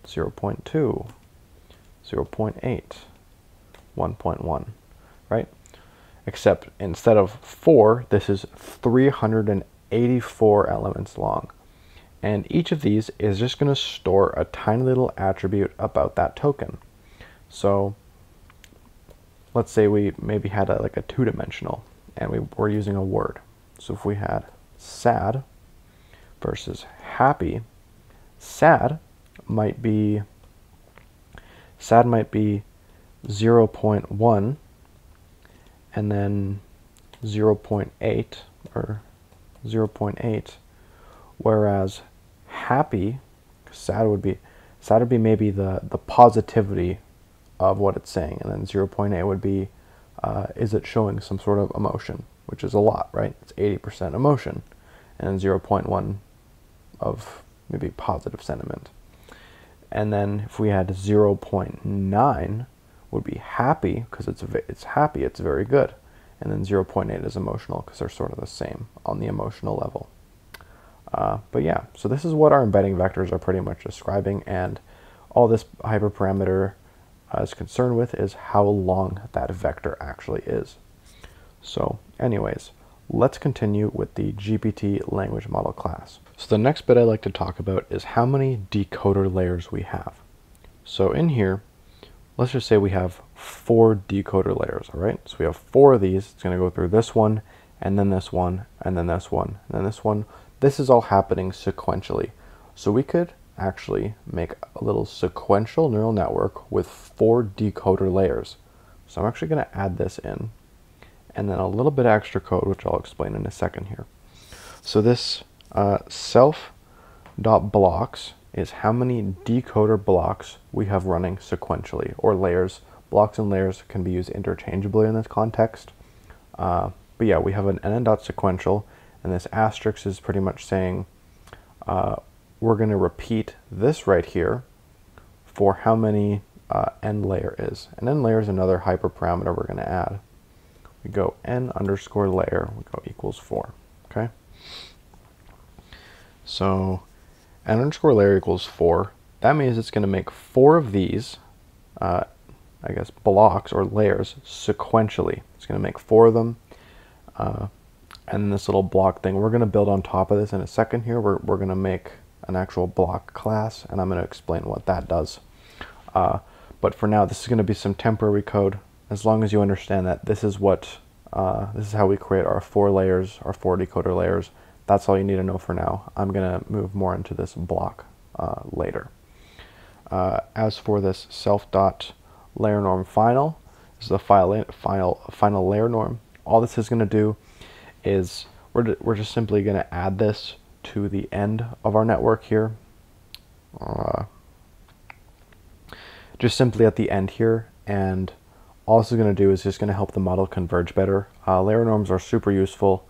0.2, 0.8, 1.1, right? Except instead of 4, this is 384 elements long. And each of these is just going to store a tiny little attribute about that token. So let's say we maybe had like a 2-dimensional, and we were using a word. So if we had sad versus happy, sad might be 0.1 and then 0.8 or 0.8, whereas happy, sad would be maybe the positivity of what it's saying, and then 0.8 would be is it showing some sort of emotion, which is a lot, right? It's 80% emotion, and then 0.1 of maybe positive sentiment. And then if we had 0.9 would be happy, because it's happy, it's very good. And then 0.8 is emotional, because they're sort of the same on the emotional level. But yeah, so this is what our embedding vectors are pretty much describing, and all this hyperparameter is concerned with is how long that vector actually is. So anyways, let's continue with the GPT language model class. So the next bit I'd like to talk about is how many decoder layers we have. So in here, let's just say we have 4 decoder layers, all right? So we have 4 of these. It's going to go through this one, and then this one, and then this one, and then this one. This is all happening sequentially. So we could actually make a little sequential neural network with 4 decoder layers. So I'm actually going to add this in, and then a little bit of extra code, which I'll explain in a second here. So this self.blocks is how many decoder blocks we have running sequentially, or layers. Blocks and layers can be used interchangeably in this context. But yeah, we have an nn.sequential, and this asterisk is pretty much saying we're going to repeat this right here for how many n layer is. And n layer is another hyperparameter we're going to add. We go n_layer, we go equals 4, okay? So n_layer equals 4. That means it's going to make 4 of these, I guess, blocks or layers sequentially. It's going to make 4 of them. And this little block thing, we're going to build on top of this in a second here. We're going to make an actual block class, and I'm going to explain what that does. But for now, this is going to be some temporary code. As long as you understand that this is what, this is how we create our 4 layers, our 4 decoder layers. That's all you need to know for now. I'm going to move more into this block later. As for this self.layerNorm final, this is the final layer norm. All this is going to do is we're just simply going to add this to the end of our network here. Just simply at the end here, and all this is going to do is just going to help the model converge better. Layer norms are super useful.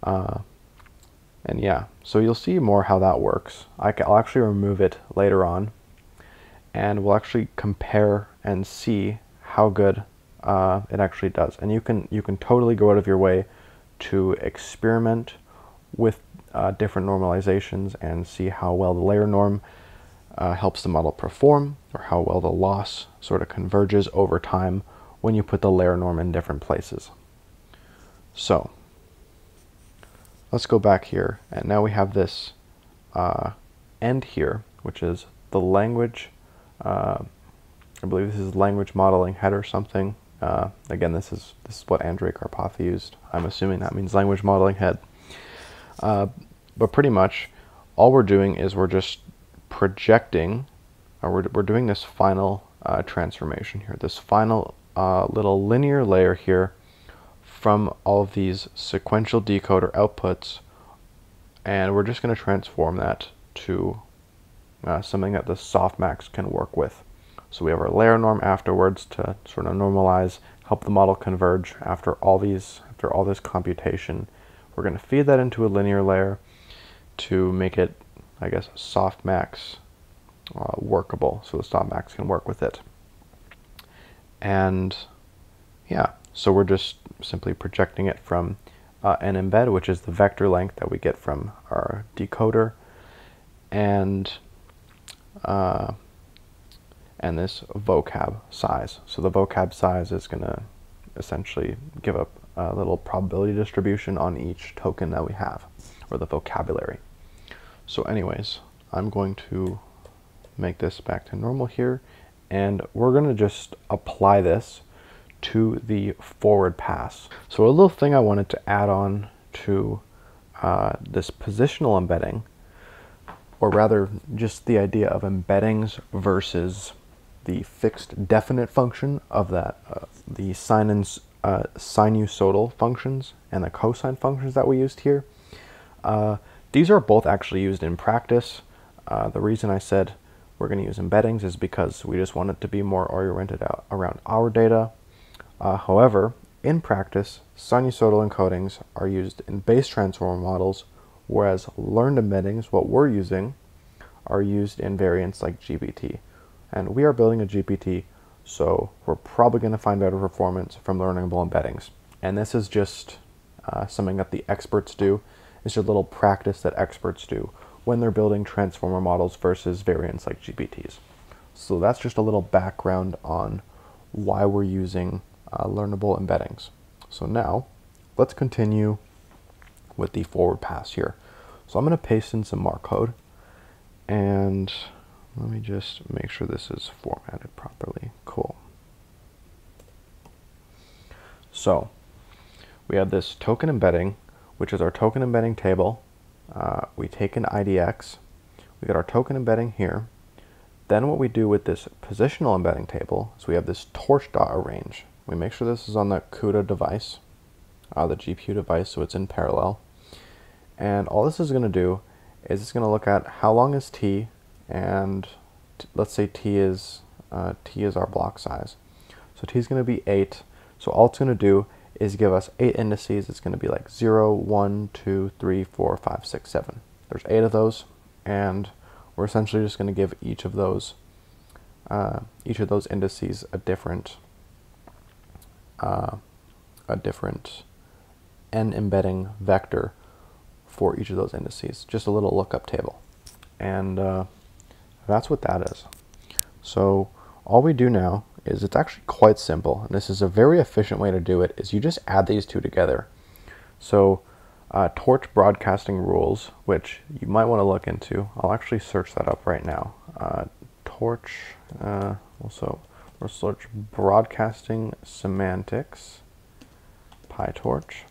And yeah, so you'll see more how that works. I'll actually remove it later on, and we'll actually compare and see how good it actually does. And you can totally go out of your way to experiment with different normalizations and see how well the layer norm helps the model perform, or how well the loss sort of converges over time when you put the layer norm in different places. So let's go back here, and now we have this end here, which is the language, I believe this is language modeling head or something. Again, this is what Andrei Karpov used. I'm assuming that means language modeling head. But pretty much all we're doing is we're just projecting, or we're doing this final transformation here, this final little linear layer here from all of these sequential decoder outputs, and we're just going to transform that to something that the softmax can work with. So we have our layer norm afterwards to sort of normalize, help the model converge after all this computation. We're going to feed that into a linear layer to make it, I guess, softmax workable, so the softmax can work with it. And yeah, so we're just simply projecting it from an embed, which is the vector length that we get from our decoder, and this vocab size. So the vocab size is going to essentially give up a little probability distribution on each token that we have, or the vocabulary. So anyways, I'm going to make this back to normal here, and we're going to just apply this to the forward pass. So a little thing I wanted to add on to this positional embedding or rather just the idea of embeddings versus the fixed definite function of that, the sinusoidal functions and the cosine functions that we used here. These are both actually used in practice. The reason I said we're going to use embeddings is because we just want it to be more oriented around our data. However, in practice, sinusoidal encodings are used in base transform models, whereas learned embeddings, what we're using, are used in variants like GPT. And we are building a GPT, so we're probably going to find better performance from learnable embeddings. And this is just something that the experts do. It's just a little practice that experts do when they're building transformer models versus variants like GPTs. So that's just a little background on why we're using learnable embeddings. So now let's continue with the forward pass here. So I'm going to paste in some more code, and let me just make sure this is formatted properly. Cool. So we have this token embedding, which is our token embedding table. We take an IDX, we get our token embedding here. Then what we do with this positional embedding table is we have this torch.arrange. We make sure this is on the CUDA device, the GPU device, so it's in parallel. And all this is going to do is it's going to look at how long is t, and let's say t is our block size. So t is going to be 8. So all it's going to do is give us 8 indices. It's going to be like 0, 1, 2, 3, 4, 5, 6, 7. There's 8 of those, and we're essentially just going to give each of those indices a different nnEmbedding vector for each of those indices. Just a little lookup table, and that's what that is. So all we do now is, it's actually quite simple, and this is a very efficient way to do it, is you just add these two together. So torch broadcasting rules, which you might want to look into. I'll actually search that up right now. Torch, also we'll search broadcasting semantics, PyTorch,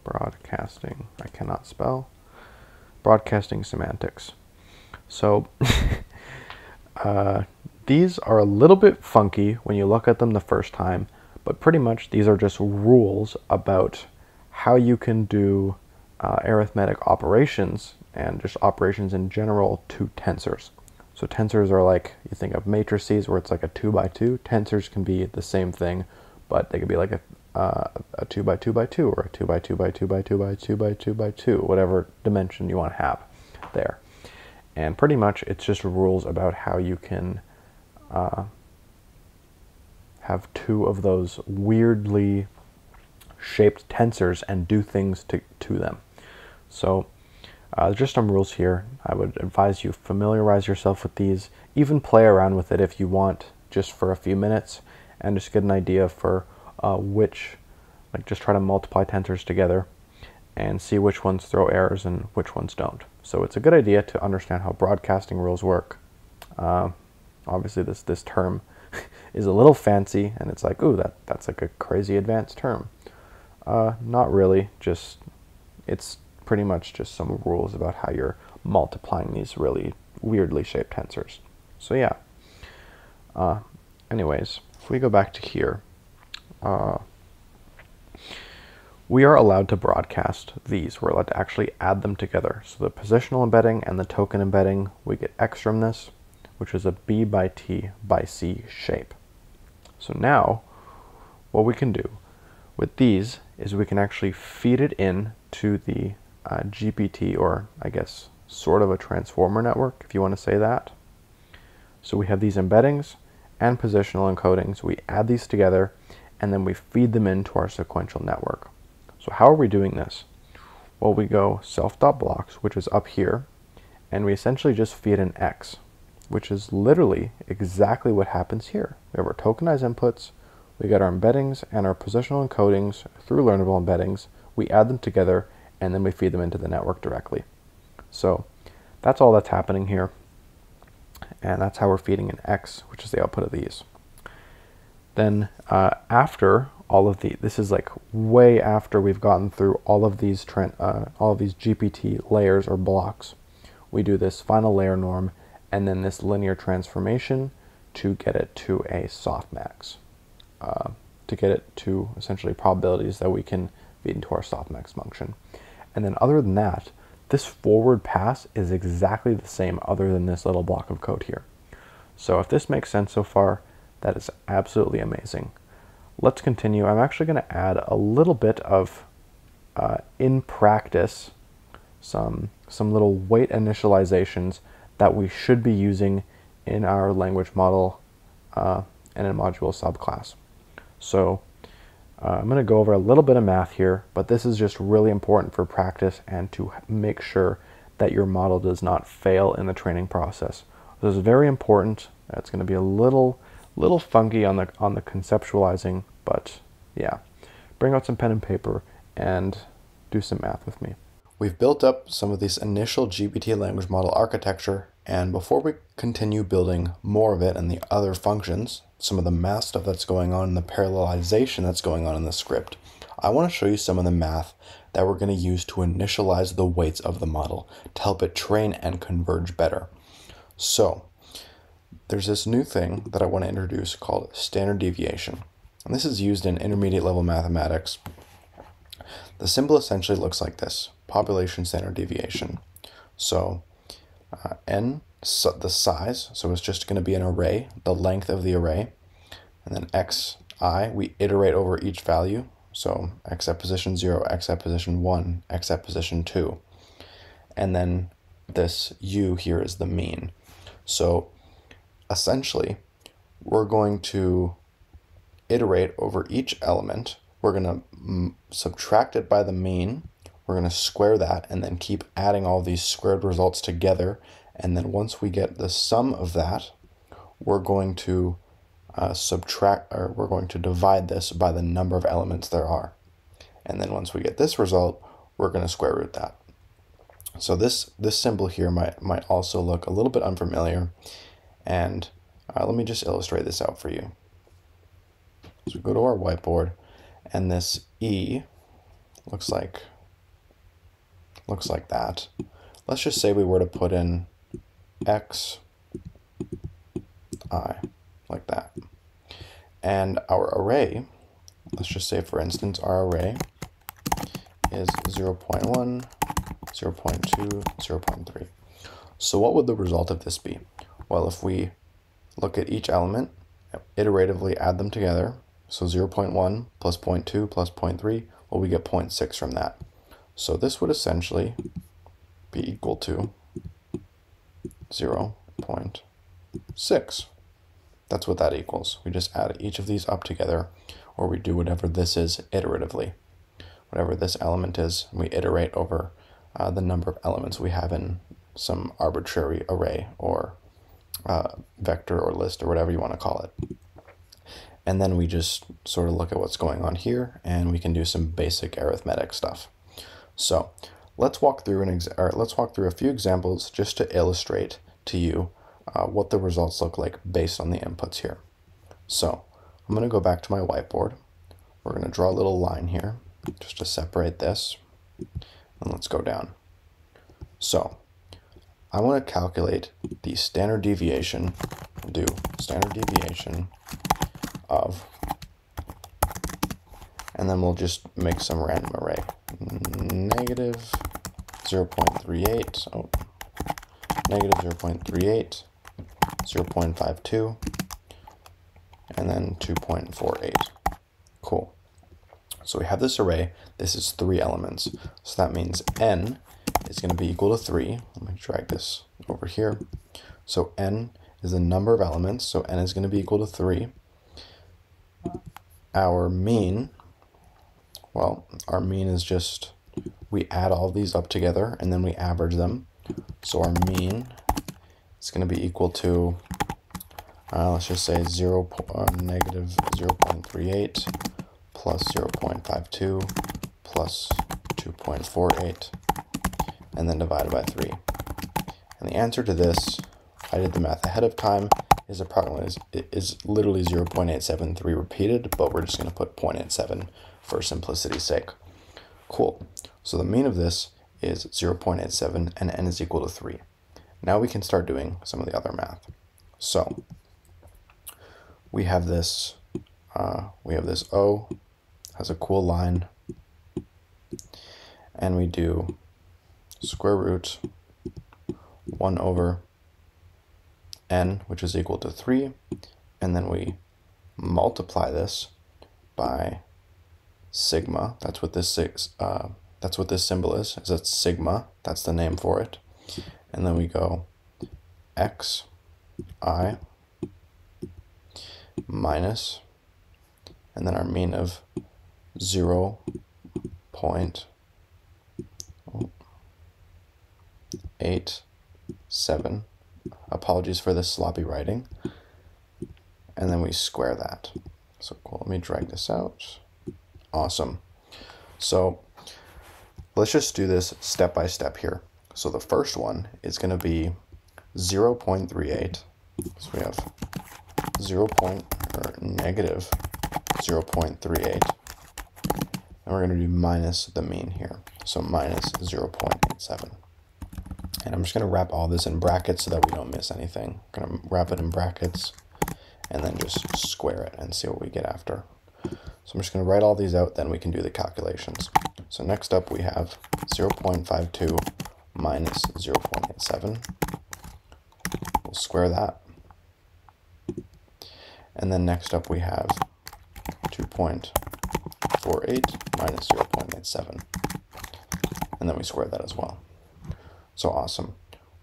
broadcasting, I cannot spell, broadcasting semantics. So these are a little bit funky when you look at them the first time, but pretty much these are just rules about how you can do arithmetic operations and just operations in general to tensors. So tensors are like, you think of matrices where it's like a 2 by 2. Tensors can be the same thing, but they could be like a 2 by 2 by 2 or a 2 by 2 by 2 by 2 by 2 by 2 by 2, whatever dimension you want to have there. And pretty much it's just rules about how you can have two of those weirdly shaped tensors and do things to them. So just some rules here. I would advise you familiarize yourself with these, even play around with it if you want, just for a few minutes, and just get an idea for just try to multiply tensors together and see which ones throw errors and which ones don't. So it's a good idea to understand how broadcasting rules work. Obviously this term is a little fancy, and it's like, ooh, that's like a crazy advanced term. Not really, just it's pretty much just some rules about how you're multiplying these really weirdly shaped tensors. So yeah. Anyways, if we go back to here, we are allowed to broadcast these. We're allowed to actually add them together. So the positional embedding and the token embedding, we get X from this, which is a B by T by C shape. So now, what we can do with these is we can actually feed it in to the GPT, or I guess sort of a transformer network, if you want to say that. So we have these embeddings and positional encodings. We add these together, and then we feed them into our sequential network. So how are we doing this? Well, we go self.blocks, which is up here, and we essentially just feed an X, which is literally exactly what happens here. We have our tokenized inputs, we get our embeddings and our positional encodings through learnable embeddings, we add them together, and then we feed them into the network directly. So that's all that's happening here, and that's how we're feeding an X, which is the output of these. Then after this is like way after we've gotten through all of these GPT layers or blocks. We do this final layer norm and then this linear transformation to get it to a softmax, to get it to essentially probabilities that we can feed into our softmax function. And then other than that, this forward pass is exactly the same other than this little block of code here. So if this makes sense so far, that is absolutely amazing. Let's continue. I'm actually going to add a little bit of, in practice, some little weight initializations that we should be using in our language model nnModule subclass. So I'm going to go over a little bit of math here, but this is just really important for practice and to make sure that your model does not fail in the training process. This is very important. It's going to be a little funky on the conceptualizing, but yeah, bring out some pen and paper and do some math with me. We've built up some of this initial GPT language model architecture, and before we continue building more of it and the other functions, some of the math stuff that's going on and the parallelization that's going on in the script, I want to show you some of the math that we're going to use to initialize the weights of the model to help it train and converge better. So there's this new thing that I want to introduce called standard deviation. And this is used in intermediate level mathematics. The symbol essentially looks like this: population standard deviation. So n, the size, so it's just going to be an array, the length of the array, and then xi, we iterate over each value. So x at position 0, x at position 1, x at position 2. And then this u here is the mean. So essentially, we're going to iterate over each element. We're going to subtract it by the mean. We're going to square that and then keep adding all these squared results together. And then once we get the sum of that, we're going to we're going to divide this by the number of elements there are. And then once we get this result, we're going to square root that. So this symbol here might also look a little bit unfamiliar. And let me just illustrate this out for you. So we go to our whiteboard, and this E looks like that. Let's just say we were to put in X, I, like that. And our array, let's just say for instance, our array is 0.1, 0.2, 0.3. So what would the result of this be? Well, if we look at each element, iteratively add them together, so 0.1 plus 0.2 plus 0.3, well, we get 0.6 from that. So this would essentially be equal to 0.6. That's what that equals. We just add each of these up together, or we do whatever this is iteratively. Whatever this element is, we iterate over the number of elements we have in some arbitrary array or vector or list or whatever you want to call it. And then we just sort of look at what's going on here, and we can do some basic arithmetic stuff. So let's walk through a few examples just to illustrate to you what the results look like based on the inputs here. So I'm going to go back to my whiteboard. We're going to draw a little line here just to separate this, and let's go down. So I want to calculate the standard deviation. We'll do standard deviation of, and then we'll just make some random array. Negative 0.38, oh, negative 0.38, 0.52, and then 2.48. Cool. So we have this array. This is 3 elements. So that means n is going to be equal to 3. Let me drag this over here. So n is the number of elements. So n is going to be equal to 3. Our mean, well, our mean is just, we add all these up together and then we average them. So our mean is going to be equal to, let's just say negative 0.38 plus 0.52 plus 2.48, and then divided by 3. And the answer to this, I did the math ahead of time, is literally 0.873 repeated, but we're just going to put 0.87 for simplicity's sake. Cool. So the mean of this is 0.87 and n is equal to 3. Now we can start doing some of the other math. So we have this O has a cool line, and we do square root 1 over n, which is equal to 3, and then we multiply this by sigma. That's what this symbol is it's sigma. That's the name for it. And then we go xi minus, and then our mean of 0.87. Apologies for this sloppy writing. And then we square that. So cool, let me drag this out. Awesome. So let's just do this step by step here. So the first one is going to be 0.38. So we have negative 0.38. And we're going to do minus the mean here. So minus 0.87. And I'm just going to wrap all this in brackets so that we don't miss anything. I'm going to wrap it in brackets and then just square it and see what we get after. So I'm just going to write all these out, then we can do the calculations. So next up we have 0.52 minus 0.87. We'll square that. And then next up we have 2.48 minus 0.87. And then we square that as well. So awesome.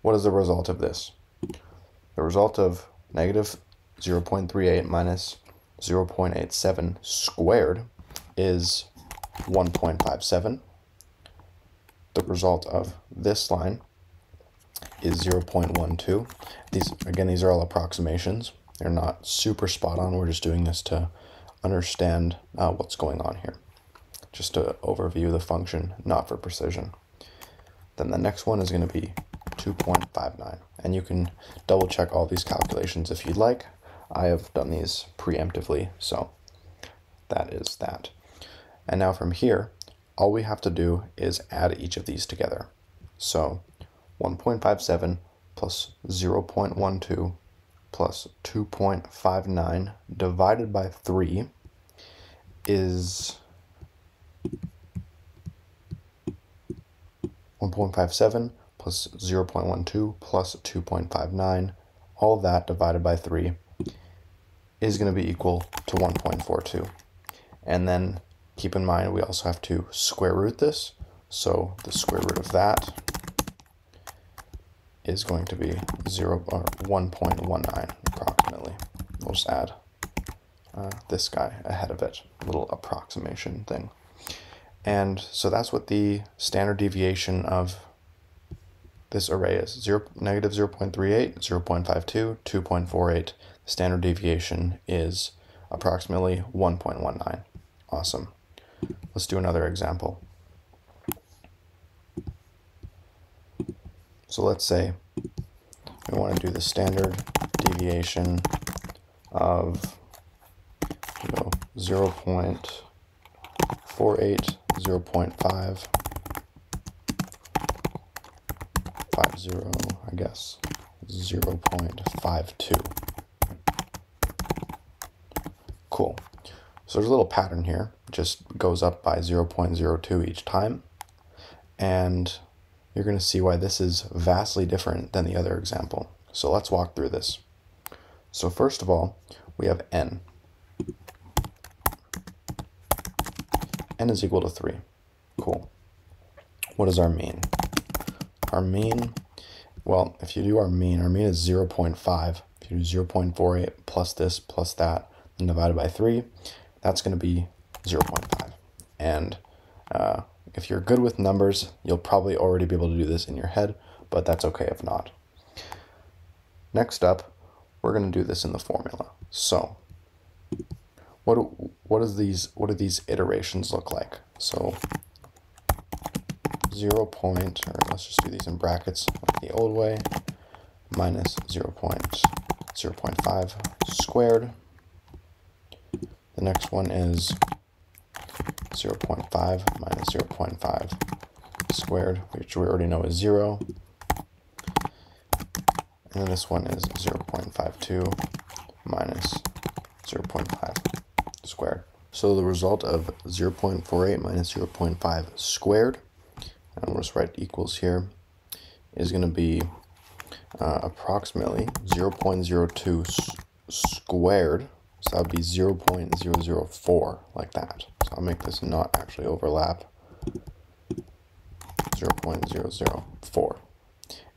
What is the result of this? The result of negative 0.38 minus 0.87 squared is 1.57. The result of this line is 0.12. These are all approximations. They're not super spot on. We're just doing this to understand what's going on here. Just to overview the function, not for precision. Then the next one is going to be 2.59. And you can double check all these calculations if you'd like. I have done these preemptively, so that is that. And now from here, all we have to do is add each of these together. So 1.57 plus 0.12 plus 2.59 divided by 3 is 1.57 plus 0.12 plus 2.59. All of that divided by 3 is going to be equal to 1.42. And then keep in mind we also have to square root this. So the square root of that is going to be 1.19 approximately. We'll just add this guy ahead of it, a little approximation thing. And so that's what the standard deviation of this array is. Negative 0.38, 0.52, 2.48. The standard deviation is approximately 1.19. Awesome. Let's do another example. So let's say we want to do the standard deviation of 0.48, 0.5, 50, I guess, 0.52. Cool. So there's a little pattern here. It just goes up by 0.02 each time. And you're going to see why this is vastly different than the other example. So let's walk through this. So first of all, we have n. N is equal to 3. Cool. What is our mean? Our mean, well, if you do our mean is 0.5. If you do 0.48 plus this plus that and divided by 3, that's going to be 0.5. And if you're good with numbers, you'll probably already be able to do this in your head, but that's okay if not. Next up, we're going to do this in the formula. So what do these iterations look like? So 0. Let's just do these in brackets like the old way, minus 0.5 0.5 squared. The next one is 0.5 minus 0.5 squared, which we already know is 0. And then this one is 0.52 minus 0.5 squared. So the result of 0.48 minus 0.5 squared, and we'll just write equals here, is going to be approximately 0.02 squared. So that would be 0.004, like that. So I'll make this not actually overlap. 0.004.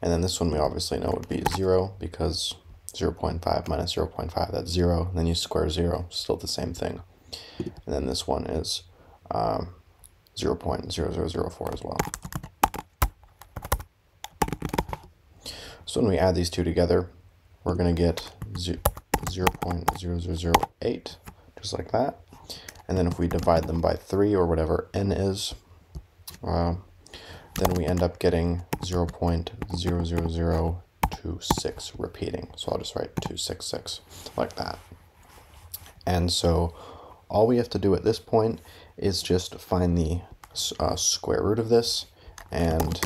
And then this one we obviously know would be 0, because 0.5 minus 0.5, that's 0. And then you square 0, still the same thing. And then this one is 0.0004 as well. So when we add these two together, we're going to get 0.0008, just like that. And then if we divide them by 3, or whatever n is, then we end up getting 0.00026 repeating. So I'll just write 266 like that. And so all we have to do at this point is just find the square root of this, and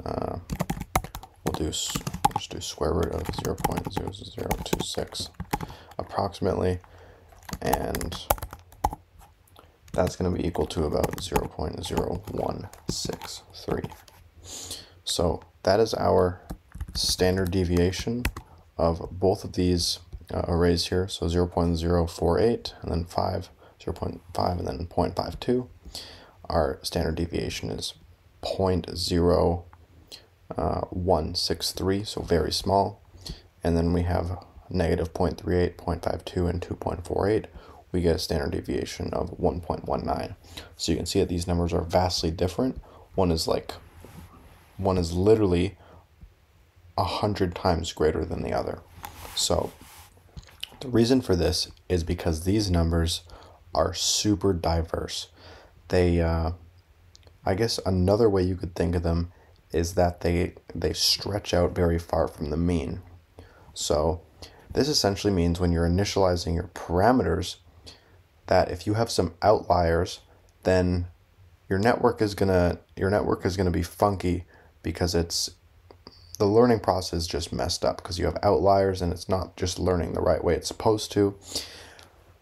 we'll just do square root of 0.0026 approximately, and that's going to be equal to about 0.0163. So that is our standard deviation of both of these arrays here. So 0.048 and then 0.5 and then 0.52. Our standard deviation is 0.0163, so very small. And then we have negative 0.38, 0.52, and 2.48. We get a standard deviation of 1.19. So you can see that these numbers are vastly different. One is literally 100 times greater than the other. So the reason for this is because these numbers are super diverse. They, I guess another way you could think of them is that they stretch out very far from the mean. So this essentially means when you're initializing your parameters, that if you have some outliers, then your network is gonna be funky, because the learning process is just messed up because you have outliers and it's not just learning the right way it's supposed to.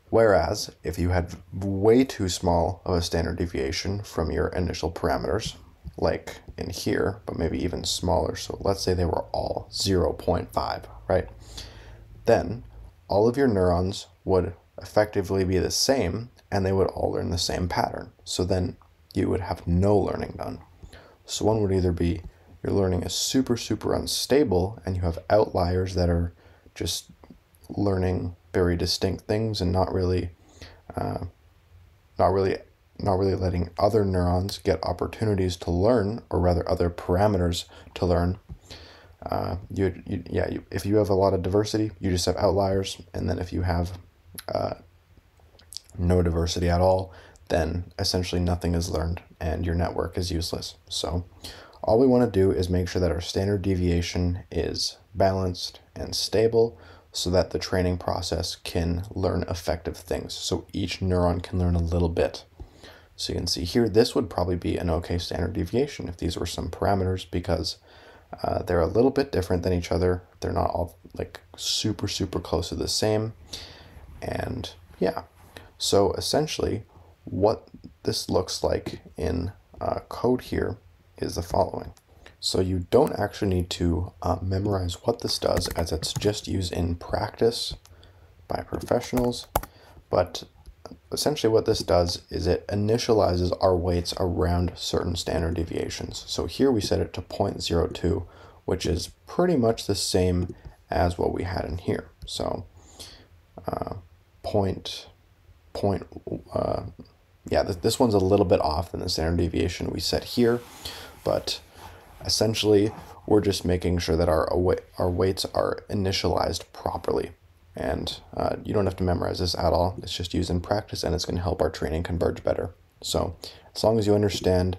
Whereas if you had way too small of a standard deviation from your initial parameters, like in here, but maybe even smaller, so let's say they were all 0.5, right? Then all of your neurons would effectively be the same, and they would all learn the same pattern. So then you would have no learning done. So one would either be your learning is super, super unstable, and you have outliers that are just learning very distinct things and not really letting other neurons get opportunities to learn, or rather other parameters to learn. If you have a lot of diversity, you just have outliers, and then if you have no diversity at all, then essentially nothing is learned and your network is useless. So all we want to do is make sure that our standard deviation is balanced and stable, so that the training process can learn effective things. So each neuron can learn a little bit. So you can see here, this would probably be an okay standard deviation if these were some parameters, because they're a little bit different than each other. They're not all like super, super close to the same. And yeah, so essentially what this looks like in code here is the following. So you don't actually need to memorize what this does, as it's just used in practice by professionals. But essentially what this does is it initializes our weights around certain standard deviations. So here we set it to 0.02, which is pretty much the same as what we had in here. So this one's a little bit off than the standard deviation we set here, but essentially we're just making sure that our weights are initialized properly. And you don't have to memorize this at all. It's just used in practice, and it's going to help our training converge better. So as long as you understand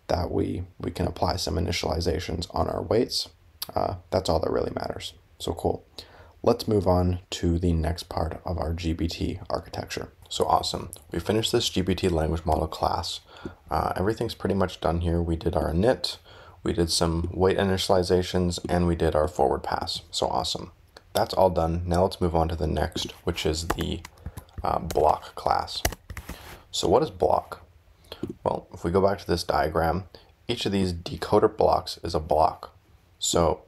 that we can apply some initializations on our weights, that's all that really matters. So cool. let's move on to the next part of our GPT architecture. So awesome. We finished this GPT language model class. Everything's pretty much done here. We did our init, we did some weight initializations, and we did our forward pass. So awesome. That's all done. Now let's move on to the next, which is the block class. So what is block? Well, if we go back to this diagram, each of these decoder blocks is a block. So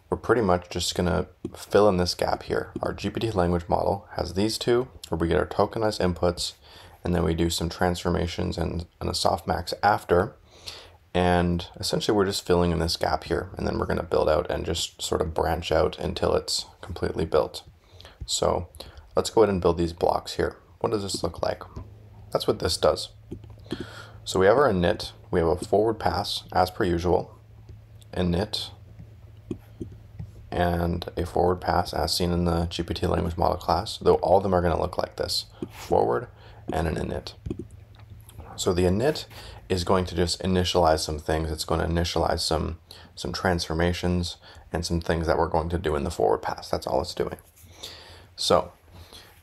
we're pretty much just going to fill in this gap here. Our GPT language model has these two, where we get our tokenized inputs, and then we do some transformations and a softmax after. And essentially we're just filling in this gap here, and then we're going to build out and just sort of branch out until it's completely built. So let's go ahead and build these blocks here. What does this look like? That's what this does. So we have our init, we have a forward pass as per usual, init, and a forward pass as seen in the GPT language model class, though all of them are going to look like this, forward and an init. So the init is going to just initialize some things. It's going to initialize some transformations and some things that we're going to do in the forward pass. That's all it's doing. So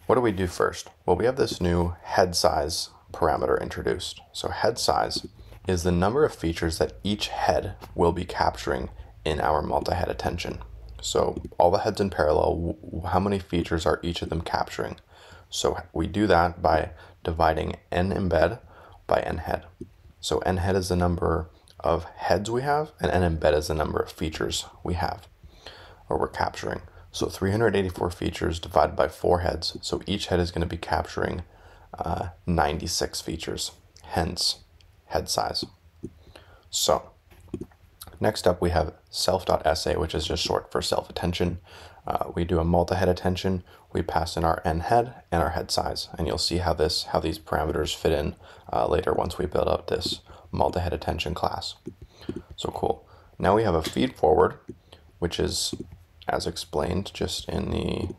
what do we do first? Well, we have this new head size parameter introduced. So head size is the number of features that each head will be capturing in our multi-head attention. So all the heads in parallel, how many features are each of them capturing? So we do that by dividing nembed by nhead. So nhead is the number of heads we have, and nembed is the number of features we have, or we're capturing. So 384 features divided by 4 heads. So each head is going to be capturing 96 features, hence head size. So next up we have self.sa, which is just short for self-attention. We do a multi-head attention, we pass in our nhead and our head size, and you'll see how these parameters fit in later once we build out this multi-head attention class. So cool. Now we have a feedforward, which is as explained just in the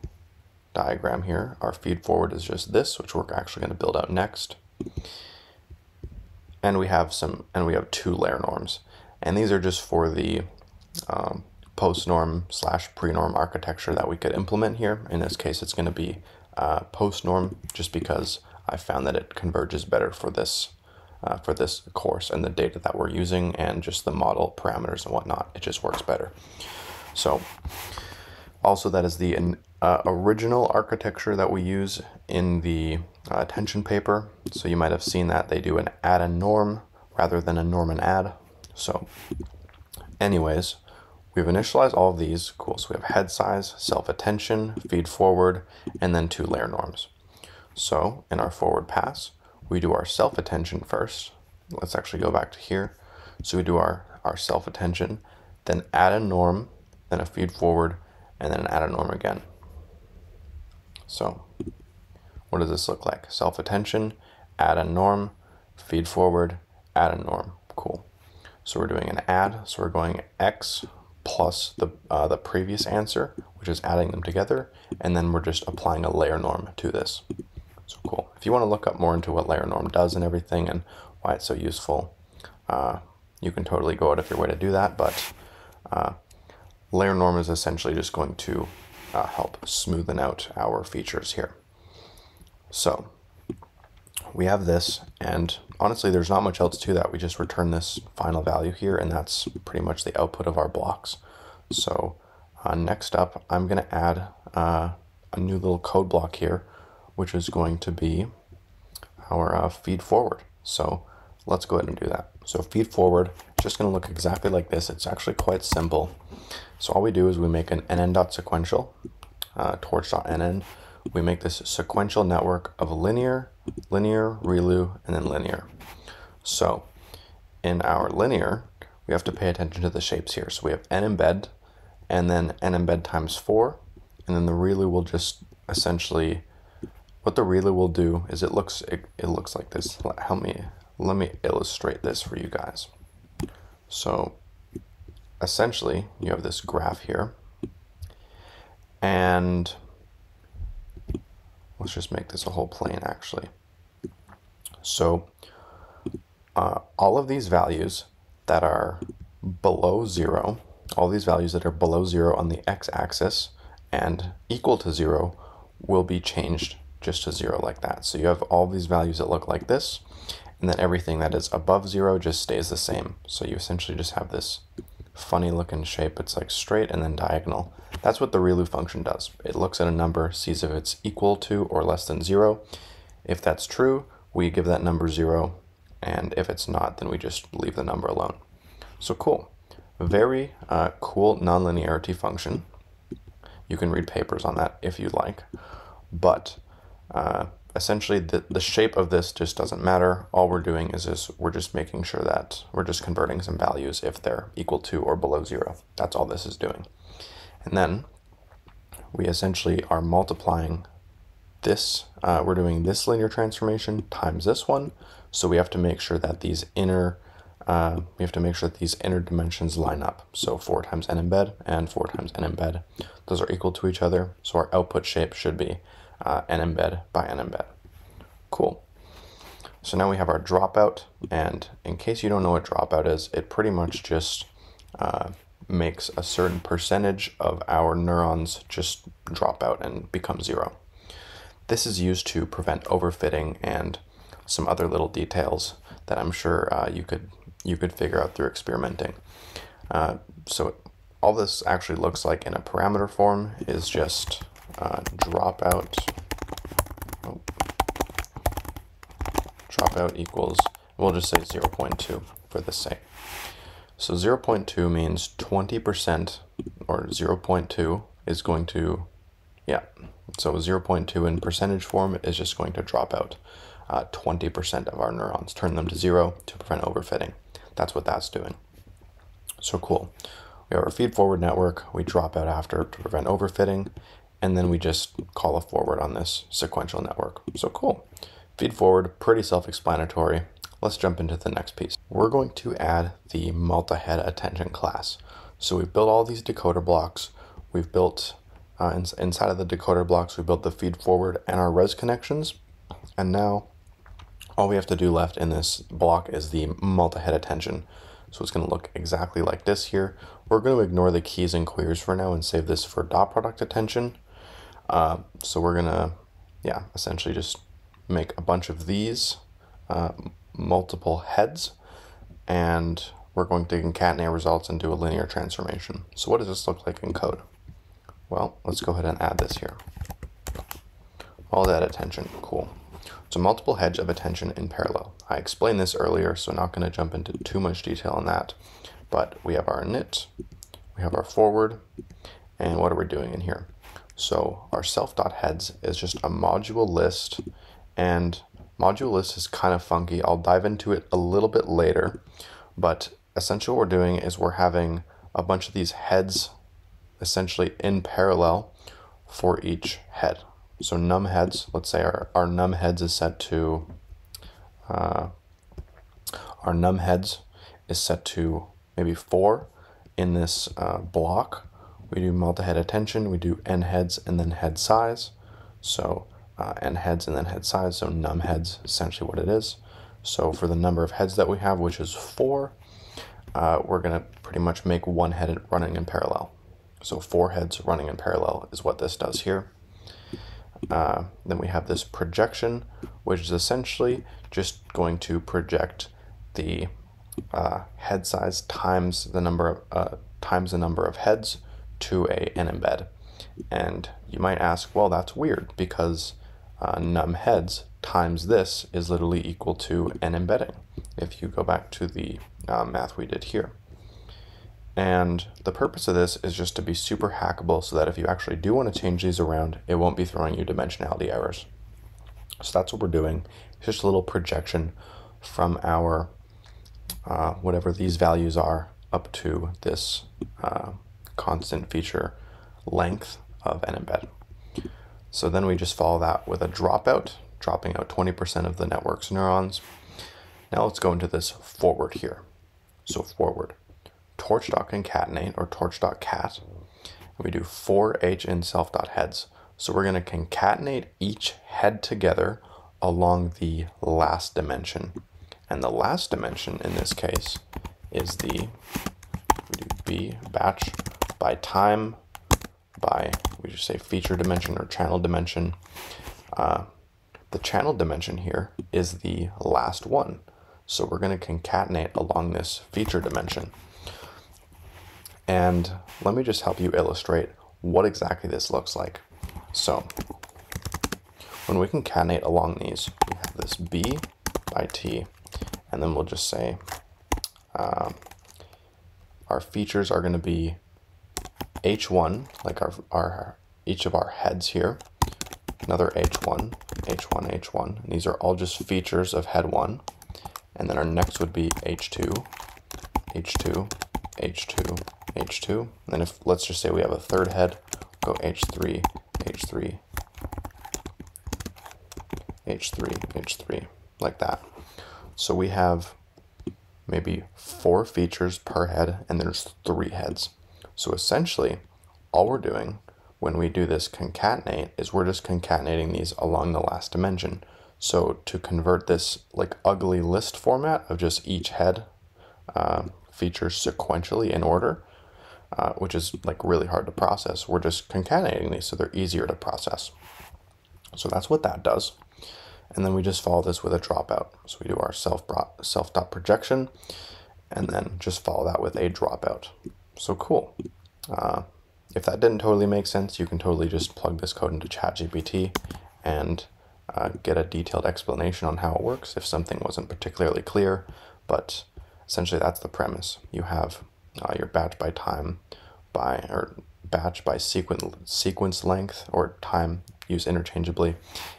diagram here. Our feedforward is just this, which we're actually going to build out next. And we have 2 layer norms. And these are just for the post-norm / pre-norm architecture that we could implement here. In this case, it's going to be post-norm, just because I found that it converges better for this course and the data that we're using and just the model parameters and whatnot. It just works better. So also that is the original architecture that we use in the attention paper. So you might have seen that they do an add and norm rather than a norm and add. So anyways, we've initialized all of these. Cool. So we have head size, self-attention, feed forward, and then 2 layer norms. So in our forward pass, we do our self-attention first. Let's actually go back to here. So we do our self-attention, then add a norm, then a feed forward, and then an add a norm again. So what does this look like? Self-attention, add a norm, feed forward, add a norm. Cool. So we're doing an add, so we're going x plus the previous answer, which is adding them together, and then we're just applying a layer norm to this. So cool. If you want to look up more into what layer norm does and everything and why it's so useful, you can totally go out of your way to do that, but layer norm is essentially just going to help smoothen out our features here. So we have this, and honestly there's not much else to that. We just return this final value here, and that's pretty much the output of our blocks. So next up, I'm going to add a new little code block here, which is going to be our feed forward. So let's go ahead and do that. So feed forward, just going to look exactly like this. It's actually quite simple. So all we do is we make an nn.sequential, torch.nn. We make this sequential network of linear, ReLU, and then linear. So in our linear, we have to pay attention to the shapes here. So we have nembed, and then nembed times 4, and then the ReLU will just essentially, what the ReLU will do is it looks like this. Let me illustrate this for you guys. So essentially, you have this graph here, and let's just make this a whole plane actually. So all of these values that are below 0, all these values that are below 0 on the x-axis and equal to 0 will be changed just to 0 like that. So you have all these values that look like this, and then everything that is above 0 just stays the same. So you essentially just have this funny looking shape. It's like straight and then diagonal. That's what the ReLU function does. It looks at a number, sees if it's equal to or less than 0. If that's true, we give that number 0, and if it's not, then we just leave the number alone. So cool. Very cool nonlinearity function. You can read papers on that if you'd like, but essentially the shape of this just doesn't matter. All we're doing is we're just making sure that we're just converting some values if they're equal to or below 0. That's all this is doing. And then we essentially are multiplying this, we're doing this linear transformation times this one. So we have to make sure that these inner dimensions line up. So 4 times nembed and 4 times nembed, those are equal to each other. So our output shape should be nembed by nembed. Cool. So now we have our dropout, and in case you don't know what dropout is, it pretty much just makes a certain percentage of our neurons just drop out and become 0. This is used to prevent overfitting and some other little details that I'm sure you could figure out through experimenting. So all this actually looks like in a parameter form is just dropout equals, we'll just say 0.2 for the sake. So 0.2 means 20%, or 0.2 is going to, so 0.2 in percentage form is just going to drop out 20% of our neurons, turn them to 0 to prevent overfitting. That's what that's doing. So cool. We have our feed-forward network, we drop out after to prevent overfitting, and then we just call a forward on this sequential network. So cool. Feed-forward, pretty self-explanatory. Let's jump into the next piece. We're going to add the multi-head attention class. So we've built all these decoder blocks. We've built, inside of the decoder blocks, we built the feed-forward and our res connections. And now all we have to do left in this block is the multi-head attention. So it's going to look exactly like this here. We're going to ignore the keys and queries for now and save this for dot product attention. So we're going to, essentially just make a bunch of these multiple heads, and we're going to concatenate results and do a linear transformation. So what does this look like in code? Well, let's go ahead and add this here. All that attention, cool. So multiple heads of attention in parallel. I explained this earlier, so not going to jump into too much detail on that, but we have our init, we have our forward, and what are we doing in here? So our self.heads is just a module list, and module list is kind of funky. I'll dive into it a little bit later, but essentially what we're doing is we're having a bunch of these heads essentially in parallel for each head. So num heads, let's say our num heads is set to, maybe 4 in this block. We do multi-head attention, we do n heads and then head size. So n heads and then head size, so num heads essentially what it is. So for the number of heads that we have, which is 4, we're going to pretty much make one head running in parallel. So 4 heads running in parallel is what this does here. Then we have this projection, which is essentially just going to project the head size times the number of heads to a nembed. And you might ask, well, that's weird because num heads times this is literally equal to n-embedding, if you go back to the math we did here. And the purpose of this is just to be super hackable so that if you actually do want to change these around, it won't be throwing you dimensionality errors. So that's what we're doing. It's just a little projection from our, whatever these values are, up to this constant feature length of n-embed. So then we just follow that with a dropout, dropping out 20% of the network's neurons. Now let's go into this forward here. So forward. Torch.concatenate or torch.cat. We do for h in self.heads. So we're going to concatenate each head together along the last dimension. And the last dimension in this case is we do b batch by time by, we just say feature dimension or channel dimension. The channel dimension here is the last one. So we're going to concatenate along this feature dimension. And let me just help you illustrate what exactly this looks like. So when we concatenate along these, we have this B by T, and then we'll just say our features are going to be H1, like our each of our heads here, another H1, H1, H1, and these are all just features of head 1. And then our next would be H2, H2, H2, H2. And then if, let's just say we have a third head, go H3, H3, H3, H3, like that. So we have maybe 4 features per head, and there's 3 heads. So essentially, all we're doing when we do this concatenate is we're just concatenating these along the last dimension. So to convert this like ugly list format of just each head features sequentially in order, which is like really hard to process, we're just concatenating these so they're easier to process. So that's what that does. And then we just follow this with a dropout. So we do our self.projection and then just follow that with a dropout. So cool. If that didn't totally make sense, you can totally just plug this code into ChatGPT and get a detailed explanation on how it works if something wasn't particularly clear. But essentially that's the premise. You have your batch by time or batch by sequence length or time used interchangeably,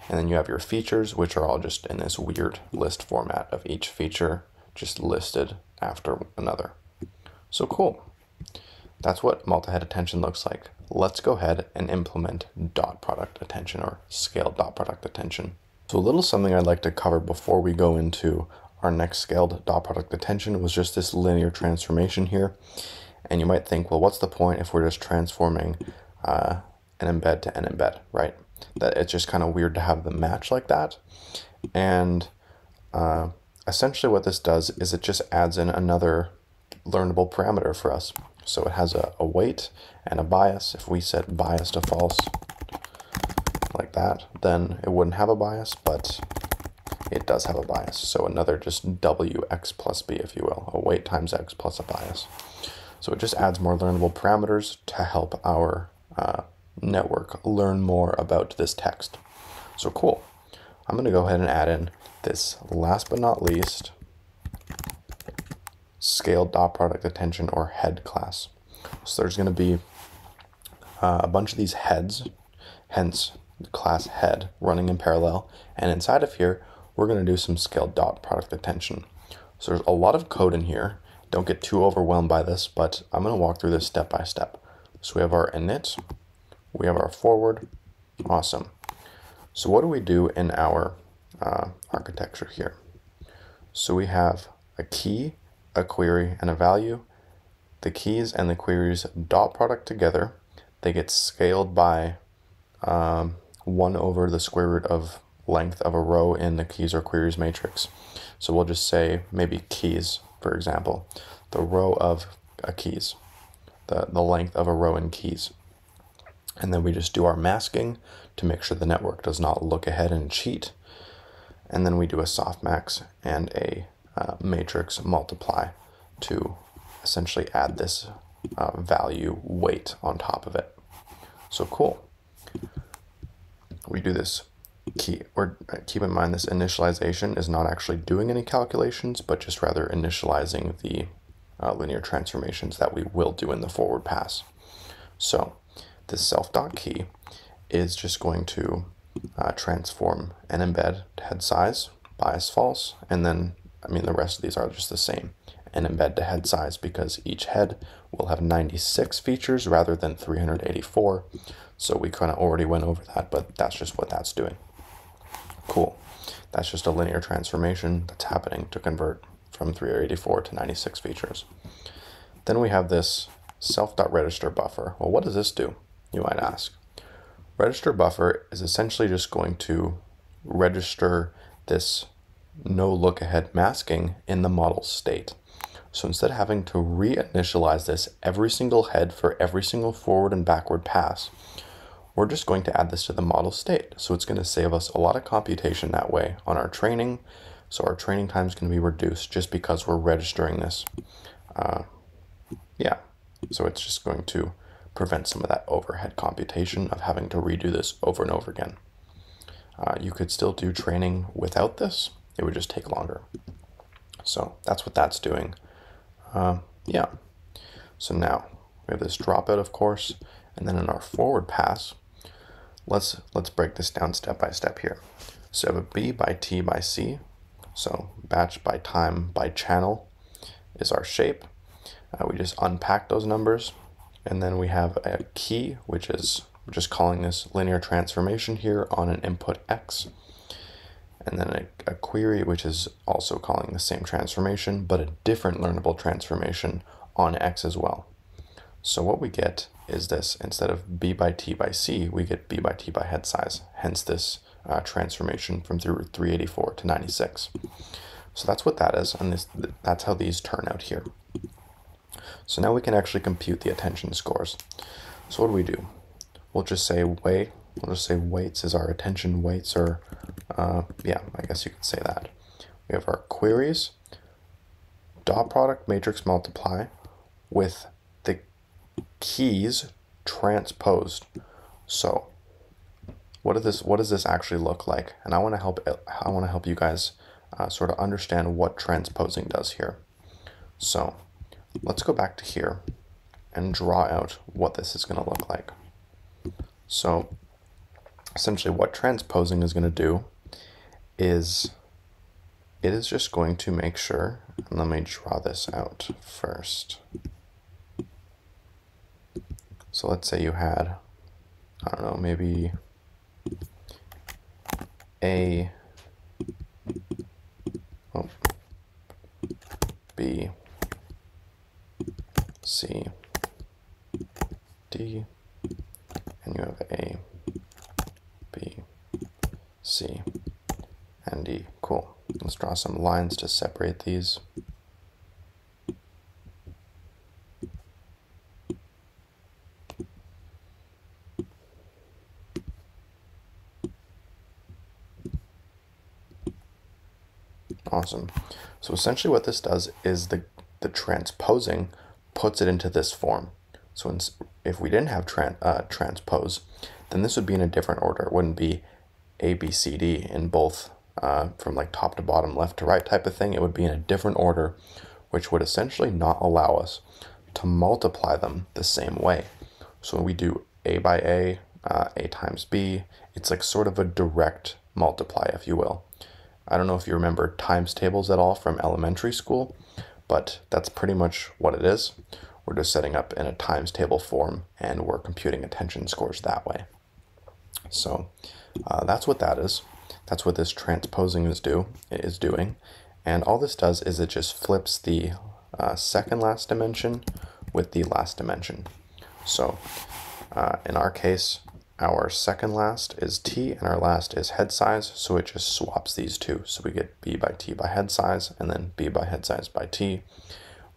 and then you have your features, which are all just in this weird list format of each feature just listed after another. So cool. That's what multi-head attention looks like. Let's go ahead and implement dot product attention or scaled dot product attention. So a little something I'd like to cover before we go into our next scaled dot product attention was just this linear transformation here. And you might think, well, what's the point if we're just transforming an embed to an embed, right? That it's just kind of weird to have them match like that. And essentially what this does is it just adds in another learnable parameter for us. So it has a weight and a bias. If we set bias to false like that, then it wouldn't have a bias, but it does have a bias. So another just wx plus b, if you will, a weight times x plus a bias. So it just adds more learnable parameters to help our network learn more about this text. So cool. I'm going to go ahead and add in this last but not least scaled dot product attention or head class. So there's going to be a bunch of these heads, hence class head, running in parallel. And inside of here, we're going to do some scaled dot product attention. So there's a lot of code in here. Don't get too overwhelmed by this, but I'm going to walk through this step by step. So we have our init, we have our forward. Awesome. So what do we do in our architecture here? So we have a key, a query, and a value. The keys and the queries dot product together. They get scaled by 1 over the square root of length of a row in the keys or queries matrix. So we'll just say maybe keys, for example, the row of a keys, the length of a row in keys. And then we just do our masking to make sure the network does not look ahead and cheat. And then we do a softmax and a matrix multiply to essentially add this value weight on top of it. So cool. We do this key, or keep in mind this initialization is not actually doing any calculations, but just rather initializing the linear transformations that we will do in the forward pass. So this self.key is just going to transform an embed to head size, bias false, and then, the rest of these are just the same. An embed to head size because each head will have 96 features rather than 384. So we kind of already went over that, but that's just what that's doing. Cool. That's just a linear transformation that's happening to convert from 384 to 96 features. Then we have this self.register buffer. Well, what does this do, you might ask? Register buffer is essentially just going to register this no look ahead masking in the model state. So instead of having to reinitialize this every single head for every single forward and backward pass, we're just going to add this to the model state. So it's going to save us a lot of computation that way on our training. So our training time is going to be reduced just because we're registering this. Yeah, so it's just going to prevent some of that overhead computation of having to redo this over and over again. You could still do training without this. It would just take longer. So that's what that's doing. Yeah. So now we have this dropout, of course, and then in our forward pass, let's break this down step by step here. So we have a B by T by C. So batch by time by channel is our shape. We just unpack those numbers, and then we have a key, which is we're just calling this linear transformation here on an input X. And then a query, which is also calling the same transformation, but a different learnable transformation on X as well. So what we get is this, instead of B by T by C, we get B by T by head size, hence this transformation from 384 to 96. So that's what that is, and that's how these turn out here. So now we can actually compute the attention scores. So what do? We'll just say weights is our attention weights, or yeah, I guess you could say that. We have our queries, dot product matrix multiply with the keys transposed. So what does this actually look like? And I want to help you guys sort of understand what transposing does here. So let's go back to here and draw out what this is going to look like. So essentially what transposing is going to do is it is just going to make sure, and let me draw this out first. So let's say you had, I don't know, maybe A, B, C, D, and you have A, B, C, and D. Cool. Let's draw some lines to separate these. Awesome. So essentially what this does is the transposing puts it into this form. So if we didn't have transpose, then this would be in a different order. It wouldn't be A, B, C, D in both from like top to bottom, left to right type of thing. It would be in a different order, which would essentially not allow us to multiply them the same way. So when we do A by A times B, it's like sort of a direct multiply, if you will. I don't know if you remember times tables at all from elementary school, but that's pretty much what it is. We're just setting up in a times table form, and we're computing attention scores that way. So that's what that is. That's what this transposing is doing. And all this does is it just flips the second last dimension with the last dimension. So in our case, our second last is T and our last is head size, so it just swaps these two. So we get B by T by head size and then B by head size by T.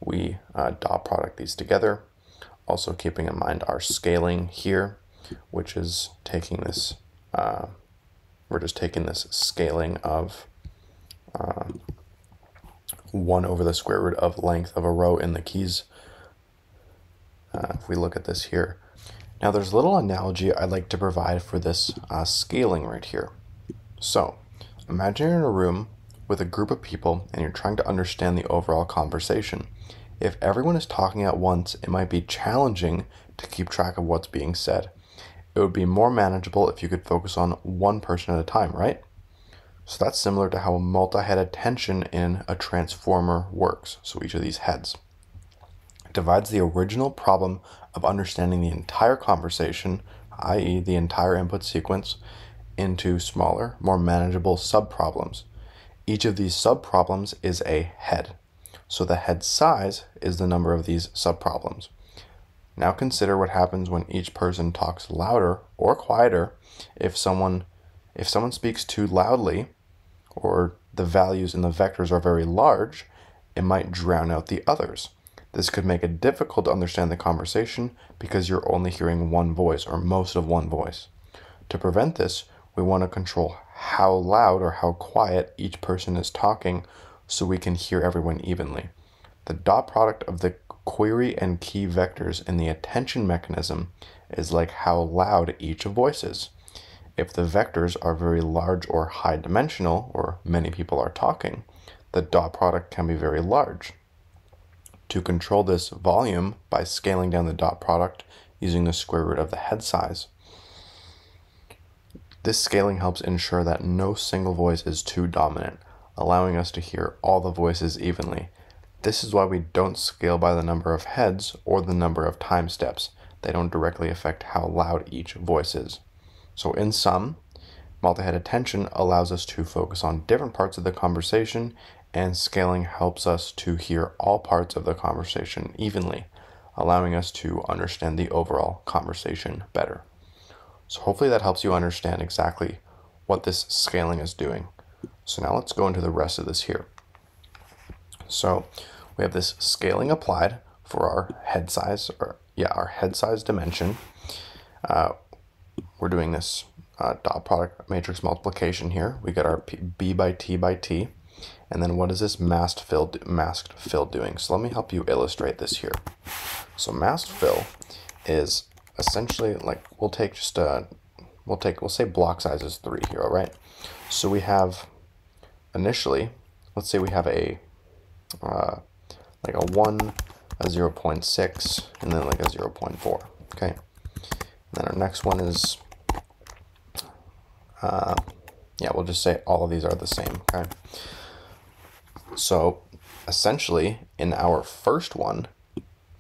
We dot product these together, also keeping in mind our scaling here, which is taking this, we're just taking this scaling of 1 over the square root of length of a row in the keys. If we look at this here, now there's a little analogy I'd like to provide for this scaling right here. So imagine you're in a room with a group of people and you're trying to understand the overall conversation. If everyone is talking at once, it might be challenging to keep track of what's being said. It would be more manageable if you could focus on one person at a time, right? So that's similar to how a multi-head attention in a transformer works. So each of these heads divides the original problem of understanding the entire conversation, i.e. the entire input sequence, into smaller, more manageable subproblems. Each of these subproblems is a head. So the head size is the number of these subproblems. Now consider what happens when each person talks louder or quieter. If someone speaks too loudly, or the values in the vectors are very large, it might drown out the others. This could make it difficult to understand the conversation because you're only hearing one voice or most of one voice. To prevent this, we want to control how loud or how quiet each person is talking so we can hear everyone evenly. The dot product of the query and key vectors in the attention mechanism is like how loud each voice is. If the vectors are very large or high dimensional, or many people are talking, the dot product can be very large. To control this volume by scaling down the dot product using the square root of the head size. This scaling helps ensure that no single voice is too dominant, allowing us to hear all the voices evenly. This is why we don't scale by the number of heads or the number of time steps. They don't directly affect how loud each voice is. So in sum, multi-head attention allows us to focus on different parts of the conversation, and scaling helps us to hear all parts of the conversation evenly, allowing us to understand the overall conversation better. So hopefully that helps you understand exactly what this scaling is doing. So now let's go into the rest of this here. So we have this scaling applied for our head size, our head size dimension. We're doing this dot product matrix multiplication here. We get our b by t by t. And then what is this masked fill doing? So let me help you illustrate this here. So masked fill is essentially like, we'll say block size is 3 here, all right? So we have initially, let's say we have a like a 1, a 0.6, and then like a 0.4, okay? And then our next one is, yeah, we'll just say all of these are the same, okay? So essentially in our first one,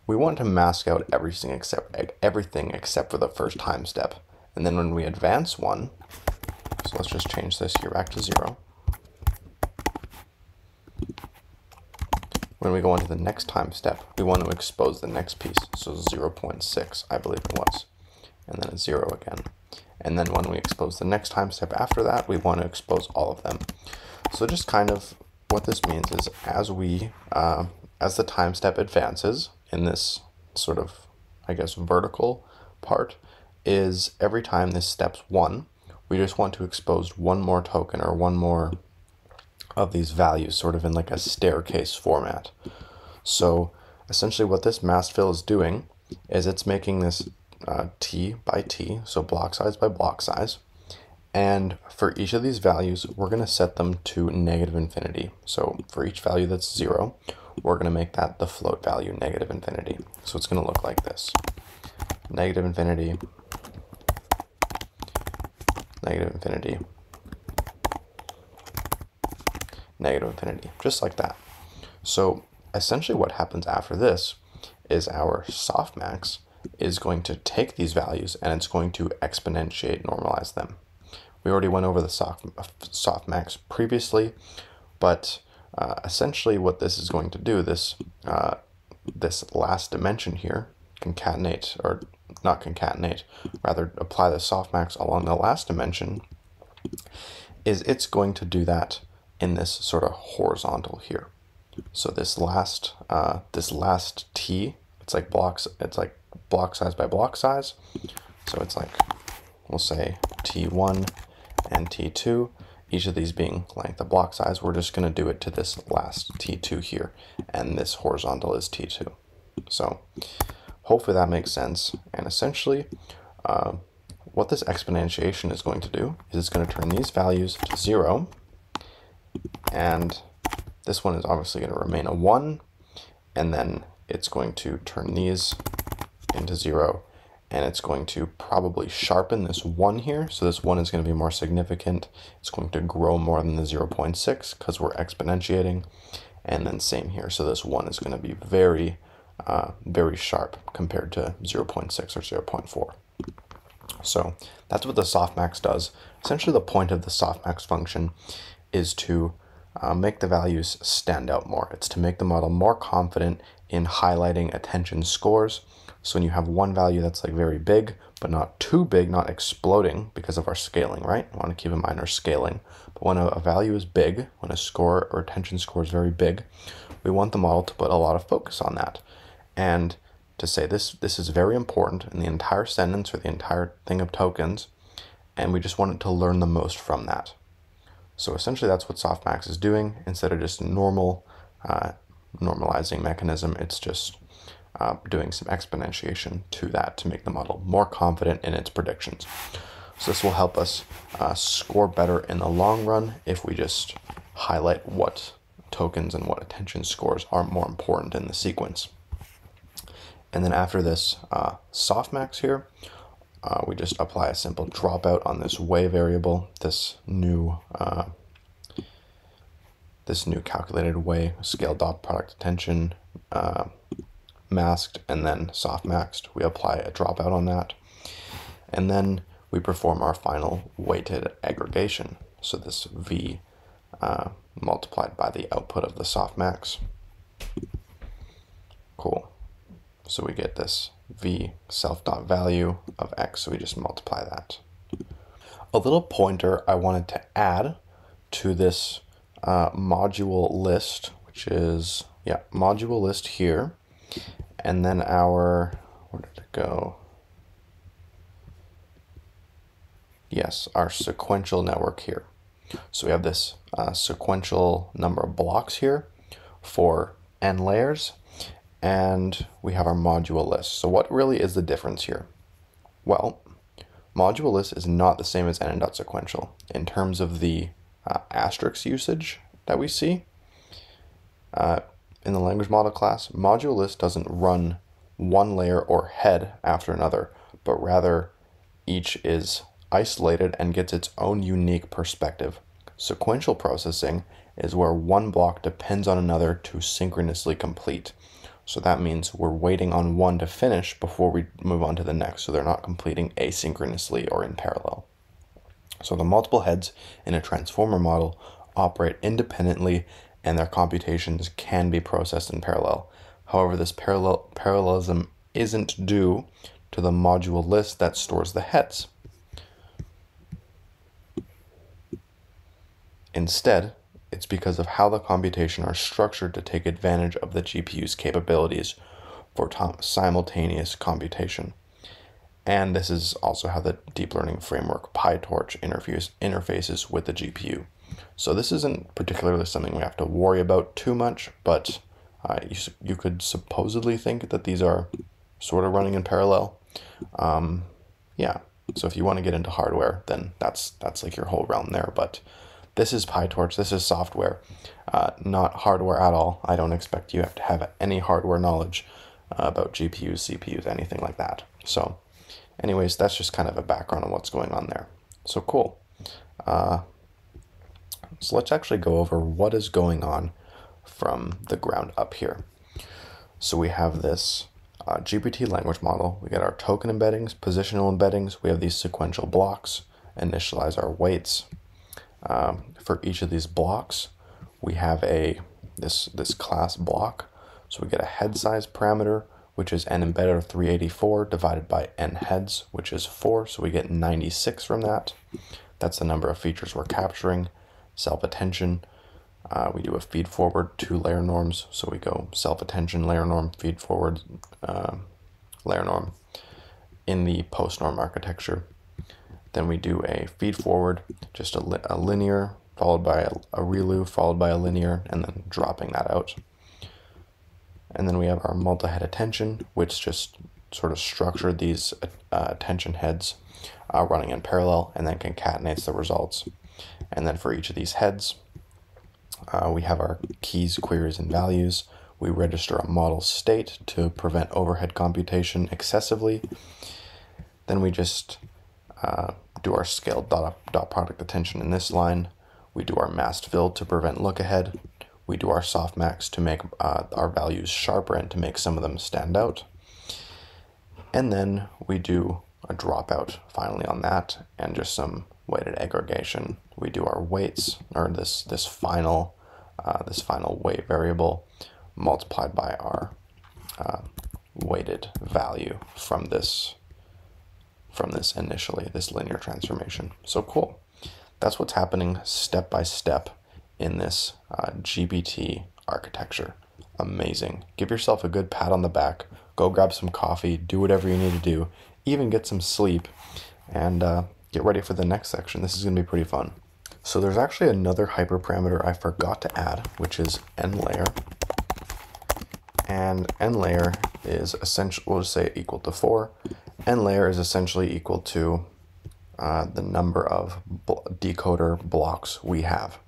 we want to mask out everything except for the first time step. And then when we advance one, so let's just change this here back to 0. When we go on to the next time step, we want to expose the next piece. So 0.6, I believe it was. And then a 0 again. And then when we expose the next time step after that, we want to expose all of them. So just kind of what this means is as the time step advances in this sort of, I guess, vertical part, is every time this steps 1, we just want to expose one more token or one more of these values sort of in like a staircase format. So essentially what this masked fill is doing is it's making this t by t, so block size by block size. And for each of these values, we're going to set them to -infinity. So for each value that's 0, we're going to make that the float value -infinity. So it's going to look like this. -infinity, -infinity, -infinity, just like that. So essentially what happens after this is our softmax is going to take these values and it's going to exponentiate normalize them. We already went over the softmax previously, but essentially what this is going to do, this last dimension here, concatenate, or not concatenate, rather apply the softmax along the last dimension, is it's going to do that in this sort of horizontal here. So this last t, it's like block size by block size. So it's like, we'll say T1 and T2, each of these being length of block size. We're just going to do it to this last T2 here, and this horizontal is T2. So hopefully that makes sense. And essentially what this exponentiation is going to do is it's going to turn these values to 0, and this one is obviously going to remain a 1, and then it's going to turn these into 0, and it's going to probably sharpen this 1 here. So this 1 is going to be more significant. It's going to grow more than the 0.6 because we're exponentiating. And then same here. So this 1 is going to be very, very sharp compared to 0.6 or 0.4. So that's what the softmax does. Essentially the point of the softmax function is to make the values stand out more. It's to make the model more confident in highlighting attention scores So when you have one value that's like very big, but not too big, not exploding because of our scaling, right? I want to keep in mind our scaling. But when a value is big, when a score or attention score is very big, we want the model to put a lot of focus on that. And to say this is very important in the entire sentence or the entire thing of tokens, and we just want it to learn the most from that. So essentially that's what softmax is doing. Instead of just normalizing mechanism, it's just doing some exponentiation to that to make the model more confident in its predictions. So this will help us score better in the long run if we just highlight what tokens and what attention scores are more important in the sequence. And then after this softmax here, we just apply a simple dropout on this way variable, this new calculated way, scale dot product attention, masked, and then softmaxed. We apply a dropout on that. And then we perform our final weighted aggregation. So this V multiplied by the output of the softmax. Cool. So we get this V self.value of X, so we just multiply that. A little pointer I wanted to add to this module list, which is, module list here. And then our, where did it go? Yes, our sequential network here. So we have this sequential number of blocks here for n layers, and we have our module list. So what really is the difference here? Well, module list is not the same as nn.sequential. In terms of the asterisk usage that we see in the language model class, module list doesn't run one layer or head after another, but rather each is isolated and gets its own unique perspective. Sequential processing is where one block depends on another to synchronously complete. So that means we're waiting on one to finish before we move on to the next, so they're not completing asynchronously or in parallel. So the multiple heads in a transformer model operate independently and their computations can be processed in parallel. However, this parallelism isn't due to the module list that stores the heads. Instead, it's because of how the computation are structured to take advantage of the GPU's capabilities for simultaneous computation. And this is also how the deep learning framework PyTorch interfaces with the GPU. So this isn't particularly something we have to worry about too much, but you could supposedly think that these are sort of running in parallel. Yeah, so if you want to get into hardware, then that's like your whole realm there. But this is PyTorch, this is software, not hardware at all. I don't expect you to have any hardware knowledge about GPUs, CPUs, anything like that. So anyways, that's just kind of a background on what's going on there. So cool. So let's actually go over what is going on from the ground up here. So we have this GPT language model. We got our token embeddings, positional embeddings. We have these sequential blocks, initialize our weights. For each of these blocks, we have this class block. So we get a head size parameter, which is n embedded of 384 divided by n heads, which is 4. So we get 96 from that. That's the number of features we're capturing. Self-attention, we do a feed-forward 2 layer norms. So we go self-attention layer norm, feed-forward layer norm in the post-norm architecture. Then we do a feed-forward, just a linear, followed by a ReLU, followed by a linear, and then dropping that out. And then we have our multi-head attention, which just sort of structured these attention heads running in parallel, and then concatenates the results. And then for each of these heads, we have our keys, queries, and values. We register a model state to prevent overhead computation excessively. Then we just do our scaled dot product attention in this line. We do our masked fill to prevent look ahead. We do our softmax to make our values sharper and to make some of them stand out. And then we do a dropout finally on that and just some weighted aggregation. We do our weights, or this final weight variable multiplied by our weighted value from this initially, this linear transformation. So cool. That's what's happening step by step in this GPT architecture. Amazing. Give yourself a good pat on the back. Go grab some coffee, do whatever you need to do, even get some sleep, and get ready for the next section. This is going to be pretty fun. So there's actually another hyperparameter I forgot to add, which is nLayer. And nLayer is essentially, we'll just say equal to 4. nLayer is essentially equal to the number of decoder blocks we have.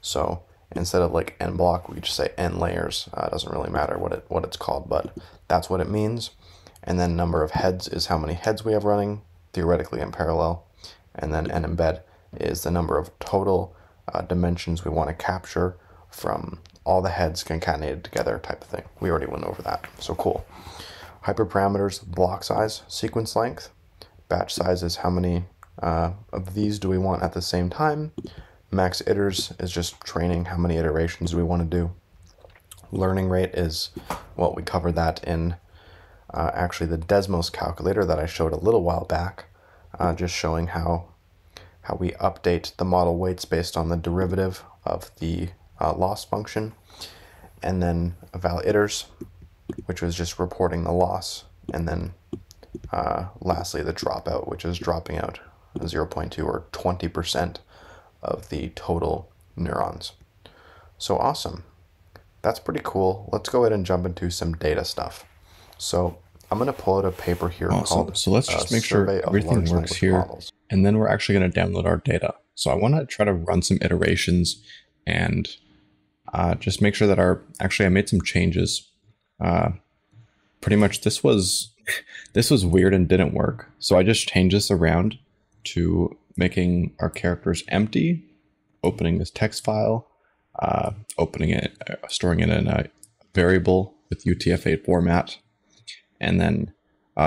So instead of like n block, we just say n layers. It doesn't really matter what it's called, but that's what it means. And then number of heads is how many heads we have running, theoretically in parallel. And then nembed is the number of total dimensions we want to capture from all the heads concatenated together type of thing. We already went over that, so cool. Hyperparameters, block size, sequence length. Batch size is how many of these do we want at the same time. Max iters is just training, how many iterations do we want to do. Learning rate is, well, we covered that in actually the Desmos calculator that I showed a little while back, just showing how we update the model weights based on the derivative of the loss function. And then val iters, which was just reporting the loss. And then lastly, the dropout, which is dropping out 0.2 or 20% of the total neurons. So awesome. That's pretty cool. Let's go ahead and jump into some data stuff. So I'm going to pull out a paper here called So let's just make sure everything works here. Models. And then we're actually going to download our data. So I want to try to run some iterations and just make sure that actually I made some changes. Pretty much this was weird and didn't work. So I just changed this around to making our characters empty, opening this text file, opening it, storing it in a variable with UTF-8 format, and then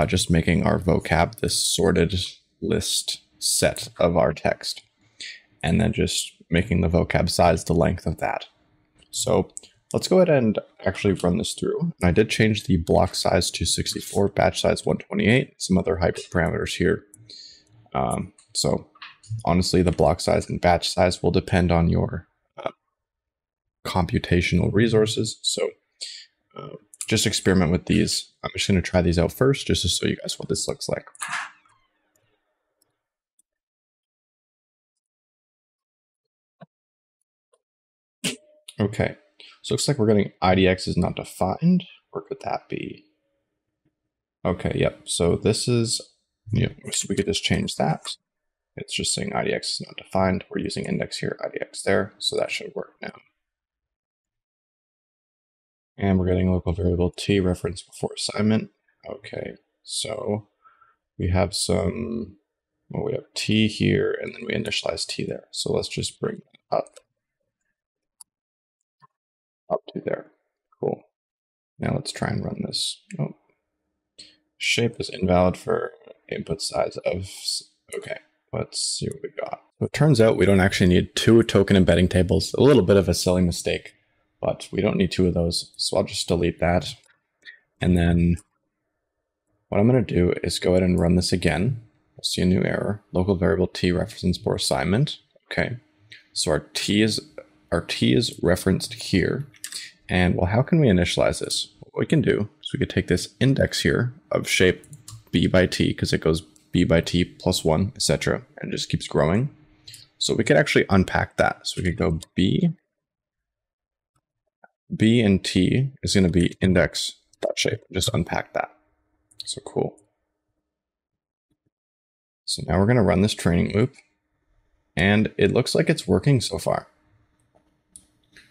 just making our vocab this sorted list set of our text, and then just making the vocab size the length of that. So let's go ahead and actually run this through. And I did change the block size to 64, batch size 128, some other hyperparameters here. So honestly, the block size and batch size will depend on your computational resources. So just experiment with these. I'm just going to try these out first, just to show you guys what this looks like. Okay, so looks like we're getting IDX is not defined. Where could that be? Okay, yep. So this is, so we could just change that. It's just saying IDX is not defined. We're using index here, IDX there. So that should work now. And we're getting a local variable t reference before assignment. Okay, so we have some, well, we have t here, and then we initialize t there. So let's just bring that up to there. Cool. Now let's try and run this. Oh, shape is invalid for input size of, okay, let's see what we got. So it turns out we don't actually need 2 token embedding tables. A little bit of a silly mistake, but we don't need 2 of those. So I'll just delete that. And then what I'm going to do is go ahead and run this again. We'll see a new error. Local variable t reference for assignment. Okay. So our t is referenced here. And well, how can we initialize this? What we can do is we could take this index here of shape b by t, because it goes b by t plus 1, etc., and just keeps growing. So we could actually unpack that. So we could go b and t is going to be index.shape. Just unpack that. So cool. So now we're going to run this training loop, and it looks like it's working so far.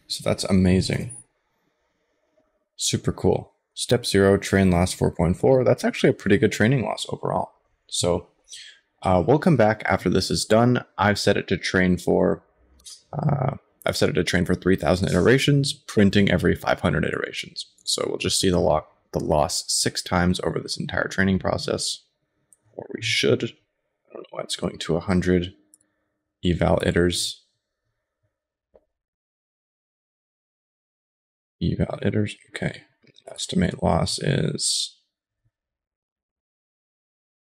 So that's amazing. Super cool. Step 0, train loss 4.4. That's actually a pretty good training loss overall. So we'll come back after this is done. I've set it to train for 3,000 iterations, printing every 500 iterations. So we'll just see the loss 6 times over this entire training process, or we should. I don't know why it's going to 100 eval iters. Eval iters, okay. Estimate loss is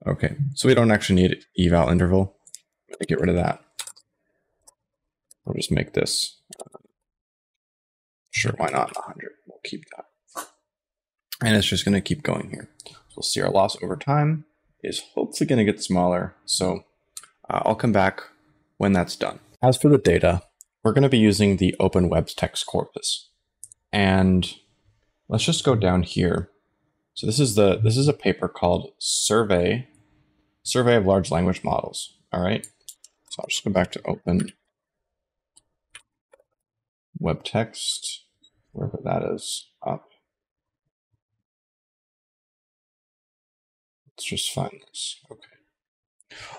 Okay, so we don't actually need eval interval. I'm gonna get rid of that. I'll just make this, sure, why not 100? We'll keep that. And it's just gonna keep going here. So we'll see our loss over time is hopefully gonna get smaller. So I'll come back when that's done. As for the data, we're gonna be using the Open Web Text corpus. And let's just go down here. So this is a paper called Survey of Large Language Models. All right. So I'll just go back to Open Web Text, wherever that is up. Let's just find this. Okay.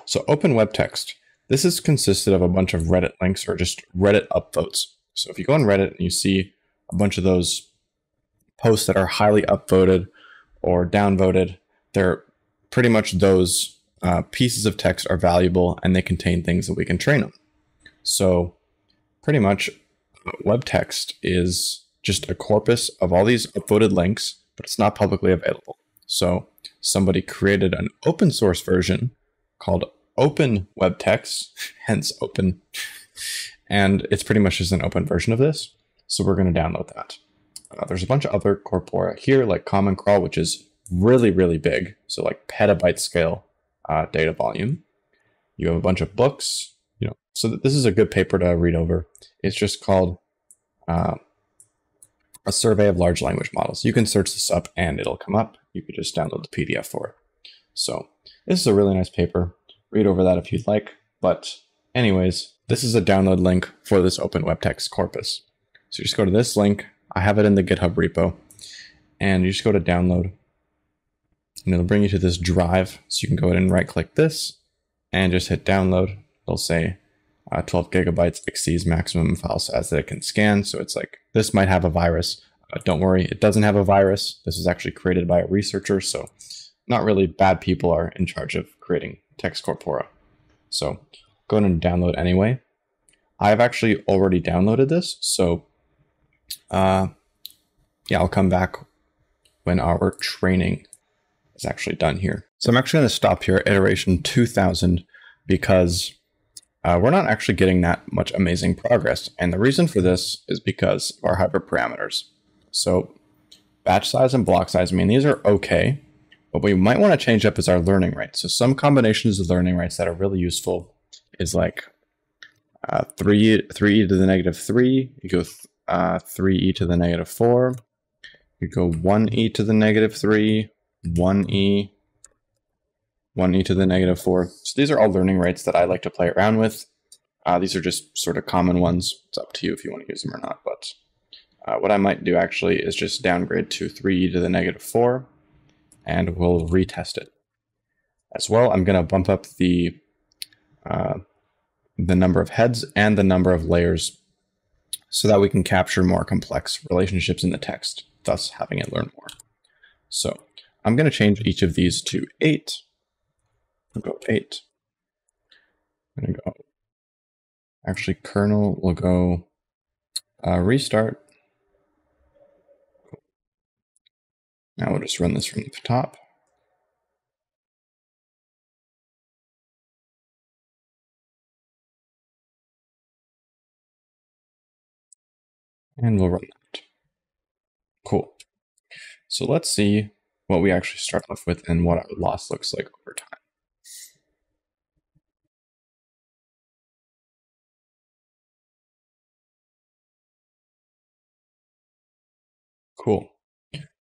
So Open Web Text. This is consisted of a bunch of Reddit links or just Reddit upvotes. So if you go on Reddit and you see a bunch of those posts that are highly upvoted or downvoted, they're pretty much those pieces of text are valuable and they contain things that we can train on. So pretty much web text is just a corpus of all these upvoted links, but it's not publicly available. So somebody created an open source version called Open Web Text, hence open, and it's pretty much just an open version of this. So we're going to download that. There's a bunch of other corpora here, like Common Crawl, which is really, really big. So like petabyte scale data volume. You have a bunch of books, so this is a good paper to read over. It's just called A Survey of Large Language Models. You can search this up and it'll come up. You could just download the PDF for it. So this is a really nice paper. Read over that if you'd like. But anyways, this is a download link for this Open Web Text corpus. So you just go to this link. I have it in the GitHub repo. And you just go to download. And it'll bring you to this drive. So you can go ahead and right click this and just hit download. It'll say 12 gigabytes exceeds maximum file size that it can scan. So it's like, this might have a virus. Don't worry, it doesn't have a virus. This was actually created by a researcher. So not really bad people are in charge of creating text corpora. So go ahead and download anyway. I've actually already downloaded this. So yeah, I'll come back when our training is actually done here. So I'm actually going to stop here at iteration 2000 because we're not actually getting that much amazing progress. And the reason for this is because of our hyperparameters. So batch size and block size, I mean, these are okay. What we might want to change up is our learning rate. So some combinations of learning rates that are really useful is like 3e to the negative 3. You go 3e to the negative 4. You go 1e to the negative 3, 1e to the negative 4. So these are all learning rates that I like to play around with. These are just sort of common ones. It's up to you if you want to use them or not. But what I might do actually is just downgrade to 3e to the negative 4, and we'll retest it. As well, I'm going to bump up the number of heads and the number of layers so that we can capture more complex relationships in the text, thus having it learn more. So I'm going to change each of these to 8. We'll go 8. I'm going to go, actually kernel will go restart. Now we'll just run this from the top. And we'll run that. Cool. So let's see what we actually start off with and what our loss looks like over time. Cool.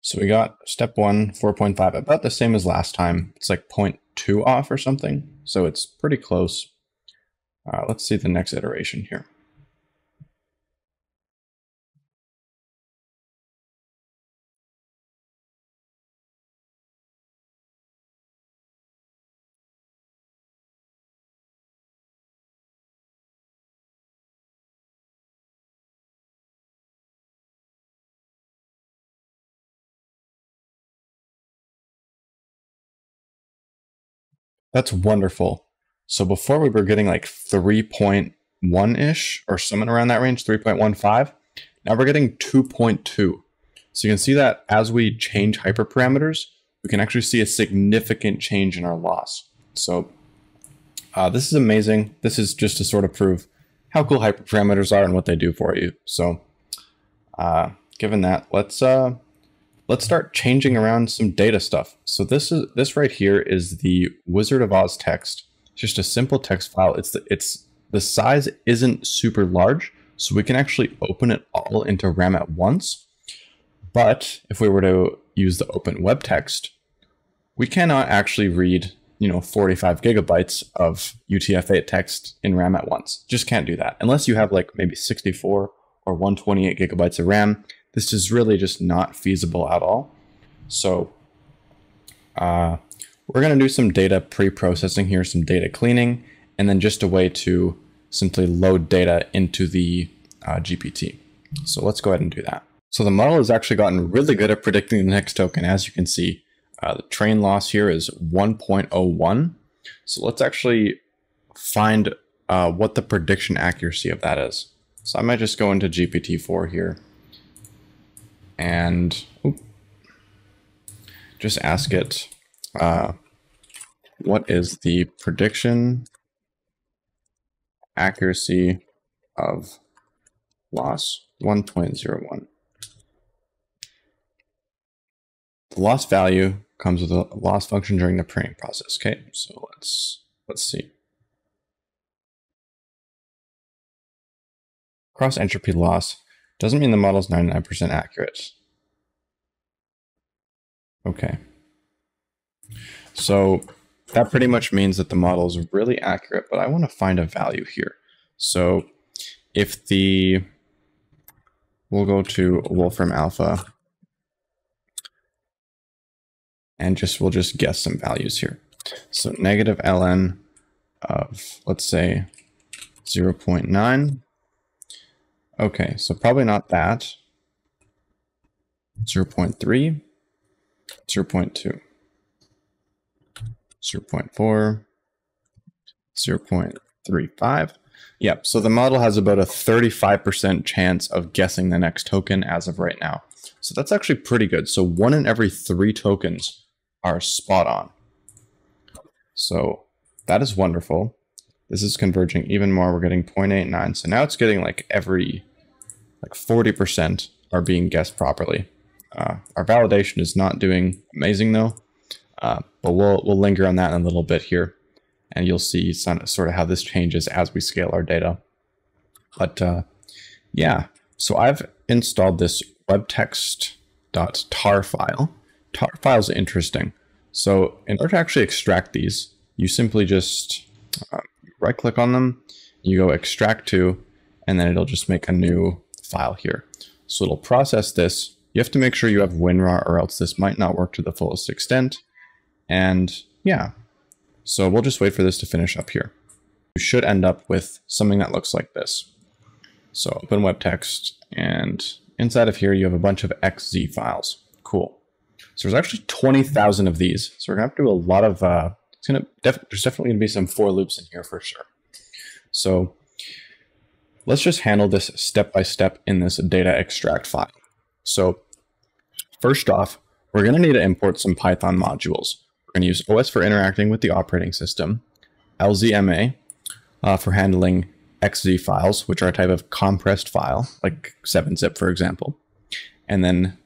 So we got step 1, 4.5, about the same as last time. It's like 0.2 off or something. So it's pretty close. Let's see the next iteration here. That's wonderful. So before we were getting like 3.1-ish or something around that range, 3.15. Now we're getting 2.2. So you can see that as we change hyperparameters, we can actually see a significant change in our loss. So this is amazing. This is just to sort of prove how cool hyperparameters are and what they do for you. So given that, let's start changing around some data stuff. So this right here is the Wizard of Oz text. It's just a simple text file. The size isn't super large, so we can actually open it all into RAM at once. But if we were to use the open web text, we cannot actually read 45 gigabytes of UTF-8 text in RAM at once. Just can't do that unless you have like maybe 64 or 128 gigabytes of RAM. This is really just not feasible at all. So we're going to do some data pre-processing here, some data cleaning, and then just a way to simply load data into the GPT. So let's go ahead and do that. So the model has actually gotten really good at predicting the next token. As you can see, the train loss here is 1.01. So let's actually find what the prediction accuracy of that is. So I might just go into GPT-4 here and just ask it, what is the prediction accuracy of loss 1.01? The loss value comes with a loss function during the training process. Okay, so let's see. Cross entropy loss doesn't mean the model is 99% accurate. Okay. So that pretty much means that the model is really accurate, but I want to find a value here. So if we'll go to Wolfram Alpha and we'll just guess some values here. So negative ln of, let's say, 0.9. Okay, so probably not that. 0.3, 0.2, 0.4, 0.35. Yep, so the model has about a 35% chance of guessing the next token as of right now. So that's actually pretty good. So 1 in every 3 tokens are spot on. So that is wonderful. This is converging even more. We're getting 0.89. So now it's getting like 40% are being guessed properly. Our validation is not doing amazing though, but we'll linger on that in a little bit here, and you'll see sort of how this changes as we scale our data. But yeah, so I've installed this webtext.tar file. Tar files are interesting. So in order to actually extract these, you simply just right click on them, you go extract to, and then it'll just make a new file here. So it'll process this. You have to make sure you have WinRAR or else this might not work to the fullest extent. And yeah, so we'll just wait for this to finish up here. You should end up with something that looks like this. So open web text, and inside of here you have a bunch of XZ files. Cool. So there's actually 20,000 of these. So we're gonna have to do a lot of, there's definitely gonna be some for loops in here for sure. So let's just handle this step by step in this data extract file. So first off, we're gonna need to import some Python modules. We're gonna use OS for interacting with the operating system, LZMA for handling XZ files, which are a type of compressed file, like 7-zip, for example, and then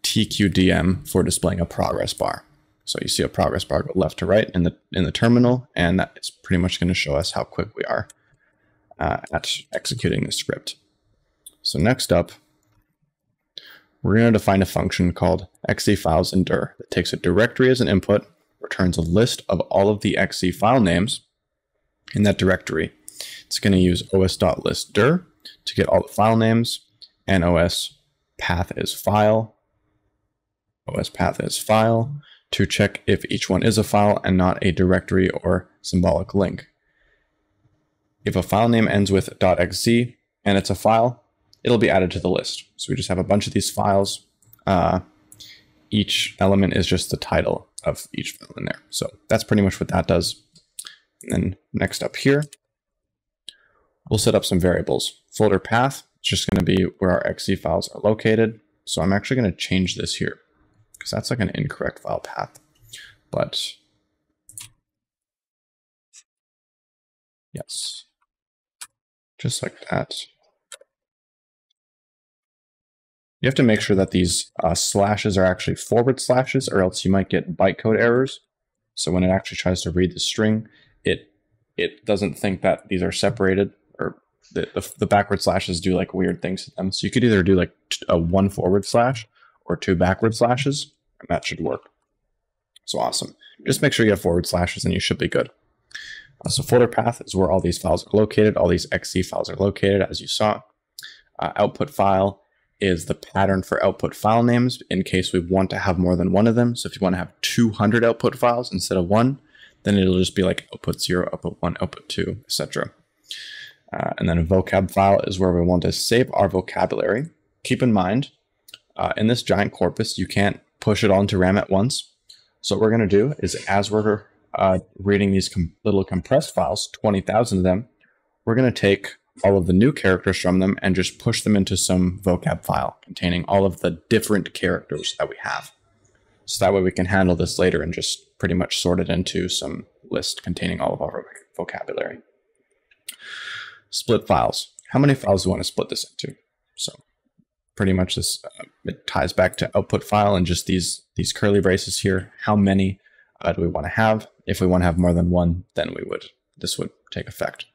TQDM for displaying a progress bar. So you see a progress bar go left to right in the terminal, and that is pretty much going to show us how quick we are at executing the script. So next up, we're going to define a function called xzFilesIndir that takes a directory as an input, returns a list of all of the xz file names in that directory. It's going to use os.listdir to get all the file names, and os path is file to check if each one is a file and not a directory or symbolic link. If a file name ends with .xz and it's a file, it'll be added to the list. So we just have a bunch of these files. Each element is just the title of each file in there. So that's pretty much what that does. And then next up here, we'll set up some variables. Folder path, it's just going to be where our XZ files are located. So I'm actually going to change this here. because that's like an incorrect file path. But yes, just like that. You have to make sure that these slashes are actually forward slashes, or else you might get bytecode errors. So when it actually tries to read the string, it doesn't think that these are separated, or the backward slashes do like weird things to them. So you could either do like a 1 forward slash or 2 backward slashes, and that should work. So awesome. Just make sure you have forward slashes and you should be good. So folder path is where all these files are located. All these XC files are located, as you saw. Output file is the pattern for output file names in case we want to have more than one of them. So if you want to have 200 output files instead of 1, then it'll just be like output 0, output 1, output 2, etc. And then a vocab file is where we want to save our vocabulary. Keep in mind, in this giant corpus, you can't push it all into RAM at once. So what we're going to do is, as we're reading these little compressed files, 20,000 of them, we're going to take all of the new characters from them and just push them into some vocab file containing all of the different characters that we have. So that way we can handle this later and just pretty much sort it into some list containing all of our vocabulary. Split files. How many files do we want to split this into? So pretty much this it ties back to output file and just these curly braces here. How many do we want to have? If we want to have more than one, then this would take effect.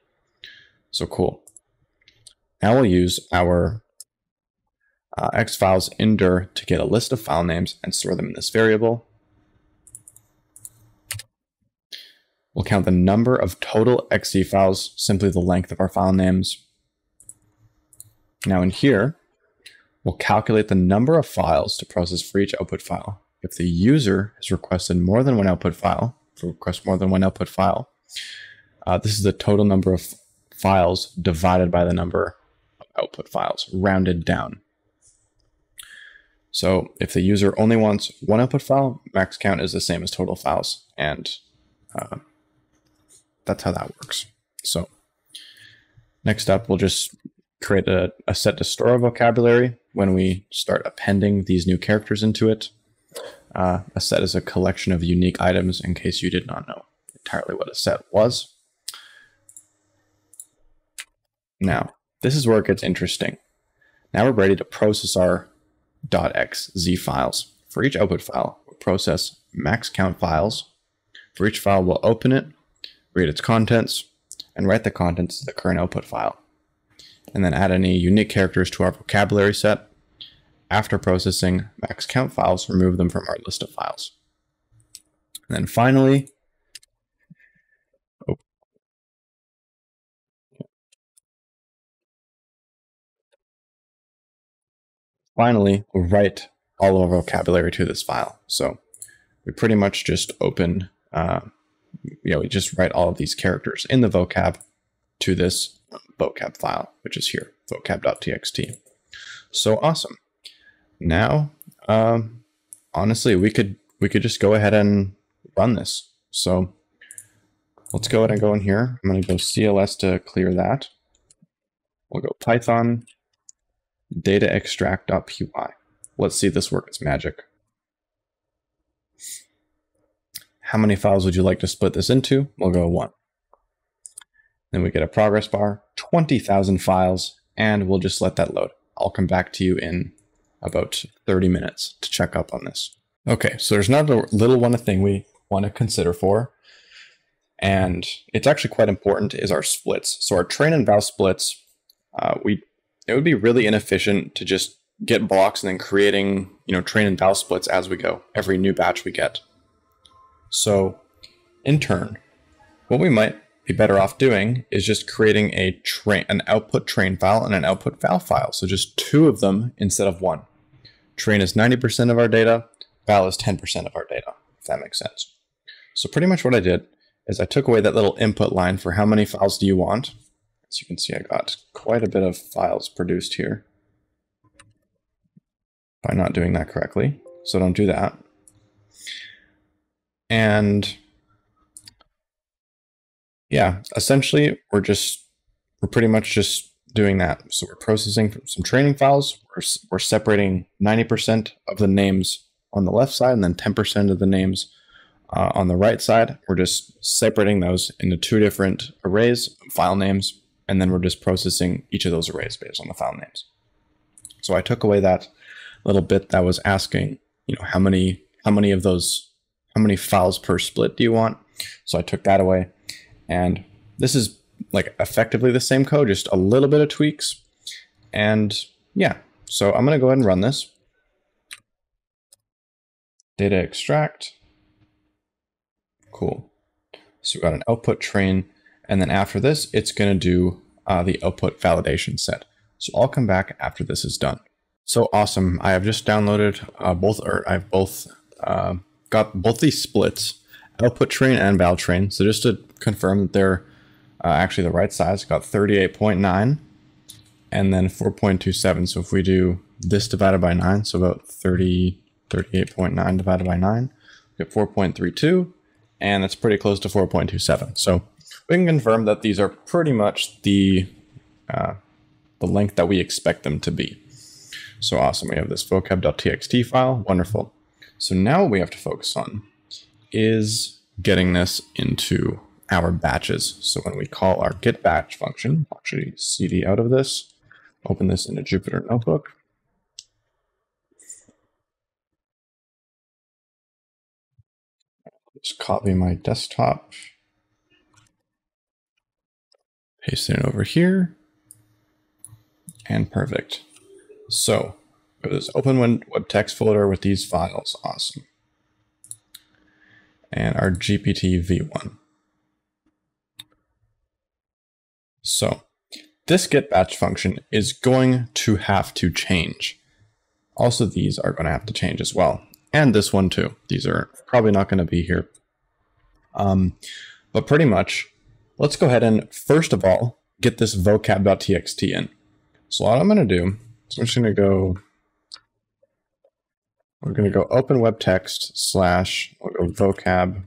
So cool. Now we'll use our xfiles indir to get a list of file names and store them in this variable. We'll count the number of total XC files, simply the length of our file names. Now in here, we'll calculate the number of files to process for each output file. If the user has requested more than one output file, this is the total number of files divided by the number of output files, rounded down. So if the user only wants one output file, max count is the same as total files, and that's how that works. So next up, we'll just create a set to store our vocabulary when we start appending these new characters into it. A set is a collection of unique items, in case you did not know entirely what a set was. Now, this is where it gets interesting. Now we're ready to process our .xz files. For each output file, we'll process max count files. For each file, we'll open it, read its contents, and write the contents to the current output file. And then add any unique characters to our vocabulary set. After processing max count files, remove them from our list of files. And then finally, we'll write all of our vocabulary to this file. So we pretty much just open, we just write all of these characters in the vocab to this vocab file, which is here, vocab.txt. So awesome. Now, honestly, we could just go ahead and run this. So let's go ahead and go in here. I'm going to go CLS to clear that. We'll go Python data extract.py. Let's see this work its magic. How many files would you like to split this into? We'll go 1. Then we get a progress bar, 20,000 files, and we'll just let that load. I'll come back to you in about 30 minutes to check up on this. Okay, so there's another little thing we want to consider for, and it's actually quite important, is our splits. So our train and val splits, it would be really inefficient to just get blocks and then creating, train and val splits as we go, every new batch we get. So in turn, what we might be better off doing is just creating an output train file and an output val file. So just 2 of them instead of 1. Train is 90% of our data, val is 10% of our data, if that makes sense. So pretty much what I did is I took away that little input line for how many files do you want. As you can see, I got quite a bit of files produced here by not doing that correctly. So don't do that. And yeah, essentially we're pretty much just doing that. So we're processing some training files. We're separating 90% of the names on the left side and then 10% of the names on the right side. We're just separating those into two different arrays, file names, and then we're just processing each of those arrays based on the file names. So I took away that little bit that was asking, you know, how many files per split do you want? So I took that away, and this is like effectively the same code, just a little bit of tweaks. And yeah, so I'm going to go ahead and run this. Data extract. Cool. So we've got an output train, and then after this, it's going to do the output validation set. So I'll come back after this is done. So awesome. I have just downloaded got both these splits, output train and val train. So just to confirm that they're actually the right size, got 38.9 and then 4.27. So if we do this divided by 9, so about 38.9 divided by 9, we get 4.32, and that's pretty close to 4.27. So we can confirm that these are pretty much the length that we expect them to be. So awesome. We have this vocab.txt file. Wonderful. So now what we have to focus on is getting this into our batches. So when we call our get batch function, I'll actually cd out of this, open this in a Jupyter Notebook. Just copy my desktop, paste it over here, and perfect. So we have this open web text folder with these files. Awesome. And our GPT v1. So this get batch function is going to have to change. Also, these are going to have to change as well. And this one too. These are probably not going to be here. But pretty much, let's go ahead and first of all, get this vocab.txt in. So what I'm going to do is I'm just going to go, we're going to go open web text / we'll go vocab.txt.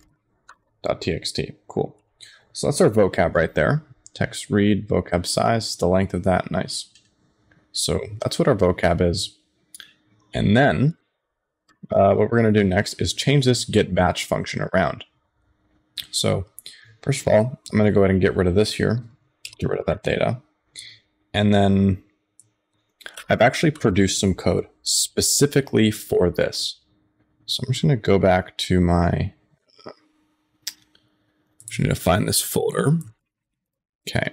Cool. So that's our vocab right there. Text read, vocab size, the length of that, nice. So that's what our vocab is. And then what we're going to do next is change this get batch function around. So first of all, I'm going to go ahead and get rid of this here, get rid of that data. And then I've actually produced some code specifically for this. So I'm just going to go back to my, just need to find this folder. Okay.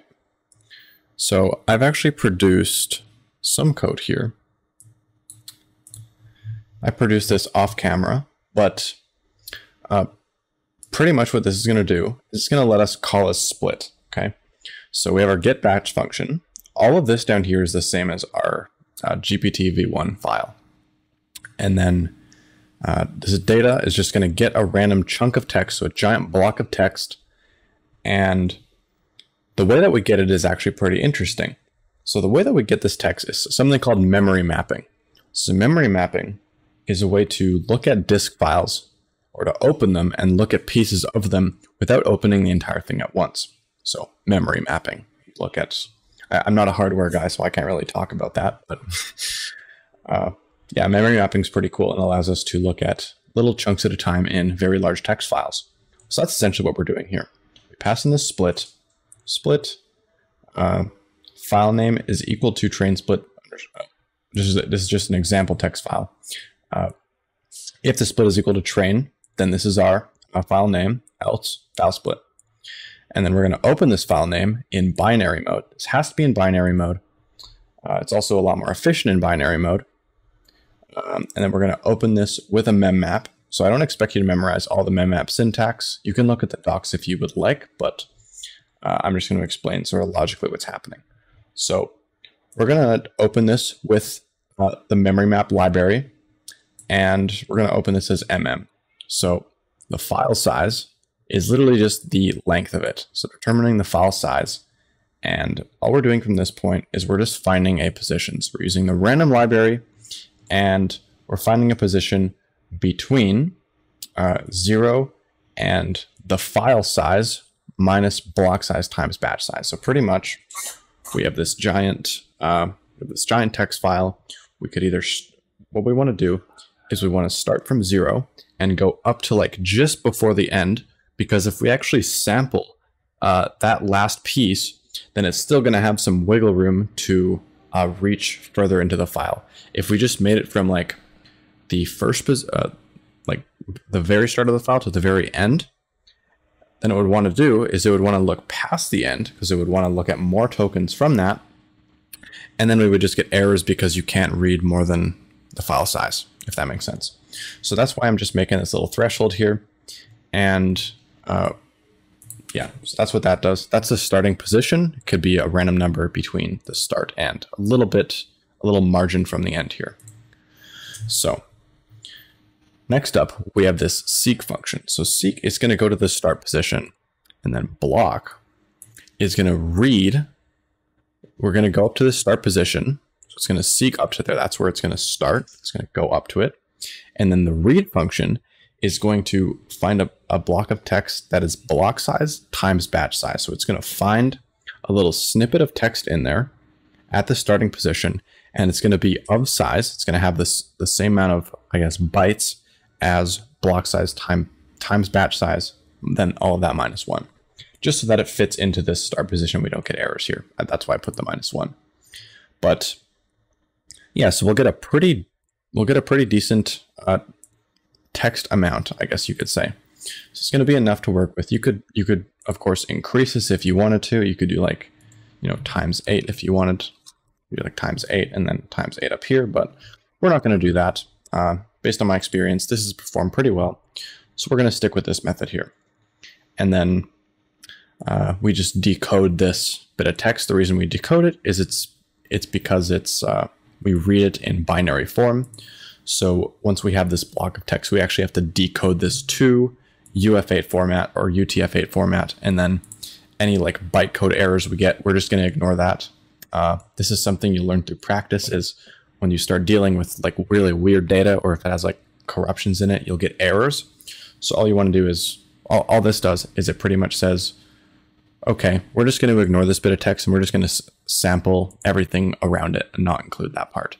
So I've actually produced some code here. I produced this off camera, but pretty much what this is going to do is it's going to let us call a split. Okay. So we have our get batch function. All of this down here is the same as our GPT v1 file. And then this data is just going to get a random chunk of text, so a giant block of text. And the way that we get it is actually pretty interesting. So the way that we get this text is something called memory mapping. So memory mapping is a way to look at disk files or to open them and look at pieces of them without opening the entire thing at once. So memory mapping. Look at, I'm not a hardware guy, so I can't really talk about that, but yeah, memory mapping is pretty cool and allows us to look at little chunks at a time in very large text files. So that's essentially what we're doing here. We pass in this split, file name is equal to train split. This is just an example text file. If the split is equal to train, then this is our file name, else file split. And then we're going to open this file name in binary mode. This has to be in binary mode. It's also a lot more efficient in binary mode. And then we're going to open this with a memmap. So I don't expect you to memorize all the memmap syntax. You can look at the docs if you would like, but I'm just going to explain sort of logically what's happening. So we're going to open this with the memory map library, and we're going to open this as mm. So the file size is literally just the length of it. So determining the file size. And all we're doing from this point is we're just finding a position. So we're using the random library, and we're finding a position between 0 and the file size minus block size times batch size. So pretty much we have this giant text file. We could either, what we want to do is we want to start from 0 and go up to like just before the end, because if we actually sample that last piece, then it's still going to have some wiggle room to reach further into the file. If we just made it from like the like the very start of the file to the very end, then it would want to do is it would want to look past the end, because it would want to look at more tokens from that. And then we would just get errors because you can't read more than the file size, if that makes sense. So that's why I'm just making this little threshold here. And yeah, so that's what that does. That's the starting position. It could be a random number between the start and a little margin from the end here. So next up, we have this seek function. So seek is going to go to the start position, and then block is going to read. We're going to go up to the start position. So it's going to seek up to there. That's where it's going to start. It's going to go up to it. And then the read function is going to find a block of text that is block size times batch size. So it's going to find a little snippet of text in there at the starting position, and it's going to be of size. It's going to have the same amount of, I guess, bytes as block size times batch size, then all of that minus 1. Just so that it fits into this start position, we don't get errors here. That's why I put the -1. But yeah, so we'll get a pretty decent text amount, I guess you could say. So it's going to be enough to work with. You could of course increase this if you wanted to. You could do like, you know, times 8 if you wanted. You do like times 8 and then times 8 up here, but we're not going to do that. Based on my experience, this has performed pretty well. So we're going to stick with this method here. And then we just decode this bit of text. The reason we decode it is it's because we read it in binary form. So once we have this block of text, we actually have to decode this to UF8 format or UTF8 format, and then any like bytecode errors we get, we're just going to ignore that. This is something you learn through practice, is when you start dealing with like really weird data, or if it has like corruptions in it, you'll get errors. So all you want to do is, all this does is it pretty much says, okay, we're just going to ignore this bit of text and we're just going to sample everything around it and not include that part.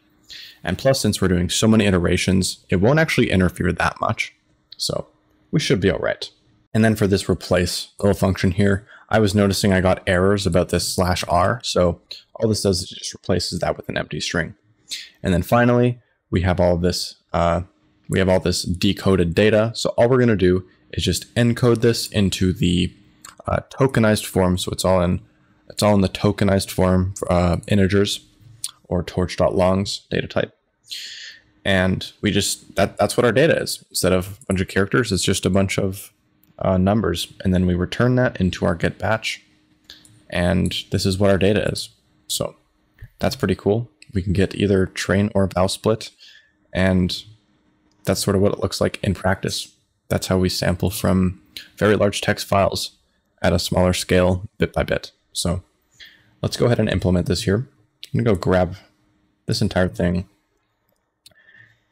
And plus, since we're doing so many iterations, it won't actually interfere that much. So we should be all right. And then for this replace little function here, I was noticing I got errors about this /r. So all this does is it just replaces that with an empty string. And then finally, we have all this decoded data. So all we're going to do is just encode this into the tokenized form. So it's all in the tokenized form for integers, or torch.longs data type. And we just, that's what our data is. Instead of a bunch of characters, it's just a bunch of numbers. And then we return that into our get batch. And this is what our data is. So that's pretty cool. We can get either train or val split. And that's sort of what it looks like in practice. That's how we sample from very large text files at a smaller scale, bit by bit. So let's go ahead and implement this here. I'm going to go grab this entire thing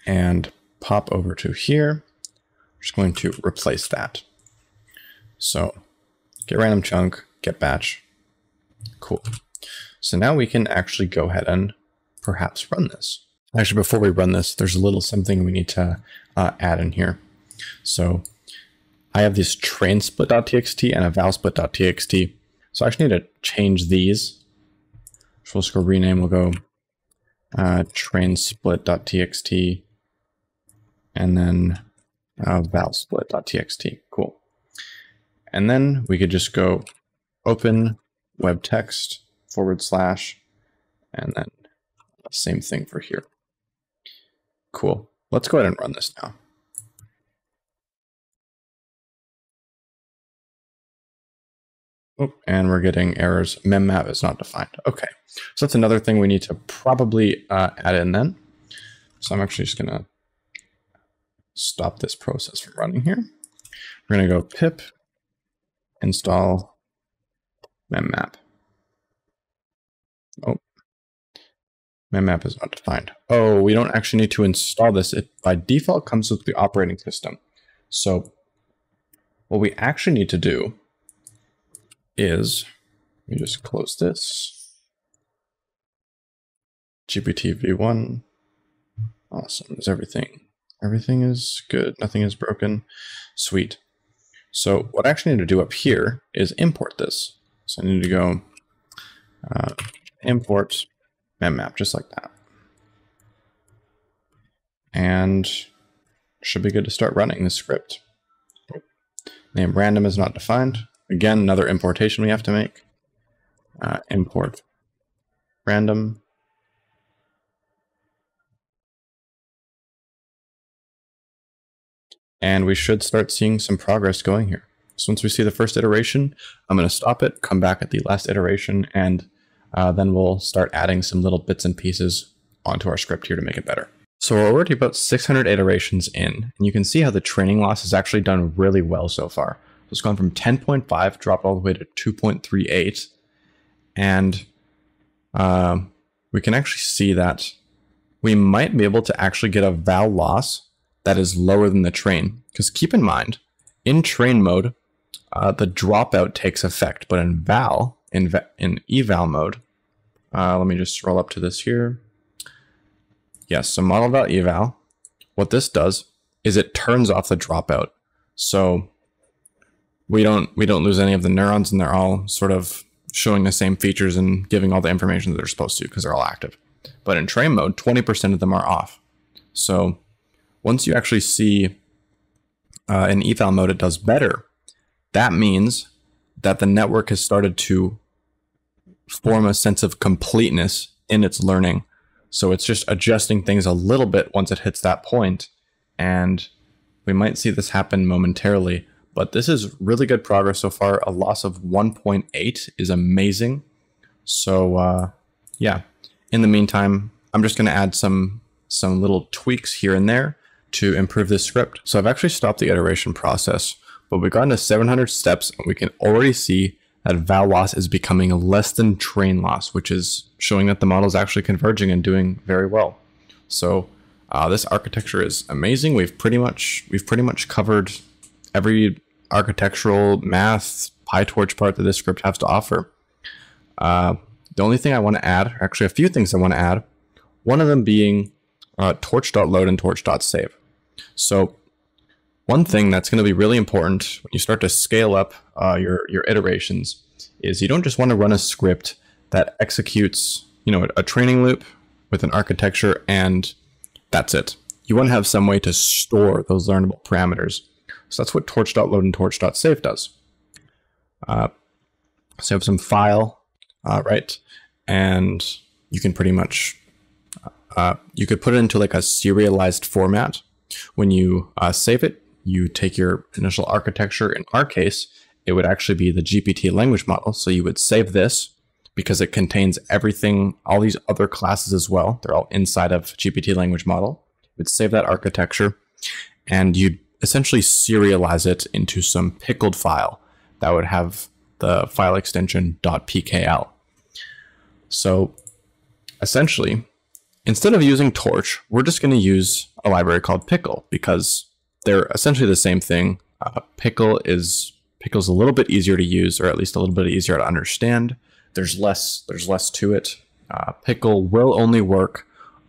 and pop over to here. I'm just going to replace that. So get random chunk, get batch. Cool. So now we can actually go ahead and perhaps run this. Actually, before we run this, there's a little something we need to add in here. So I have this train split.txt and a val split.txt. So I actually need to change these. So we'll just go rename, we'll go train split.txt and then val split.txt. Cool. And then we could just go open web text / and then same thing for here. Cool. Let's go ahead and run this now. Oh, and we're getting errors. Memmap is not defined. Okay, so that's another thing we need to probably add in then. So I'm actually just going to stop this process from running here. We're going to go pip install memmap. Oh, memmap is not defined. Oh, we don't actually need to install this. It by default comes with the operating system. So what we actually need to do is, let me just close this. GPT v1. Awesome. Is everything Everything is good. Nothing is broken. Sweet. So what I actually need to do up here is import this. So I need to go import map, just like that. And should be good to start running this script. Name random is not defined. Again, another importation we have to make. Import random. And we should start seeing some progress going here. So once we see the first iteration, I'm going to stop it, come back at the last iteration, and then we'll start adding some little bits and pieces onto our script here to make it better. So we're already about 600 iterations in, and you can see how the training loss has actually done really well so far. So it's gone from 10.5, dropped all the way to 2.38, and we can actually see that we might be able to actually get a val loss that is lower than the train. Because keep in mind, in train mode, the dropout takes effect, but in eval mode, let me just scroll up to this here. Yes, so model.eval, what this does is it turns off the dropout. So we don't lose any of the neurons, and they're all sort of showing the same features and giving all the information that they're supposed to because they're all active. But in train mode, 20% of them are off. So once you actually see in eval mode it does better, that means that the network has started to form a sense of completeness in its learning. So it's just adjusting things a little bit once it hits that point, and we might see this happen momentarily, but this is really good progress so far. A loss of 1.8 is amazing. So yeah, in the meantime, I'm just going to add some little tweaks here and there to improve this script. So I've actually stopped the iteration process, but we've gotten to 700 steps, and we can already see that val loss is becoming less than train loss, which is showing that the model is actually converging and doing very well. So this architecture is amazing. We've pretty much covered every architectural, math, PyTorch part that this script has to offer. The only thing I want to add, or actually a few things I want to add, one of them being torch.load and torch.save. So one thing that's going to be really important when you start to scale up your iterations is you don't just want to run a script that executes, a training loop with an architecture and that's it. You want to have some way to store those learnable parameters. So that's what torch.load and torch.save does. So you have some file, right? And you can pretty much, you could put it into like a serialized format. When you save it, you take your initial architecture. In our case, it would actually be the GPTLanguageModel. So you would save this because it contains everything, all these other classes as well. They're all inside of GPTLanguageModel. You would save that architecture, and you'd essentially serialize it into some pickled file that would have the file extension .pkl. So essentially, instead of using Torch, we're just going to use a library called Pickle because they're essentially the same thing. Pickle's a little bit easier to use, or at least a little bit easier to understand. There's less to it. Pickle will only work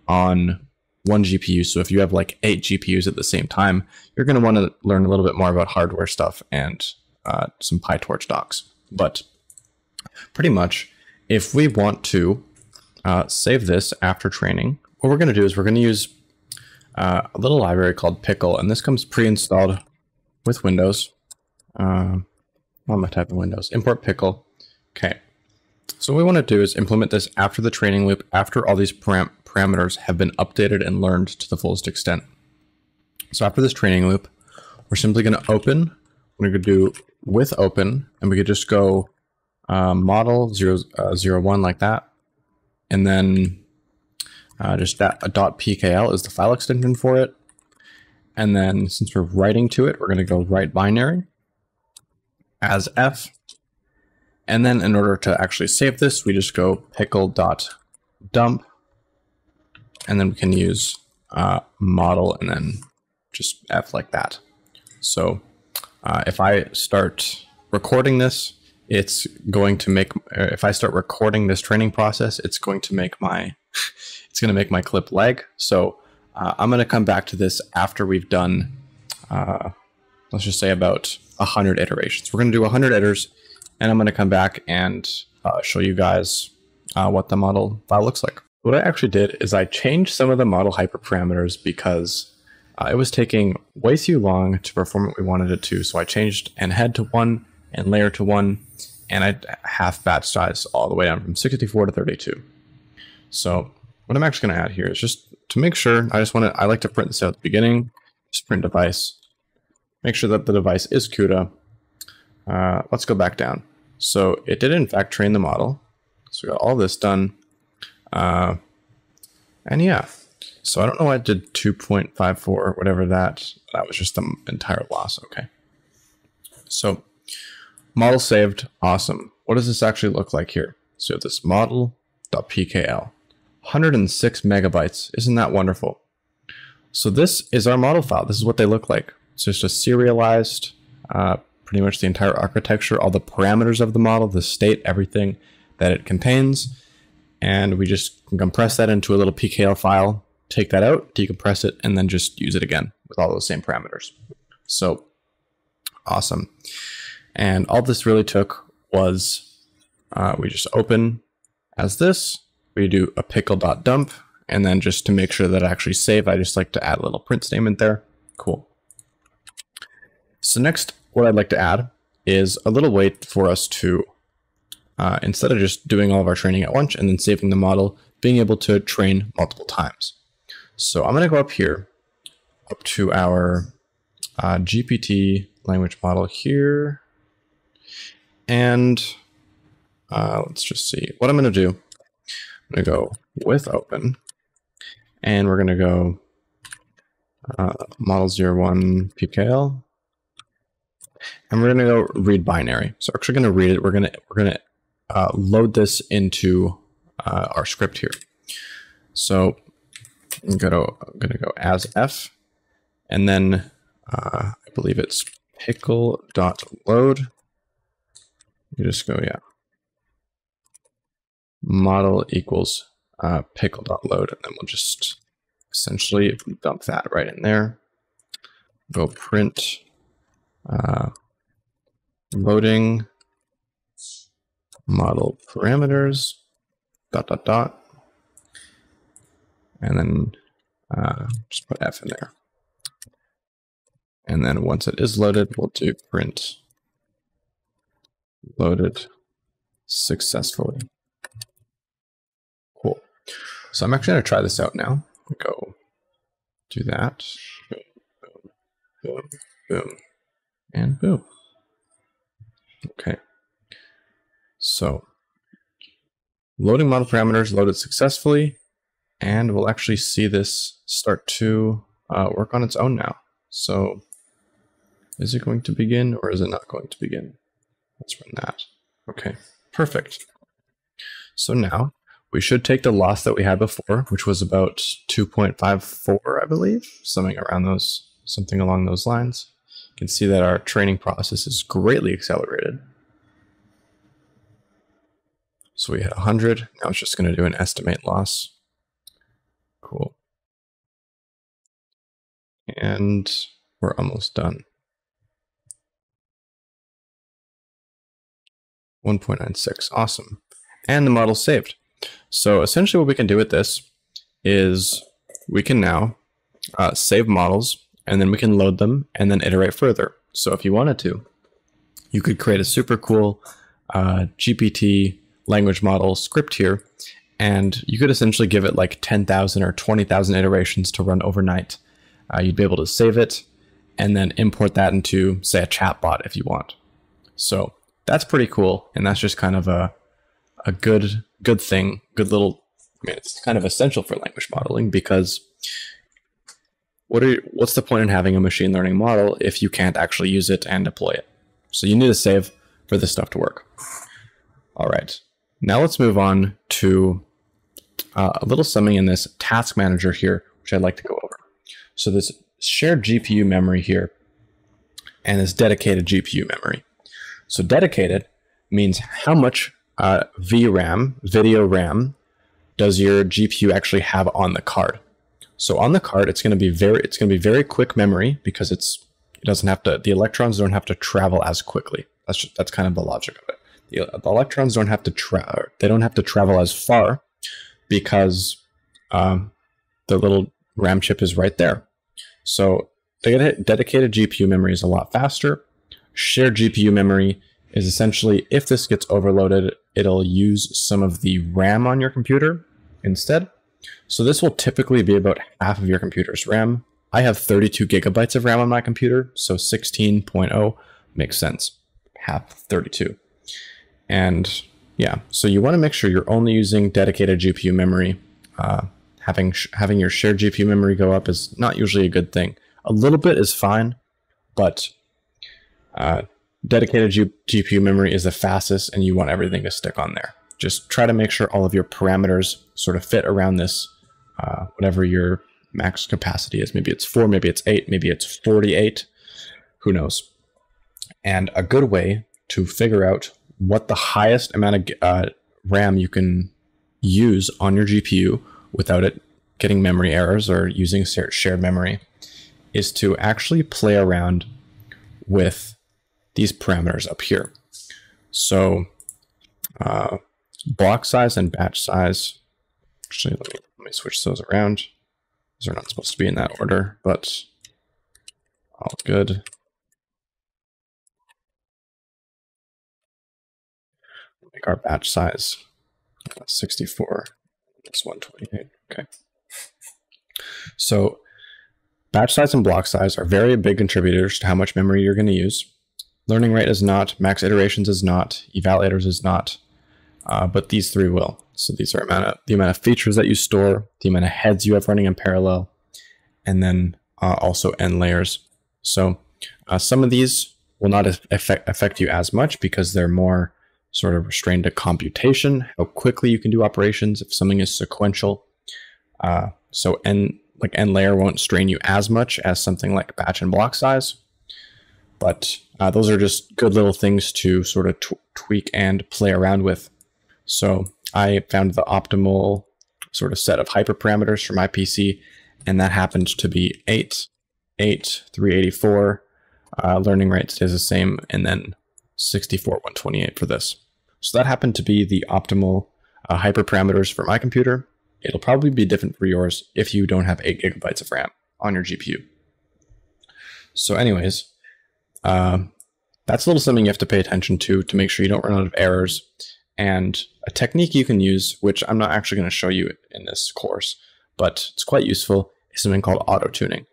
on one GPU. So if you have like 8 GPUs at the same time, you're going to want to learn a little bit more about hardware stuff and some PyTorch docs. But pretty much, if we want to save this after training, what we're going to do is we're going to use a little library called Pickle, and this comes pre-installed with Windows. What am I typing Windows? Import Pickle. Okay. So what we want to do is implement this after the training loop, after all these parameters have been updated and learned to the fullest extent. So after this training loop, we're simply going to open. We're going to do with open, and we could just go model 001 like that. And then just that a .pkl is the file extension for it. And then since we're writing to it, we're going to go write binary as f. And then in order to actually save this, we just go pickle.dump. And then we can use model and then just f like that. So if I start recording this, it's going to make, if I start recording this training process, it's going to make my clip lag. So I'm going to come back to this after we've done, let's just say about 100 iterations. We're going to do 100 iters, and I'm going to come back and show you guys what the model file looks like. What I actually did is I changed some of the model hyperparameters because it was taking way too long to perform what we wanted it to. So I changed and head to 1 and layer to 1, and I half batch size all the way down from 64 to 32. So what I'm actually going to add here is just to make sure, I like to print this out at the beginning, just print device, make sure that the device is CUDA. Let's go back down. So it did in fact train the model. So we got all this done. And yeah, so I don't know why I did 2.54 or whatever that was just the entire loss. Okay. So model saved. Awesome. What does this actually look like here? So we have this model.pkl, 106 megabytes. Isn't that wonderful? So this is our model file. This is what they look like. It's just a serialized, pretty much the entire architecture, all the parameters of the model, the state, everything that it contains. And we just can compress that into a little PKL file, take that out, decompress it, and then just use it again with all those same parameters. So awesome. And all this really took was we just open as this, we do a pickle.dump, and then just to make sure that I actually save, I just like to add a little print statement there. Cool. So next, what I'd like to add is a little way for us to, instead of just doing all of our training at once and then saving the model, being able to train multiple times. So I'm going to go up here, up to our GPT language model here. And let's just see what I'm going to do. I'm going to go with open, and we're going to go model 01 PKL, and we're going to go read binary. So we're actually going to read it. We're going to load this into our script here. So I'm going to go as f, and then I believe it's pickle.load. You just go, yeah, model equals pickle.load, and then we'll just essentially dump that right in there. Go print loading model parameters dot dot dot, and then just put f in there. And then once it is loaded, we'll do print loaded successfully. Cool. So I'm actually going to try this out now. Go do that. Boom, boom, boom, boom, and boom. Okay. So loading model parameters loaded successfully, and we'll actually see this start to work on its own now. So is it going to begin or is it not going to begin? Let's run that. Okay, perfect. So now we should take the loss that we had before, which was about 2.54, I believe, something along those lines. You can see that our training process is greatly accelerated. So we hit 100. Now it's just going to do an estimate loss. Cool. And we're almost done. 1.96, awesome. And the model's saved. So essentially what we can do with this is we can now save models, and then we can load them and then iterate further. So if you wanted to, you could create a super cool GPT language model script here, and you could essentially give it like 10,000 or 20,000 iterations to run overnight. You'd be able to save it and then import that into, say, a chatbot if you want. So that's pretty cool, and that's just kind of a good thing, good little, I mean, it's kind of essential for language modeling, because what's the point in having a machine learning model if you can't actually use it and deploy it? So you need to save for this stuff to work. All right, now let's move on to a little something in this task manager here, which I'd like to go over. So this shared GPU memory here and this dedicated GPU memory. So dedicated means how much VRAM, video RAM, does your GPU actually have on the card. So on the card, it's going to be very quick memory because it doesn't have to, the electrons don't have to travel as quickly. That's kind of the logic of it. The electrons don't have to travel as far because the little RAM chip is right there. So dedicated GPU memory is a lot faster. Shared GPU memory is essentially, if this gets overloaded, it'll use some of the RAM on your computer instead. So this will typically be about half of your computer's RAM. I have 32 gigabytes of RAM on my computer, so 16.0 makes sense. Half 32. And yeah, so you want to make sure you're only using dedicated GPU memory. Having your shared GPU memory go up is not usually a good thing. A little bit is fine, but dedicated GPU memory is the fastest, and you want everything to stick on there. Just try to make sure all of your parameters sort of fit around this, whatever your max capacity is. Maybe it's 4, maybe it's 8, maybe it's 48, who knows. And a good way to figure out what the highest amount of RAM you can use on your GPU without it getting memory errors or using shared memory is to actually play around with these parameters up here. So block size and batch size, actually let me switch those around. Those are not supposed to be in that order, but all good. Make our batch size 64, it's 128, okay. So batch size and block size are very big contributors to how much memory you're going to use. Learning rate is not, max iterations is not, evaluators is not, but these three will. So these are the amount of features that you store, the amount of heads you have running in parallel, and then also n layers. So some of these will not affect you as much because they're more sort of restrained to computation, how quickly you can do operations if something is sequential. So n layer won't strain you as much as something like batch and block size. But those are just good little things to sort of tweak and play around with. So I found the optimal sort of set of hyperparameters for my PC, and that happened to be 8, 384. Learning rate stays the same, and then 64, 128 for this. So that happened to be the optimal hyperparameters for my computer. It'll probably be different for yours if you don't have 8 gigabytes of RAM on your GPU. So anyways, that's a little something you have to pay attention to make sure you don't run out of errors. And a technique you can use, which I'm not actually going to show you in this course, but it's quite useful, is something called auto-tuning.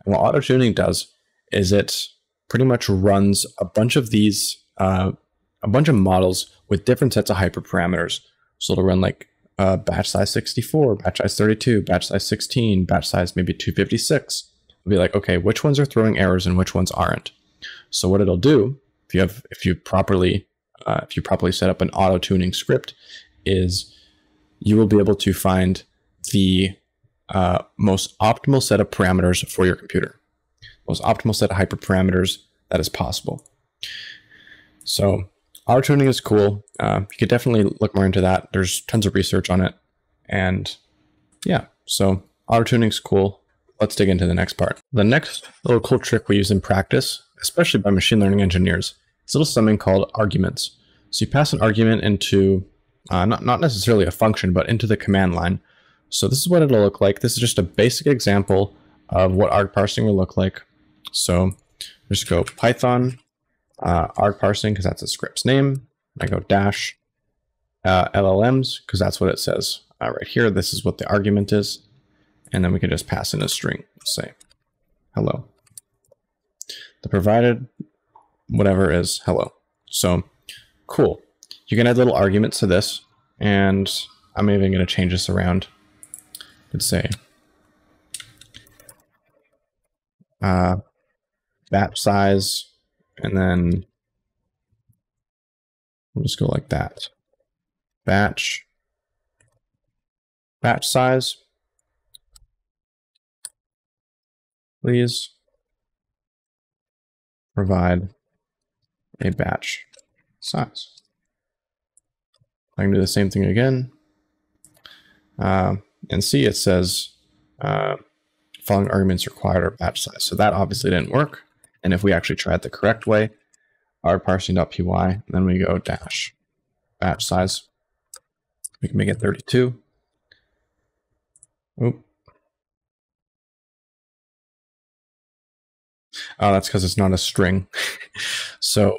And what auto-tuning does is it pretty much runs a bunch of these, a bunch of models with different sets of hyperparameters. So it'll run like batch size 64, batch size 32, batch size 16, batch size maybe 256. It'll be like, okay, which ones are throwing errors and which ones aren't? So what it'll do, if you properly set up an auto-tuning script, is you will be able to find the most optimal set of parameters for your computer, most optimal set of hyperparameters that is possible. So auto-tuning is cool. You could definitely look more into that. There's tons of research on it. And yeah, so auto-tuning is cool. Let's dig into the next part. The next little cool trick we use in practice, especially by machine learning engineers, is a little something called arguments. So you pass an argument into, not necessarily a function, but into the command line. So this is what it'll look like. This is just a basic example of what arg parsing will look like. So just go Python arg parsing, because that's the script's name. I go dash LLMs, because that's what it says right here. This is what the argument is. And then we can just pass in a string, say hello. The provided whatever is hello. So cool. You can add little arguments to this, and I'm even going to change this around. Let's say batch size, and then we'll just go like that. Batch size, please provide a batch size. I can do the same thing again. And see, it says following arguments required are batch size. So that obviously didn't work. And if we actually try it the correct way, parsing.py, then we go dash batch size. We can make it 32. Oop. Oh, that's because it's not a string. So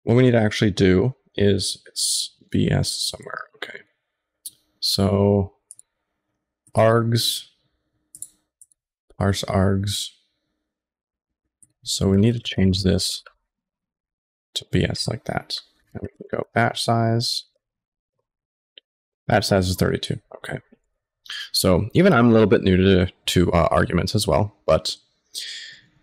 what we need to actually do is it's BS somewhere. Okay. So args, parse args. So we need to change this to BS like that. And we can go batch size. Batch size is 32. Okay. So even I'm a little bit new to arguments as well, but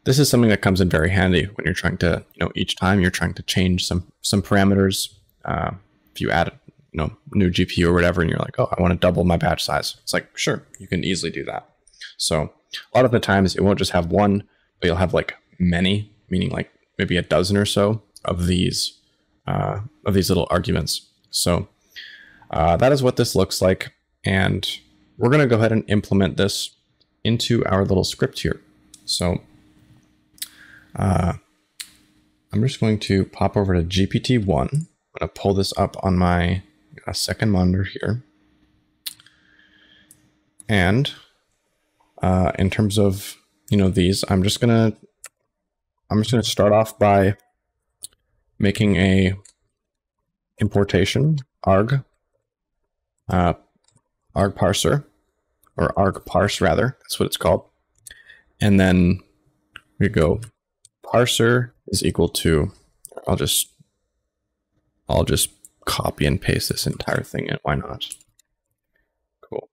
this is something that comes in very handy when you're trying to, each time you're trying to change some parameters. If you add, new GPU or whatever, and you're like, oh, I want to double my batch size. It's like, sure, you can easily do that. So a lot of the times it won't just have one, but you'll have like many, meaning like maybe a dozen or so of these little arguments. So that is what this looks like. And we're going to go ahead and implement this into our little script here. So I'm just going to pop over to GPT-1. I'm going to pull this up on my second monitor here. And in terms of, these, I'm just going to start off by making a importation arg parser, or arg parse rather, that's what it's called. And then we go parser is equal to, I'll just copy and paste this entire thing in, why not? Cool.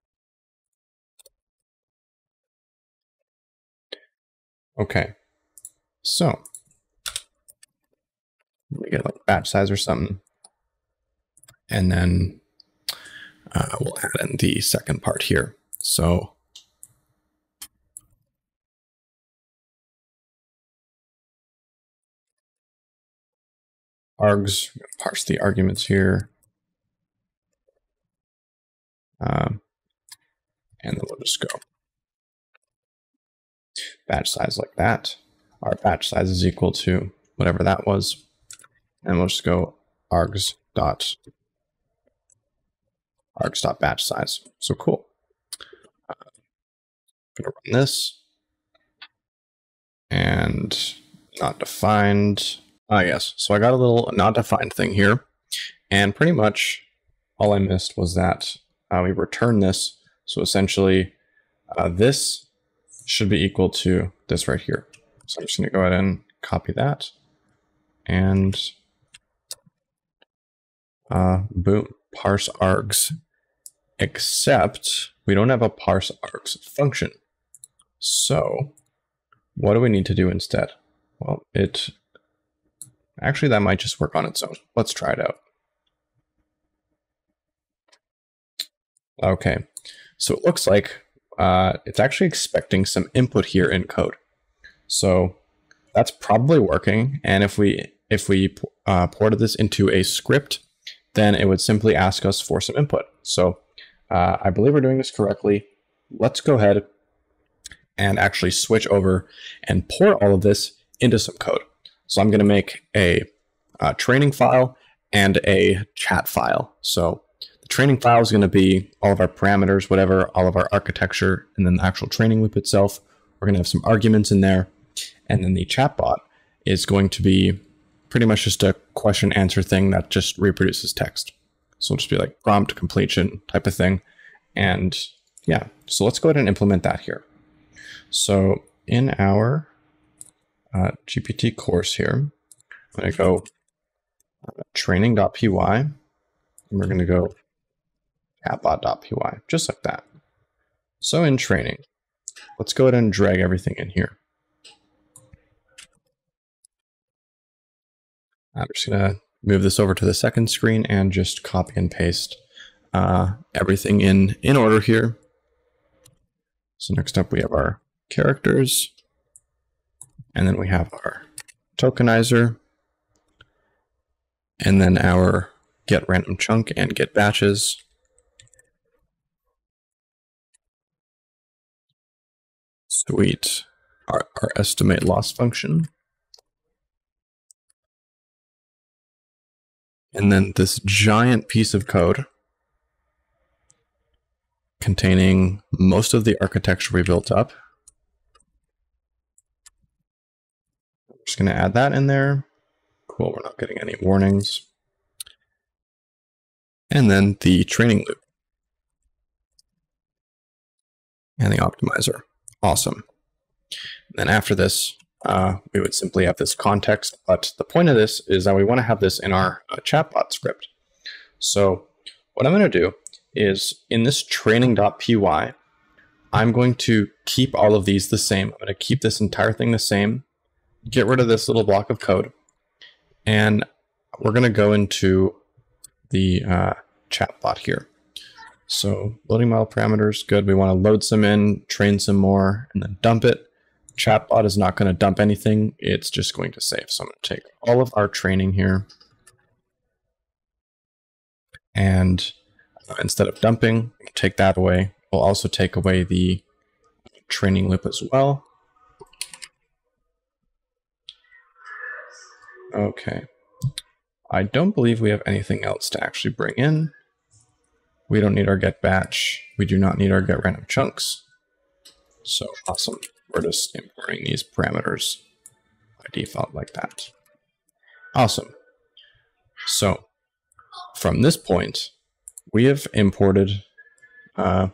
Okay, so we get like batch size or something, and then we'll add in the second part here. So args, parse the arguments here. And then we'll just go batch size like that. Our batch size is equal to whatever that was. And we'll just go args dot batch size. So cool. I'm gonna run this. And not defined. Ah, yes. So I got a little not defined thing here. And pretty much all I missed was that we return this. So essentially, this should be equal to this right here. So I'm just going to go ahead and copy that. And boom, parse args. Except we don't have a parse args function. So what do we need to do instead? Well, actually, that might just work on its own. Let's try it out. Okay, so it looks like it's actually expecting some input here in code. So that's probably working. And if we ported this into a script, then it would simply ask us for some input. So I believe we're doing this correctly. Let's go ahead and actually switch over and pour all of this into some code. So I'm going to make a training file and a chat file. So the training file is going to be all of our parameters, whatever, all of our architecture, and then the actual training loop itself. We're going to have some arguments in there. And then the chatbot is going to be pretty much just a question answer thing that just reproduces text. So it'll just be like prompt completion type of thing. And yeah, so let's go ahead and implement that here. So in our GPT course here, I'm going to go training.py, and we're going to go chatbot.py, just like that. So in training, let's go ahead and drag everything in here. I'm just going to move this over to the second screen and just copy and paste everything in order here. So next up we have our characters, and then we have our tokenizer, and then our get random chunk and get batches. Sweet. Our estimate loss function. And then this giant piece of code containing most of the architecture we built up. I'm just going to add that in there. Cool, we're not getting any warnings. And then the training loop. And the optimizer. Awesome. And then after this, we would simply have this context, but the point of this is that we want to have this in our chatbot script. So what I'm going to do is in this training.py, I'm going to keep all of these the same. I'm going to keep this entire thing the same, get rid of this little block of code, and we're going to go into the chatbot here. So loading model parameters, good. We want to load some in, train some more, and then dump it. Chatbot is not going to dump anything. It's just going to save. So I'm going to take all of our training here. And instead of dumping, take that away. We'll also take away the training loop as well. Okay. I don't believe we have anything else to actually bring in. We don't need our get batch. We do not need our get random chunks. So awesome. We're just importing these parameters by default like that. Awesome. So from this point, we have imported our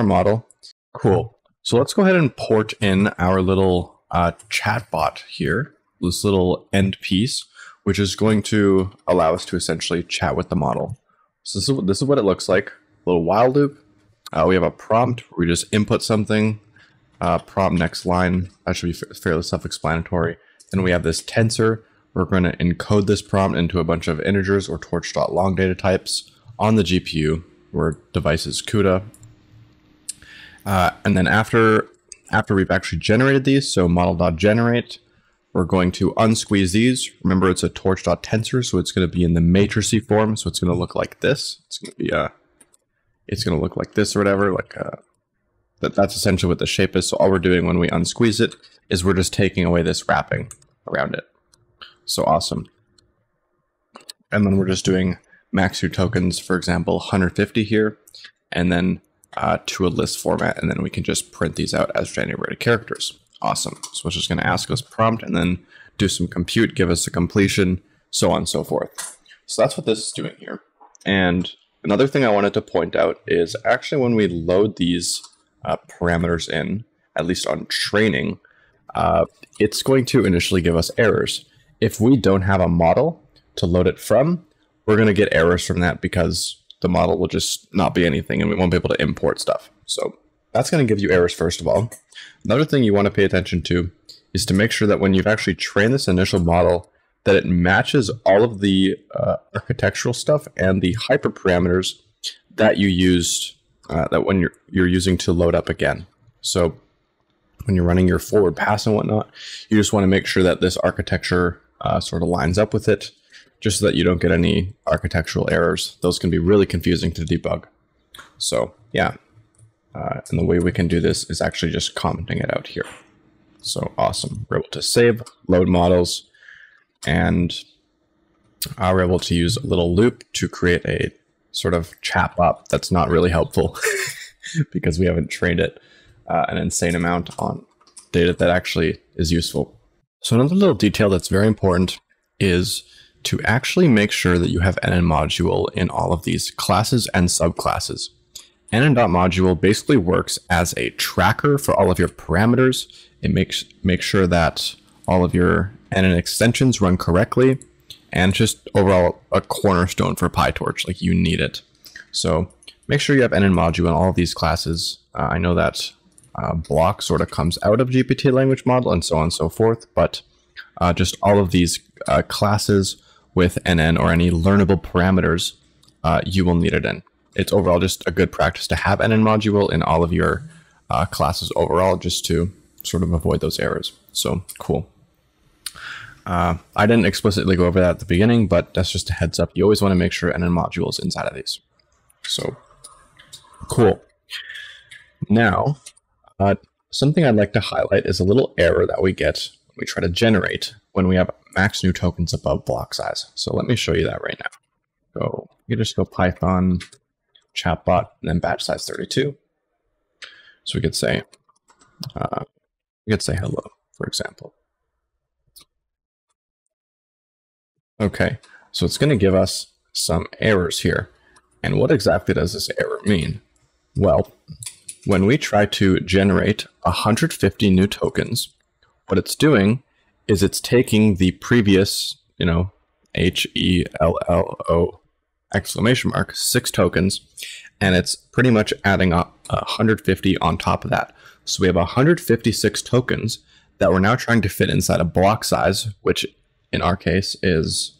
model. Cool. So let's go ahead and port in our little chatbot here, this little end piece, which is going to allow us to essentially chat with the model. So this is what it looks like. A little while loop. We have a prompt where we just input something. Prompt next line. That should be fairly self-explanatory. Then we have this tensor. We're going to encode this prompt into a bunch of integers or torch.long data types on the GPU, where device is CUDA. And then after we've actually generated these, so model.generate, we're going to unsqueeze these. Remember, it's a torch.tensor, so it's going to be in the matrixy form. So it's going to look like this. It's going to be it's going to look like this or whatever. That's essentially what the shape is. So all we're doing when we unsqueeze it is we're just taking away this wrapping around it. So awesome. And then we're just doing max2 tokens, for example, 150 here, and then to a list format, and then we can just print these out as generated characters. Awesome. So it's just going to ask us prompt and then do some compute, give us a completion, so on and so forth. So that's what this is doing here. And another thing I wanted to point out is actually when we load these parameters in, at least on training, it's going to initially give us errors. If we don't have a model to load it from, we're going to get errors from that because the model will just not be anything and we won't be able to import stuff. So that's going to give you errors first of all. Another thing you want to pay attention to is to make sure that when you've actually trained this initial model, that it matches all of the architectural stuff and the hyperparameters that you used, that when you're using to load up again. So when you're running your forward pass and whatnot, you just want to make sure that this architecture sort of lines up with it, just so that you don't get any architectural errors. Those can be really confusing to debug. So yeah. And the way we can do this is actually just commenting it out here. So awesome. We're able to save, load models, and we're able to use a little loop to create a sort of chatbot that's not really helpful because we haven't trained it an insane amount on data that actually is useful. So another little detail that's very important is to actually make sure that you have nnModule in all of these classes and subclasses. nnModule basically works as a tracker for all of your parameters. It makes sure that all of your NN extensions run correctly, and just overall a cornerstone for PyTorch. Like, you need it. So make sure you have nnModule in all of these classes. I know that block sort of comes out of GPTLanguageModel and so on and so forth, but just all of these classes with NN or any learnable parameters, you will need it in. It's overall just a good practice to have nnModule in all of your classes overall, just to sort of avoid those errors. So cool. I didn't explicitly go over that at the beginning, but that's just a heads up. You always want to make sure nnModule is inside of these. So cool. Now, something I'd like to highlight is a little error that we get when we try to generate when we have max new tokens above block size. So let me show you that right now. So you just go Python chatbot and then batch size 32. So we could say hello, for example. Okay, so it's going to give us some errors here. And what exactly does this error mean? Well, when we try to generate 150 new tokens, what it's doing is it's taking the previous, HELLO exclamation mark, 6 tokens, and it's pretty much adding up 150 on top of that. So we have 156 tokens that we're now trying to fit inside a block size, which in our case is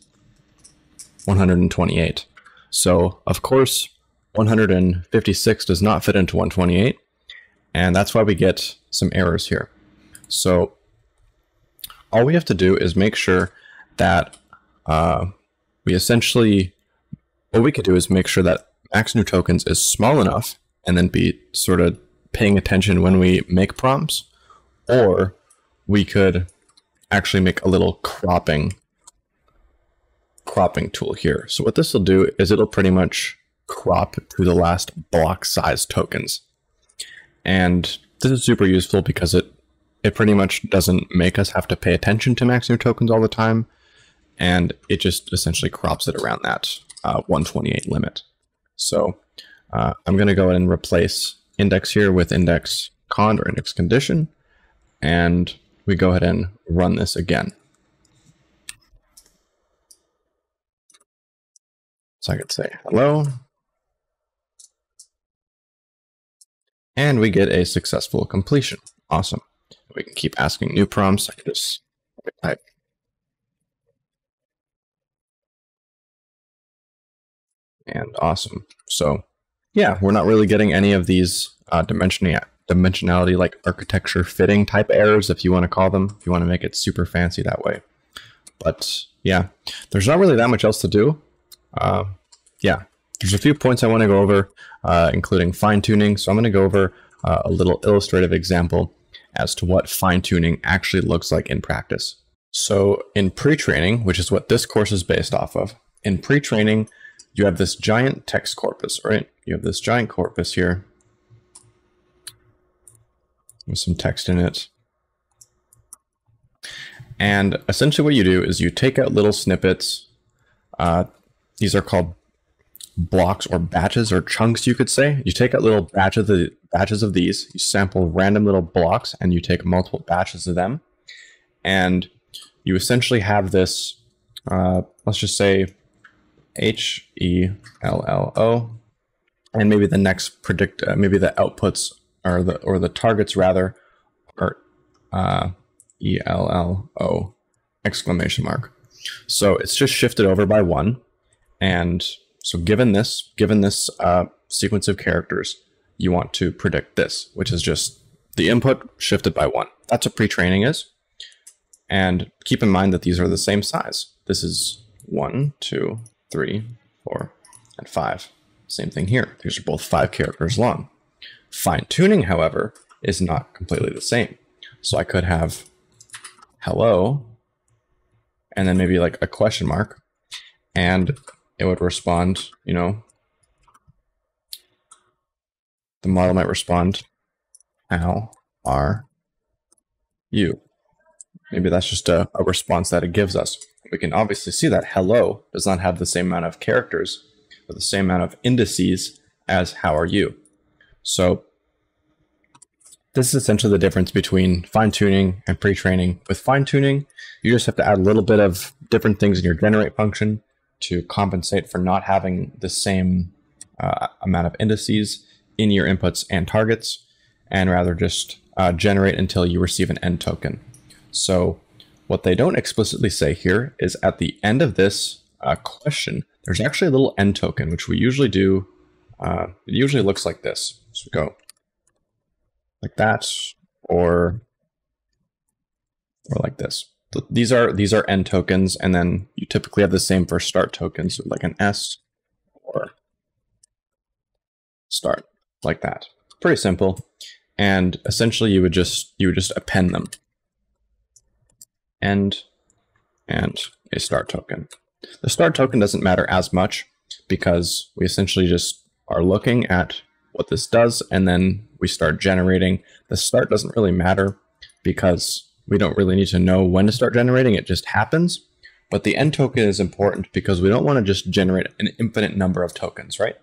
128. So of course, 156 does not fit into 128, and that's why we get some errors here. So all we have to do is make sure that what we could do is make sure that max new tokens is small enough and then be sort of paying attention when we make prompts, or we could actually make a little cropping tool here. So what this will do is it'll pretty much crop to the last block size tokens. And this is super useful because it pretty much doesn't make us have to pay attention to max new tokens all the time, and it just essentially crops it around that 128 limit. So I'm going to go ahead and replace index here with index cond or index condition, and we go ahead and run this again. So I could say hello, and we get a successful completion. Awesome. We can keep asking new prompts. I can just type. And awesome. So yeah, we're not really getting any of these dimensionality, like architecture fitting type errors, if you want to call them, if you want to make it super fancy that way. But yeah, there's not really that much else to do. Yeah, there's a few points I want to go over, including fine-tuning. So I'm going to go over a little illustrative example as to what fine-tuning actually looks like in practice. So in pre-training, which is what this course is based off of, in pre-training, you have this giant text corpus, right? You have this giant corpus here with some text in it. And essentially what you do is you take out little snippets. These are called blocks or batches or chunks, you could say. You take out little batches of these, you sample random little blocks, and you take multiple batches of them. And you essentially have this, let's just say HELLO, and maybe the next maybe the outputs or the targets rather are ELLO exclamation mark. So it's just shifted over by 1, and so given this sequence of characters, you want to predict this, which is just the input shifted by 1. That's what pre-training is. And keep in mind that these are the same size. This is 1, 2, 3, 4, and 5. Same thing here. These are both 5 characters long. Fine-tuning, however, is not completely the same. So I could have hello, and then maybe like a question mark, and it would respond, the model might respond, how are you? Maybe that's just a response that it gives us. We can obviously see that hello does not have the same amount of characters or the same amount of indices as how are you. So this is essentially the difference between fine-tuning and pre-training. With fine-tuning, you just have to add a little bit of different things in your generate function to compensate for not having the same amount of indices in your inputs and targets, and rather just generate until you receive an end token. So what they don't explicitly say here is at the end of this question, there's actually a little end token, which we usually do. It usually looks like this. So we go like that, or like this. These are end tokens, and then you typically have the same for start tokens, so like an S or start, like that. Pretty simple. and essentially you would just append them. End and a start token. The start token doesn't matter as much because we essentially just are looking at what this does and then we start generating. The start doesn't really matter because we don't really need to know when to start generating, it just happens. But the end token is important because we don't want to just generate an infinite number of tokens, right?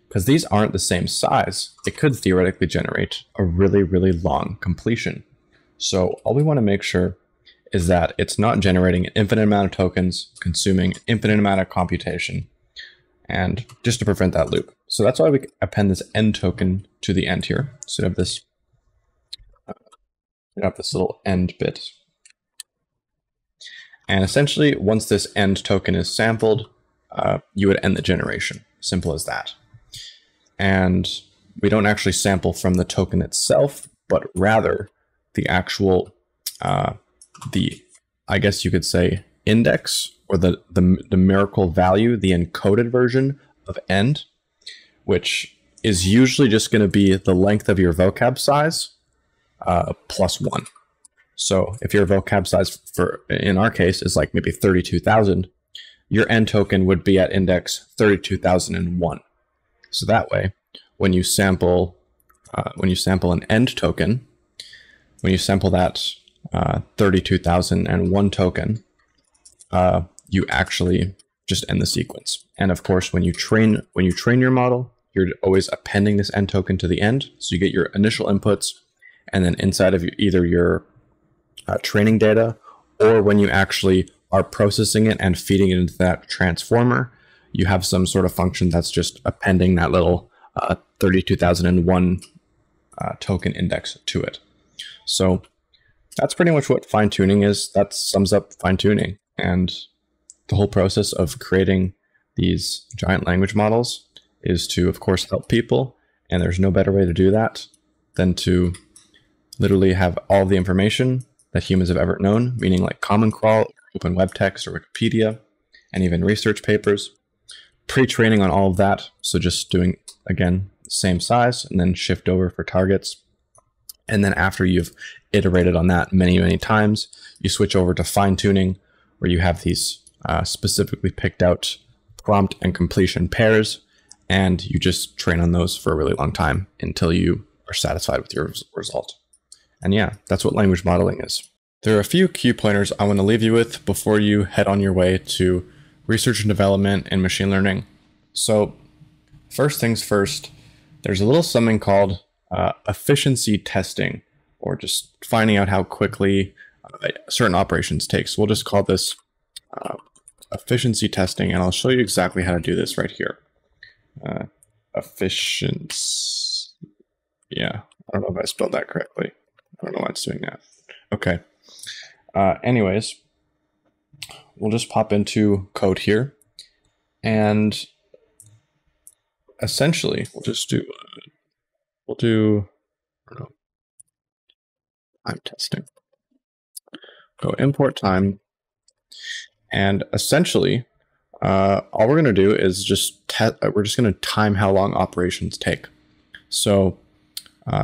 Because these aren't the same size. It could theoretically generate a really, really long completion. So all we want to make sure is that it's not generating an infinite amount of tokens, consuming an infinite amount of computation, and just to prevent that loop. So that's why we append this end token to the end here. So you have this, little end bit. And essentially, once this end token is sampled, you would end the generation. Simple as that. And we don't actually sample from the token itself, but rather the actual, I guess you could say, index, or the numerical value, the encoded version of end, which is usually just going to be the length of your vocab size plus 1. So if your vocab size, in our case, is like maybe 32,000, your end token would be at index 32,001. So that way, when you sample an end token, when you sample that 32,001 token, you actually just end the sequence. And of course, when you train your model, you're always appending this end token to the end. So you get your initial inputs, and then inside of either your training data, or when you actually are processing it and feeding it into that transformer, you have some sort of function that's just appending that little 32,001 token index to it. So that's pretty much what fine-tuning is. That sums up fine-tuning. And the whole process of creating these giant language models is to, of course, help people. And there's no better way to do that than to literally have all the information that humans have ever known, meaning like Common Crawl, Open Web Text, or Wikipedia, and even research papers. Pre-training on all of that. So just doing, again, same size, and then shift over for targets. And then after you've iterated on that many, many times, you switch over to fine-tuning, where you have these specifically picked out prompt and completion pairs, and you just train on those for a really long time until you are satisfied with your result. And yeah, that's what language modeling is. There are a few key pointers I want to leave you with before you head on your way to research and development in machine learning. So first things first, there's a little something called efficiency testing, or just finding out how quickly certain operations take. So we'll just call this efficiency testing, and I'll show you exactly how to do this right here. Efficiency. Yeah, I don't know if I spelled that correctly. I don't know why it's doing that. Okay. Anyways, we'll just pop into code here, and essentially we'll do I don't know, time testing. Go import time, and essentially all we're going to do is we're just going to time how long operations take. So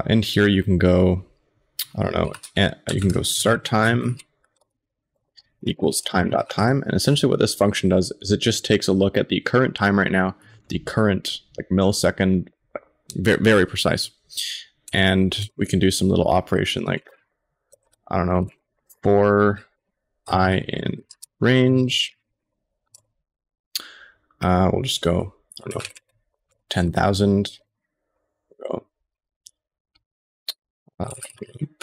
in here you can go, I don't know, you can go start time equals time.time, and essentially what this function does is it just takes a look at the current time right now, the current like millisecond, very, very precise, and we can do some little operation like, I don't know, for I in range. We'll just go, I don't know, 10,000. Go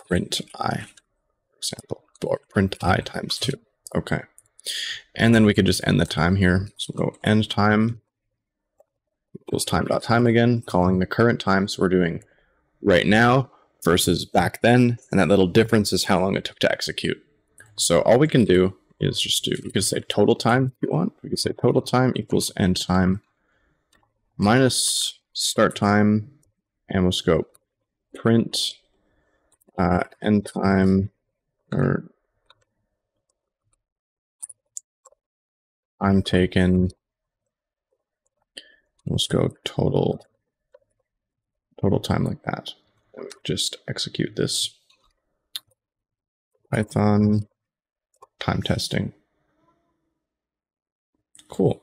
print I, for example, or print I times 2. Okay, and then we could just end the time here. So we'll go end time equals time.time again, calling the current time. So we're doing right now versus back then, and that little difference is how long it took to execute. So all we can do is we can say total time if you want. We can say total time equals end time minus start time, and we'll just go print end time, or I'm taken. Let's go total time like that. Just execute this. Python time testing. Cool.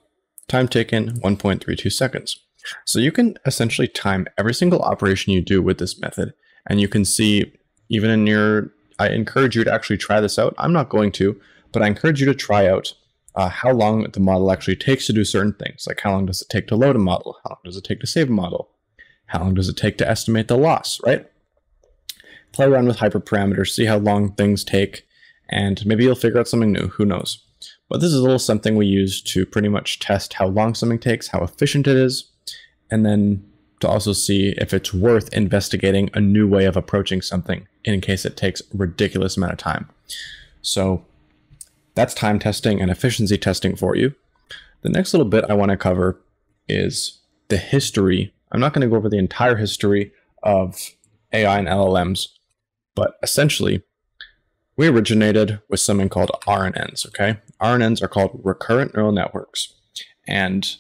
Time taken 1.32 seconds. So you can essentially time every single operation you do with this method. And you can see even in your, I encourage you to actually try this out. I'm not going to, but I encourage you to try out how long the model actually takes to do certain things. Like how long does it take to load a model? How long does it take to save a model? How long does it take to estimate the loss, right? Play around with hyperparameters, see how long things take, and maybe you'll figure out something new, who knows. But this is a little something we use to pretty much test how long something takes, how efficient it is, and then to also see if it's worth investigating a new way of approaching something in case it takes a ridiculous amount of time. So that's time testing and efficiency testing for you. The next little bit I want to cover is the history. I'm not going to go over the entire history of AI and LLMs, but essentially we originated with something called RNNs, okay? RNNs are called recurrent neural networks, and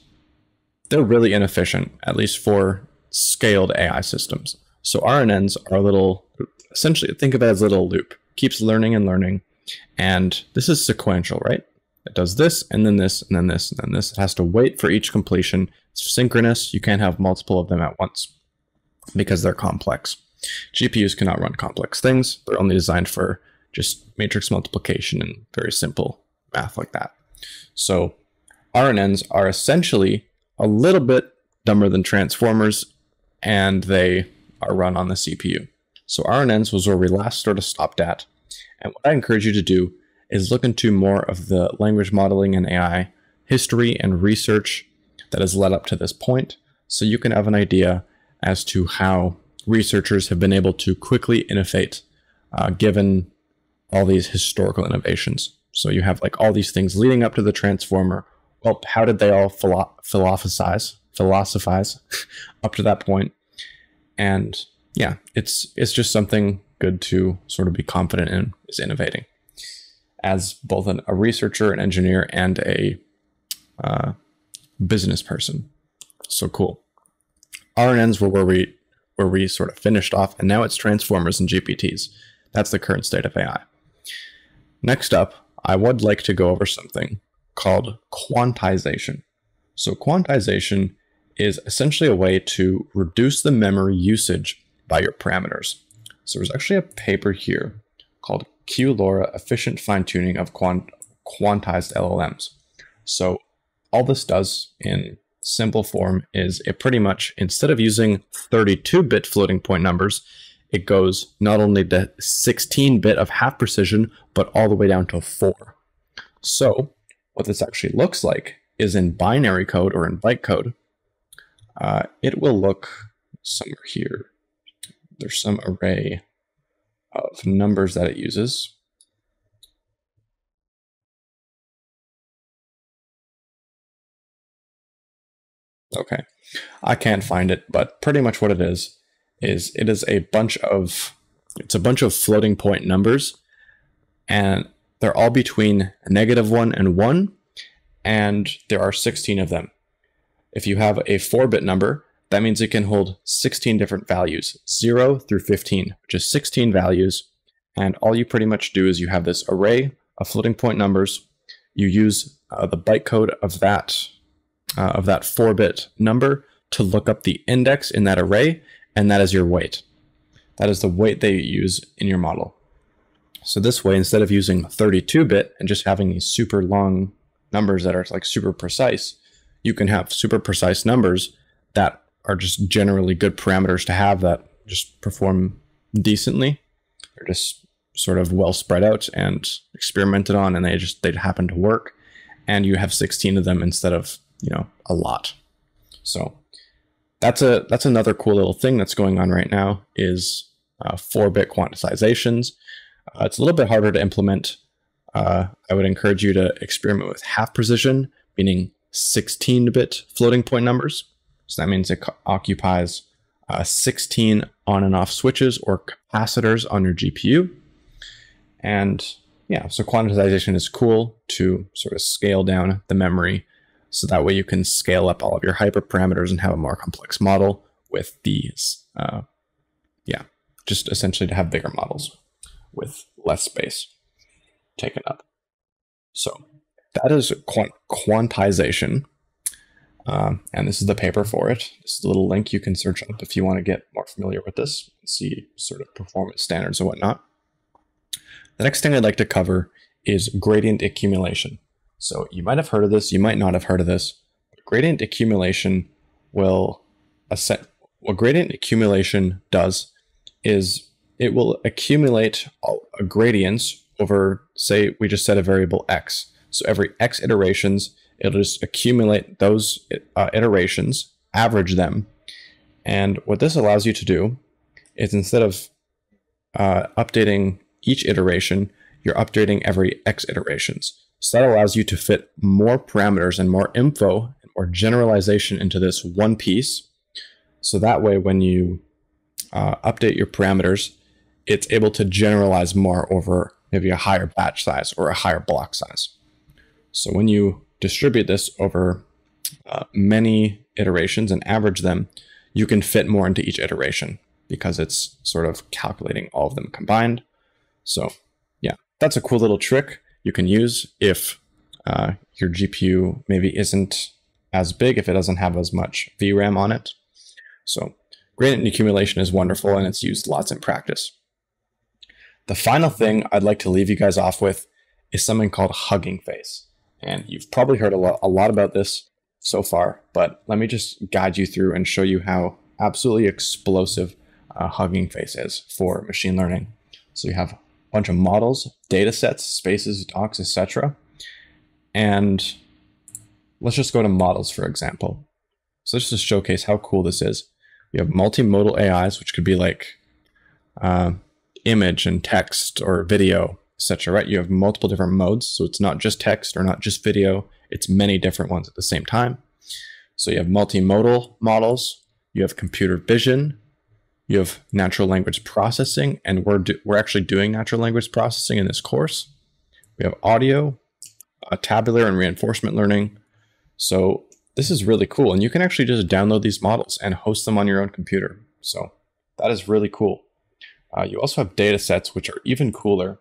they're really inefficient, at least for scaled AI systems. So RNNs are a little, essentially think of it as a little loop, keeps learning and learning, and this is sequential, right? It does this, and then this, and then this, and then this. It has to wait for each completion. It's synchronous. You can't have multiple of them at once because they're complex. GPUs cannot run complex things. They're only designed for just matrix multiplication and very simple math like that. So RNNs are essentially a little bit dumber than transformers, and they are run on the CPU. So RNNs was where we last sort of stopped at. And what I encourage you to do is look into more of the language modeling and AI history and research that has led up to this point, so you can have an idea as to how researchers have been able to quickly innovate given all these historical innovations. So you have like all these things leading up to the transformer. Well, how did they all philosophize up to that point? And yeah, it's just something good to sort of be confident in, is innovating as both a researcher, an engineer, and a business person. So cool. RNNs were where we sort of finished off, and now it's transformers and GPTs. That's the current state of AI. Next up, I would like to go over something called quantization. So quantization is essentially a way to reduce the memory usage by your parameters. So there's actually a paper here called QLoRa Efficient Fine-Tuning of Quantized LLMs. So all this does in simple form is it pretty much, instead of using 32-bit floating point numbers, it goes not only to 16-bit of half precision, but all the way down to 4. So what this actually looks like is in binary code or in byte code, it will look somewhere here. There's some array of numbers that it uses. Okay, I can't find it, but pretty much what it is it is a bunch of floating point numbers, and they're all between -1 and 1, and there are 16 of them. If you have a 4-bit number, that means it can hold 16 different values, 0 through 15, which is 16 values, and all you pretty much do is you have this array of floating point numbers. You use the bytecode of that 4-bit number to look up the index in that array, and that is your weight. That is the weight they use in your model. So this way, instead of using 32-bit and just having these super long numbers that are like super precise, you can have super precise numbers that are just generally good parameters to have that just perform decently. They're just sort of well spread out and experimented on, and they happen to work. And you have 16 of them instead of, a lot. So that's another cool little thing that's going on right now is 4-bit quantizations. It's a little bit harder to implement. I would encourage you to experiment with half precision, meaning 16-bit floating point numbers. So that means it occupies 16 on and off switches or capacitors on your GPU. And yeah, so quantization is cool to sort of scale down the memory, so that way you can scale up all of your hyperparameters and have a more complex model with these, just essentially to have bigger models with less space taken up. So that is quantization. And this is the paper for it. This is a little link you can search up if you want to get more familiar with this and see sort of performance standards and whatnot. The next thing I'd like to cover is gradient accumulation. So you might have heard of this, you might not have heard of this. Gradient accumulation will what gradient accumulation does is it will accumulate gradients over, say, we just set a variable x. So every x iterations, it'll just accumulate those iterations, average them. And what this allows you to do is instead of updating each iteration, you're updating every x iterations. So that allows you to fit more parameters and more info and more generalization into this one piece. So that way, when you update your parameters, it's able to generalize more over maybe a higher batch size or a higher block size. So when you distribute this over many iterations and average them, you can fit more into each iteration because it's sort of calculating all of them combined. So yeah, that's a cool little trick you can use if your GPU maybe isn't as big, if it doesn't have as much VRAM on it. So gradient accumulation is wonderful and it's used lots in practice. The final thing I'd like to leave you guys off with is something called Hugging Face. And you've probably heard a lot about this so far, but let me just guide you through and show you how absolutely explosive Hugging Face is for machine learning. So you have a bunch of models, data sets, spaces, docs, etc. And let's just go to models, for example. So just to showcase how cool this is, we have multimodal AIs, which could be like image and text or video, etc. Right? You have multiple different modes, so it's not just text or not just video, it's many different ones at the same time. So you have multimodal models, you have computer vision, you have natural language processing, and we're actually doing natural language processing in this course. We have audio, tabular and reinforcement learning. So this is really cool, and you can actually just download these models and host them on your own computer. So that is really cool. You also have data sets, which are even cooler.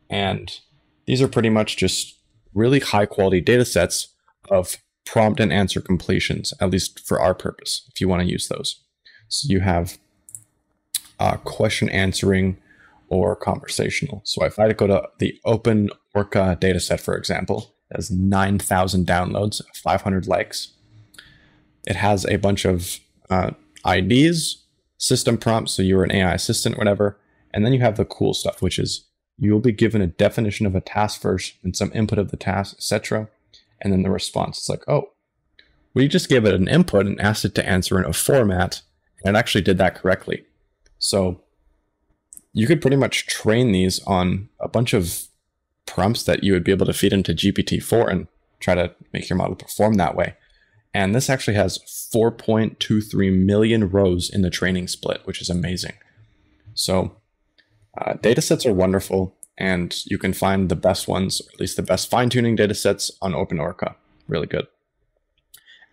And these are pretty much just really high quality data sets of prompt and answer completions, at least for our purpose, if you want to use those. So you have question answering or conversational. So if I go to the Open Orca dataset, for example, it has 9,000 downloads, 500 likes. It has a bunch of IDs, system prompts, so you're an AI assistant, whatever. And then you have the cool stuff, which is you will be given a definition of a task first and some input of the task, etc. And then the response. It's like, oh, we just gave it an input and asked it to answer in a format, and it actually did that correctly. So you could pretty much train these on a bunch of prompts that you would be able to feed into GPT-4 and try to make your model perform that way. And this actually has 4.23 million rows in the training split, which is amazing. So datasets are wonderful, and you can find the best ones, or at least the best fine-tuning datasets on OpenOrca. Really good.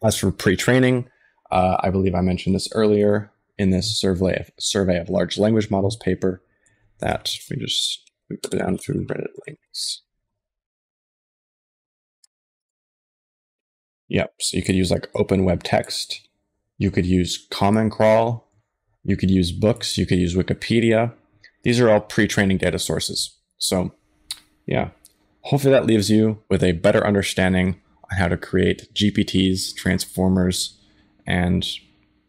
As for pre-training, I believe I mentioned this earlier in this survey of large language models paper that we just go down through Reddit links. Yep, so you could use like open web text, you could use Common Crawl, you could use books, you could use Wikipedia. These are all pre-training data sources. So yeah, hopefully that leaves you with a better understanding on how to create GPTs, transformers, and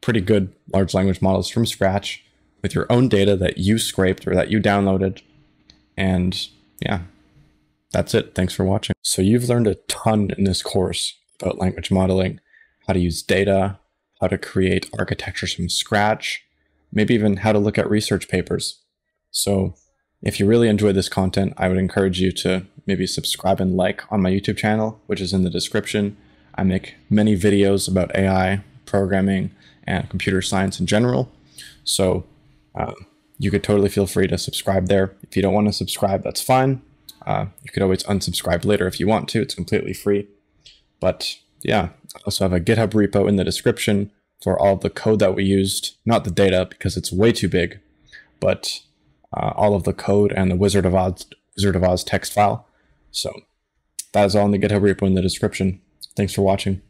pretty good large language models from scratch with your own data that you scraped or that you downloaded. And yeah, that's it. Thanks for watching. So you've learned a ton in this course about language modeling, how to use data, how to create architectures from scratch, maybe even how to look at research papers. So if you really enjoyed this content, I would encourage you to maybe subscribe and like on my YouTube channel, which is in the description. I make many videos about AI, programming, and computer science in general. So you could totally feel free to subscribe there. If you don't want to subscribe, that's fine. You could always unsubscribe later if you want to. It's completely free. But yeah, I also have a GitHub repo in the description for all the code that we used, not the data because it's way too big, but all of the code and the Wizard of Oz text file. So that is all in the GitHub repo in the description. Thanks for watching.